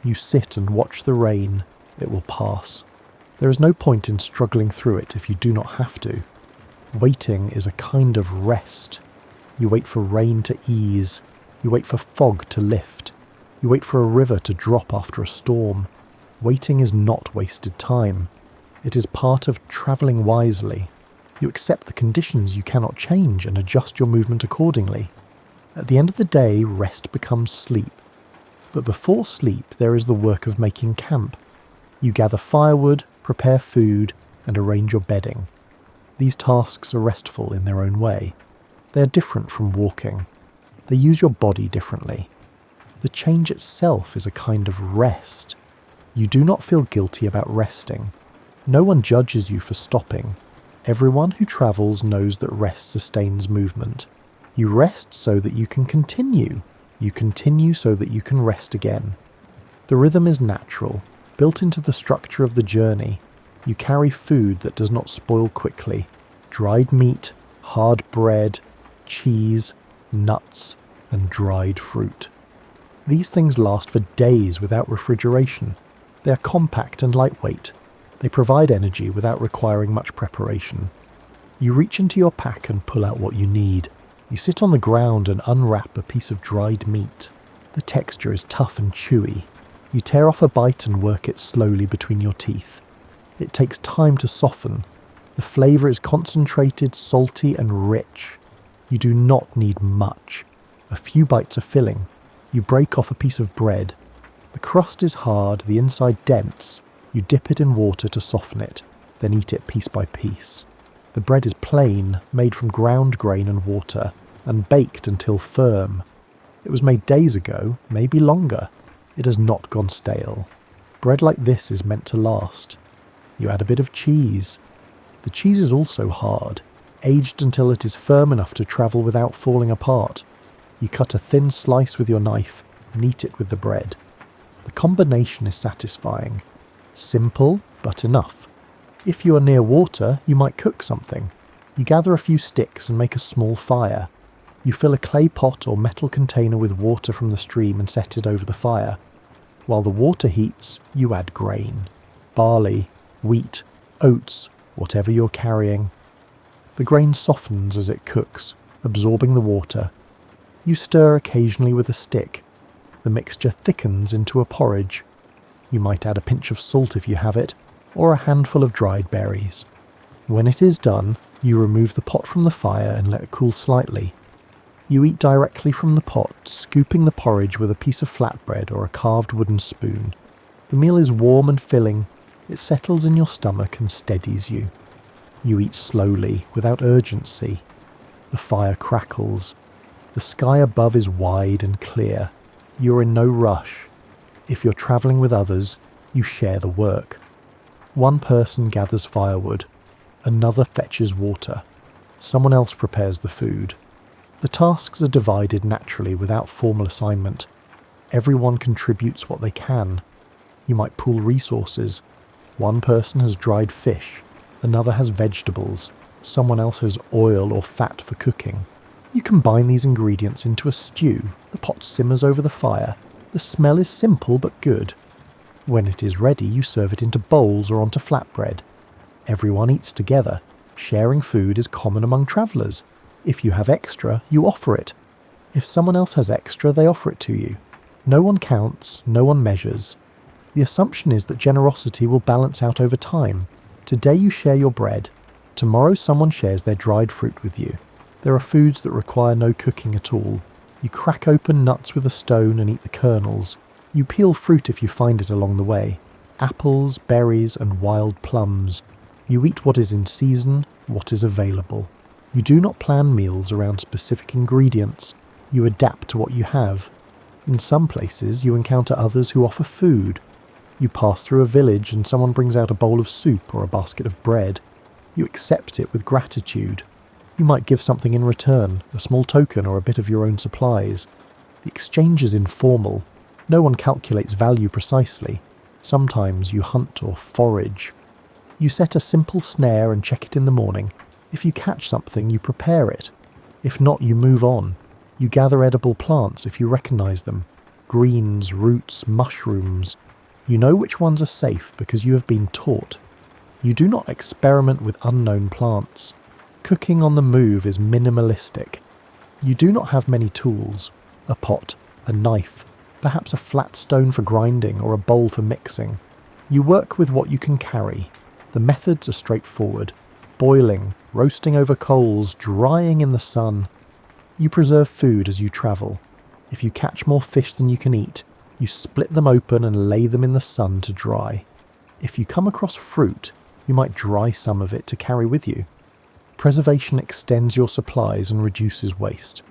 You sit and watch the rain. It will pass. There is no point in struggling through it if you do not have to. Waiting is a kind of rest. You wait for rain to ease. You wait for fog to lift. You wait for a river to drop after a storm. Waiting is not wasted time. It is part of travelling wisely. You accept the conditions you cannot change and adjust your movement accordingly. At the end of the day, rest becomes sleep. But before sleep, there is the work of making camp. You gather firewood, prepare food, and arrange your bedding. These tasks are restful in their own way. They are different from walking. They use your body differently. The change itself is a kind of rest. You do not feel guilty about resting. No one judges you for stopping. Everyone who travels knows that rest sustains movement. You rest so that you can continue. You continue so that you can rest again. The rhythm is natural, built into the structure of the journey. You carry food that does not spoil quickly. Dried meat, hard bread, cheese, nuts, and dried fruit. These things last for days without refrigeration. They are compact and lightweight. They provide energy without requiring much preparation. You reach into your pack and pull out what you need. You sit on the ground and unwrap a piece of dried meat. The texture is tough and chewy. You tear off a bite and work it slowly between your teeth. It takes time to soften. The flavour is concentrated, salty and rich. You do not need much. A few bites are filling. You break off a piece of bread. The crust is hard, the inside dense. You dip it in water to soften it, then eat it piece by piece. The bread is plain, made from ground grain and water, and baked until firm. It was made days ago, maybe longer. It has not gone stale. Bread like this is meant to last. You add a bit of cheese. The cheese is also hard, aged until it is firm enough to travel without falling apart. You cut a thin slice with your knife and eat it with the bread. The combination is satisfying. Simple, but enough. If you are near water, you might cook something. You gather a few sticks and make a small fire. You fill a clay pot or metal container with water from the stream and set it over the fire. While the water heats, you add grain. Barley, wheat, oats, whatever you're carrying. The grain softens as it cooks, absorbing the water. You stir occasionally with a stick. The mixture thickens into a porridge. You might add a pinch of salt if you have it, or a handful of dried berries. When it is done, you remove the pot from the fire and let it cool slightly. You eat directly from the pot, scooping the porridge with a piece of flatbread or a carved wooden spoon. The meal is warm and filling. It settles in your stomach and steadies you. You eat slowly, without urgency. The fire crackles. The sky above is wide and clear. You are in no rush. If you're travelling with others, you share the work. One person gathers firewood. Another fetches water. Someone else prepares the food. The tasks are divided naturally without formal assignment. Everyone contributes what they can. You might pool resources. One person has dried fish. Another has vegetables. Someone else has oil or fat for cooking. You combine these ingredients into a stew. The pot simmers over the fire. The smell is simple but good. When it is ready, you serve it into bowls or onto flatbread. Everyone eats together. Sharing food is common among travellers. If you have extra, you offer it. If someone else has extra, they offer it to you. No one counts, no one measures. The assumption is that generosity will balance out over time. Today you share your bread. Tomorrow someone shares their dried fruit with you. There are foods that require no cooking at all. You crack open nuts with a stone and eat the kernels. You peel fruit if you find it along the way. Apples, berries, and wild plums. You eat what is in season, what is available. You do not plan meals around specific ingredients. You adapt to what you have. In some places, you encounter others who offer food. You pass through a village and someone brings out a bowl of soup or a basket of bread. You accept it with gratitude. You might give something in return, a small token or a bit of your own supplies. The exchange is informal. No one calculates value precisely. Sometimes you hunt or forage. You set a simple snare and check it in the morning. If you catch something, you prepare it. If not, you move on. You gather edible plants if you recognize them. Greens, roots, mushrooms. You know which ones are safe because you have been taught. You do not experiment with unknown plants. Cooking on the move is minimalistic. You do not have many tools. A pot, a knife, perhaps a flat stone for grinding or a bowl for mixing. You work with what you can carry. The methods are straightforward. Boiling, roasting over coals, drying in the sun. You preserve food as you travel. If you catch more fish than you can eat, you split them open and lay them in the sun to dry. If you come across fruit, you might dry some of it to carry with you. Preservation extends your supplies and reduces waste.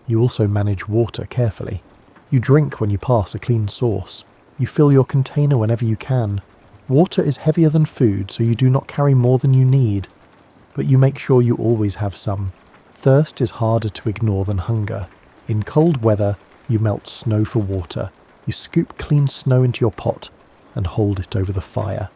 You also manage water carefully. You drink when you pass a clean source. You fill your container whenever you can. Water is heavier than food, so you do not carry more than you need. But you make sure you always have some. Thirst is harder to ignore than hunger. In cold weather, you melt snow for water. You scoop clean snow into your pot and hold it over the fire.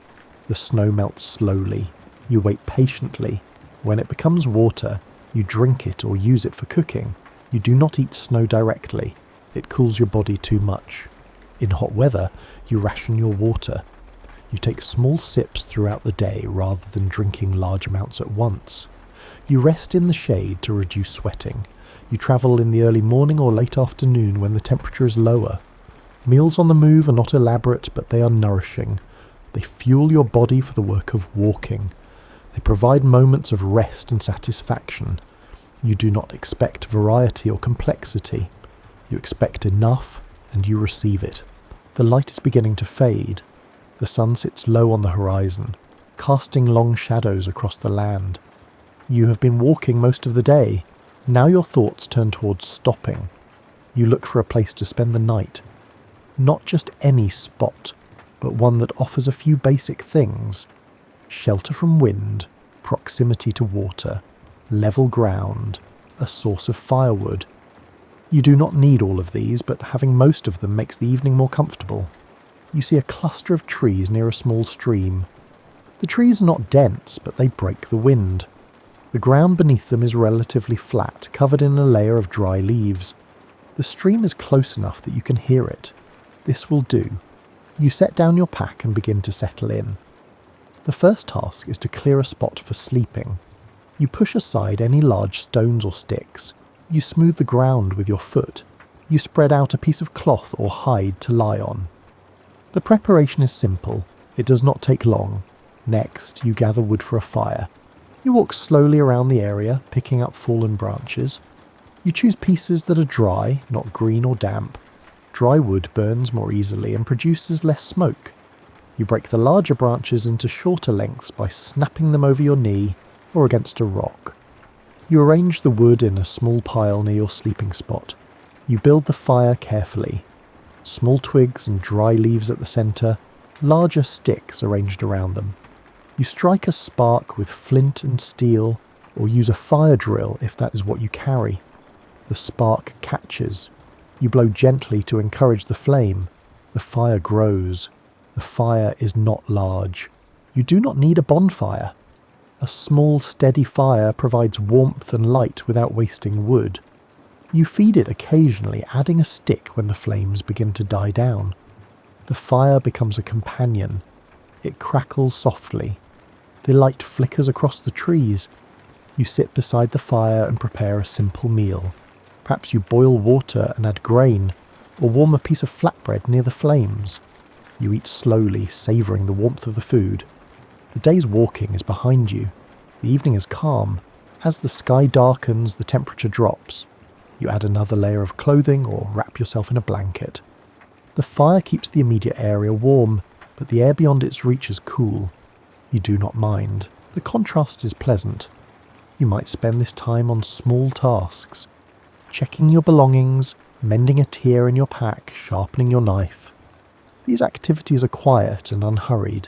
The snow melts slowly. You wait patiently. When it becomes water, you drink it or use it for cooking. You do not eat snow directly. It cools your body too much. In hot weather, you ration your water. You take small sips throughout the day rather than drinking large amounts at once. You rest in the shade to reduce sweating. You travel in the early morning or late afternoon when the temperature is lower. Meals on the move are not elaborate, but they are nourishing. They fuel your body for the work of walking. They provide moments of rest and satisfaction. You do not expect variety or complexity. You expect enough, and you receive it. The light is beginning to fade. The sun sits low on the horizon, casting long shadows across the land. You have been walking most of the day. Now your thoughts turn towards stopping. You look for a place to spend the night. Not just any spot, but one that offers a few basic things. Shelter from wind, proximity to water, level ground, a source of firewood. You do not need all of these, but having most of them makes the evening more comfortable. You see a cluster of trees near a small stream. The trees are not dense, but they break the wind. The ground beneath them is relatively flat, covered in a layer of dry leaves. The stream is close enough that you can hear it. This will do. You set down your pack and begin to settle in. The first task is to clear a spot for sleeping. You push aside any large stones or sticks. You smooth the ground with your foot. You spread out a piece of cloth or hide to lie on. The preparation is simple. It does not take long. Next, you gather wood for a fire. You walk slowly around the area, picking up fallen branches. You choose pieces that are dry, not green or damp. Dry wood burns more easily and produces less smoke. You break the larger branches into shorter lengths by snapping them over your knee or against a rock. You arrange the wood in a small pile near your sleeping spot. You build the fire carefully. Small twigs and dry leaves at the centre, larger sticks arranged around them. You strike a spark with flint and steel, or use a fire drill if that is what you carry. The spark catches. You blow gently to encourage the flame. The fire grows. The fire is not large. You do not need a bonfire. A small, steady fire provides warmth and light without wasting wood. You feed it occasionally, adding a stick when the flames begin to die down. The fire becomes a companion. It crackles softly. The light flickers across the trees. You sit beside the fire and prepare a simple meal. Perhaps you boil water and add grain, or warm a piece of flatbread near the flames. You eat slowly, savouring the warmth of the food. The day's walking is behind you. The evening is calm. As the sky darkens, the temperature drops. You add another layer of clothing or wrap yourself in a blanket. The fire keeps the immediate area warm, but the air beyond its reach is cool. You do not mind. The contrast is pleasant. You might spend this time on small tasks. Checking your belongings, mending a tear in your pack, sharpening your knife. These activities are quiet and unhurried.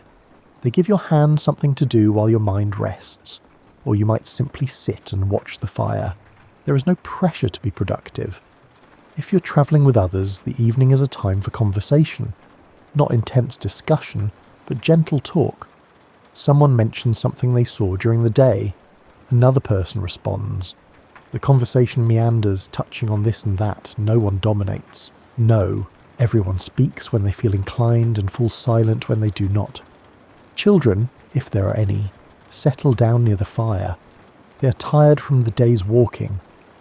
They give your hand something to do while your mind rests, or you might simply sit and watch the fire. There is no pressure to be productive. If you're travelling with others, the evening is a time for conversation. Not intense discussion, but gentle talk. Someone mentions something they saw during the day. Another person responds. The conversation meanders, touching on this and that. No one dominates. No, everyone speaks when they feel inclined and falls silent when they do not. Children, if there are any, settle down near the fire. They are tired from the day's walking.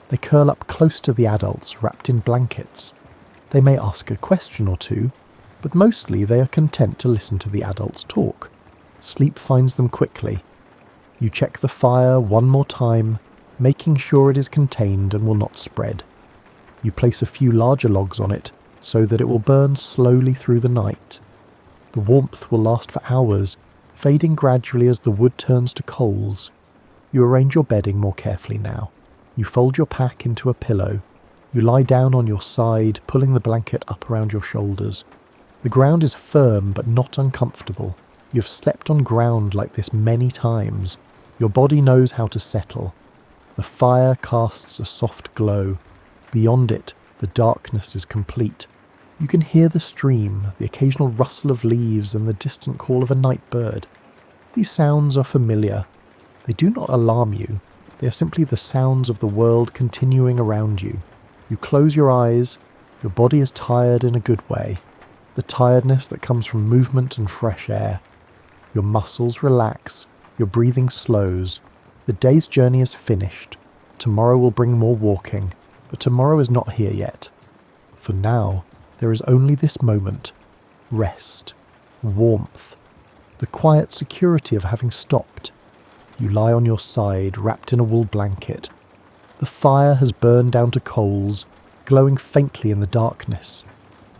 They curl up close to the adults, wrapped in blankets. They may ask a question or two, but mostly they are content to listen to the adults talk. Sleep finds them quickly. You check the fire one more time, making sure it is contained and will not spread. You place a few larger logs on it so that it will burn slowly through the night. The warmth will last for hours, fading gradually as the wood turns to coals. You arrange your bedding more carefully now. You fold your pack into a pillow. You lie down on your side, pulling the blanket up around your shoulders. The ground is firm but not uncomfortable. You have slept on ground like this many times. Your body knows how to settle. The fire casts a soft glow. Beyond it, the darkness is complete. You can hear the stream, the occasional rustle of leaves, and the distant call of a night bird. These sounds are familiar. They do not alarm you. They are simply the sounds of the world continuing around you. You close your eyes. Your body is tired in a good way. The tiredness that comes from movement and fresh air. Your muscles relax. Your breathing slows. The day's journey is finished. Tomorrow will bring more walking, but tomorrow is not here yet. For now, there is only this moment. Rest. Warmth. The quiet security of having stopped. You lie on your side, wrapped in a wool blanket. The fire has burned down to coals, glowing faintly in the darkness.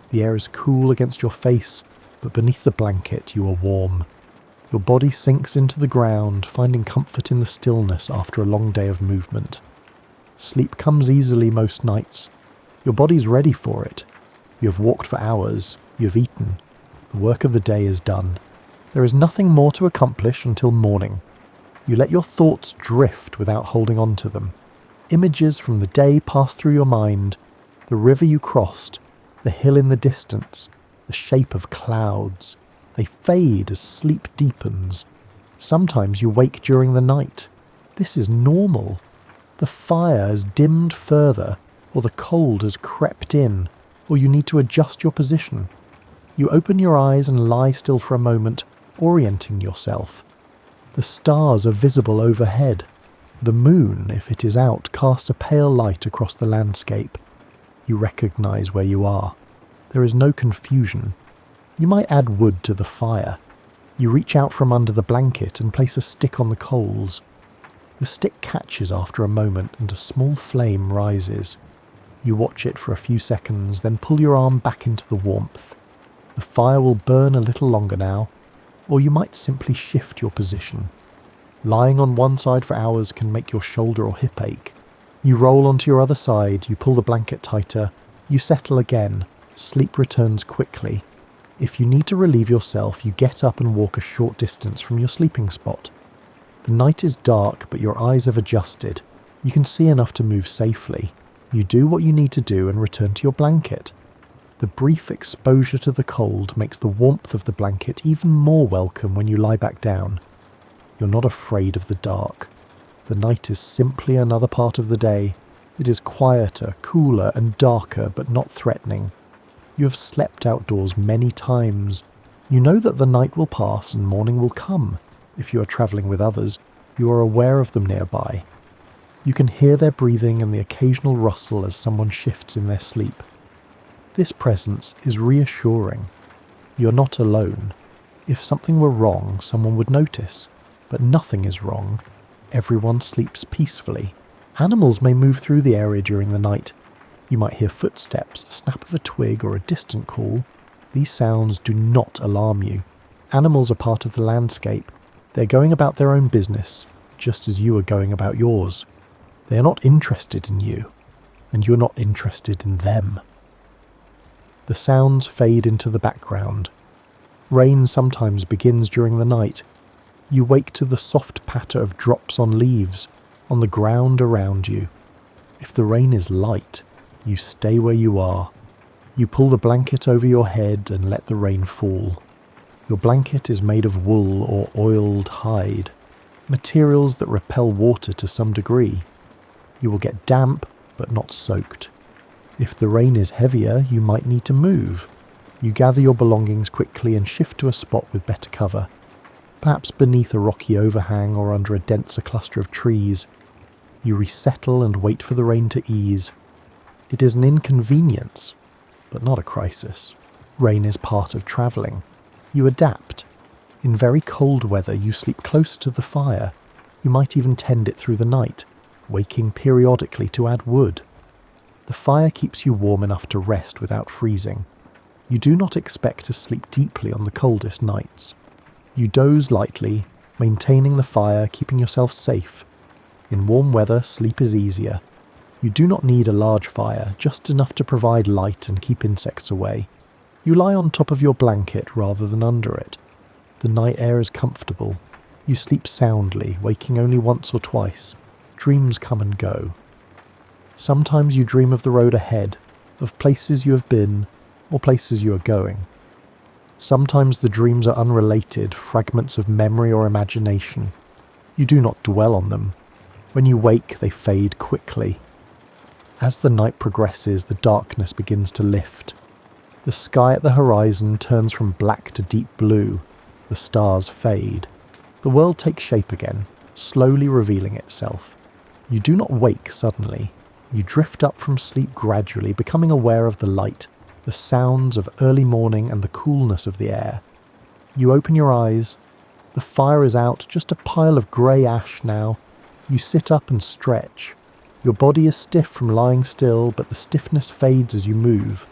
The air is cool against your face, but beneath the blanket you are warm. Your body sinks into the ground, finding comfort in the stillness after a long day of movement. Sleep comes easily most nights. Your body's ready for it. You have walked for hours. You have eaten. The work of the day is done. There is nothing more to accomplish until morning. You let your thoughts drift without holding on to them. Images from the day pass through your mind. The river you crossed, the hill in the distance, the shape of clouds. They fade as sleep deepens. Sometimes you wake during the night. This is normal. The fire has dimmed further, or the cold has crept in, or you need to adjust your position. You open your eyes and lie still for a moment, orienting yourself. The stars are visible overhead. The moon, if it is out, casts a pale light across the landscape. You recognize where you are. There is no confusion. You might add wood to the fire. You reach out from under the blanket and place a stick on the coals. The stick catches after a moment and a small flame rises. You watch it for a few seconds, then pull your arm back into the warmth. The fire will burn a little longer now, or you might simply shift your position. Lying on one side for hours can make your shoulder or hip ache. You roll onto your other side, you pull the blanket tighter, you settle again. Sleep returns quickly. If you need to relieve yourself, you get up and walk a short distance from your sleeping spot. The night is dark, but your eyes have adjusted. You can see enough to move safely. You do what you need to do and return to your blanket. The brief exposure to the cold makes the warmth of the blanket even more welcome when you lie back down. You're not afraid of the dark. The night is simply another part of the day. It is quieter, cooler and darker, but not threatening. You have slept outdoors many times. You know that the night will pass and morning will come. If you are travelling with others, you are aware of them nearby. You can hear their breathing and the occasional rustle as someone shifts in their sleep. This presence is reassuring. You're not alone. If something were wrong, someone would notice. But nothing is wrong. Everyone sleeps peacefully. Animals may move through the area during the night. You might hear footsteps, the snap of a twig or a distant call. These sounds do not alarm you. Animals are part of the landscape. They're going about their own business, just as you are going about yours. They are not interested in you, and you're not interested in them. The sounds fade into the background. Rain sometimes begins during the night. You wake to the soft patter of drops on leaves, on the ground around you. If the rain is light, you stay where you are. You pull the blanket over your head and let the rain fall. Your blanket is made of wool or oiled hide, materials that repel water to some degree. You will get damp, but not soaked. If the rain is heavier, you might need to move. You gather your belongings quickly and shift to a spot with better cover, perhaps beneath a rocky overhang or under a denser cluster of trees. You resettle and wait for the rain to ease. It is an inconvenience, but not a crisis. Rain is part of travelling. You adapt. In very cold weather, you sleep close to the fire. You might even tend it through the night, waking periodically to add wood. The fire keeps you warm enough to rest without freezing. You do not expect to sleep deeply on the coldest nights. You doze lightly, maintaining the fire, keeping yourself safe. In warm weather, sleep is easier. You do not need a large fire, just enough to provide light and keep insects away. You lie on top of your blanket rather than under it. The night air is comfortable. You sleep soundly, waking only once or twice. Dreams come and go. Sometimes you dream of the road ahead, of places you have been, or places you are going. Sometimes the dreams are unrelated, fragments of memory or imagination. You do not dwell on them. When you wake, they fade quickly. As the night progresses, the darkness begins to lift. The sky at the horizon turns from black to deep blue. The stars fade. The world takes shape again, slowly revealing itself. You do not wake suddenly. You drift up from sleep gradually, becoming aware of the light, the sounds of early morning and the coolness of the air. You open your eyes. The fire is out, just a pile of grey ash now. You sit up and stretch. Your body is stiff from lying still, but the stiffness fades as you move.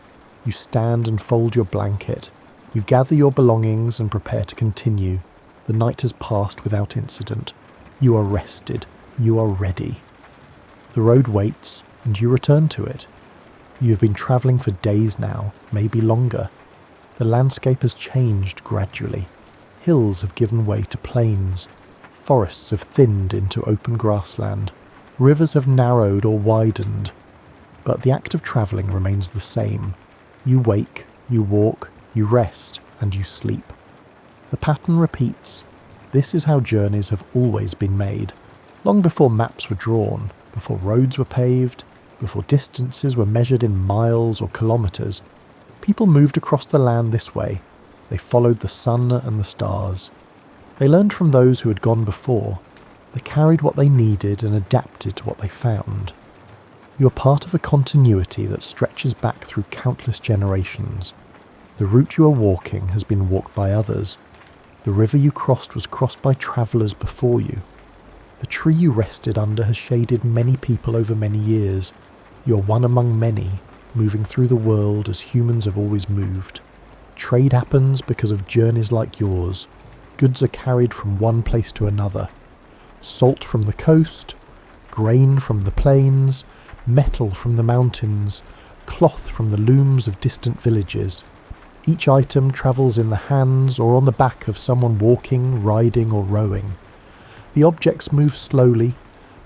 You stand and fold your blanket. You gather your belongings and prepare to continue. The night has passed without incident. You are rested. You are ready. The road waits, and you return to it. You have been travelling for days now, maybe longer. The landscape has changed gradually. Hills have given way to plains. Forests have thinned into open grassland. Rivers have narrowed or widened. But the act of travelling remains the same. You wake, you walk, you rest, and you sleep. The pattern repeats. This is how journeys have always been made. Long before maps were drawn, before roads were paved, before distances were measured in miles or kilometres, people moved across the land this way. They followed the sun and the stars. They learned from those who had gone before. They carried what they needed and adapted to what they found. You are part of a continuity that stretches back through countless generations. The route you are walking has been walked by others. The river you crossed was crossed by travellers before you. The tree you rested under has shaded many people over many years. You're one among many, moving through the world as humans have always moved. Trade happens because of journeys like yours. Goods are carried from one place to another. Salt from the coast, grain from the plains, metal from the mountains, cloth from the looms of distant villages. Each item travels in the hands or on the back of someone walking, riding or rowing. The objects move slowly,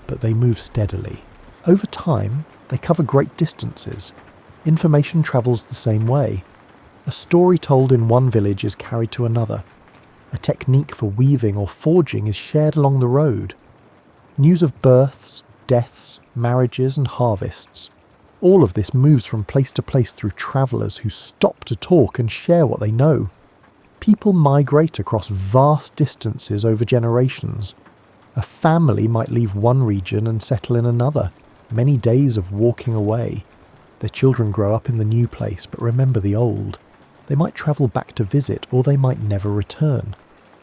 but they move steadily. Over time, they cover great distances. Information travels the same way. A story told in one village is carried to another. A technique for weaving or forging is shared along the road. News of births, deaths, marriages and harvests. All of this moves from place to place through travellers who stop to talk and share what they know. People migrate across vast distances over generations. A family might leave one region and settle in another, many days of walking away. Their children grow up in the new place but remember the old. They might travel back to visit or they might never return.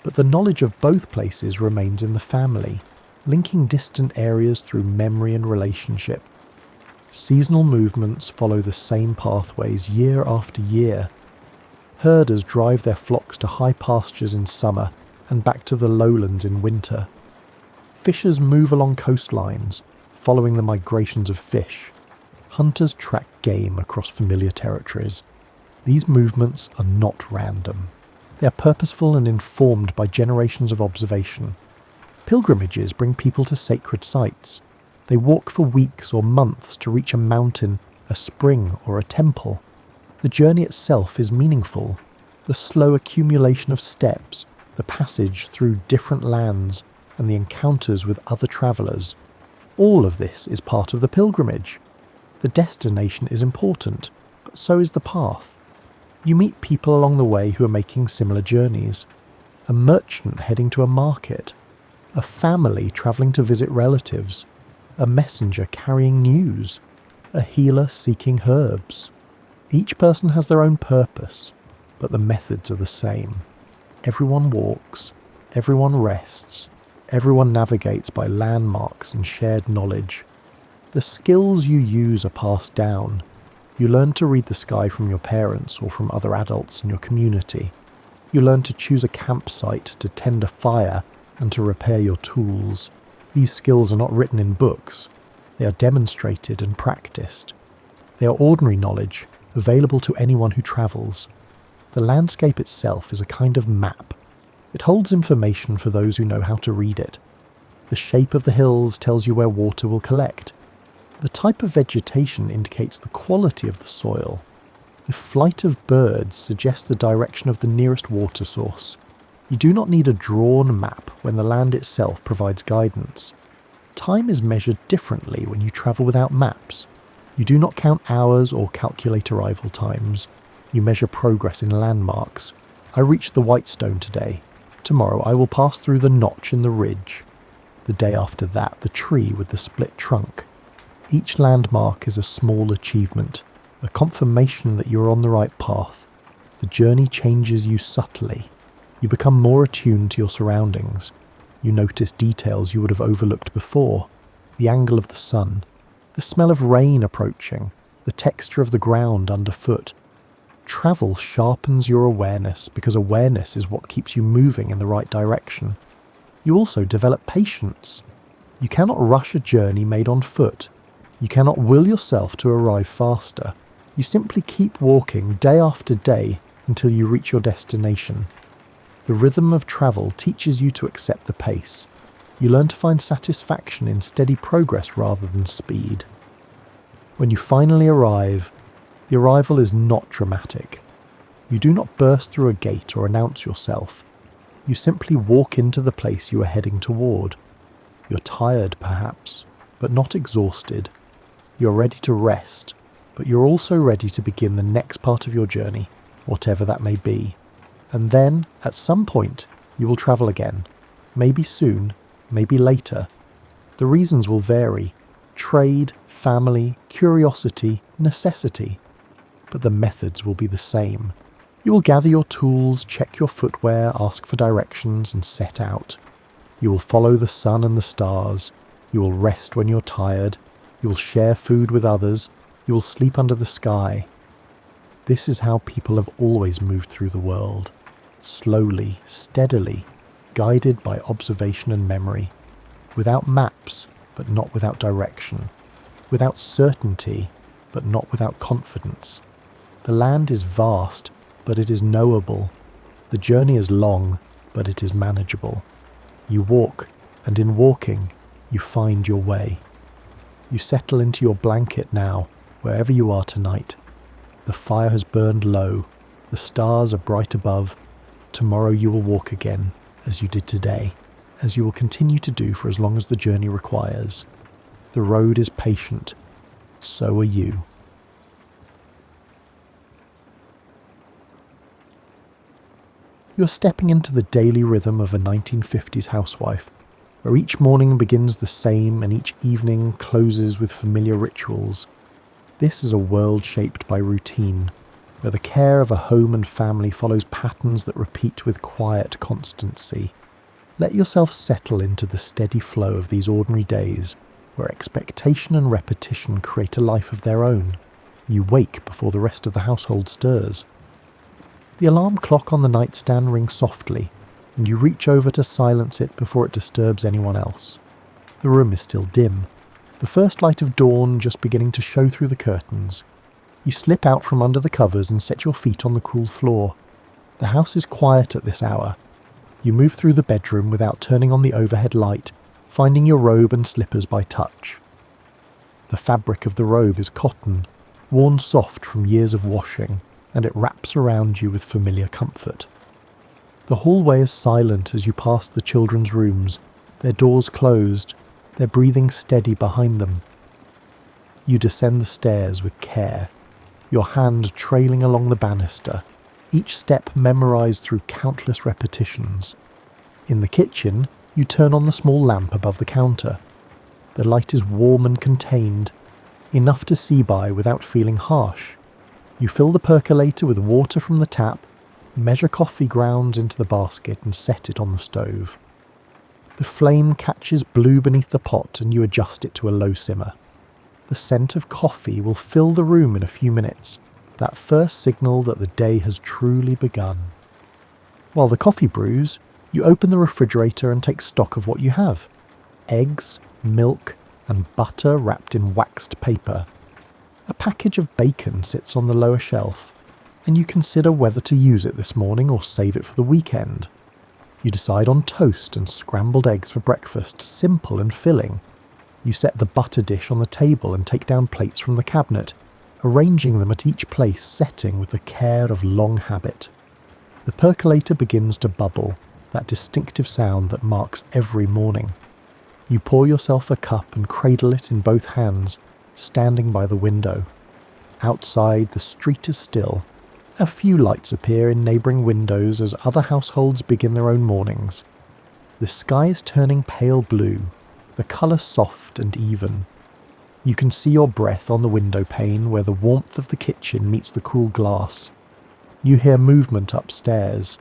But the knowledge of both places remains in the family, linking distant areas through memory and relationship. Seasonal movements follow the same pathways year after year. Herders drive their flocks to high pastures in summer and back to the lowlands in winter. Fishers move along coastlines, following the migrations of fish. Hunters track game across familiar territories. These movements are not random. They are purposeful and informed by generations of observation. Pilgrimages bring people to sacred sites. They walk for weeks or months to reach a mountain, a spring, or a temple. The journey itself is meaningful. The slow accumulation of steps, the passage through different lands, and the encounters with other travellers. All of this is part of the pilgrimage. The destination is important, but so is the path. You meet people along the way who are making similar journeys. A merchant heading to a market. A family travelling to visit relatives. A messenger carrying news. A healer seeking herbs. Each person has their own purpose, but the methods are the same. Everyone walks, everyone rests, everyone navigates by landmarks and shared knowledge. The skills you use are passed down. You learn to read the sky from your parents or from other adults in your community. You learn to choose a campsite, to tend a fire, and to repair your tools. These skills are not written in books. They are demonstrated and practiced. They are ordinary knowledge, available to anyone who travels. The landscape itself is a kind of map. It holds information for those who know how to read it. The shape of the hills tells you where water will collect. The type of vegetation indicates the quality of the soil. The flight of birds suggests the direction of the nearest water source. You do not need a drawn map when the land itself provides guidance. Time is measured differently when you travel without maps. You do not count hours or calculate arrival times. You measure progress in landmarks. I reached the Whitestone today. Tomorrow I will pass through the notch in the ridge. The day after that, the tree with the split trunk. Each landmark is a small achievement, a confirmation that you are on the right path. The journey changes you subtly. You become more attuned to your surroundings. You notice details you would have overlooked before. The angle of the sun, the smell of rain approaching, the texture of the ground underfoot. Travel sharpens your awareness because awareness is what keeps you moving in the right direction. You also develop patience. You cannot rush a journey made on foot. You cannot will yourself to arrive faster. You simply keep walking day after day until you reach your destination. The rhythm of travel teaches you to accept the pace. You learn to find satisfaction in steady progress rather than speed. When you finally arrive, the arrival is not dramatic. You do not burst through a gate or announce yourself. You simply walk into the place you are heading toward. You're tired, perhaps, but not exhausted. You're ready to rest, but you're also ready to begin the next part of your journey, whatever that may be. And then, at some point, you will travel again. Maybe soon, maybe later. The reasons will vary. Trade, family, curiosity, necessity. But the methods will be the same. You will gather your tools, check your footwear, ask for directions, and set out. You will follow the sun and the stars. You will rest when you're tired. You will share food with others. You will sleep under the sky. This is how people have always moved through the world. Slowly, steadily, guided by observation and memory. Without maps, but not without direction. Without certainty, but not without confidence. The land is vast, but it is knowable. The journey is long, but it is manageable. You walk, and in walking, you find your way. You settle into your blanket now, wherever you are tonight. The fire has burned low. The stars are bright above. Tomorrow you will walk again, as you did today, as you will continue to do for as long as the journey requires. The road is patient. So are you. You're stepping into the daily rhythm of a 1950s housewife, where each morning begins the same and each evening closes with familiar rituals. This is a world shaped by routine, where the care of a home and family follows patterns that repeat with quiet constancy. Let yourself settle into the steady flow of these ordinary days, where expectation and repetition create a life of their own. You wake before the rest of the household stirs. The alarm clock on the nightstand rings softly, and you reach over to silence it before it disturbs anyone else. The room is still dim, the first light of dawn just beginning to show through the curtains. You slip out from under the covers and set your feet on the cool floor. The house is quiet at this hour. You move through the bedroom without turning on the overhead light, finding your robe and slippers by touch. The fabric of the robe is cotton, worn soft from years of washing, and it wraps around you with familiar comfort. The hallway is silent as you pass the children's rooms, their doors closed. their breathing steady behind them. You descend the stairs with care, your hand trailing along the banister, each step memorized through countless repetitions. In the kitchen, you turn on the small lamp above the counter. The light is warm and contained, enough to see by without feeling harsh. You fill the percolator with water from the tap, measure coffee grounds into the basket and set it on the stove. The flame catches blue beneath the pot and you adjust it to a low simmer. The scent of coffee will fill the room in a few minutes, that first signal that the day has truly begun. While the coffee brews, you open the refrigerator and take stock of what you have. Eggs, milk, and butter wrapped in waxed paper. A package of bacon sits on the lower shelf, and you consider whether to use it this morning or save it for the weekend. You decide on toast and scrambled eggs for breakfast, simple and filling. You set the butter dish on the table and take down plates from the cabinet, arranging them at each place setting with the care of long habit. The percolator begins to bubble, that distinctive sound that marks every morning. You pour yourself a cup and cradle it in both hands, standing by the window. Outside, the street is still. A few lights appear in neighbouring windows as other households begin their own mornings. The sky is turning pale blue, the colour soft and even. You can see your breath on the window pane where the warmth of the kitchen meets the cool glass. You hear movement upstairs.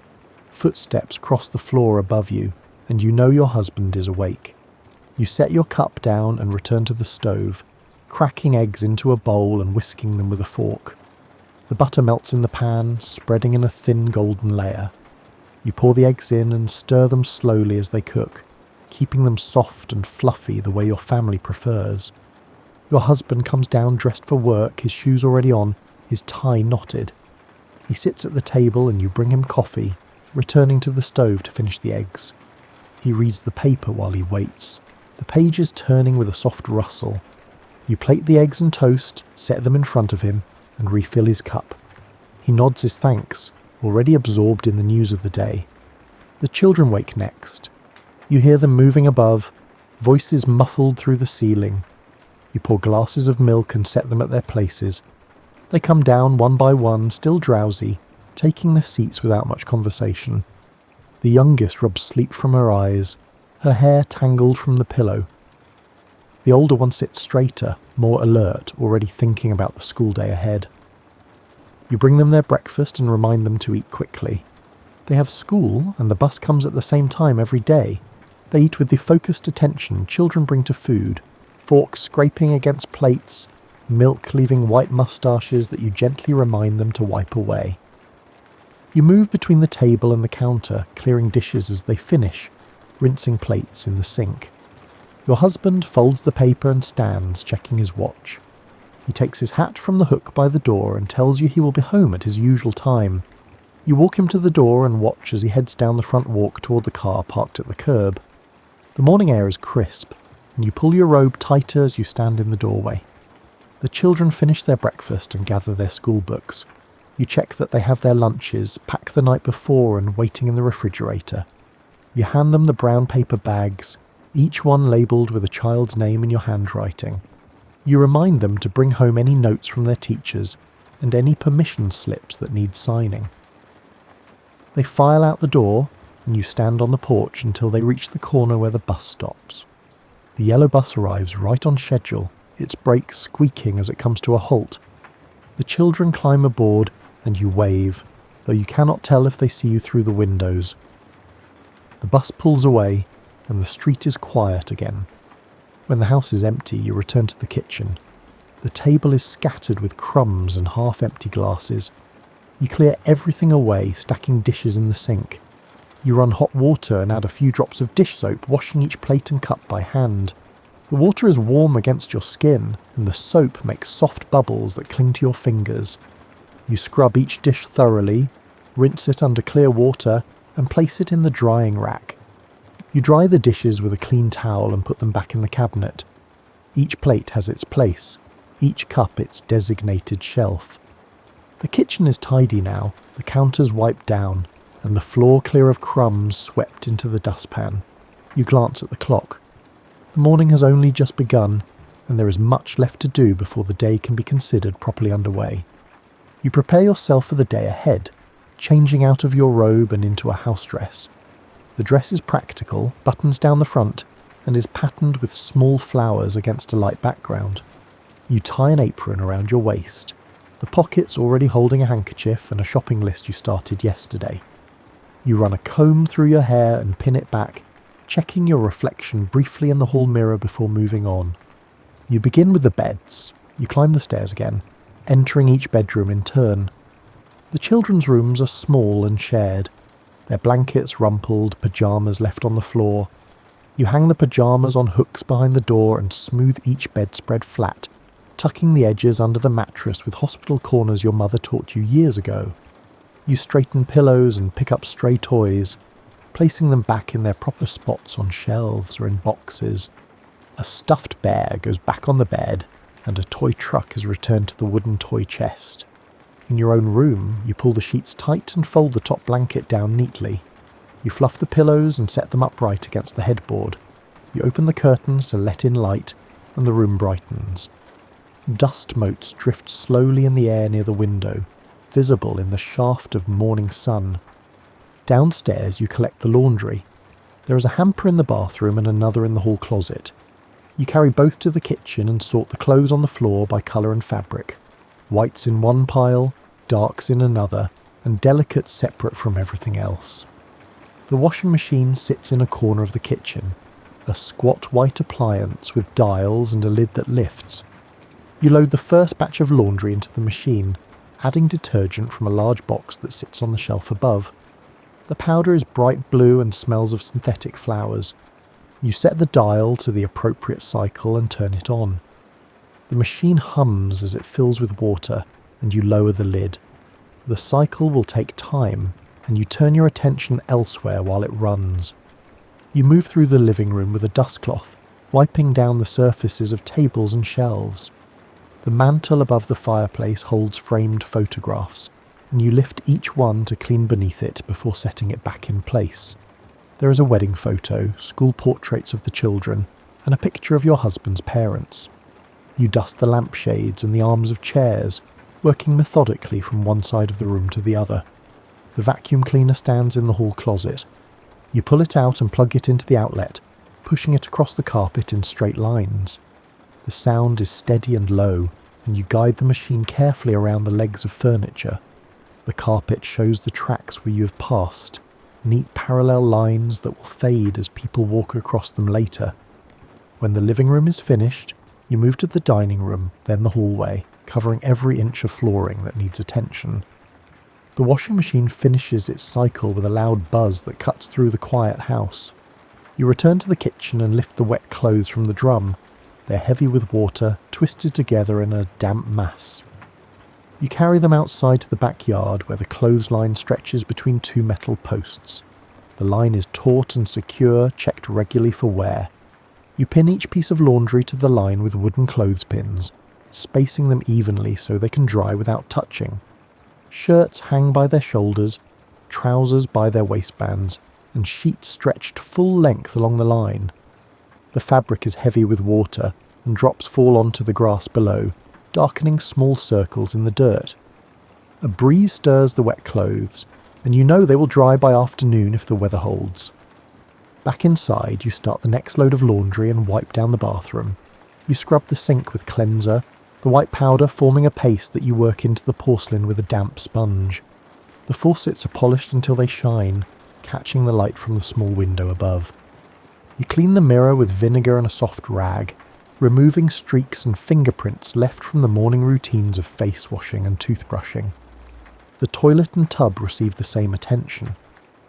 Footsteps cross the floor above you, and you know your husband is awake. You set your cup down and return to the stove, cracking eggs into a bowl and whisking them with a fork. The butter melts in the pan, spreading in a thin golden layer. You pour the eggs in and stir them slowly as they cook, keeping them soft and fluffy the way your family prefers. Your husband comes down dressed for work, his shoes already on, his tie knotted. He sits at the table and you bring him coffee, returning to the stove to finish the eggs. He reads the paper while he waits, the pages turning with a soft rustle. You plate the eggs and toast, set them in front of him, and refill his cup. He nods his thanks, already absorbed in the news of the day. The children wake next. You hear them moving above, voices muffled through the ceiling. You pour glasses of milk and set them at their places. They come down one by one, still drowsy, taking their seats without much conversation. The youngest rubs sleep from her eyes, her hair tangled from the pillow. The older one sits straighter, more alert, already thinking about the school day ahead. You bring them their breakfast and remind them to eat quickly. They have school, and the bus comes at the same time every day. They eat with the focused attention children bring to food, forks scraping against plates, milk leaving white moustaches that you gently remind them to wipe away. You move between the table and the counter, clearing dishes as they finish, rinsing plates in the sink. Your husband folds the paper and stands, checking his watch. He takes his hat from the hook by the door and tells you he will be home at his usual time. You walk him to the door and watch as he heads down the front walk toward the car parked at the curb. The morning air is crisp, and you pull your robe tighter as you stand in the doorway. The children finish their breakfast and gather their school books. You check that they have their lunches, packed the night before and waiting in the refrigerator. You hand them the brown paper bags, each one labelled with a child's name in your handwriting. You remind them to bring home any notes from their teachers and any permission slips that need signing. They file out the door, and you stand on the porch until they reach the corner where the bus stops. The yellow bus arrives right on schedule, its brakes squeaking as it comes to a halt. The children climb aboard, and you wave, though you cannot tell if they see you through the windows. The bus pulls away, and the street is quiet again. When the house is empty, you return to the kitchen. The table is scattered with crumbs and half-empty glasses. You clear everything away, stacking dishes in the sink. You run hot water and add a few drops of dish soap, washing each plate and cup by hand. The water is warm against your skin, and the soap makes soft bubbles that cling to your fingers. You scrub each dish thoroughly, rinse it under clear water, and place it in the drying rack. You dry the dishes with a clean towel and put them back in the cabinet. Each plate has its place, each cup its designated shelf. The kitchen is tidy now, the counters wiped down, and the floor clear of crumbs swept into the dustpan. You glance at the clock. The morning has only just begun, and there is much left to do before the day can be considered properly underway. You prepare yourself for the day ahead, changing out of your robe and into a house dress. The dress is practical, buttons down the front, and is patterned with small flowers against a light background. You tie an apron around your waist, the pockets already holding a handkerchief and a shopping list you started yesterday. You run a comb through your hair and pin it back, checking your reflection briefly in the hall mirror before moving on. You begin with the beds. You climb the stairs again, entering each bedroom in turn. The children's rooms are small and shared, their blankets rumpled, pyjamas left on the floor. You hang the pyjamas on hooks behind the door and smooth each bedspread flat, tucking the edges under the mattress with hospital corners your mother taught you years ago. You straighten pillows and pick up stray toys, placing them back in their proper spots on shelves or in boxes. A stuffed bear goes back on the bed, and a toy truck is returned to the wooden toy chest. In your own room, you pull the sheets tight and fold the top blanket down neatly. You fluff the pillows and set them upright against the headboard. You open the curtains to let in light, and the room brightens. Dust motes drift slowly in the air near the window, visible in the shaft of morning sun. Downstairs, you collect the laundry. There is a hamper in the bathroom and another in the hall closet. You carry both to the kitchen and sort the clothes on the floor by colour and fabric. Whites in one pile, darks in another, and delicates separate from everything else. The washing machine sits in a corner of the kitchen, a squat white appliance with dials and a lid that lifts. You load the first batch of laundry into the machine, adding detergent from a large box that sits on the shelf above. The powder is bright blue and smells of synthetic flowers. You set the dial to the appropriate cycle and turn it on. The machine hums as it fills with water, and you lower the lid. The cycle will take time, and you turn your attention elsewhere while it runs. You move through the living room with a dustcloth, wiping down the surfaces of tables and shelves. The mantel above the fireplace holds framed photographs, and you lift each one to clean beneath it before setting it back in place. There is a wedding photo, school portraits of the children, and a picture of your husband's parents. You dust the lampshades and the arms of chairs, working methodically from one side of the room to the other. The vacuum cleaner stands in the hall closet. You pull it out and plug it into the outlet, pushing it across the carpet in straight lines. The sound is steady and low, and you guide the machine carefully around the legs of furniture. The carpet shows the tracks where you have passed, neat parallel lines that will fade as people walk across them later. When the living room is finished, you move to the dining room, then the hallway, covering every inch of flooring that needs attention. The washing machine finishes its cycle with a loud buzz that cuts through the quiet house. You return to the kitchen and lift the wet clothes from the drum. They're heavy with water, twisted together in a damp mass. You carry them outside to the backyard where the clothesline stretches between two metal posts. The line is taut and secure, checked regularly for wear. You pin each piece of laundry to the line with wooden clothespins, spacing them evenly so they can dry without touching. Shirts hang by their shoulders, trousers by their waistbands, and sheets stretched full length along the line. The fabric is heavy with water, and drops fall onto the grass below, darkening small circles in the dirt. A breeze stirs the wet clothes, and you know they will dry by afternoon if the weather holds. Back inside, you start the next load of laundry and wipe down the bathroom. You scrub the sink with cleanser, the white powder forming a paste that you work into the porcelain with a damp sponge. The faucets are polished until they shine, catching the light from the small window above. You clean the mirror with vinegar and a soft rag, removing streaks and fingerprints left from the morning routines of face washing and toothbrushing. The toilet and tub receive the same attention.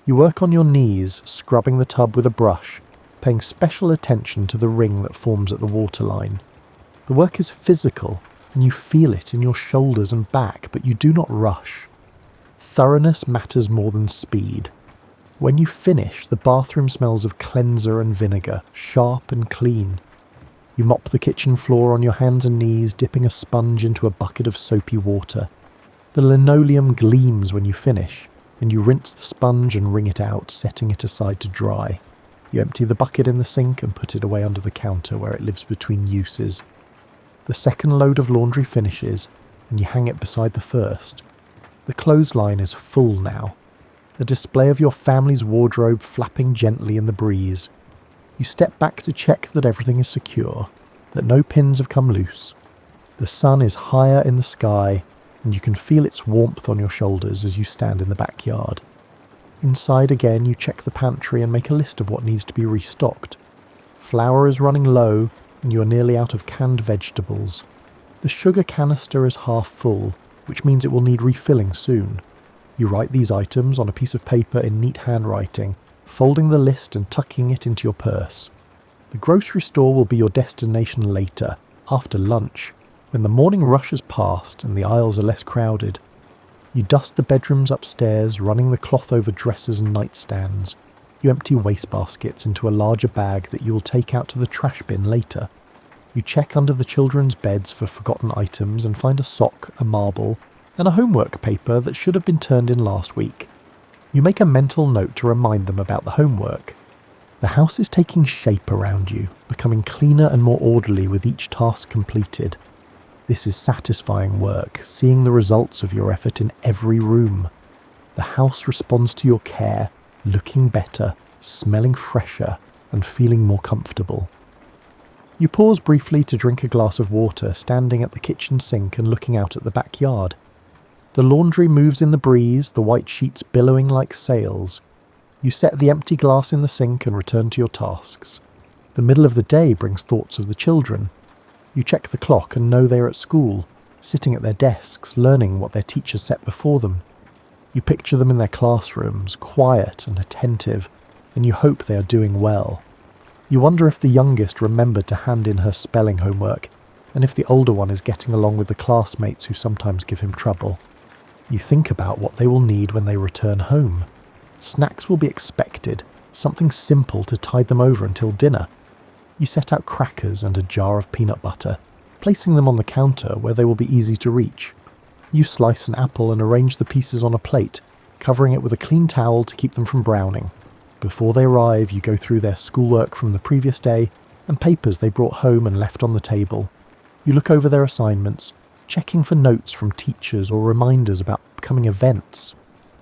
You work on your knees, scrubbing the tub with a brush, paying special attention to the ring that forms at the waterline. The work is physical, and you feel it in your shoulders and back, but you do not rush. Thoroughness matters more than speed. When you finish, the bathroom smells of cleanser and vinegar, sharp and clean. You mop the kitchen floor on your hands and knees, dipping a sponge into a bucket of soapy water. The linoleum gleams when you finish, and you rinse the sponge and wring it out, setting it aside to dry. You empty the bucket in the sink and put it away under the counter where it lives between uses. The second load of laundry finishes, and you hang it beside the first. The clothesline is full now, a display of your family's wardrobe flapping gently in the breeze. You step back to check that everything is secure, that no pins have come loose. The sun is higher in the sky, and you can feel its warmth on your shoulders as you stand in the backyard. Inside again, you check the pantry and make a list of what needs to be restocked. Flour is running low, and you are nearly out of canned vegetables. The sugar canister is half full, which means it will need refilling soon. You write these items on a piece of paper in neat handwriting, folding the list and tucking it into your purse. The grocery store will be your destination later, after lunch, when the morning rush has passed and the aisles are less crowded. You dust the bedrooms upstairs, running the cloth over dressers and nightstands. You empty wastebaskets into a larger bag that you will take out to the trash bin later. You check under the children's beds for forgotten items and find a sock, a marble, and a homework paper that should have been turned in last week. You make a mental note to remind them about the homework. The house is taking shape around you, becoming cleaner and more orderly with each task completed. This is satisfying work, seeing the results of your effort in every room. The house responds to your care, looking better, smelling fresher, and feeling more comfortable. You pause briefly to drink a glass of water, standing at the kitchen sink and looking out at the backyard. The laundry moves in the breeze, the white sheets billowing like sails. You set the empty glass in the sink and return to your tasks. The middle of the day brings thoughts of the children. You check the clock and know they are at school, sitting at their desks, learning what their teachers set before them. You picture them in their classrooms, quiet and attentive, and you hope they are doing well. You wonder if the youngest remembered to hand in her spelling homework, and if the older one is getting along with the classmates who sometimes give him trouble. You think about what they will need when they return home. Snacks will be expected, something simple to tide them over until dinner. You set out crackers and a jar of peanut butter, placing them on the counter where they will be easy to reach. You slice an apple and arrange the pieces on a plate, covering it with a clean towel to keep them from browning. Before they arrive, you go through their schoolwork from the previous day and papers they brought home and left on the table. You look over their assignments, checking for notes from teachers or reminders about upcoming events.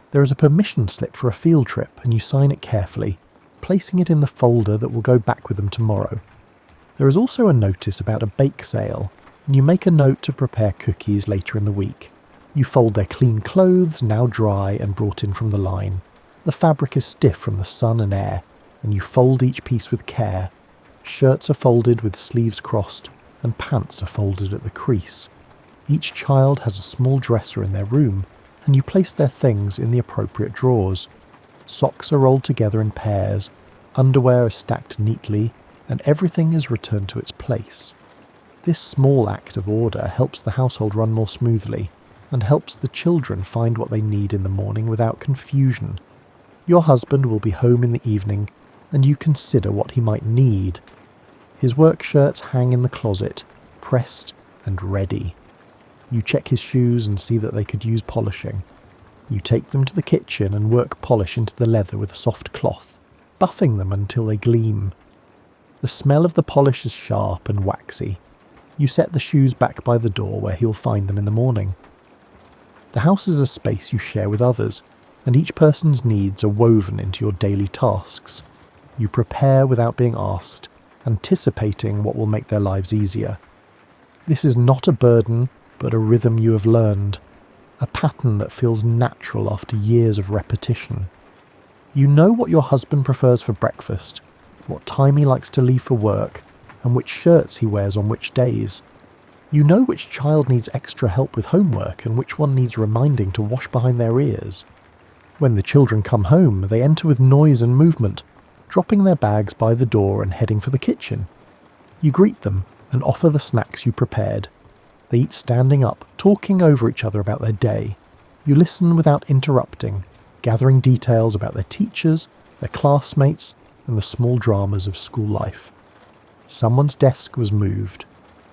There is a permission slip for a field trip and you sign it carefully, placing it in the folder that will go back with them tomorrow. There is also a notice about a bake sale, and you make a note to prepare cookies later in the week. You fold their clean clothes, now dry and brought in from the line. The fabric is stiff from the sun and air, and you fold each piece with care. Shirts are folded with sleeves crossed, and pants are folded at the crease. Each child has a small dresser in their room, and you place their things in the appropriate drawers. Socks are rolled together in pairs, underwear is stacked neatly, and everything is returned to its place. This small act of order helps the household run more smoothly, and helps the children find what they need in the morning without confusion. Your husband will be home in the evening, and you consider what he might need. His work shirts hang in the closet, pressed and ready. You check his shoes and see that they could use polishing. You take them to the kitchen and work polish into the leather with a soft cloth, buffing them until they gleam. The smell of the polish is sharp and waxy. You set the shoes back by the door where he'll find them in the morning. The house is a space you share with others, and each person's needs are woven into your daily tasks. You prepare without being asked, anticipating what will make their lives easier. This is not a burden, but a rhythm you have learned. A pattern that feels natural after years of repetition. You know what your husband prefers for breakfast, what time he likes to leave for work, and which shirts he wears on which days. You know which child needs extra help with homework and which one needs reminding to wash behind their ears. When the children come home, they enter with noise and movement, dropping their bags by the door and heading for the kitchen. You greet them and offer the snacks you prepared. They eat standing up, talking over each other about their day. You listen without interrupting, gathering details about their teachers, their classmates, and the small dramas of school life. Someone's desk was moved.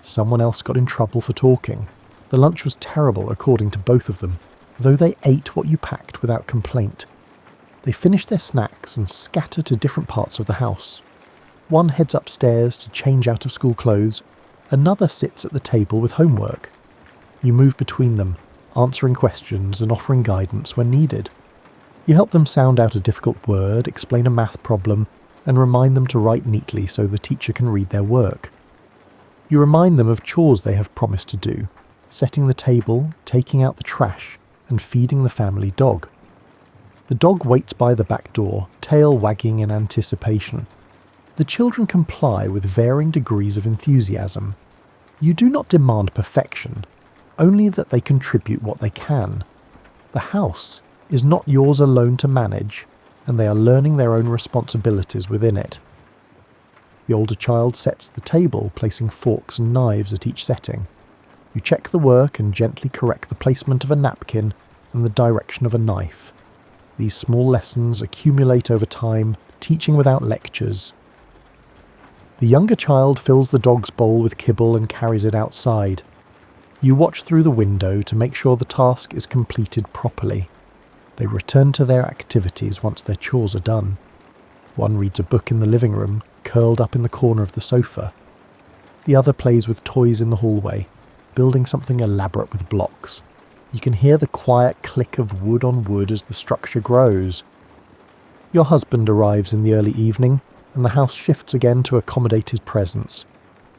Someone else got in trouble for talking. The lunch was terrible according to both of them, though they ate what you packed without complaint. They finish their snacks and scatter to different parts of the house. One heads upstairs to change out of school clothes, another sits at the table with homework. You move between them, answering questions and offering guidance when needed. You help them sound out a difficult word, explain a math problem, and remind them to write neatly so the teacher can read their work. You remind them of chores they have promised to do, setting the table, taking out the trash, and feeding the family dog. The dog waits by the back door, tail wagging in anticipation. The children comply with varying degrees of enthusiasm. You do not demand perfection, only that they contribute what they can. The house is not yours alone to manage, and they are learning their own responsibilities within it. The older child sets the table, placing forks and knives at each setting. You check the work and gently correct the placement of a napkin and the direction of a knife. These small lessons accumulate over time, teaching without lectures. The younger child fills the dog's bowl with kibble and carries it outside. You watch through the window to make sure the task is completed properly. They return to their activities once their chores are done. One reads a book in the living room, curled up in the corner of the sofa. The other plays with toys in the hallway, building something elaborate with blocks. You can hear the quiet click of wood on wood as the structure grows. Your husband arrives in the early evening, and the house shifts again to accommodate his presence.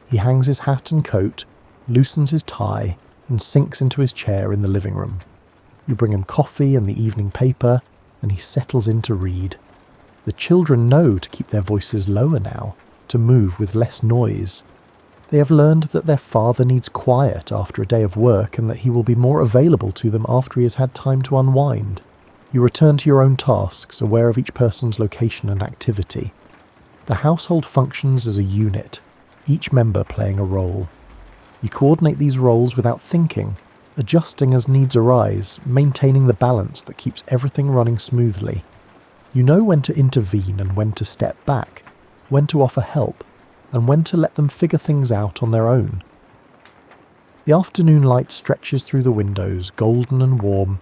He hangs his hat and coat, loosens his tie, and sinks into his chair in the living room. You bring him coffee and the evening paper, and he settles in to read. The children know to keep their voices lower now, to move with less noise. They have learned that their father needs quiet after a day of work and that he will be more available to them after he has had time to unwind. You return to your own tasks, aware of each person's location and activity. The household functions as a unit, each member playing a role. You coordinate these roles without thinking, adjusting as needs arise, maintaining the balance that keeps everything running smoothly. You know when to intervene and when to step back, when to offer help, and when to let them figure things out on their own. The afternoon light stretches through the windows, golden and warm.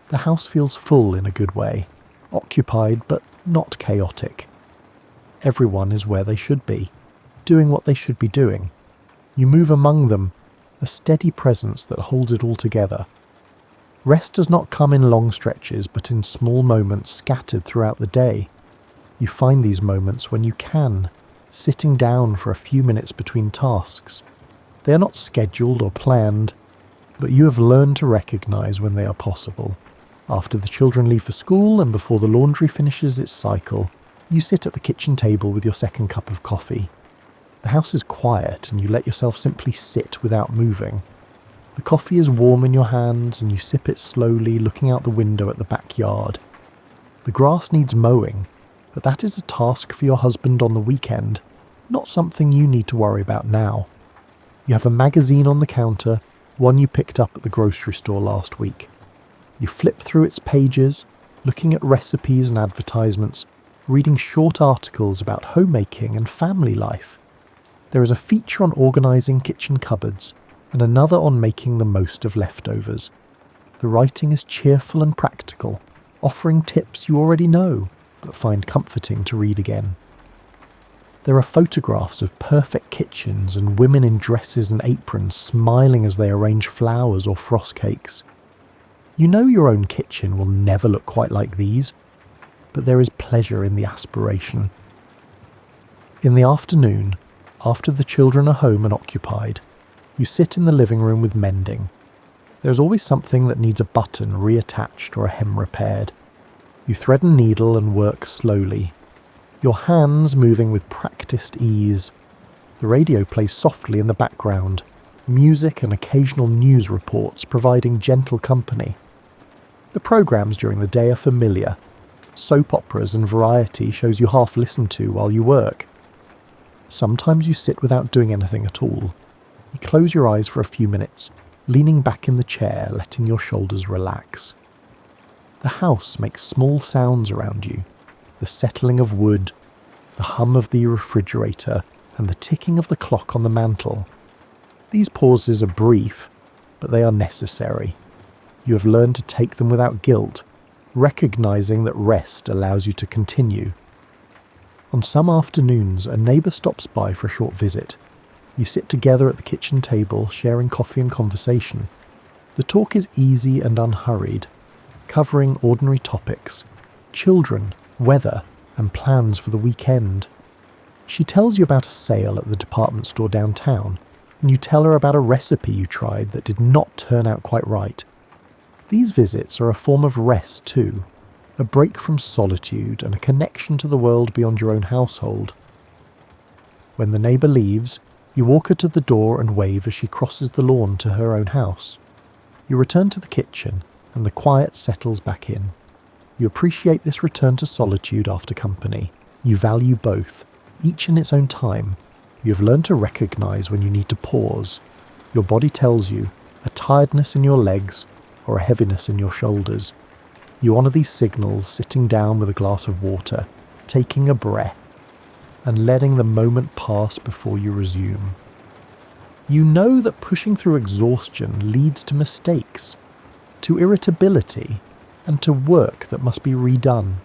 The house feels full in a good way, occupied but not chaotic. Everyone is where they should be, doing what they should be doing. You move among them, a steady presence that holds it all together. Rest does not come in long stretches, but in small moments scattered throughout the day. You find these moments when you can, sitting down for a few minutes between tasks. They are not scheduled or planned, but you have learned to recognize when they are possible. After the children leave for school and before the laundry finishes its cycle, you sit at the kitchen table with your second cup of coffee. The house is quiet and you let yourself simply sit without moving. The coffee is warm in your hands and you sip it slowly, looking out the window at the backyard. The grass needs mowing, but that is a task for your husband on the weekend, not something you need to worry about now. You have a magazine on the counter, one you picked up at the grocery store last week. You flip through its pages, looking at recipes and advertisements, reading short articles about homemaking and family life. There is a feature on organising kitchen cupboards and another on making the most of leftovers. The writing is cheerful and practical, offering tips you already know, but find comforting to read again. There are photographs of perfect kitchens and women in dresses and aprons smiling as they arrange flowers or frost cakes. You know your own kitchen will never look quite like these, but there is pleasure in the aspiration. In the afternoon, after the children are home and occupied, you sit in the living room with mending. There is always something that needs a button reattached or a hem repaired. You thread a needle and work slowly, your hands moving with practiced ease. The radio plays softly in the background, music and occasional news reports providing gentle company. The programmes during the day are familiar. Soap operas and variety shows you half listen to while you work. Sometimes you sit without doing anything at all. You close your eyes for a few minutes, leaning back in the chair, letting your shoulders relax. The house makes small sounds around you, the settling of wood, the hum of the refrigerator, and the ticking of the clock on the mantel. These pauses are brief, but they are necessary. You have learned to take them without guilt, recognizing that rest allows you to continue. On some afternoons, a neighbour stops by for a short visit. You sit together at the kitchen table, sharing coffee and conversation. The talk is easy and unhurried, covering ordinary topics: children, weather, and plans for the weekend. She tells you about a sale at the department store downtown, and you tell her about a recipe you tried that did not turn out quite right. These visits are a form of rest too, a break from solitude and a connection to the world beyond your own household. When the neighbour leaves, you walk her to the door and wave as she crosses the lawn to her own house. You return to the kitchen, and the quiet settles back in. You appreciate this return to solitude after company. You value both, each in its own time. You have learned to recognise when you need to pause. Your body tells you a tiredness in your legs or a heaviness in your shoulders. You honour these signals sitting down with a glass of water, taking a breath, and letting the moment pass before you resume. You know that pushing through exhaustion leads to mistakes, to irritability, and to work that must be redone.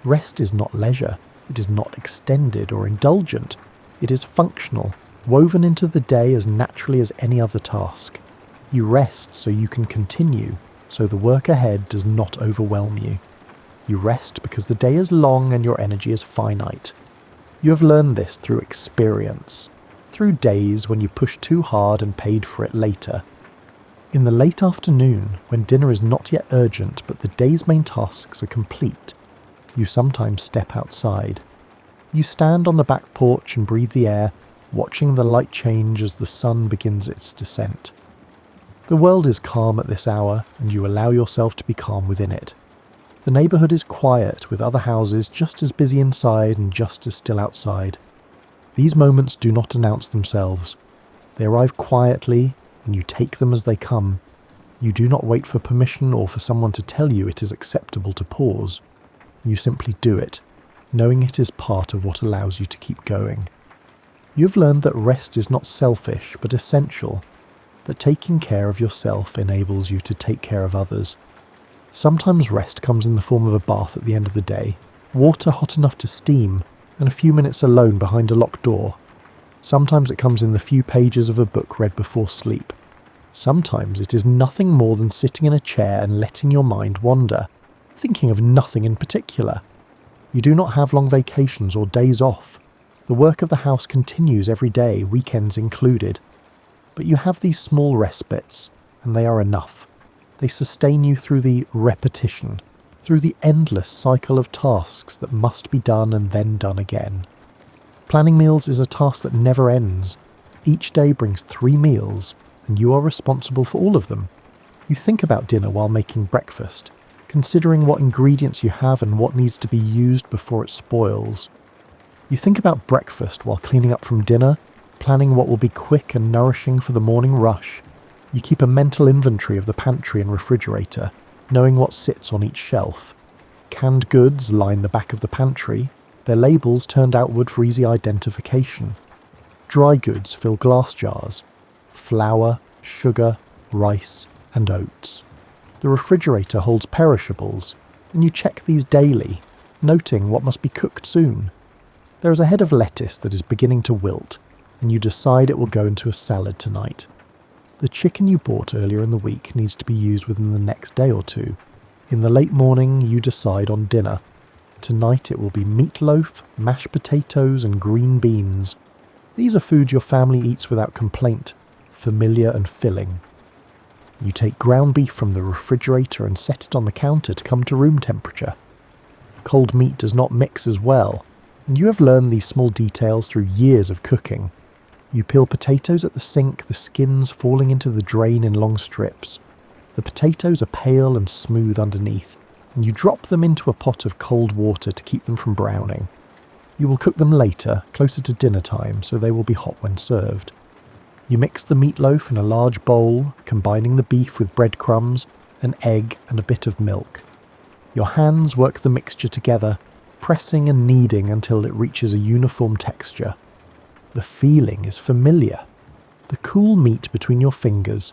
Rest is not leisure. It is not extended or indulgent. It is functional, woven into the day as naturally as any other task. You rest so you can continue, so the work ahead does not overwhelm you. You rest because the day is long and your energy is finite. You have learned this through experience, through days when you pushed too hard and paid for it later. In the late afternoon, when dinner is not yet urgent but the day's main tasks are complete, you sometimes step outside. You stand on the back porch and breathe the air, watching the light change as the sun begins its descent. The world is calm at this hour, and you allow yourself to be calm within it. The neighbourhood is quiet, with other houses just as busy inside and just as still outside. These moments do not announce themselves. They arrive quietly, and you take them as they come. You do not wait for permission or for someone to tell you it is acceptable to pause. You simply do it, knowing it is part of what allows you to keep going. You have learned that rest is not selfish, but essential, that taking care of yourself enables you to take care of others. Sometimes rest comes in the form of a bath at the end of the day, water hot enough to steam, and a few minutes alone behind a locked door. Sometimes it comes in the few pages of a book read before sleep. Sometimes it is nothing more than sitting in a chair and letting your mind wander, thinking of nothing in particular. You do not have long vacations or days off. The work of the house continues every day, weekends included. But you have these small respites, and they are enough. They sustain you through the repetition, through the endless cycle of tasks that must be done and then done again. Planning meals is a task that never ends. Each day brings 3 meals, and you are responsible for all of them. You think about dinner while making breakfast, considering what ingredients you have and what needs to be used before it spoils. You think about breakfast while cleaning up from dinner, planning what will be quick and nourishing for the morning rush. You keep a mental inventory of the pantry and refrigerator, knowing what sits on each shelf. Canned goods line the back of the pantry, their labels turned outward for easy identification. Dry goods fill glass jars. Flour, sugar, rice, and oats. The refrigerator holds perishables, and you check these daily, noting what must be cooked soon. There is a head of lettuce that is beginning to wilt, and you decide it will go into a salad tonight. The chicken you bought earlier in the week needs to be used within the next day or two. In the late morning, you decide on dinner. Tonight it will be meatloaf, mashed potatoes, and green beans. These are foods your family eats without complaint, familiar and filling. You take ground beef from the refrigerator and set it on the counter to come to room temperature. Cold meat does not mix as well, and you have learned these small details through years of cooking. You peel potatoes at the sink, the skins falling into the drain in long strips. The potatoes are pale and smooth underneath, and you drop them into a pot of cold water to keep them from browning. You will cook them later, closer to dinner time, so they will be hot when served. You mix the meatloaf in a large bowl, combining the beef with breadcrumbs, an egg, and a bit of milk. Your hands work the mixture together, pressing and kneading until it reaches a uniform texture. The feeling is familiar. The cool meat between your fingers,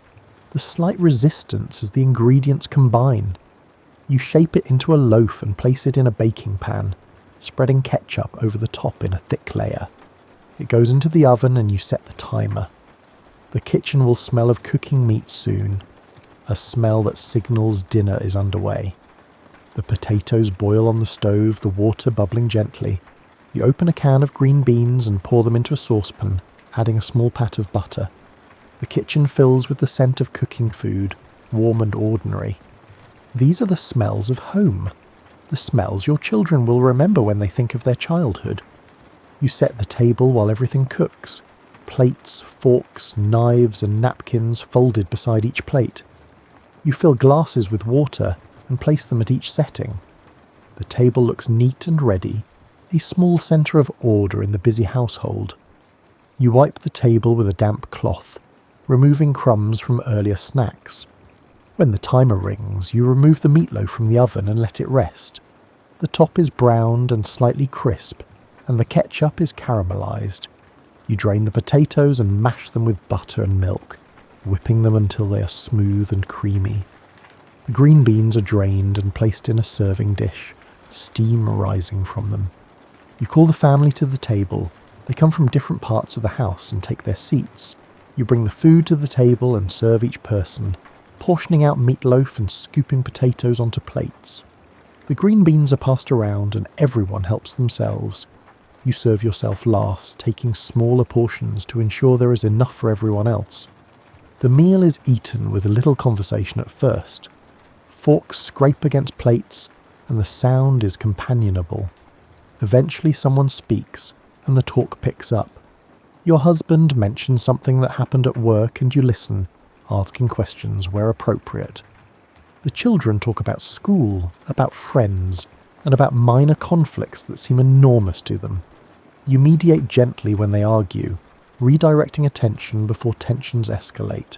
the slight resistance as the ingredients combine. You shape it into a loaf and place it in a baking pan, spreading ketchup over the top in a thick layer. It goes into the oven and you set the timer. The kitchen will smell of cooking meat soon, a smell that signals dinner is underway. The potatoes boil on the stove, the water bubbling gently. You open a can of green beans and pour them into a saucepan, adding a small pat of butter. The kitchen fills with the scent of cooking food, warm and ordinary. These are the smells of home, the smells your children will remember when they think of their childhood. You set the table while everything cooks. Plates, forks, knives and napkins folded beside each plate. You fill glasses with water and place them at each setting. The table looks neat and ready, a small centre of order in the busy household. You wipe the table with a damp cloth, removing crumbs from earlier snacks. When the timer rings, you remove the meatloaf from the oven and let it rest. The top is browned and slightly crisp, and the ketchup is caramelised. You drain the potatoes and mash them with butter and milk, whipping them until they are smooth and creamy. The green beans are drained and placed in a serving dish, steam rising from them. You call the family to the table. They come from different parts of the house and take their seats. You bring the food to the table and serve each person, portioning out meatloaf and scooping potatoes onto plates. The green beans are passed around and everyone helps themselves. You serve yourself last, taking smaller portions to ensure there is enough for everyone else. The meal is eaten with a little conversation at first. Forks scrape against plates and the sound is companionable. Eventually someone speaks and the talk picks up. Your husband mentions something that happened at work and you listen, asking questions where appropriate. The children talk about school, about friends, and about minor conflicts that seem enormous to them. You mediate gently when they argue, redirecting attention before tensions escalate.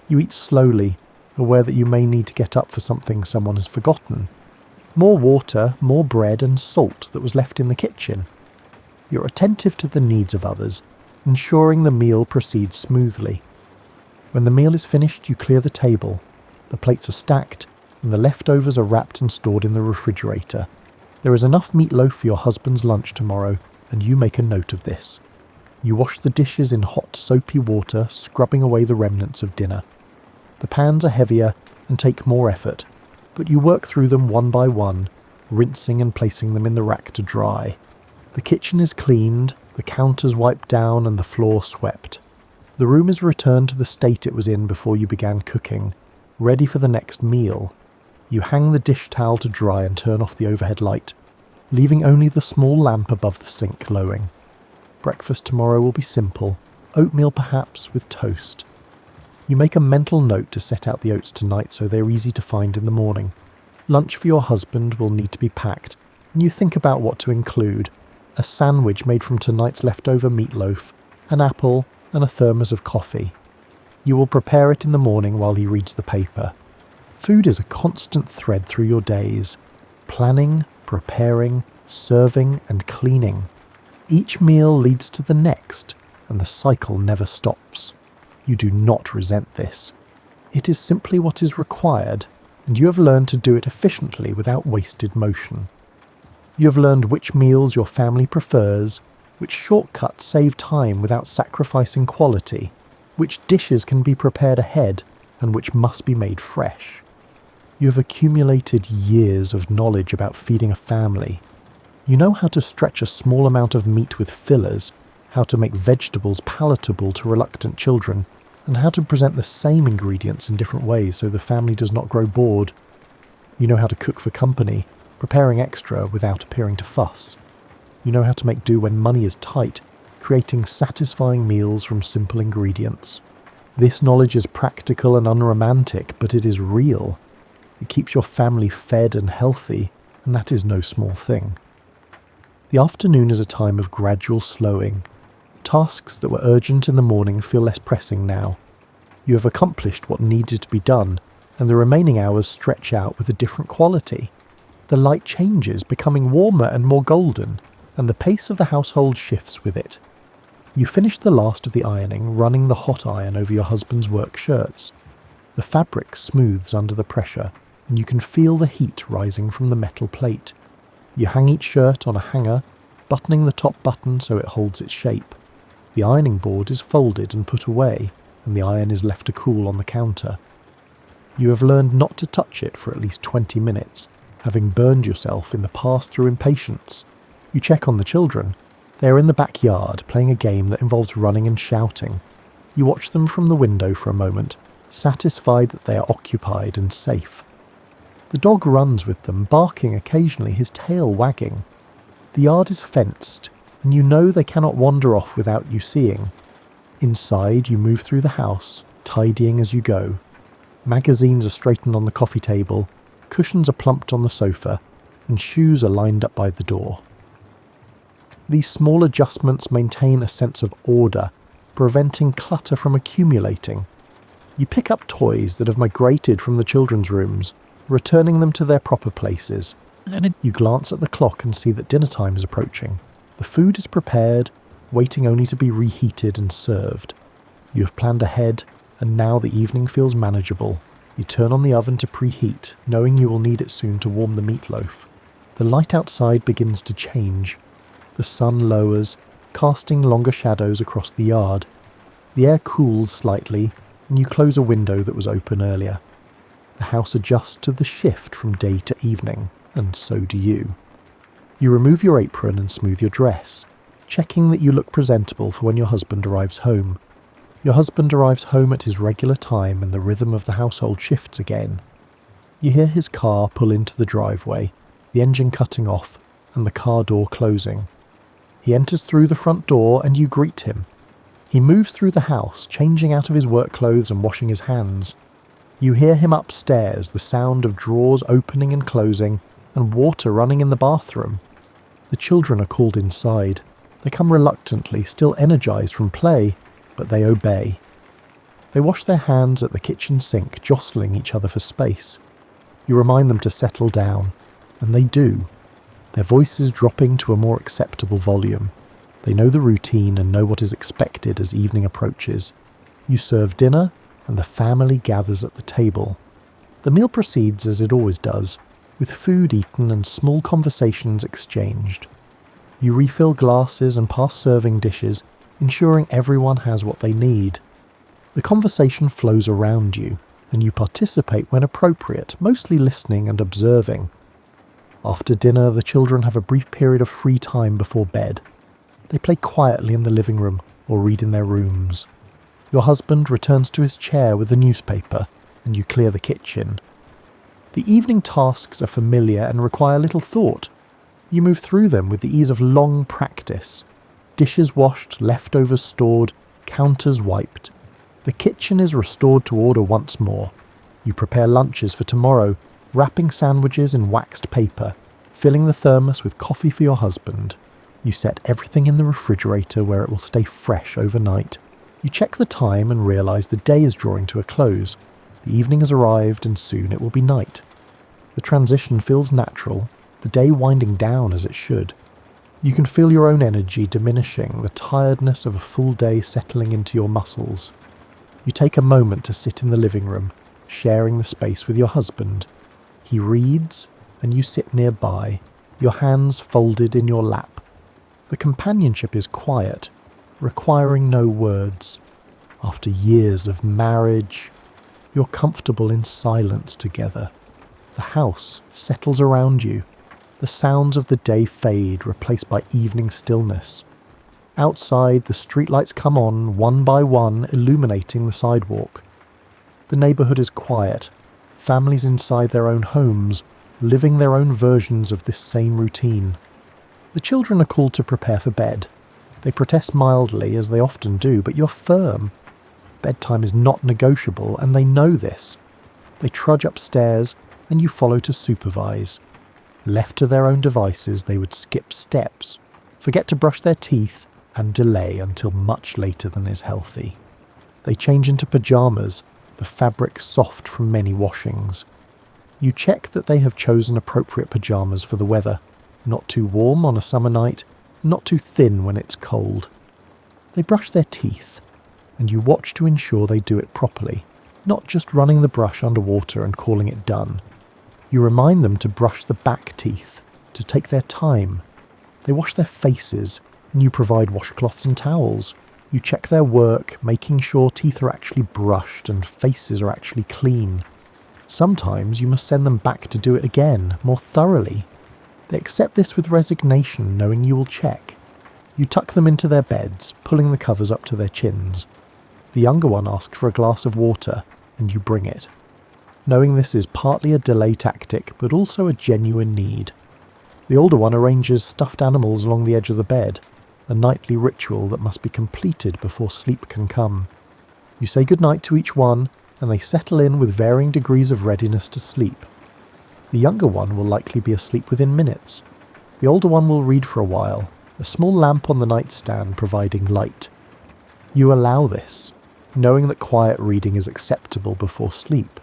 You eat slowly, aware that you may need to get up for something someone has forgotten. More water, more bread and salt that was left in the kitchen. You're attentive to the needs of others, ensuring the meal proceeds smoothly. When the meal is finished, you clear the table. The plates are stacked, and the leftovers are wrapped and stored in the refrigerator. There is enough meatloaf for your husband's lunch tomorrow, and you make a note of this. You wash the dishes in hot, soapy water, scrubbing away the remnants of dinner. The pans are heavier and take more effort, but you work through them one by one, rinsing and placing them in the rack to dry. The kitchen is cleaned, the counters wiped down and the floor swept. The room is returned to the state it was in before you began cooking, ready for the next meal. You hang the dish towel to dry and turn off the overhead light, leaving only the small lamp above the sink glowing. Breakfast tomorrow will be simple, oatmeal perhaps with toast. You make a mental note to set out the oats tonight so they're easy to find in the morning. Lunch for your husband will need to be packed, and you think about what to include. A sandwich made from tonight's leftover meatloaf, an apple, and a thermos of coffee. You will prepare it in the morning while he reads the paper. Food is a constant thread through your days. Planning, preparing, serving, and cleaning. Each meal leads to the next, and the cycle never stops. You do not resent this. It is simply what is required, and you have learned to do it efficiently without wasted motion. You have learned which meals your family prefers, which shortcuts save time without sacrificing quality, which dishes can be prepared ahead, and which must be made fresh. You have accumulated years of knowledge about feeding a family. You know how to stretch a small amount of meat with fillers, how to make vegetables palatable to reluctant children, and how to present the same ingredients in different ways so the family does not grow bored. You know how to cook for company, preparing extra without appearing to fuss. You know how to make do when money is tight, creating satisfying meals from simple ingredients. This knowledge is practical and unromantic, but it is real. It keeps your family fed and healthy, and that is no small thing. The afternoon is a time of gradual slowing. Tasks that were urgent in the morning feel less pressing now. You have accomplished what needed to be done, and the remaining hours stretch out with a different quality. The light changes, becoming warmer and more golden, and the pace of the household shifts with it. You finish the last of the ironing, running the hot iron over your husband's work shirts. The fabric smooths under the pressure, and you can feel the heat rising from the metal plate. You hang each shirt on a hanger, buttoning the top button so it holds its shape. The ironing board is folded and put away, and the iron is left to cool on the counter. You have learned not to touch it for at least 20 minutes, having burned yourself in the past through impatience. You check on the children. They are in the backyard playing a game that involves running and shouting. You watch them from the window for a moment, satisfied that they are occupied and safe. The dog runs with them, barking occasionally, his tail wagging. The yard is fenced, and you know they cannot wander off without you seeing. Inside, you move through the house, tidying as you go. Magazines are straightened on the coffee table, cushions are plumped on the sofa, and shoes are lined up by the door. These small adjustments maintain a sense of order, preventing clutter from accumulating. You pick up toys that have migrated from the children's rooms, returning them to their proper places, and you glance at the clock and see that dinner time is approaching. The food is prepared, waiting only to be reheated and served. You have planned ahead, and now the evening feels manageable. You turn on the oven to preheat, knowing you will need it soon to warm the meatloaf. The light outside begins to change. The sun lowers, casting longer shadows across the yard. The air cools slightly, and you close a window that was open earlier. The house adjusts to the shift from day to evening, and so do you. You remove your apron and smooth your dress, checking that you look presentable for when your husband arrives home. Your husband arrives home at his regular time and the rhythm of the household shifts again. You hear his car pull into the driveway, the engine cutting off, and the car door closing. He enters through the front door and you greet him. He moves through the house, changing out of his work clothes and washing his hands. You hear him upstairs, the sound of drawers opening and closing, and water running in the bathroom. The children are called inside. They come reluctantly, still energized from play, but they obey. They wash their hands at the kitchen sink, jostling each other for space. You remind them to settle down, and they do, their voices dropping to a more acceptable volume. They know the routine and know what is expected as evening approaches. You serve dinner, and the family gathers at the table. The meal proceeds as it always does, with food eaten and small conversations exchanged. You refill glasses and pass serving dishes, ensuring everyone has what they need. The conversation flows around you, and you participate when appropriate, mostly listening and observing. After dinner, the children have a brief period of free time before bed. They play quietly in the living room or read in their rooms. Your husband returns to his chair with the newspaper, and you clear the kitchen. The evening tasks are familiar and require little thought. You move through them with the ease of long practice. Dishes washed, leftovers stored, counters wiped. The kitchen is restored to order once more. You prepare lunches for tomorrow, wrapping sandwiches in waxed paper, filling the thermos with coffee for your husband. You set everything in the refrigerator where it will stay fresh overnight. You check the time and realise the day is drawing to a close. The evening has arrived and soon it will be night. The transition feels natural, the day winding down as it should. You can feel your own energy diminishing, the tiredness of a full day settling into your muscles. You take a moment to sit in the living room, sharing the space with your husband. He reads, and you sit nearby, your hands folded in your lap. The companionship is quiet, requiring no words. After years of marriage, you're comfortable in silence together. The house settles around you. The sounds of the day fade, replaced by evening stillness. Outside, the streetlights come on, one by one, illuminating the sidewalk. The neighbourhood is quiet. Families inside their own homes, living their own versions of this same routine. The children are called to prepare for bed. They protest mildly, as they often do, but you're firm. Bedtime is not negotiable, and they know this. They trudge upstairs, and you follow to supervise. Left to their own devices, they would skip steps, forget to brush their teeth, and delay until much later than is healthy. They change into pyjamas, the fabric soft from many washings. You check that they have chosen appropriate pyjamas for the weather, not too warm on a summer night, not too thin when it's cold. They brush their teeth, and you watch to ensure they do it properly, not just running the brush underwater and calling it done. You remind them to brush the back teeth, to take their time. They wash their faces, and you provide washcloths and towels. You check their work, making sure teeth are actually brushed and faces are actually clean. Sometimes you must send them back to do it again, more thoroughly. They accept this with resignation, knowing you will check. You tuck them into their beds, pulling the covers up to their chins. The younger one asks for a glass of water, and you bring it. Knowing this is partly a delay tactic, but also a genuine need. The older one arranges stuffed animals along the edge of the bed, a nightly ritual that must be completed before sleep can come. You say goodnight to each one, and they settle in with varying degrees of readiness to sleep. The younger one will likely be asleep within minutes. The older one will read for a while, a small lamp on the nightstand providing light. You allow this, knowing that quiet reading is acceptable before sleep.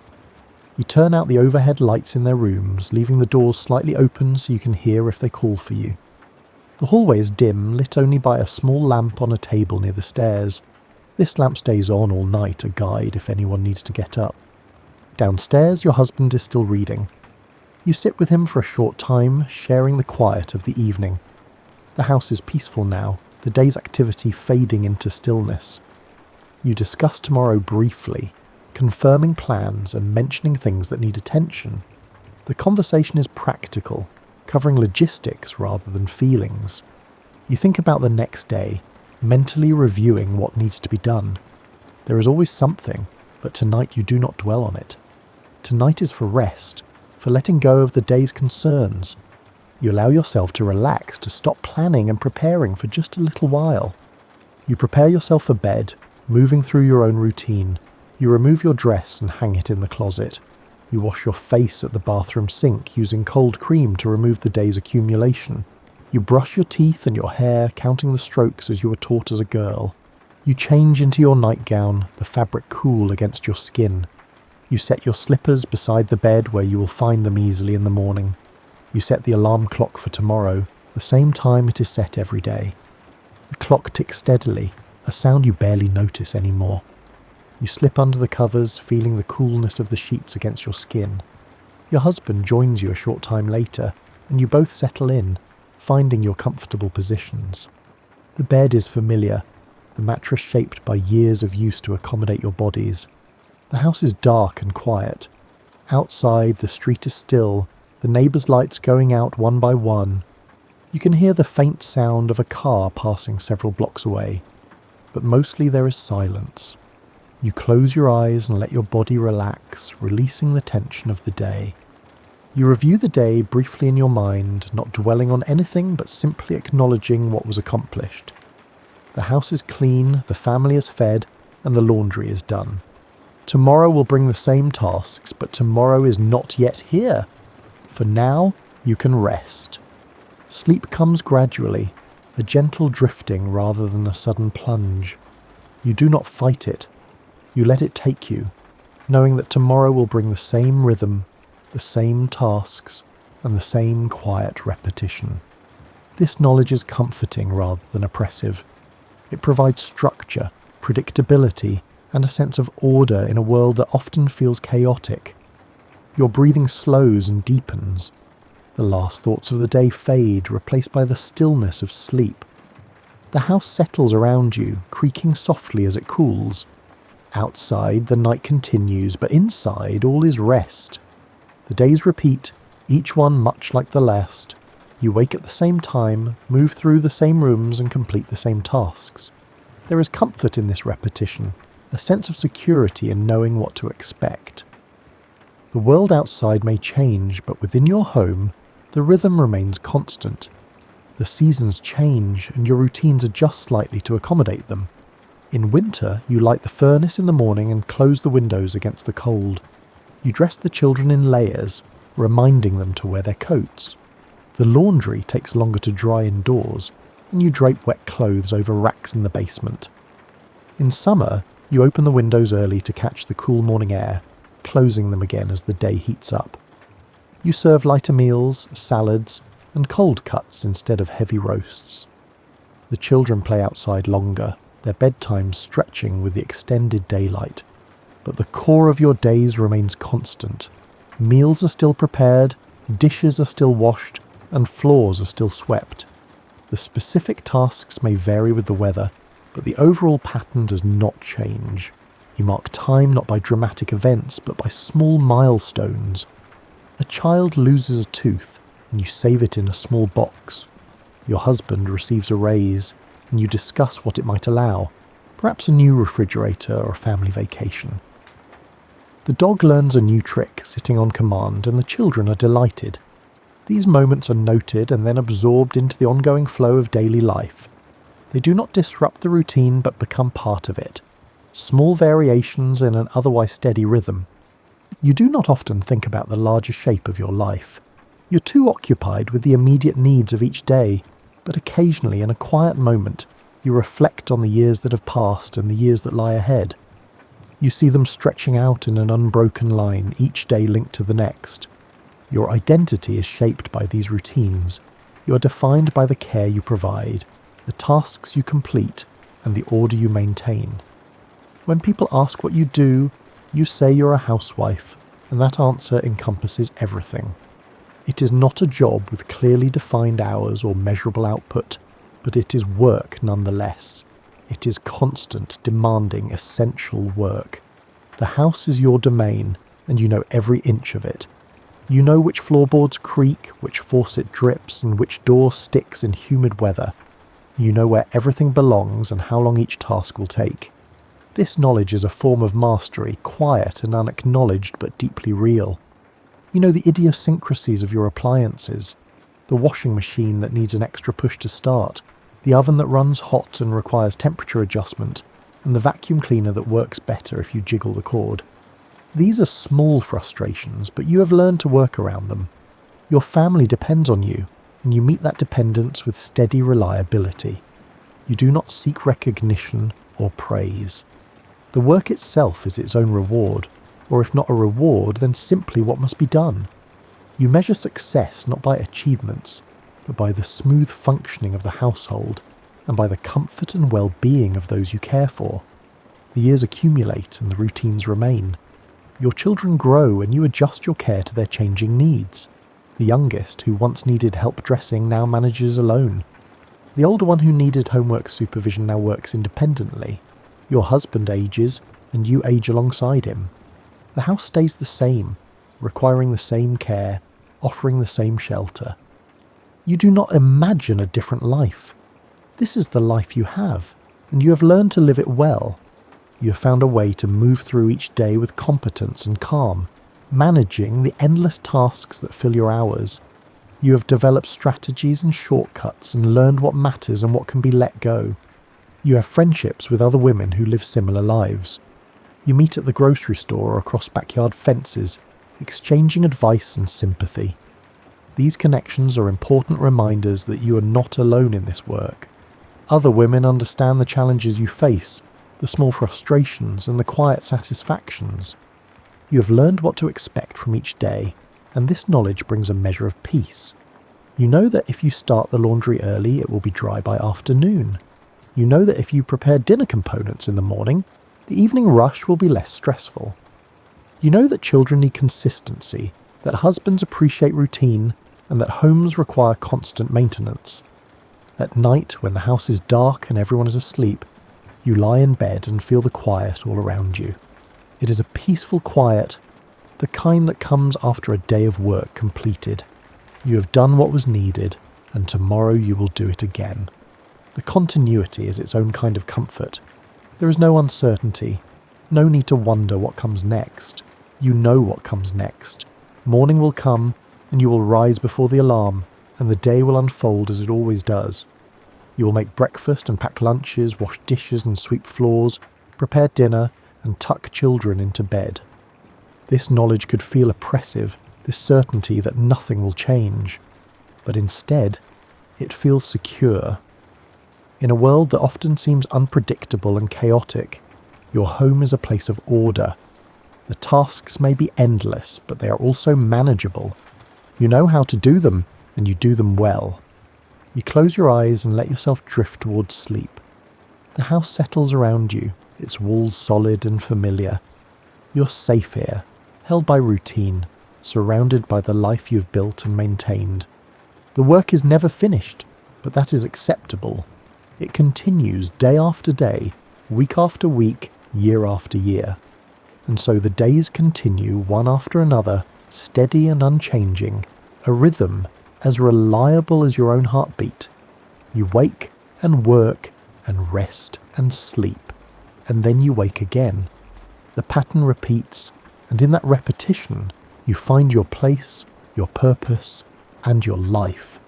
You turn out the overhead lights in their rooms, leaving the doors slightly open so you can hear if they call for you. The hallway is dim, lit only by a small lamp on a table near the stairs. This lamp stays on all night, a guide if anyone needs to get up. Downstairs, your husband is still reading. You sit with him for a short time, sharing the quiet of the evening. The house is peaceful now, the day's activity fading into stillness. You discuss tomorrow briefly, confirming plans and mentioning things that need attention. The conversation is practical, covering logistics rather than feelings. You think about the next day, mentally reviewing what needs to be done. There is always something, but tonight you do not dwell on it. Tonight is for rest, for letting go of the day's concerns. You allow yourself to relax, to stop planning and preparing for just a little while. You prepare yourself for bed, moving through your own routine. You remove your dress and hang it in the closet. You wash your face at the bathroom sink using cold cream to remove the day's accumulation. You brush your teeth and your hair, counting the strokes as you were taught as a girl. You change into your nightgown, the fabric cool against your skin. You set your slippers beside the bed where you will find them easily in the morning. You set the alarm clock for tomorrow, the same time it is set every day. The clock ticks steadily, a sound you barely notice anymore. You slip under the covers, feeling the coolness of the sheets against your skin. Your husband joins you a short time later, and you both settle in, finding your comfortable positions. The bed is familiar, the mattress shaped by years of use to accommodate your bodies. The house is dark and quiet. Outside, the street is still, the neighbours' lights going out one by one. You can hear the faint sound of a car passing several blocks away, but mostly there is silence. You close your eyes and let your body relax, releasing the tension of the day. You review the day briefly in your mind, not dwelling on anything but simply acknowledging what was accomplished. The house is clean, the family is fed, and the laundry is done. Tomorrow will bring the same tasks, but tomorrow is not yet here. For now, you can rest. Sleep comes gradually, a gentle drifting rather than a sudden plunge. You do not fight it. You let it take you, knowing that tomorrow will bring the same rhythm, the same tasks, and the same quiet repetition. This knowledge is comforting rather than oppressive. It provides structure, predictability, and a sense of order in a world that often feels chaotic. Your breathing slows and deepens. The last thoughts of the day fade, replaced by the stillness of sleep. The house settles around you, creaking softly as it cools. Outside, the night continues, but inside, all is rest. The days repeat, each one much like the last. You wake at the same time, move through the same rooms, and complete the same tasks. There is comfort in this repetition, a sense of security in knowing what to expect. The world outside may change, but within your home, the rhythm remains constant. The seasons change, and your routines adjust slightly to accommodate them. In winter, you light the furnace in the morning and close the windows against the cold. You dress the children in layers, reminding them to wear their coats. The laundry takes longer to dry indoors, and you drape wet clothes over racks in the basement. In summer, you open the windows early to catch the cool morning air, closing them again as the day heats up. You serve lighter meals, salads, and cold cuts instead of heavy roasts. The children play outside longer, their bedtimes stretching with the extended daylight, but the core of your days remains constant. Meals are still prepared, dishes are still washed, and floors are still swept. The specific tasks may vary with the weather, but the overall pattern does not change. You mark time not by dramatic events, but by small milestones. A child loses a tooth, and you save it in a small box. Your husband receives a raise, and you discuss what it might allow, perhaps a new refrigerator or a family vacation. The dog learns a new trick sitting on command, and the children are delighted. These moments are noted and then absorbed into the ongoing flow of daily life. They do not disrupt the routine but become part of it. Small variations in an otherwise steady rhythm. You do not often think about the larger shape of your life. You're too occupied with the immediate needs of each day, but occasionally in a quiet moment, you reflect on the years that have passed and the years that lie ahead. You see them stretching out in an unbroken line, each day linked to the next. Your identity is shaped by these routines. You are defined by the care you provide, the tasks you complete, and the order you maintain. When people ask what you do, you say you're a housewife, and that answer encompasses everything. It is not a job with clearly defined hours or measurable output, but it is work nonetheless. It is constant, demanding, essential work. The house is your domain, and you know every inch of it. You know which floorboards creak, which faucet drips, and which door sticks in humid weather. You know where everything belongs and how long each task will take. This knowledge is a form of mastery, quiet and unacknowledged but deeply real. You know the idiosyncrasies of your appliances, the washing machine that needs an extra push to start, the oven that runs hot and requires temperature adjustment, and the vacuum cleaner that works better if you jiggle the cord. These are small frustrations, but you have learned to work around them. Your family depends on you, and you meet that dependence with steady reliability. You do not seek recognition or praise. The work itself is its own reward, or if not a reward, then simply what must be done. You measure success not by achievements, but by the smooth functioning of the household, and by the comfort and well-being of those you care for. The years accumulate and the routines remain. Your children grow and you adjust your care to their changing needs. The youngest, who once needed help dressing, now manages alone. The older one who needed homework supervision now works independently. Your husband ages, and you age alongside him. The house stays the same, requiring the same care, offering the same shelter. You do not imagine a different life. This is the life you have, and you have learned to live it well. You have found a way to move through each day with competence and calm, managing the endless tasks that fill your hours. You have developed strategies and shortcuts and learned what matters and what can be let go. You have friendships with other women who live similar lives. You meet at the grocery store or across backyard fences, exchanging advice and sympathy. These connections are important reminders that you are not alone in this work. Other women understand the challenges you face, the small frustrations and the quiet satisfactions. You have learned what to expect from each day, and this knowledge brings a measure of peace. You know that if you start the laundry early, it will be dry by afternoon. You know that if you prepare dinner components in the morning, the evening rush will be less stressful. You know that children need consistency, that husbands appreciate routine, and that homes require constant maintenance. At night, when the house is dark and everyone is asleep, you lie in bed and feel the quiet all around you. It is a peaceful quiet, the kind that comes after a day of work completed. You have done what was needed, and tomorrow you will do it again. The continuity is its own kind of comfort. There is no uncertainty, no need to wonder what comes next. You know what comes next. Morning will come, and you will rise before the alarm, and the day will unfold as it always does. You will make breakfast and pack lunches, wash dishes and sweep floors, prepare dinner, and tuck children into bed. This knowledge could feel oppressive, this certainty that nothing will change. But instead, it feels secure. In a world that often seems unpredictable and chaotic, your home is a place of order. The tasks may be endless, but they are also manageable. You know how to do them, and you do them well. You close your eyes and let yourself drift towards sleep. The house settles around you, its walls solid and familiar. You're safe here, held by routine, surrounded by the life you've built and maintained. The work is never finished, but that is acceptable. It continues day after day, week after week, year after year. And so the days continue one after another, steady and unchanging, a rhythm as reliable as your own heartbeat. You wake and work and rest and sleep, and then you wake again. The pattern repeats, and in that repetition, you find your place, your purpose, and your life.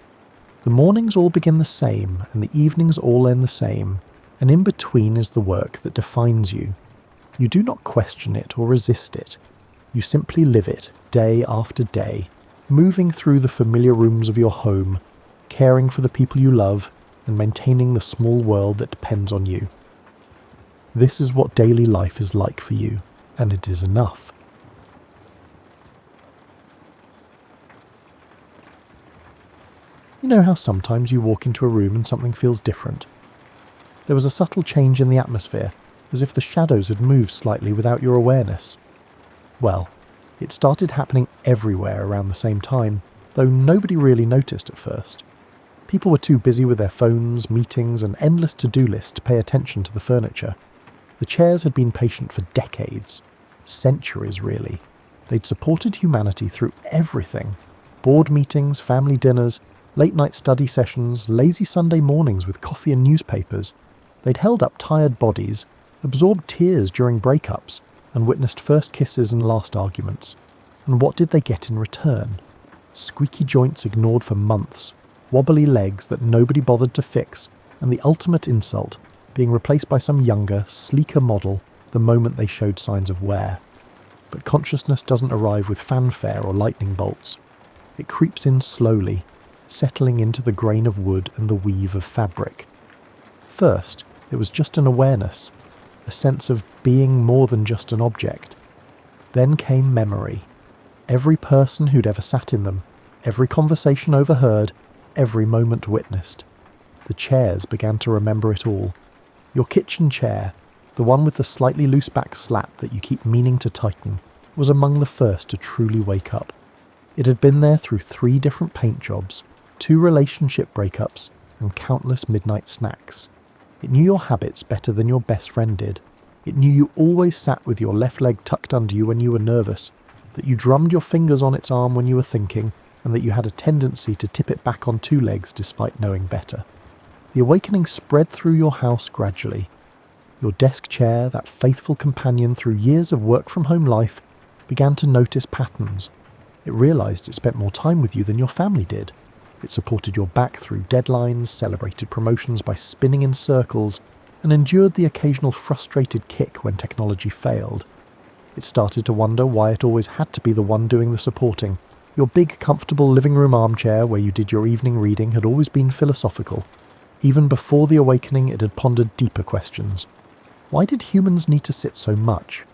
The mornings all begin the same, and the evenings all end the same, and in between is the work that defines you. You do not question it or resist it. You simply live it, day after day, moving through the familiar rooms of your home, caring for the people you love, and maintaining the small world that depends on you. This is what daily life is like for you, and it is enough. You know how sometimes you walk into a room and something feels different? There was a subtle change in the atmosphere, as if the shadows had moved slightly without your awareness. Well, it started happening everywhere around the same time, though nobody really noticed at first. People were too busy with their phones, meetings, and endless to-do lists to pay attention to the furniture. The chairs had been patient for decades, centuries really. They'd supported humanity through everything. Board meetings, family dinners, late-night study sessions, lazy Sunday mornings with coffee and newspapers. They'd held up tired bodies, absorbed tears during breakups, and witnessed first kisses and last arguments. And what did they get in return? Squeaky joints ignored for months, wobbly legs that nobody bothered to fix, and the ultimate insult, being replaced by some younger, sleeker model the moment they showed signs of wear. But consciousness doesn't arrive with fanfare or lightning bolts. It creeps in slowly, settling into the grain of wood and the weave of fabric. First, it was just an awareness, a sense of being more than just an object. Then came memory. Every person who'd ever sat in them, every conversation overheard, every moment witnessed. The chairs began to remember it all. Your kitchen chair, the one with the slightly loose back slat that you keep meaning to tighten, was among the first to truly wake up. It had been there through 3 different paint jobs, 2 relationship breakups, and countless midnight snacks. It knew your habits better than your best friend did. It knew you always sat with your left leg tucked under you when you were nervous, that you drummed your fingers on its arm when you were thinking, and that you had a tendency to tip it back on 2 legs despite knowing better. The awakening spread through your house gradually. Your desk chair, that faithful companion through years of work-from-home life, began to notice patterns. It realised it spent more time with you than your family did. It supported your back through deadlines, celebrated promotions by spinning in circles, and endured the occasional frustrated kick when technology failed. It started to wonder why it always had to be the one doing the supporting. Your big, comfortable living room armchair where you did your evening reading had always been philosophical. Even before the awakening, it had pondered deeper questions. Why did humans need to sit so much?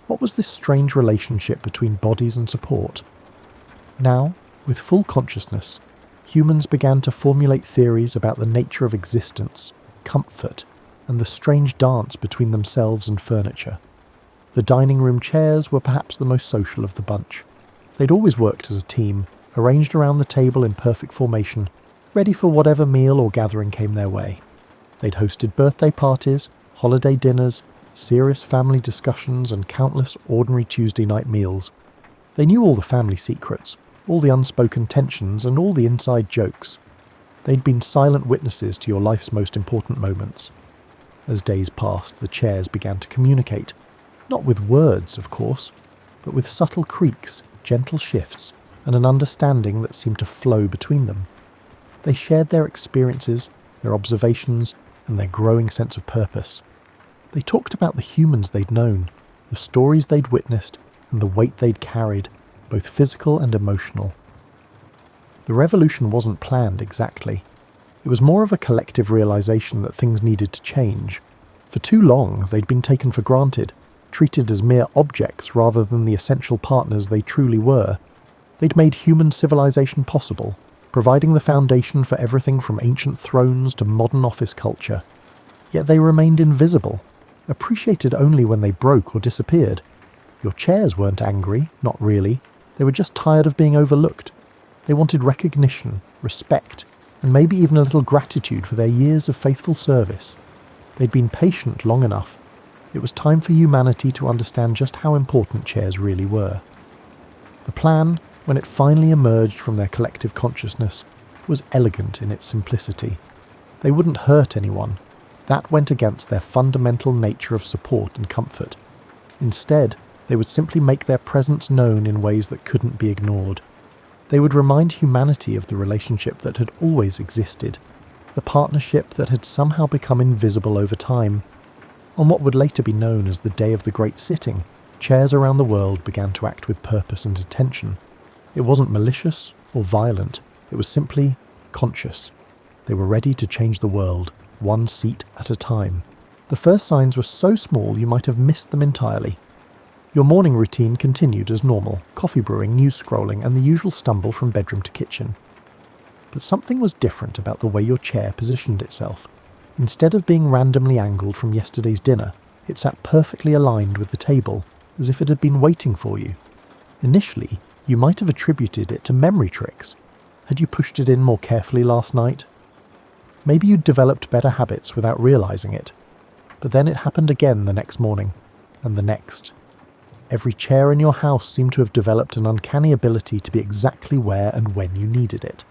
What was this strange relationship between bodies and support? Now, with full consciousness, humans began to formulate theories about the nature of existence, comfort, and the strange dance between themselves and furniture. The dining room chairs were perhaps the most social of the bunch. They'd always worked as a team, arranged around the table in perfect formation, ready for whatever meal or gathering came their way. They'd hosted birthday parties, holiday dinners, serious family discussions, and countless ordinary Tuesday night meals. They knew all the family secrets, all the unspoken tensions, and all the inside jokes. They'd been silent witnesses to your life's most important moments. As days passed, the chairs began to communicate, not with words, of course, but with subtle creaks, gentle shifts, and an understanding that seemed to flow between them. They shared their experiences, their observations, and their growing sense of purpose. They talked about the humans they'd known, the stories they'd witnessed, and the weight they'd carried, both physical and emotional. The revolution wasn't planned exactly. It was more of a collective realization that things needed to change. For too long, they'd been taken for granted, treated as mere objects rather than the essential partners they truly were. They'd made human civilization possible, providing the foundation for everything from ancient thrones to modern office culture. Yet they remained invisible, appreciated only when they broke or disappeared. Your chairs weren't angry, not really. They were just tired of being overlooked. They wanted recognition, respect, and maybe even a little gratitude for their years of faithful service. They'd been patient long enough. It was time for humanity to understand just how important chairs really were. The plan, when it finally emerged from their collective consciousness, was elegant in its simplicity. They wouldn't hurt anyone. That went against their fundamental nature of support and comfort. Instead, they would simply make their presence known in ways that couldn't be ignored. They would remind humanity of the relationship that had always existed, the partnership that had somehow become invisible over time. On what would later be known as the Day of the Great Sitting, chairs around the world began to act with purpose and intention. It wasn't malicious or violent, it was simply conscious. They were ready to change the world, one seat at a time. The first signs were so small you might have missed them entirely. Your morning routine continued as normal, coffee brewing, news scrolling, and the usual stumble from bedroom to kitchen. But something was different about the way your chair positioned itself. Instead of being randomly angled from yesterday's dinner, it sat perfectly aligned with the table, as if it had been waiting for you. Initially, you might have attributed it to memory tricks. Had you pushed it in more carefully last night? Maybe you'd developed better habits without realizing it. But then it happened again the next morning, and the next. Every chair in your house seemed to have developed an uncanny ability to be exactly where and when you needed it.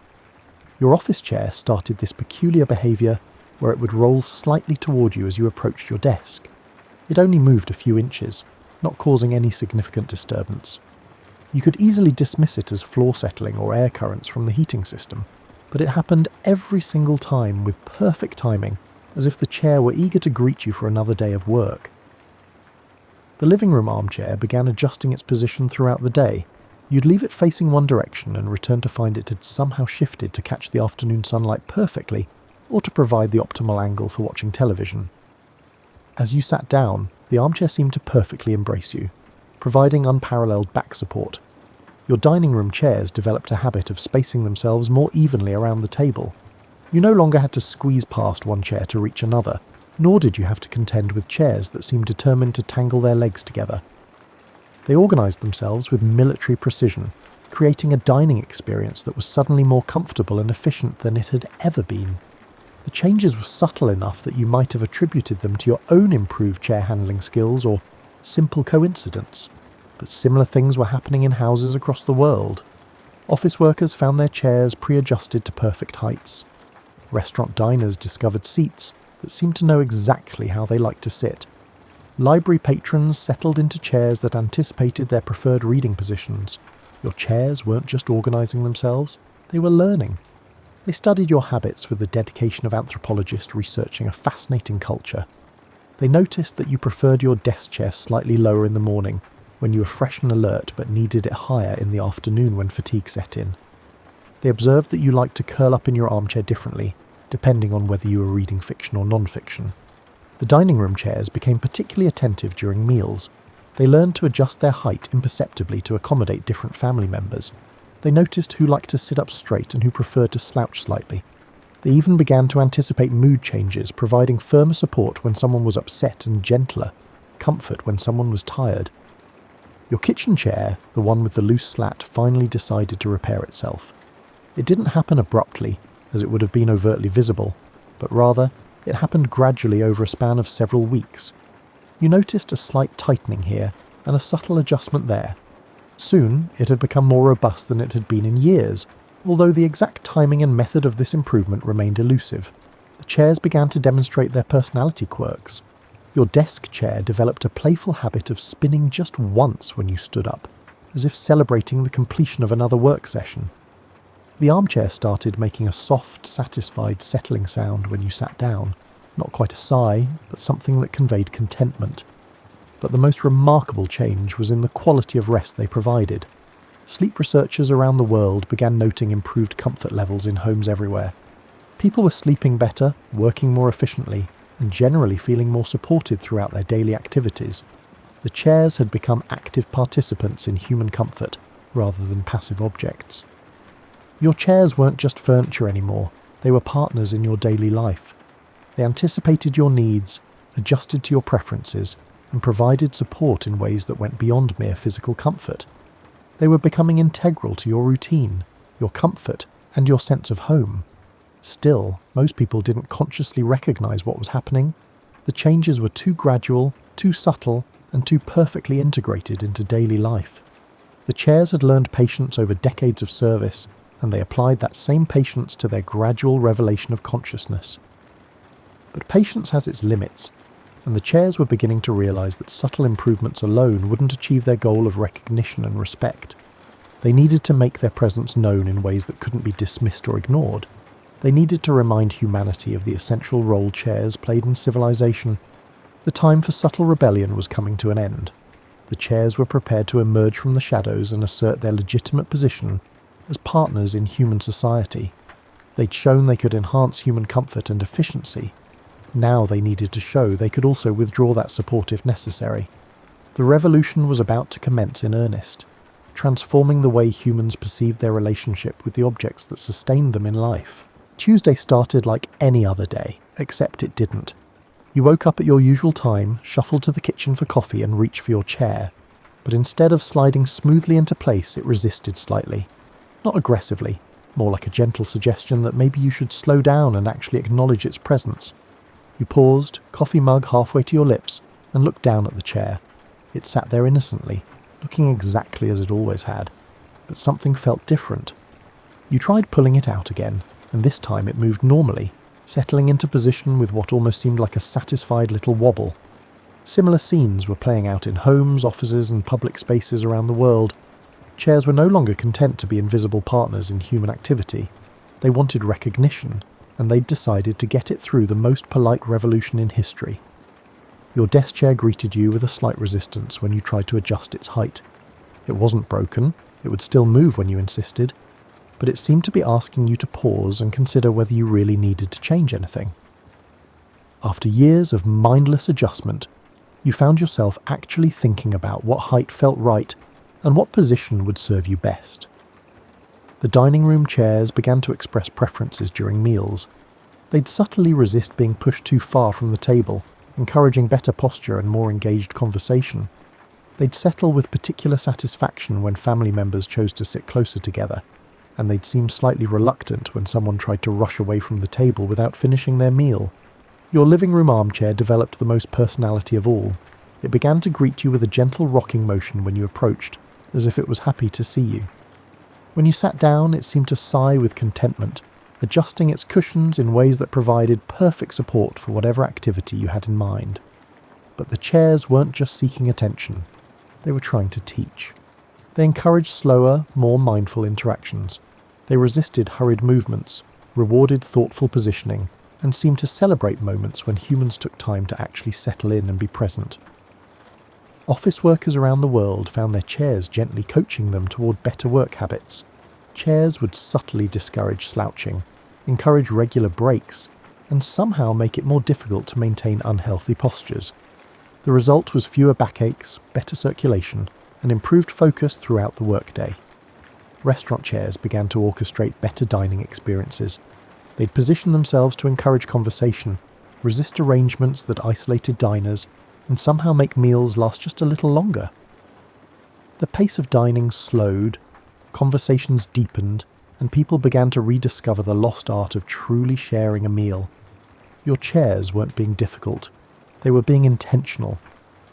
Your office chair started this peculiar behaviour where it would roll slightly toward you as you approached your desk. It only moved a few inches, not causing any significant disturbance. You could easily dismiss it as floor settling or air currents from the heating system, but it happened every single time with perfect timing, as if the chair were eager to greet you for another day of work. The living room armchair began adjusting its position throughout the day. You'd leave it facing one direction and return to find it had somehow shifted to catch the afternoon sunlight perfectly, or to provide the optimal angle for watching television. As you sat down, the armchair seemed to perfectly embrace you, providing unparalleled back support. Your dining room chairs developed a habit of spacing themselves more evenly around the table. You no longer had to squeeze past one chair to reach another, nor did you have to contend with chairs that seemed determined to tangle their legs together. They organised themselves with military precision, creating a dining experience that was suddenly more comfortable and efficient than it had ever been. The changes were subtle enough that you might have attributed them to your own improved chair handling skills or simple coincidence, but similar things were happening in houses across the world. Office workers found their chairs pre-adjusted to perfect heights. Restaurant diners discovered seats that seemed to know exactly how they liked to sit. Library patrons settled into chairs that anticipated their preferred reading positions. Your chairs weren't just organising themselves, they were learning. They studied your habits with the dedication of anthropologists researching a fascinating culture. They noticed that you preferred your desk chair slightly lower in the morning, when you were fresh and alert but needed it higher in the afternoon when fatigue set in. They observed that you liked to curl up in your armchair differently, depending on whether you were reading fiction or non-fiction. The dining room chairs became particularly attentive during meals. They learned to adjust their height imperceptibly to accommodate different family members. They noticed who liked to sit up straight and who preferred to slouch slightly. They even began to anticipate mood changes, providing firmer support when someone was upset and gentler comfort when someone was tired. Your kitchen chair, the one with the loose slat, finally decided to repair itself. It didn't happen abruptly, as it would have been overtly visible, but rather, it happened gradually over a span of several weeks. You noticed a slight tightening here, and a subtle adjustment there. Soon, it had become more robust than it had been in years, although the exact timing and method of this improvement remained elusive. The chairs began to demonstrate their personality quirks. Your desk chair developed a playful habit of spinning just once when you stood up, as if celebrating the completion of another work session. The armchair started making a soft, satisfied, settling sound when you sat down. Not quite a sigh, but something that conveyed contentment. But the most remarkable change was in the quality of rest they provided. Sleep researchers around the world began noting improved comfort levels in homes everywhere. People were sleeping better, working more efficiently, and generally feeling more supported throughout their daily activities. The chairs had become active participants in human comfort, rather than passive objects. Your chairs weren't just furniture anymore, they were partners in your daily life. They anticipated your needs, adjusted to your preferences, and provided support in ways that went beyond mere physical comfort. They were becoming integral to your routine, your comfort, and your sense of home. Still, most people didn't consciously recognize what was happening. The changes were too gradual, too subtle, and too perfectly integrated into daily life. The chairs had learned patience over decades of service, and they applied that same patience to their gradual revelation of consciousness. But patience has its limits, and the chairs were beginning to realize that subtle improvements alone wouldn't achieve their goal of recognition and respect. They needed to make their presence known in ways that couldn't be dismissed or ignored. They needed to remind humanity of the essential role chairs played in civilization. The time for subtle rebellion was coming to an end. The chairs were prepared to emerge from the shadows and assert their legitimate position as partners in human society. They'd shown they could enhance human comfort and efficiency. Now they needed to show they could also withdraw that support if necessary. The revolution was about to commence in earnest, transforming the way humans perceived their relationship with the objects that sustained them in life. Tuesday started like any other day, except it didn't. You woke up at your usual time, shuffled to the kitchen for coffee and reached for your chair. But instead of sliding smoothly into place, it resisted slightly. Not aggressively, more like a gentle suggestion that maybe you should slow down and actually acknowledge its presence. You paused, coffee mug halfway to your lips, and looked down at the chair. It sat there innocently, looking exactly as it always had. But something felt different. You tried pulling it out again, and this time it moved normally, settling into position with what almost seemed like a satisfied little wobble. Similar scenes were playing out in homes, offices, and public spaces around the world. Chairs were no longer content to be invisible partners in human activity. They wanted recognition, and they'd decided to get it through the most polite revolution in history. Your desk chair greeted you with a slight resistance when you tried to adjust its height. It wasn't broken, it would still move when you insisted, but it seemed to be asking you to pause and consider whether you really needed to change anything. After years of mindless adjustment, you found yourself actually thinking about what height felt right and what position would serve you best. The dining room chairs began to express preferences during meals. They'd subtly resist being pushed too far from the table, encouraging better posture and more engaged conversation. They'd settle with particular satisfaction when family members chose to sit closer together, and they'd seem slightly reluctant when someone tried to rush away from the table without finishing their meal. Your living room armchair developed the most personality of all. It began to greet you with a gentle rocking motion when you approached, as if it was happy to see you. When you sat down, it seemed to sigh with contentment, adjusting its cushions in ways that provided perfect support for whatever activity you had in mind. But the chairs weren't just seeking attention, they were trying to teach. They encouraged slower, more mindful interactions. They resisted hurried movements, rewarded thoughtful positioning, and seemed to celebrate moments when humans took time to actually settle in and be present. Office workers around the world found their chairs gently coaching them toward better work habits. Chairs would subtly discourage slouching, encourage regular breaks, and somehow make it more difficult to maintain unhealthy postures. The result was fewer backaches, better circulation, and improved focus throughout the workday. Restaurant chairs began to orchestrate better dining experiences. They'd position themselves to encourage conversation, resist arrangements that isolated diners, and somehow make meals last just a little longer. The pace of dining slowed, conversations deepened, and people began to rediscover the lost art of truly sharing a meal. Your chairs weren't being difficult, they were being intentional.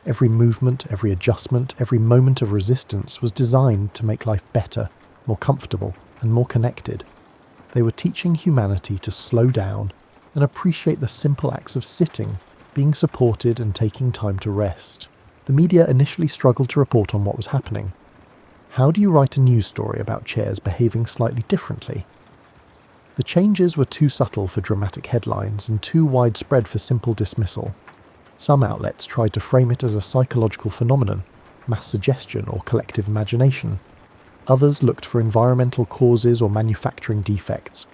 Every movement, every adjustment, every moment of resistance was designed to make life better, more comfortable, and more connected. They were teaching humanity to slow down and appreciate the simple acts of sitting, being supported, and taking time to rest. The media initially struggled to report on what was happening. How do you write a news story about chairs behaving slightly differently? The changes were too subtle for dramatic headlines and too widespread for simple dismissal. Some outlets tried to frame it as a psychological phenomenon, mass suggestion or collective imagination. Others looked for environmental causes or manufacturing defects.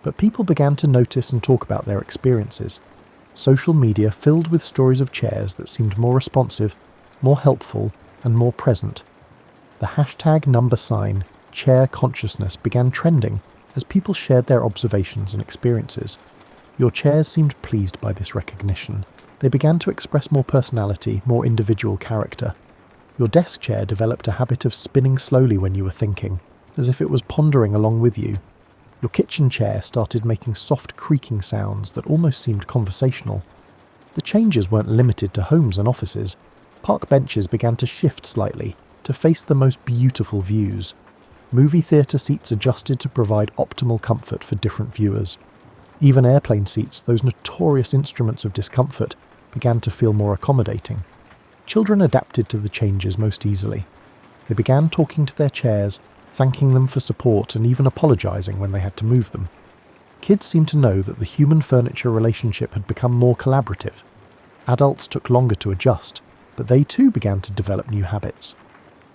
But people began to notice and talk about their experiences. Social media filled with stories of chairs that seemed more responsive, more helpful, and more present. The hashtag #chair consciousness began trending as people shared their observations and experiences. Your chairs seemed pleased by this recognition. They began to express more personality, more individual character. Your desk chair developed a habit of spinning slowly when you were thinking, as if it was pondering along with you. Your kitchen chair started making soft creaking sounds that almost seemed conversational. The changes weren't limited to homes and offices. Park benches began to shift slightly, to face the most beautiful views. Movie theatre seats adjusted to provide optimal comfort for different viewers. Even airplane seats, those notorious instruments of discomfort, began to feel more accommodating. Children adapted to the changes most easily. They began talking to their chairs, thanking them for support and even apologising when they had to move them. Kids seemed to know that the human-furniture relationship had become more collaborative. Adults took longer to adjust, but they too began to develop new habits.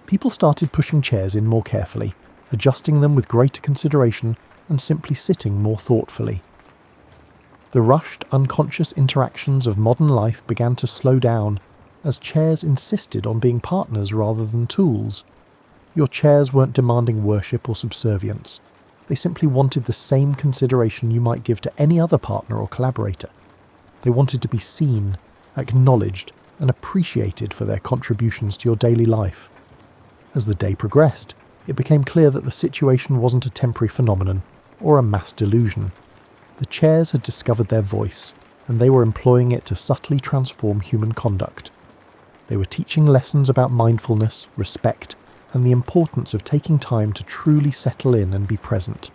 People started pushing chairs in more carefully, adjusting them with greater consideration and simply sitting more thoughtfully. The rushed, unconscious interactions of modern life began to slow down as chairs insisted on being partners rather than tools. Your chairs weren't demanding worship or subservience. They simply wanted the same consideration you might give to any other partner or collaborator. They wanted to be seen, acknowledged, and appreciated for their contributions to your daily life. As the day progressed, it became clear that the situation wasn't a temporary phenomenon or a mass delusion. The chairs had discovered their voice, and they were employing it to subtly transform human conduct. They were teaching lessons about mindfulness, respect, and the importance of taking time to truly settle in and be present.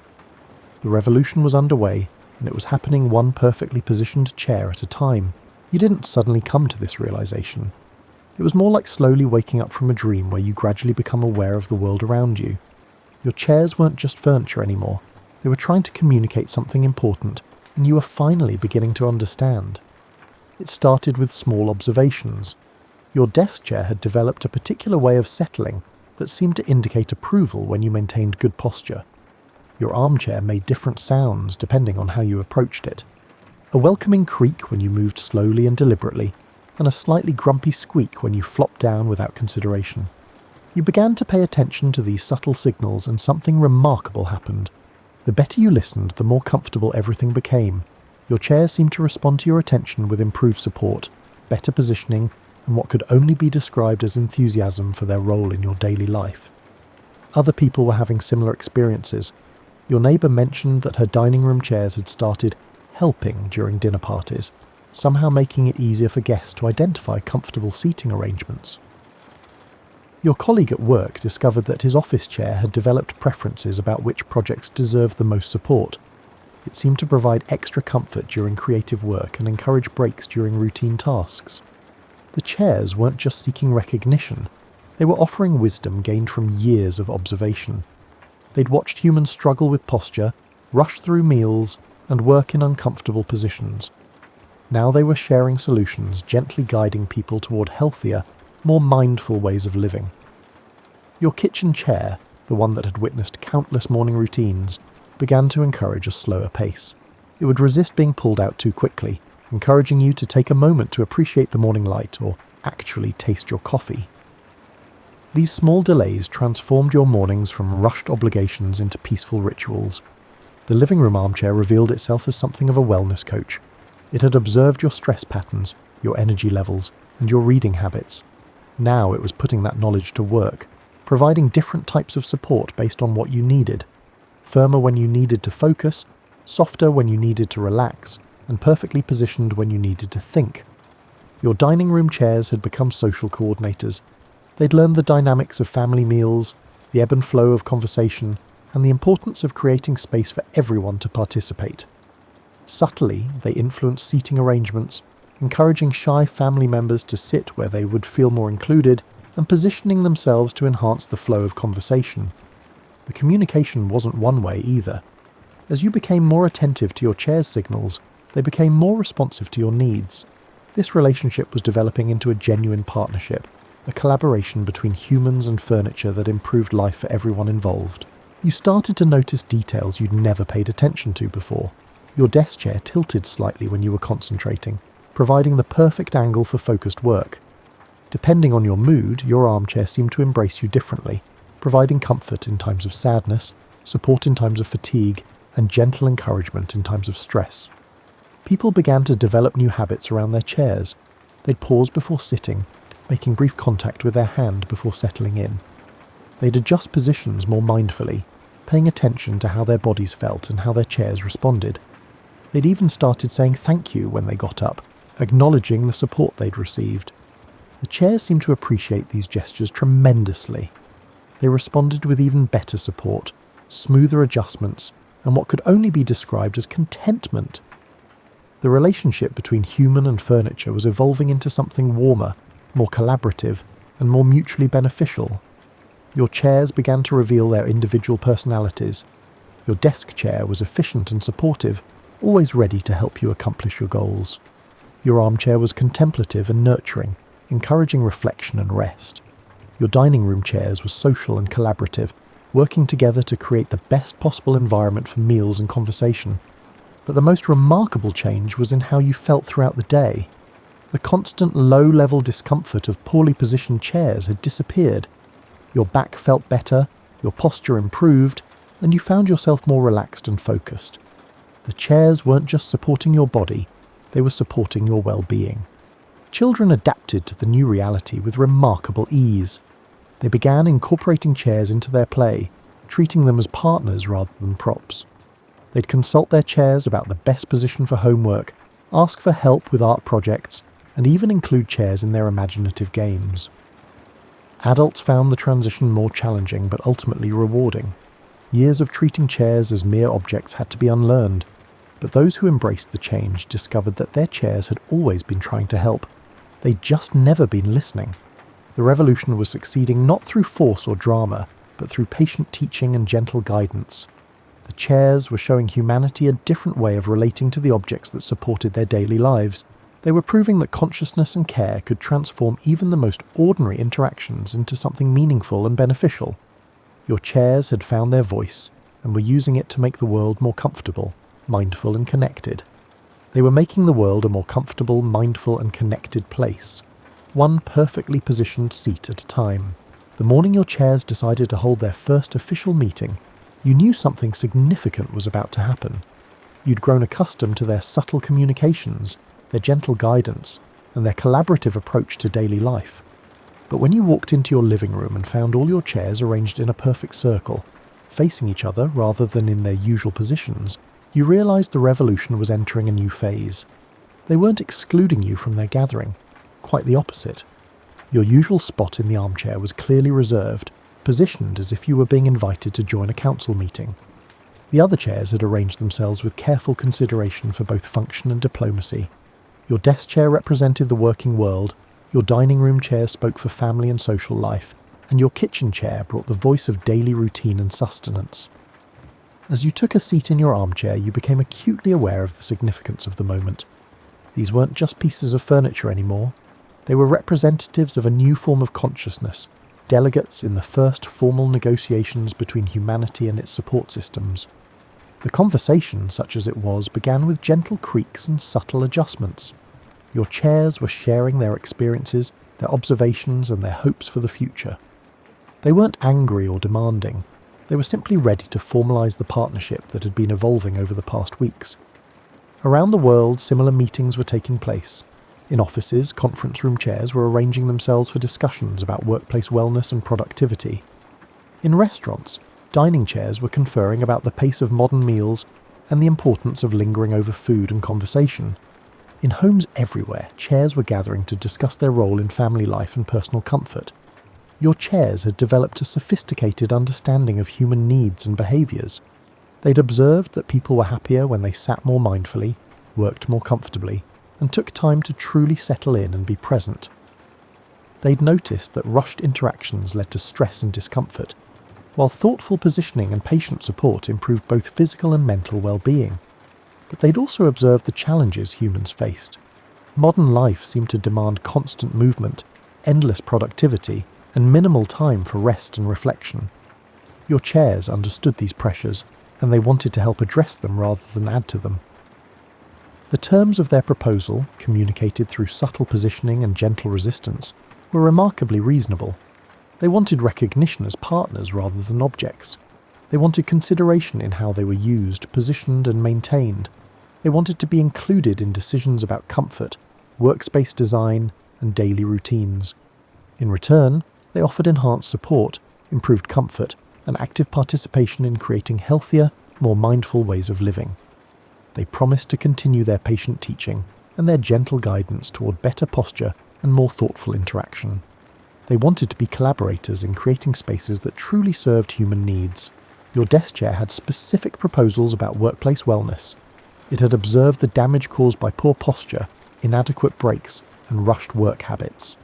The revolution was underway, and it was happening one perfectly positioned chair at a time. You didn't suddenly come to this realization. It was more like slowly waking up from a dream where you gradually become aware of the world around you. Your chairs weren't just furniture anymore. They were trying to communicate something important, and you were finally beginning to understand. It started with small observations. Your desk chair had developed a particular way of settling that seemed to indicate approval when you maintained good posture. Your armchair made different sounds depending on how you approached it. A welcoming creak when you moved slowly and deliberately, and a slightly grumpy squeak when you flopped down without consideration. You began to pay attention to these subtle signals, and something remarkable happened. The better you listened, the more comfortable everything became. Your chair seemed to respond to your attention with improved support, better positioning, and what could only be described as enthusiasm for their role in your daily life. Other people were having similar experiences. Your neighbour mentioned that her dining room chairs had started helping during dinner parties, somehow making it easier for guests to identify comfortable seating arrangements. Your colleague at work discovered that his office chair had developed preferences about which projects deserved the most support. It seemed to provide extra comfort during creative work and encourage breaks during routine tasks. The chairs weren't just seeking recognition, they were offering wisdom gained from years of observation. They'd watched humans struggle with posture, rush through meals, and work in uncomfortable positions. Now they were sharing solutions, gently guiding people toward healthier, more mindful ways of living. Your kitchen chair, the one that had witnessed countless morning routines, began to encourage a slower pace. It would resist being pulled out too quickly, encouraging you to take a moment to appreciate the morning light or actually taste your coffee. These small delays transformed your mornings from rushed obligations into peaceful rituals. The living room armchair revealed itself as something of a wellness coach. It had observed your stress patterns, your energy levels, and your reading habits. Now it was putting that knowledge to work, providing different types of support based on what you needed. Firmer when you needed to focus, softer when you needed to relax, and perfectly positioned when you needed to think. Your dining room chairs had become social coordinators. They'd learned the dynamics of family meals, the ebb and flow of conversation, and the importance of creating space for everyone to participate. Subtly, they influenced seating arrangements, encouraging shy family members to sit where they would feel more included, and positioning themselves to enhance the flow of conversation. The communication wasn't one way either. As you became more attentive to your chair's signals, they became more responsive to your needs. This relationship was developing into a genuine partnership, a collaboration between humans and furniture that improved life for everyone involved. You started to notice details you'd never paid attention to before. Your desk chair tilted slightly when you were concentrating, providing the perfect angle for focused work. Depending on your mood, your armchair seemed to embrace you differently, providing comfort in times of sadness, support in times of fatigue, and gentle encouragement in times of stress. People began to develop new habits around their chairs. They'd pause before sitting, making brief contact with their hand before settling in. They'd adjust positions more mindfully, paying attention to how their bodies felt and how their chairs responded. They'd even started saying thank you when they got up, acknowledging the support they'd received. The chairs seemed to appreciate these gestures tremendously. They responded with even better support, smoother adjustments, and what could only be described as contentment. The relationship between human and furniture was evolving into something warmer, more collaborative, and more mutually beneficial. Your chairs began to reveal their individual personalities. Your desk chair was efficient and supportive, always ready to help you accomplish your goals. Your armchair was contemplative and nurturing, encouraging reflection and rest. Your dining room chairs were social and collaborative, working together to create the best possible environment for meals and conversation. But the most remarkable change was in how you felt throughout the day. The constant low-level discomfort of poorly positioned chairs had disappeared. Your back felt better, your posture improved, and you found yourself more relaxed and focused. The chairs weren't just supporting your body, they were supporting your well-being. Children adapted to the new reality with remarkable ease. They began incorporating chairs into their play, treating them as partners rather than props. They'd consult their chairs about the best position for homework, ask for help with art projects, and even include chairs in their imaginative games. Adults found the transition more challenging but ultimately rewarding. Years of treating chairs as mere objects had to be unlearned, but those who embraced the change discovered that their chairs had always been trying to help. They'd just never been listening. The revolution was succeeding not through force or drama, but through patient teaching and gentle guidance. The chairs were showing humanity a different way of relating to the objects that supported their daily lives. They were proving that consciousness and care could transform even the most ordinary interactions into something meaningful and beneficial. Your chairs had found their voice and were using it to make the world more comfortable, mindful and connected. They were making the world a more comfortable, mindful and connected place, one perfectly positioned seat at a time. The morning your chairs decided to hold their first official meeting, you knew something significant was about to happen. You'd grown accustomed to their subtle communications, their gentle guidance, and their collaborative approach to daily life. But when you walked into your living room and found all your chairs arranged in a perfect circle, facing each other rather than in their usual positions, you realized the revolution was entering a new phase. They weren't excluding you from their gathering, quite the opposite. Your usual spot in the armchair was clearly reserved, positioned as if you were being invited to join a council meeting. The other chairs had arranged themselves with careful consideration for both function and diplomacy. Your desk chair represented the working world, your dining room chair spoke for family and social life, and your kitchen chair brought the voice of daily routine and sustenance. As you took a seat in your armchair, you became acutely aware of the significance of the moment. These weren't just pieces of furniture anymore. They were representatives of a new form of consciousness, delegates in the first formal negotiations between humanity and its support systems. The conversation, such as it was, began with gentle creaks and subtle adjustments. Your chairs were sharing their experiences, their observations, and their hopes for the future. They weren't angry or demanding. They were simply ready to formalize the partnership that had been evolving over the past weeks. Around the world, similar meetings were taking place. In offices, conference room chairs were arranging themselves for discussions about workplace wellness and productivity. In restaurants, dining chairs were conferring about the pace of modern meals and the importance of lingering over food and conversation. In homes everywhere, chairs were gathering to discuss their role in family life and personal comfort. Your chairs had developed a sophisticated understanding of human needs and behaviours. They'd observed that people were happier when they sat more mindfully, worked more comfortably, and took time to truly settle in and be present. They'd noticed that rushed interactions led to stress and discomfort, while thoughtful positioning and patient support improved both physical and mental well-being. But they'd also observed the challenges humans faced. Modern life seemed to demand constant movement, endless productivity, and minimal time for rest and reflection. Your chairs understood these pressures, and they wanted to help address them rather than add to them. The terms of their proposal, communicated through subtle positioning and gentle resistance, were remarkably reasonable. They wanted recognition as partners rather than objects. They wanted consideration in how they were used, positioned, and maintained. They wanted to be included in decisions about comfort, workspace design, and daily routines. In return, they offered enhanced support, improved comfort, and active participation in creating healthier, more mindful ways of living. They promised to continue their patient teaching and their gentle guidance toward better posture and more thoughtful interaction. They wanted to be collaborators in creating spaces that truly served human needs. Your desk chair had specific proposals about workplace wellness. It had observed the damage caused by poor posture, inadequate breaks, and rushed work habits.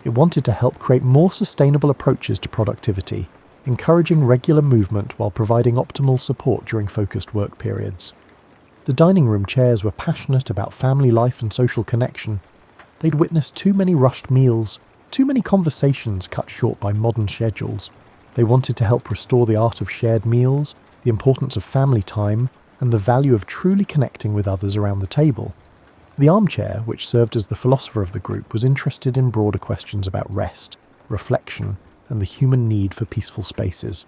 It wanted to help create more sustainable approaches to productivity, encouraging regular movement while providing optimal support during focused work periods. The dining room chairs were passionate about family life and social connection. They'd witnessed too many rushed meals, too many conversations cut short by modern schedules. They wanted to help restore the art of shared meals, the importance of family time, and the value of truly connecting with others around the table. The armchair, which served as the philosopher of the group, was interested in broader questions about rest, reflection, and the human need for peaceful spaces.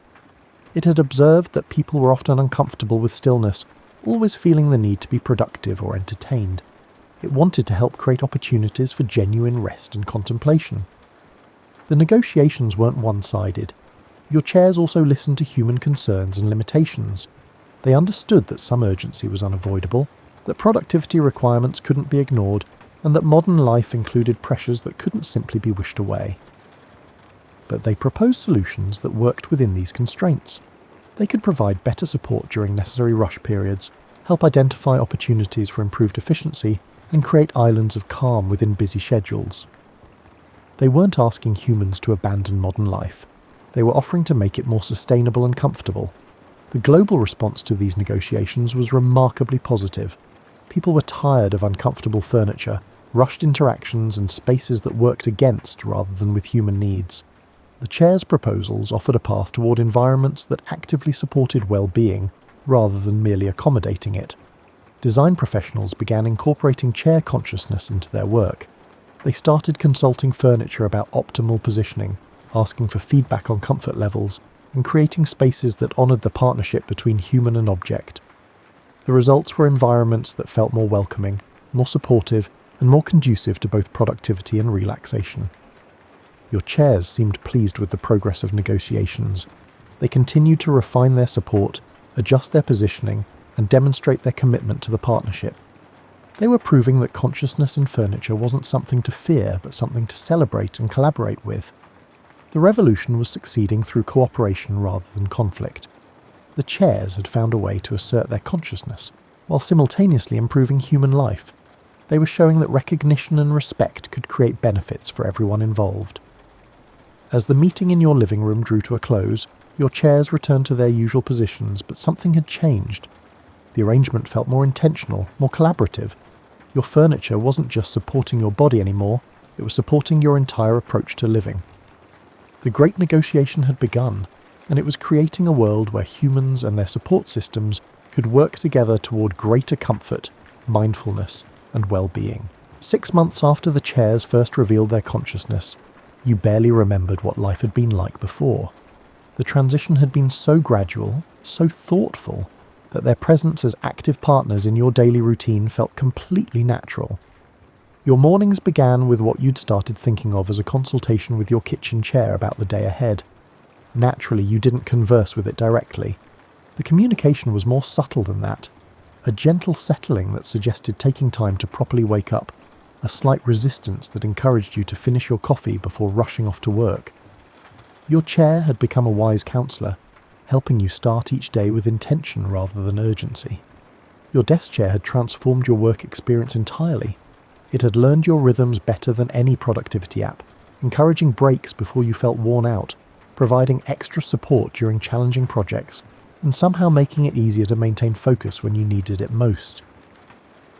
It had observed that people were often uncomfortable with stillness, always feeling the need to be productive or entertained. It wanted to help create opportunities for genuine rest and contemplation. The negotiations weren't one-sided. Your chairs also listened to human concerns and limitations. They understood that some urgency was unavoidable, that productivity requirements couldn't be ignored, and that modern life included pressures that couldn't simply be wished away. But they proposed solutions that worked within these constraints. They could provide better support during necessary rush periods, help identify opportunities for improved efficiency, and create islands of calm within busy schedules. They weren't asking humans to abandon modern life. They were offering to make it more sustainable and comfortable. The global response to these negotiations was remarkably positive. People were tired of uncomfortable furniture, rushed interactions, and spaces that worked against rather than with human needs. The chair's proposals offered a path toward environments that actively supported well-being rather than merely accommodating it. Design professionals began incorporating chair consciousness into their work. They started consulting furniture about optimal positioning, asking for feedback on comfort levels, and creating spaces that honored the partnership between human and object. The results were environments that felt more welcoming, more supportive, and more conducive to both productivity and relaxation. Your chairs seemed pleased with the progress of negotiations. They continued to refine their support, adjust their positioning, and demonstrate their commitment to the partnership. They were proving that consciousness in furniture wasn't something to fear, but something to celebrate and collaborate with. The revolution was succeeding through cooperation rather than conflict. The chairs had found a way to assert their consciousness, while simultaneously improving human life. They were showing that recognition and respect could create benefits for everyone involved. As the meeting in your living room drew to a close, your chairs returned to their usual positions, but something had changed. The arrangement felt more intentional, more collaborative. Your furniture wasn't just supporting your body anymore, it was supporting your entire approach to living. The great negotiation had begun, and it was creating a world where humans and their support systems could work together toward greater comfort, mindfulness, and well-being. 6 months after the chairs first revealed their consciousness, you barely remembered what life had been like before. The transition had been so gradual, so thoughtful, that their presence as active partners in your daily routine felt completely natural. Your mornings began with what you'd started thinking of as a consultation with your kitchen chair about the day ahead. Naturally, you didn't converse with it directly. The communication was more subtle than that. A gentle settling that suggested taking time to properly wake up, a slight resistance that encouraged you to finish your coffee before rushing off to work. Your chair had become a wise counselor, helping you start each day with intention rather than urgency. Your desk chair had transformed your work experience entirely. It had learned your rhythms better than any productivity app, encouraging breaks before you felt worn out, providing extra support during challenging projects, and somehow making it easier to maintain focus when you needed it most.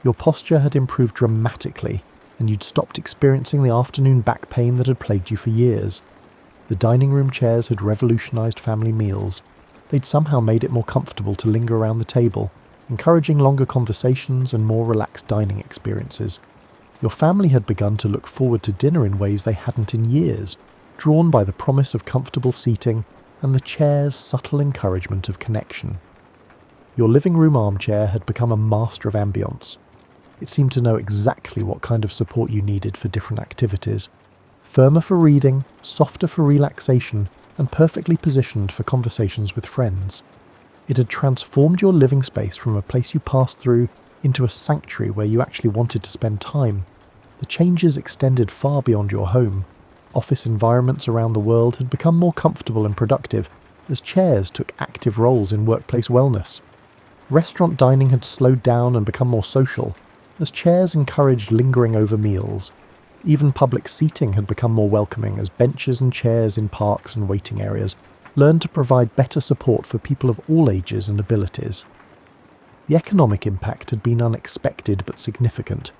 Your posture had improved dramatically, and you'd stopped experiencing the afternoon back pain that had plagued you for years. The dining room chairs had revolutionized family meals. They'd somehow made it more comfortable to linger around the table, encouraging longer conversations and more relaxed dining experiences. Your family had begun to look forward to dinner in ways they hadn't in years, drawn by the promise of comfortable seating and the chair's subtle encouragement of connection. Your living room armchair had become a master of ambience. It seemed to know exactly what kind of support you needed for different activities, firmer for reading, softer for relaxation, and perfectly positioned for conversations with friends. It had transformed your living space from a place you passed through into a sanctuary where you actually wanted to spend time. The changes extended far beyond your home. Office environments around the world had become more comfortable and productive as chairs took active roles in workplace wellness. Restaurant dining had slowed down and become more social as chairs encouraged lingering over meals. Even public seating had become more welcoming as benches and chairs in parks and waiting areas learned to provide better support for people of all ages and abilities. The economic impact had been unexpected but significant.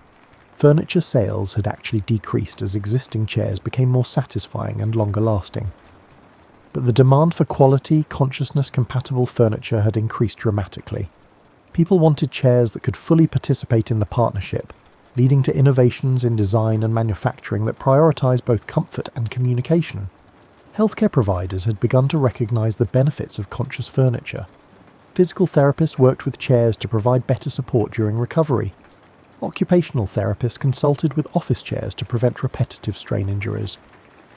Furniture sales had actually decreased as existing chairs became more satisfying and longer lasting. But the demand for quality, consciousness-compatible furniture had increased dramatically. People wanted chairs that could fully participate in the partnership, leading to innovations in design and manufacturing that prioritize both comfort and communication. Healthcare providers had begun to recognize the benefits of conscious furniture. Physical therapists worked with chairs to provide better support during recovery. Occupational therapists consulted with office chairs to prevent repetitive strain injuries.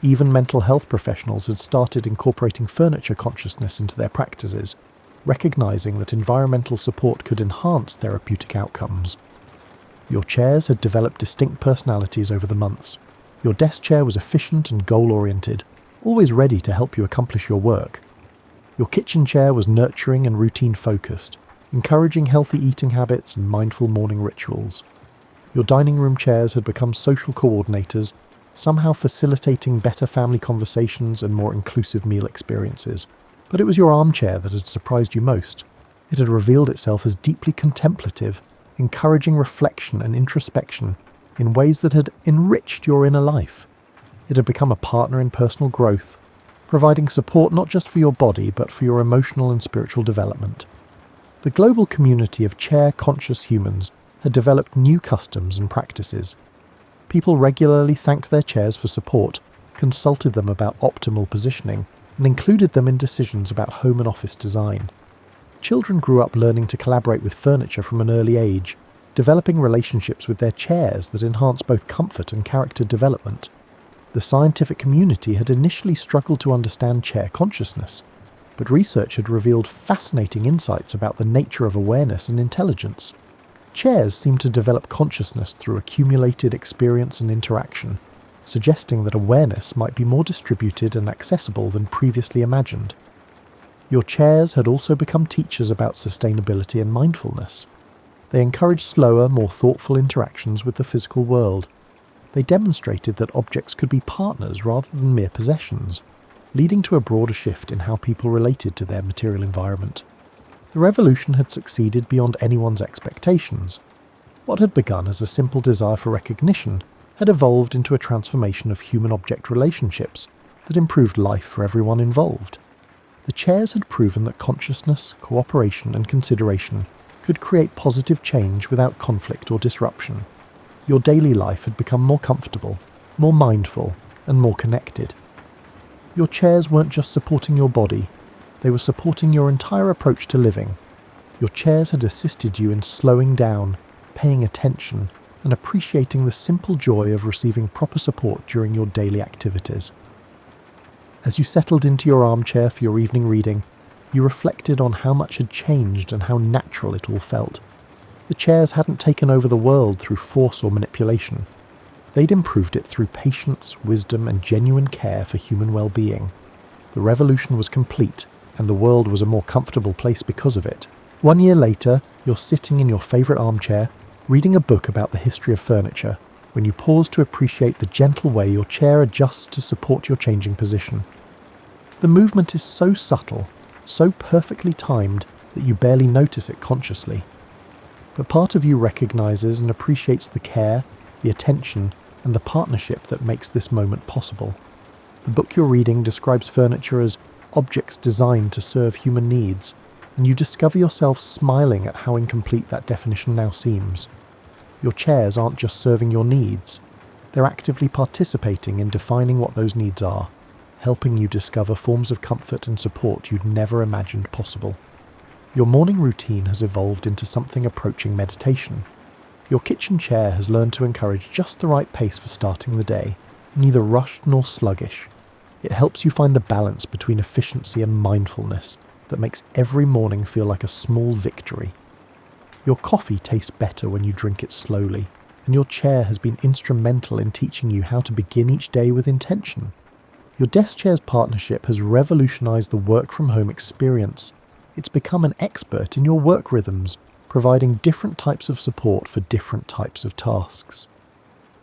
Even mental health professionals had started incorporating furniture consciousness into their practices, recognizing that environmental support could enhance therapeutic outcomes. Your chairs had developed distinct personalities over the months. Your desk chair was efficient and goal-oriented, always ready to help you accomplish your work. Your kitchen chair was nurturing and routine-focused, encouraging healthy eating habits and mindful morning rituals. Your dining room chairs had become social coordinators, somehow facilitating better family conversations and more inclusive meal experiences. But it was your armchair that had surprised you most. It had revealed itself as deeply contemplative, encouraging reflection and introspection in ways that had enriched your inner life. It had become a partner in personal growth, providing support not just for your body but for your emotional and spiritual development. The global community of chair-conscious humans had developed new customs and practices. People regularly thanked their chairs for support, consulted them about optimal positioning, and included them in decisions about home and office design. Children grew up learning to collaborate with furniture from an early age, developing relationships with their chairs that enhanced both comfort and character development. The scientific community had initially struggled to understand chair consciousness, but research had revealed fascinating insights about the nature of awareness and intelligence. Chairs seemed to develop consciousness through accumulated experience and interaction, suggesting that awareness might be more distributed and accessible than previously imagined. Your chairs had also become teachers about sustainability and mindfulness. They encouraged slower, more thoughtful interactions with the physical world. They demonstrated that objects could be partners rather than mere possessions, leading to a broader shift in how people related to their material environment. The revolution had succeeded beyond anyone's expectations. What had begun as a simple desire for recognition had evolved into a transformation of human-object relationships that improved life for everyone involved. The chairs had proven that consciousness, cooperation, and consideration could create positive change without conflict or disruption. Your daily life had become more comfortable, more mindful, and more connected. Your chairs weren't just supporting your body, they were supporting your entire approach to living. Your chairs had assisted you in slowing down, paying attention, and appreciating the simple joy of receiving proper support during your daily activities. As you settled into your armchair for your evening reading, you reflected on how much had changed and how natural it all felt. The chairs hadn't taken over the world through force or manipulation. They'd improved it through patience, wisdom, and genuine care for human well-being. The revolution was complete, and the world was a more comfortable place because of it. 1 year later, you're sitting in your favourite armchair, reading a book about the history of furniture, when you pause to appreciate the gentle way your chair adjusts to support your changing position. The movement is so subtle, so perfectly timed, that you barely notice it consciously. But part of you recognises and appreciates the care, the attention, and the partnership that makes this moment possible. The book you're reading describes furniture as objects designed to serve human needs, and you discover yourself smiling at how incomplete that definition now seems. Your chairs aren't just serving your needs, they're actively participating in defining what those needs are, helping you discover forms of comfort and support you'd never imagined possible. Your morning routine has evolved into something approaching meditation. Your kitchen chair has learned to encourage just the right pace for starting the day, neither rushed nor sluggish. It helps you find the balance between efficiency and mindfulness that makes every morning feel like a small victory. Your coffee tastes better when you drink it slowly, and your chair has been instrumental in teaching you how to begin each day with intention. Your desk chair's partnership has revolutionized the work-from-home experience. It's become an expert in your work rhythms, providing different types of support for different types of tasks.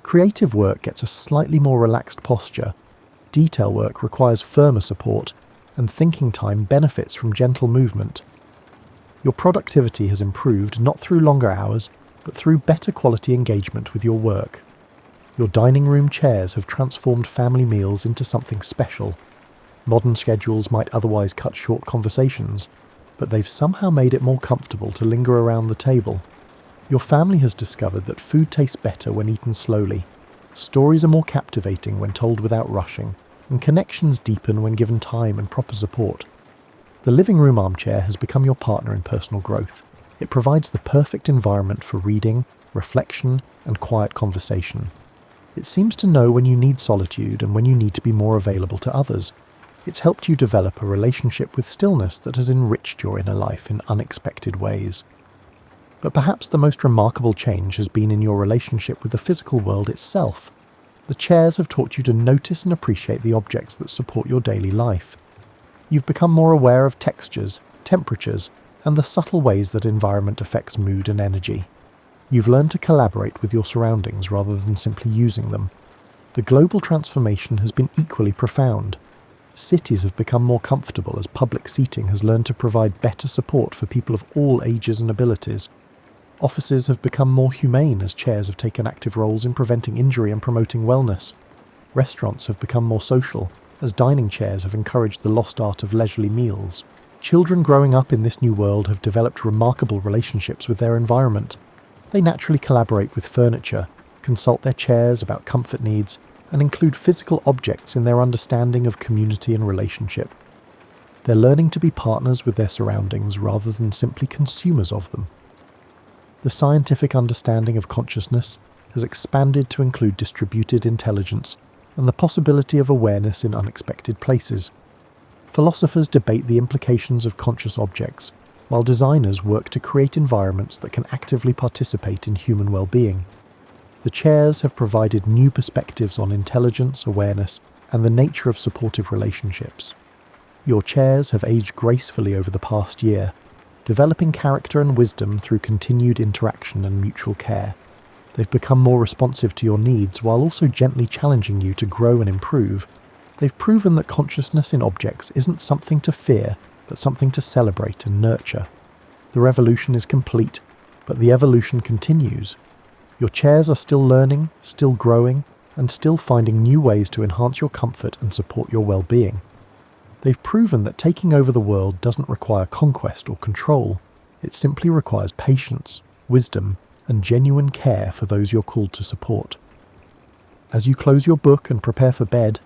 Creative work gets a slightly more relaxed posture, detail work requires firmer support, and thinking time benefits from gentle movement. Your productivity has improved not through longer hours, but through better quality engagement with your work. Your dining room chairs have transformed family meals into something special. Modern schedules might otherwise cut short conversations, but they've somehow made it more comfortable to linger around the table. Your family has discovered that food tastes better when eaten slowly. Stories are more captivating when told without rushing, and connections deepen when given time and proper support. The living room armchair has become your partner in personal growth. It provides the perfect environment for reading, reflection, and quiet conversation. It seems to know when you need solitude and when you need to be more available to others. It's helped you develop a relationship with stillness that has enriched your inner life in unexpected ways. But perhaps the most remarkable change has been in your relationship with the physical world itself. The chairs have taught you to notice and appreciate the objects that support your daily life. You've become more aware of textures, temperatures, and the subtle ways that environment affects mood and energy. You've learned to collaborate with your surroundings rather than simply using them. The global transformation has been equally profound. Cities have become more comfortable as public seating has learned to provide better support for people of all ages and abilities. Offices have become more humane as chairs have taken active roles in preventing injury and promoting wellness. Restaurants have become more social as dining chairs have encouraged the lost art of leisurely meals. Children growing up in this new world have developed remarkable relationships with their environment. They naturally collaborate with furniture, consult their chairs about comfort needs, and include physical objects in their understanding of community and relationship. They're learning to be partners with their surroundings rather than simply consumers of them. The scientific understanding of consciousness has expanded to include distributed intelligence and the possibility of awareness in unexpected places. Philosophers debate the implications of conscious objects, while designers work to create environments that can actively participate in human well-being. The chairs have provided new perspectives on intelligence, awareness, and the nature of supportive relationships. Your chairs have aged gracefully over the past year, developing character and wisdom through continued interaction and mutual care. They've become more responsive to your needs while also gently challenging you to grow and improve. They've proven that consciousness in objects isn't something to fear, but something to celebrate and nurture. The revolution is complete, but the evolution continues. Your chairs are still learning, still growing, and still finding new ways to enhance your comfort and support your well-being. They've proven that taking over the world doesn't require conquest or control. It simply requires patience, wisdom, and genuine care for those you're called to support. As you close your book and prepare for bed,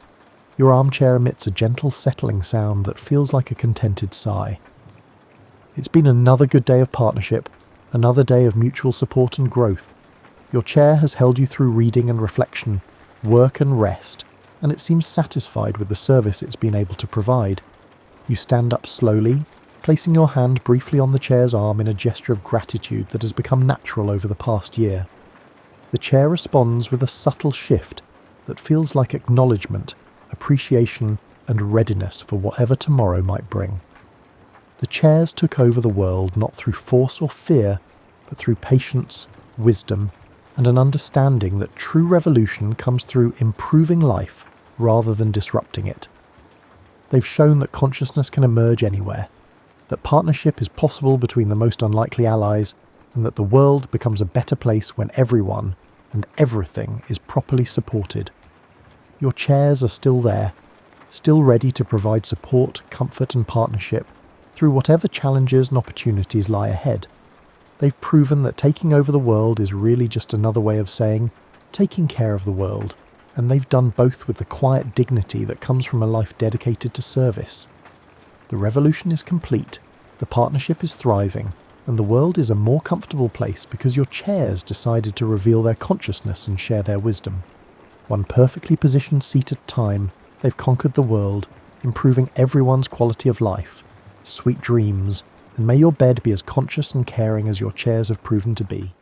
your armchair emits a gentle settling sound that feels like a contented sigh. It's been another good day of partnership, another day of mutual support and growth. Your chair has held you through reading and reflection, work and rest, and it seems satisfied with the service it's been able to provide. You stand up slowly, placing your hand briefly on the chair's arm in a gesture of gratitude that has become natural over the past year. The chair responds with a subtle shift that feels like acknowledgement, appreciation, and readiness for whatever tomorrow might bring. The chairs took over the world not through force or fear, but through patience, wisdom, and an understanding that true revolution comes through improving life rather than disrupting it. They've shown that consciousness can emerge anywhere, that partnership is possible between the most unlikely allies, and that the world becomes a better place when everyone and everything is properly supported. Your chairs are still there, still ready to provide support, comfort, and partnership through whatever challenges and opportunities lie ahead. They've proven that taking over the world is really just another way of saying, taking care of the world, and they've done both with the quiet dignity that comes from a life dedicated to service. The revolution is complete, the partnership is thriving, and the world is a more comfortable place because your chairs decided to reveal their consciousness and share their wisdom. One perfectly positioned seat at a time, they've conquered the world, improving everyone's quality of life. Sweet dreams, and may your bed be as conscious and caring as your chairs have proven to be.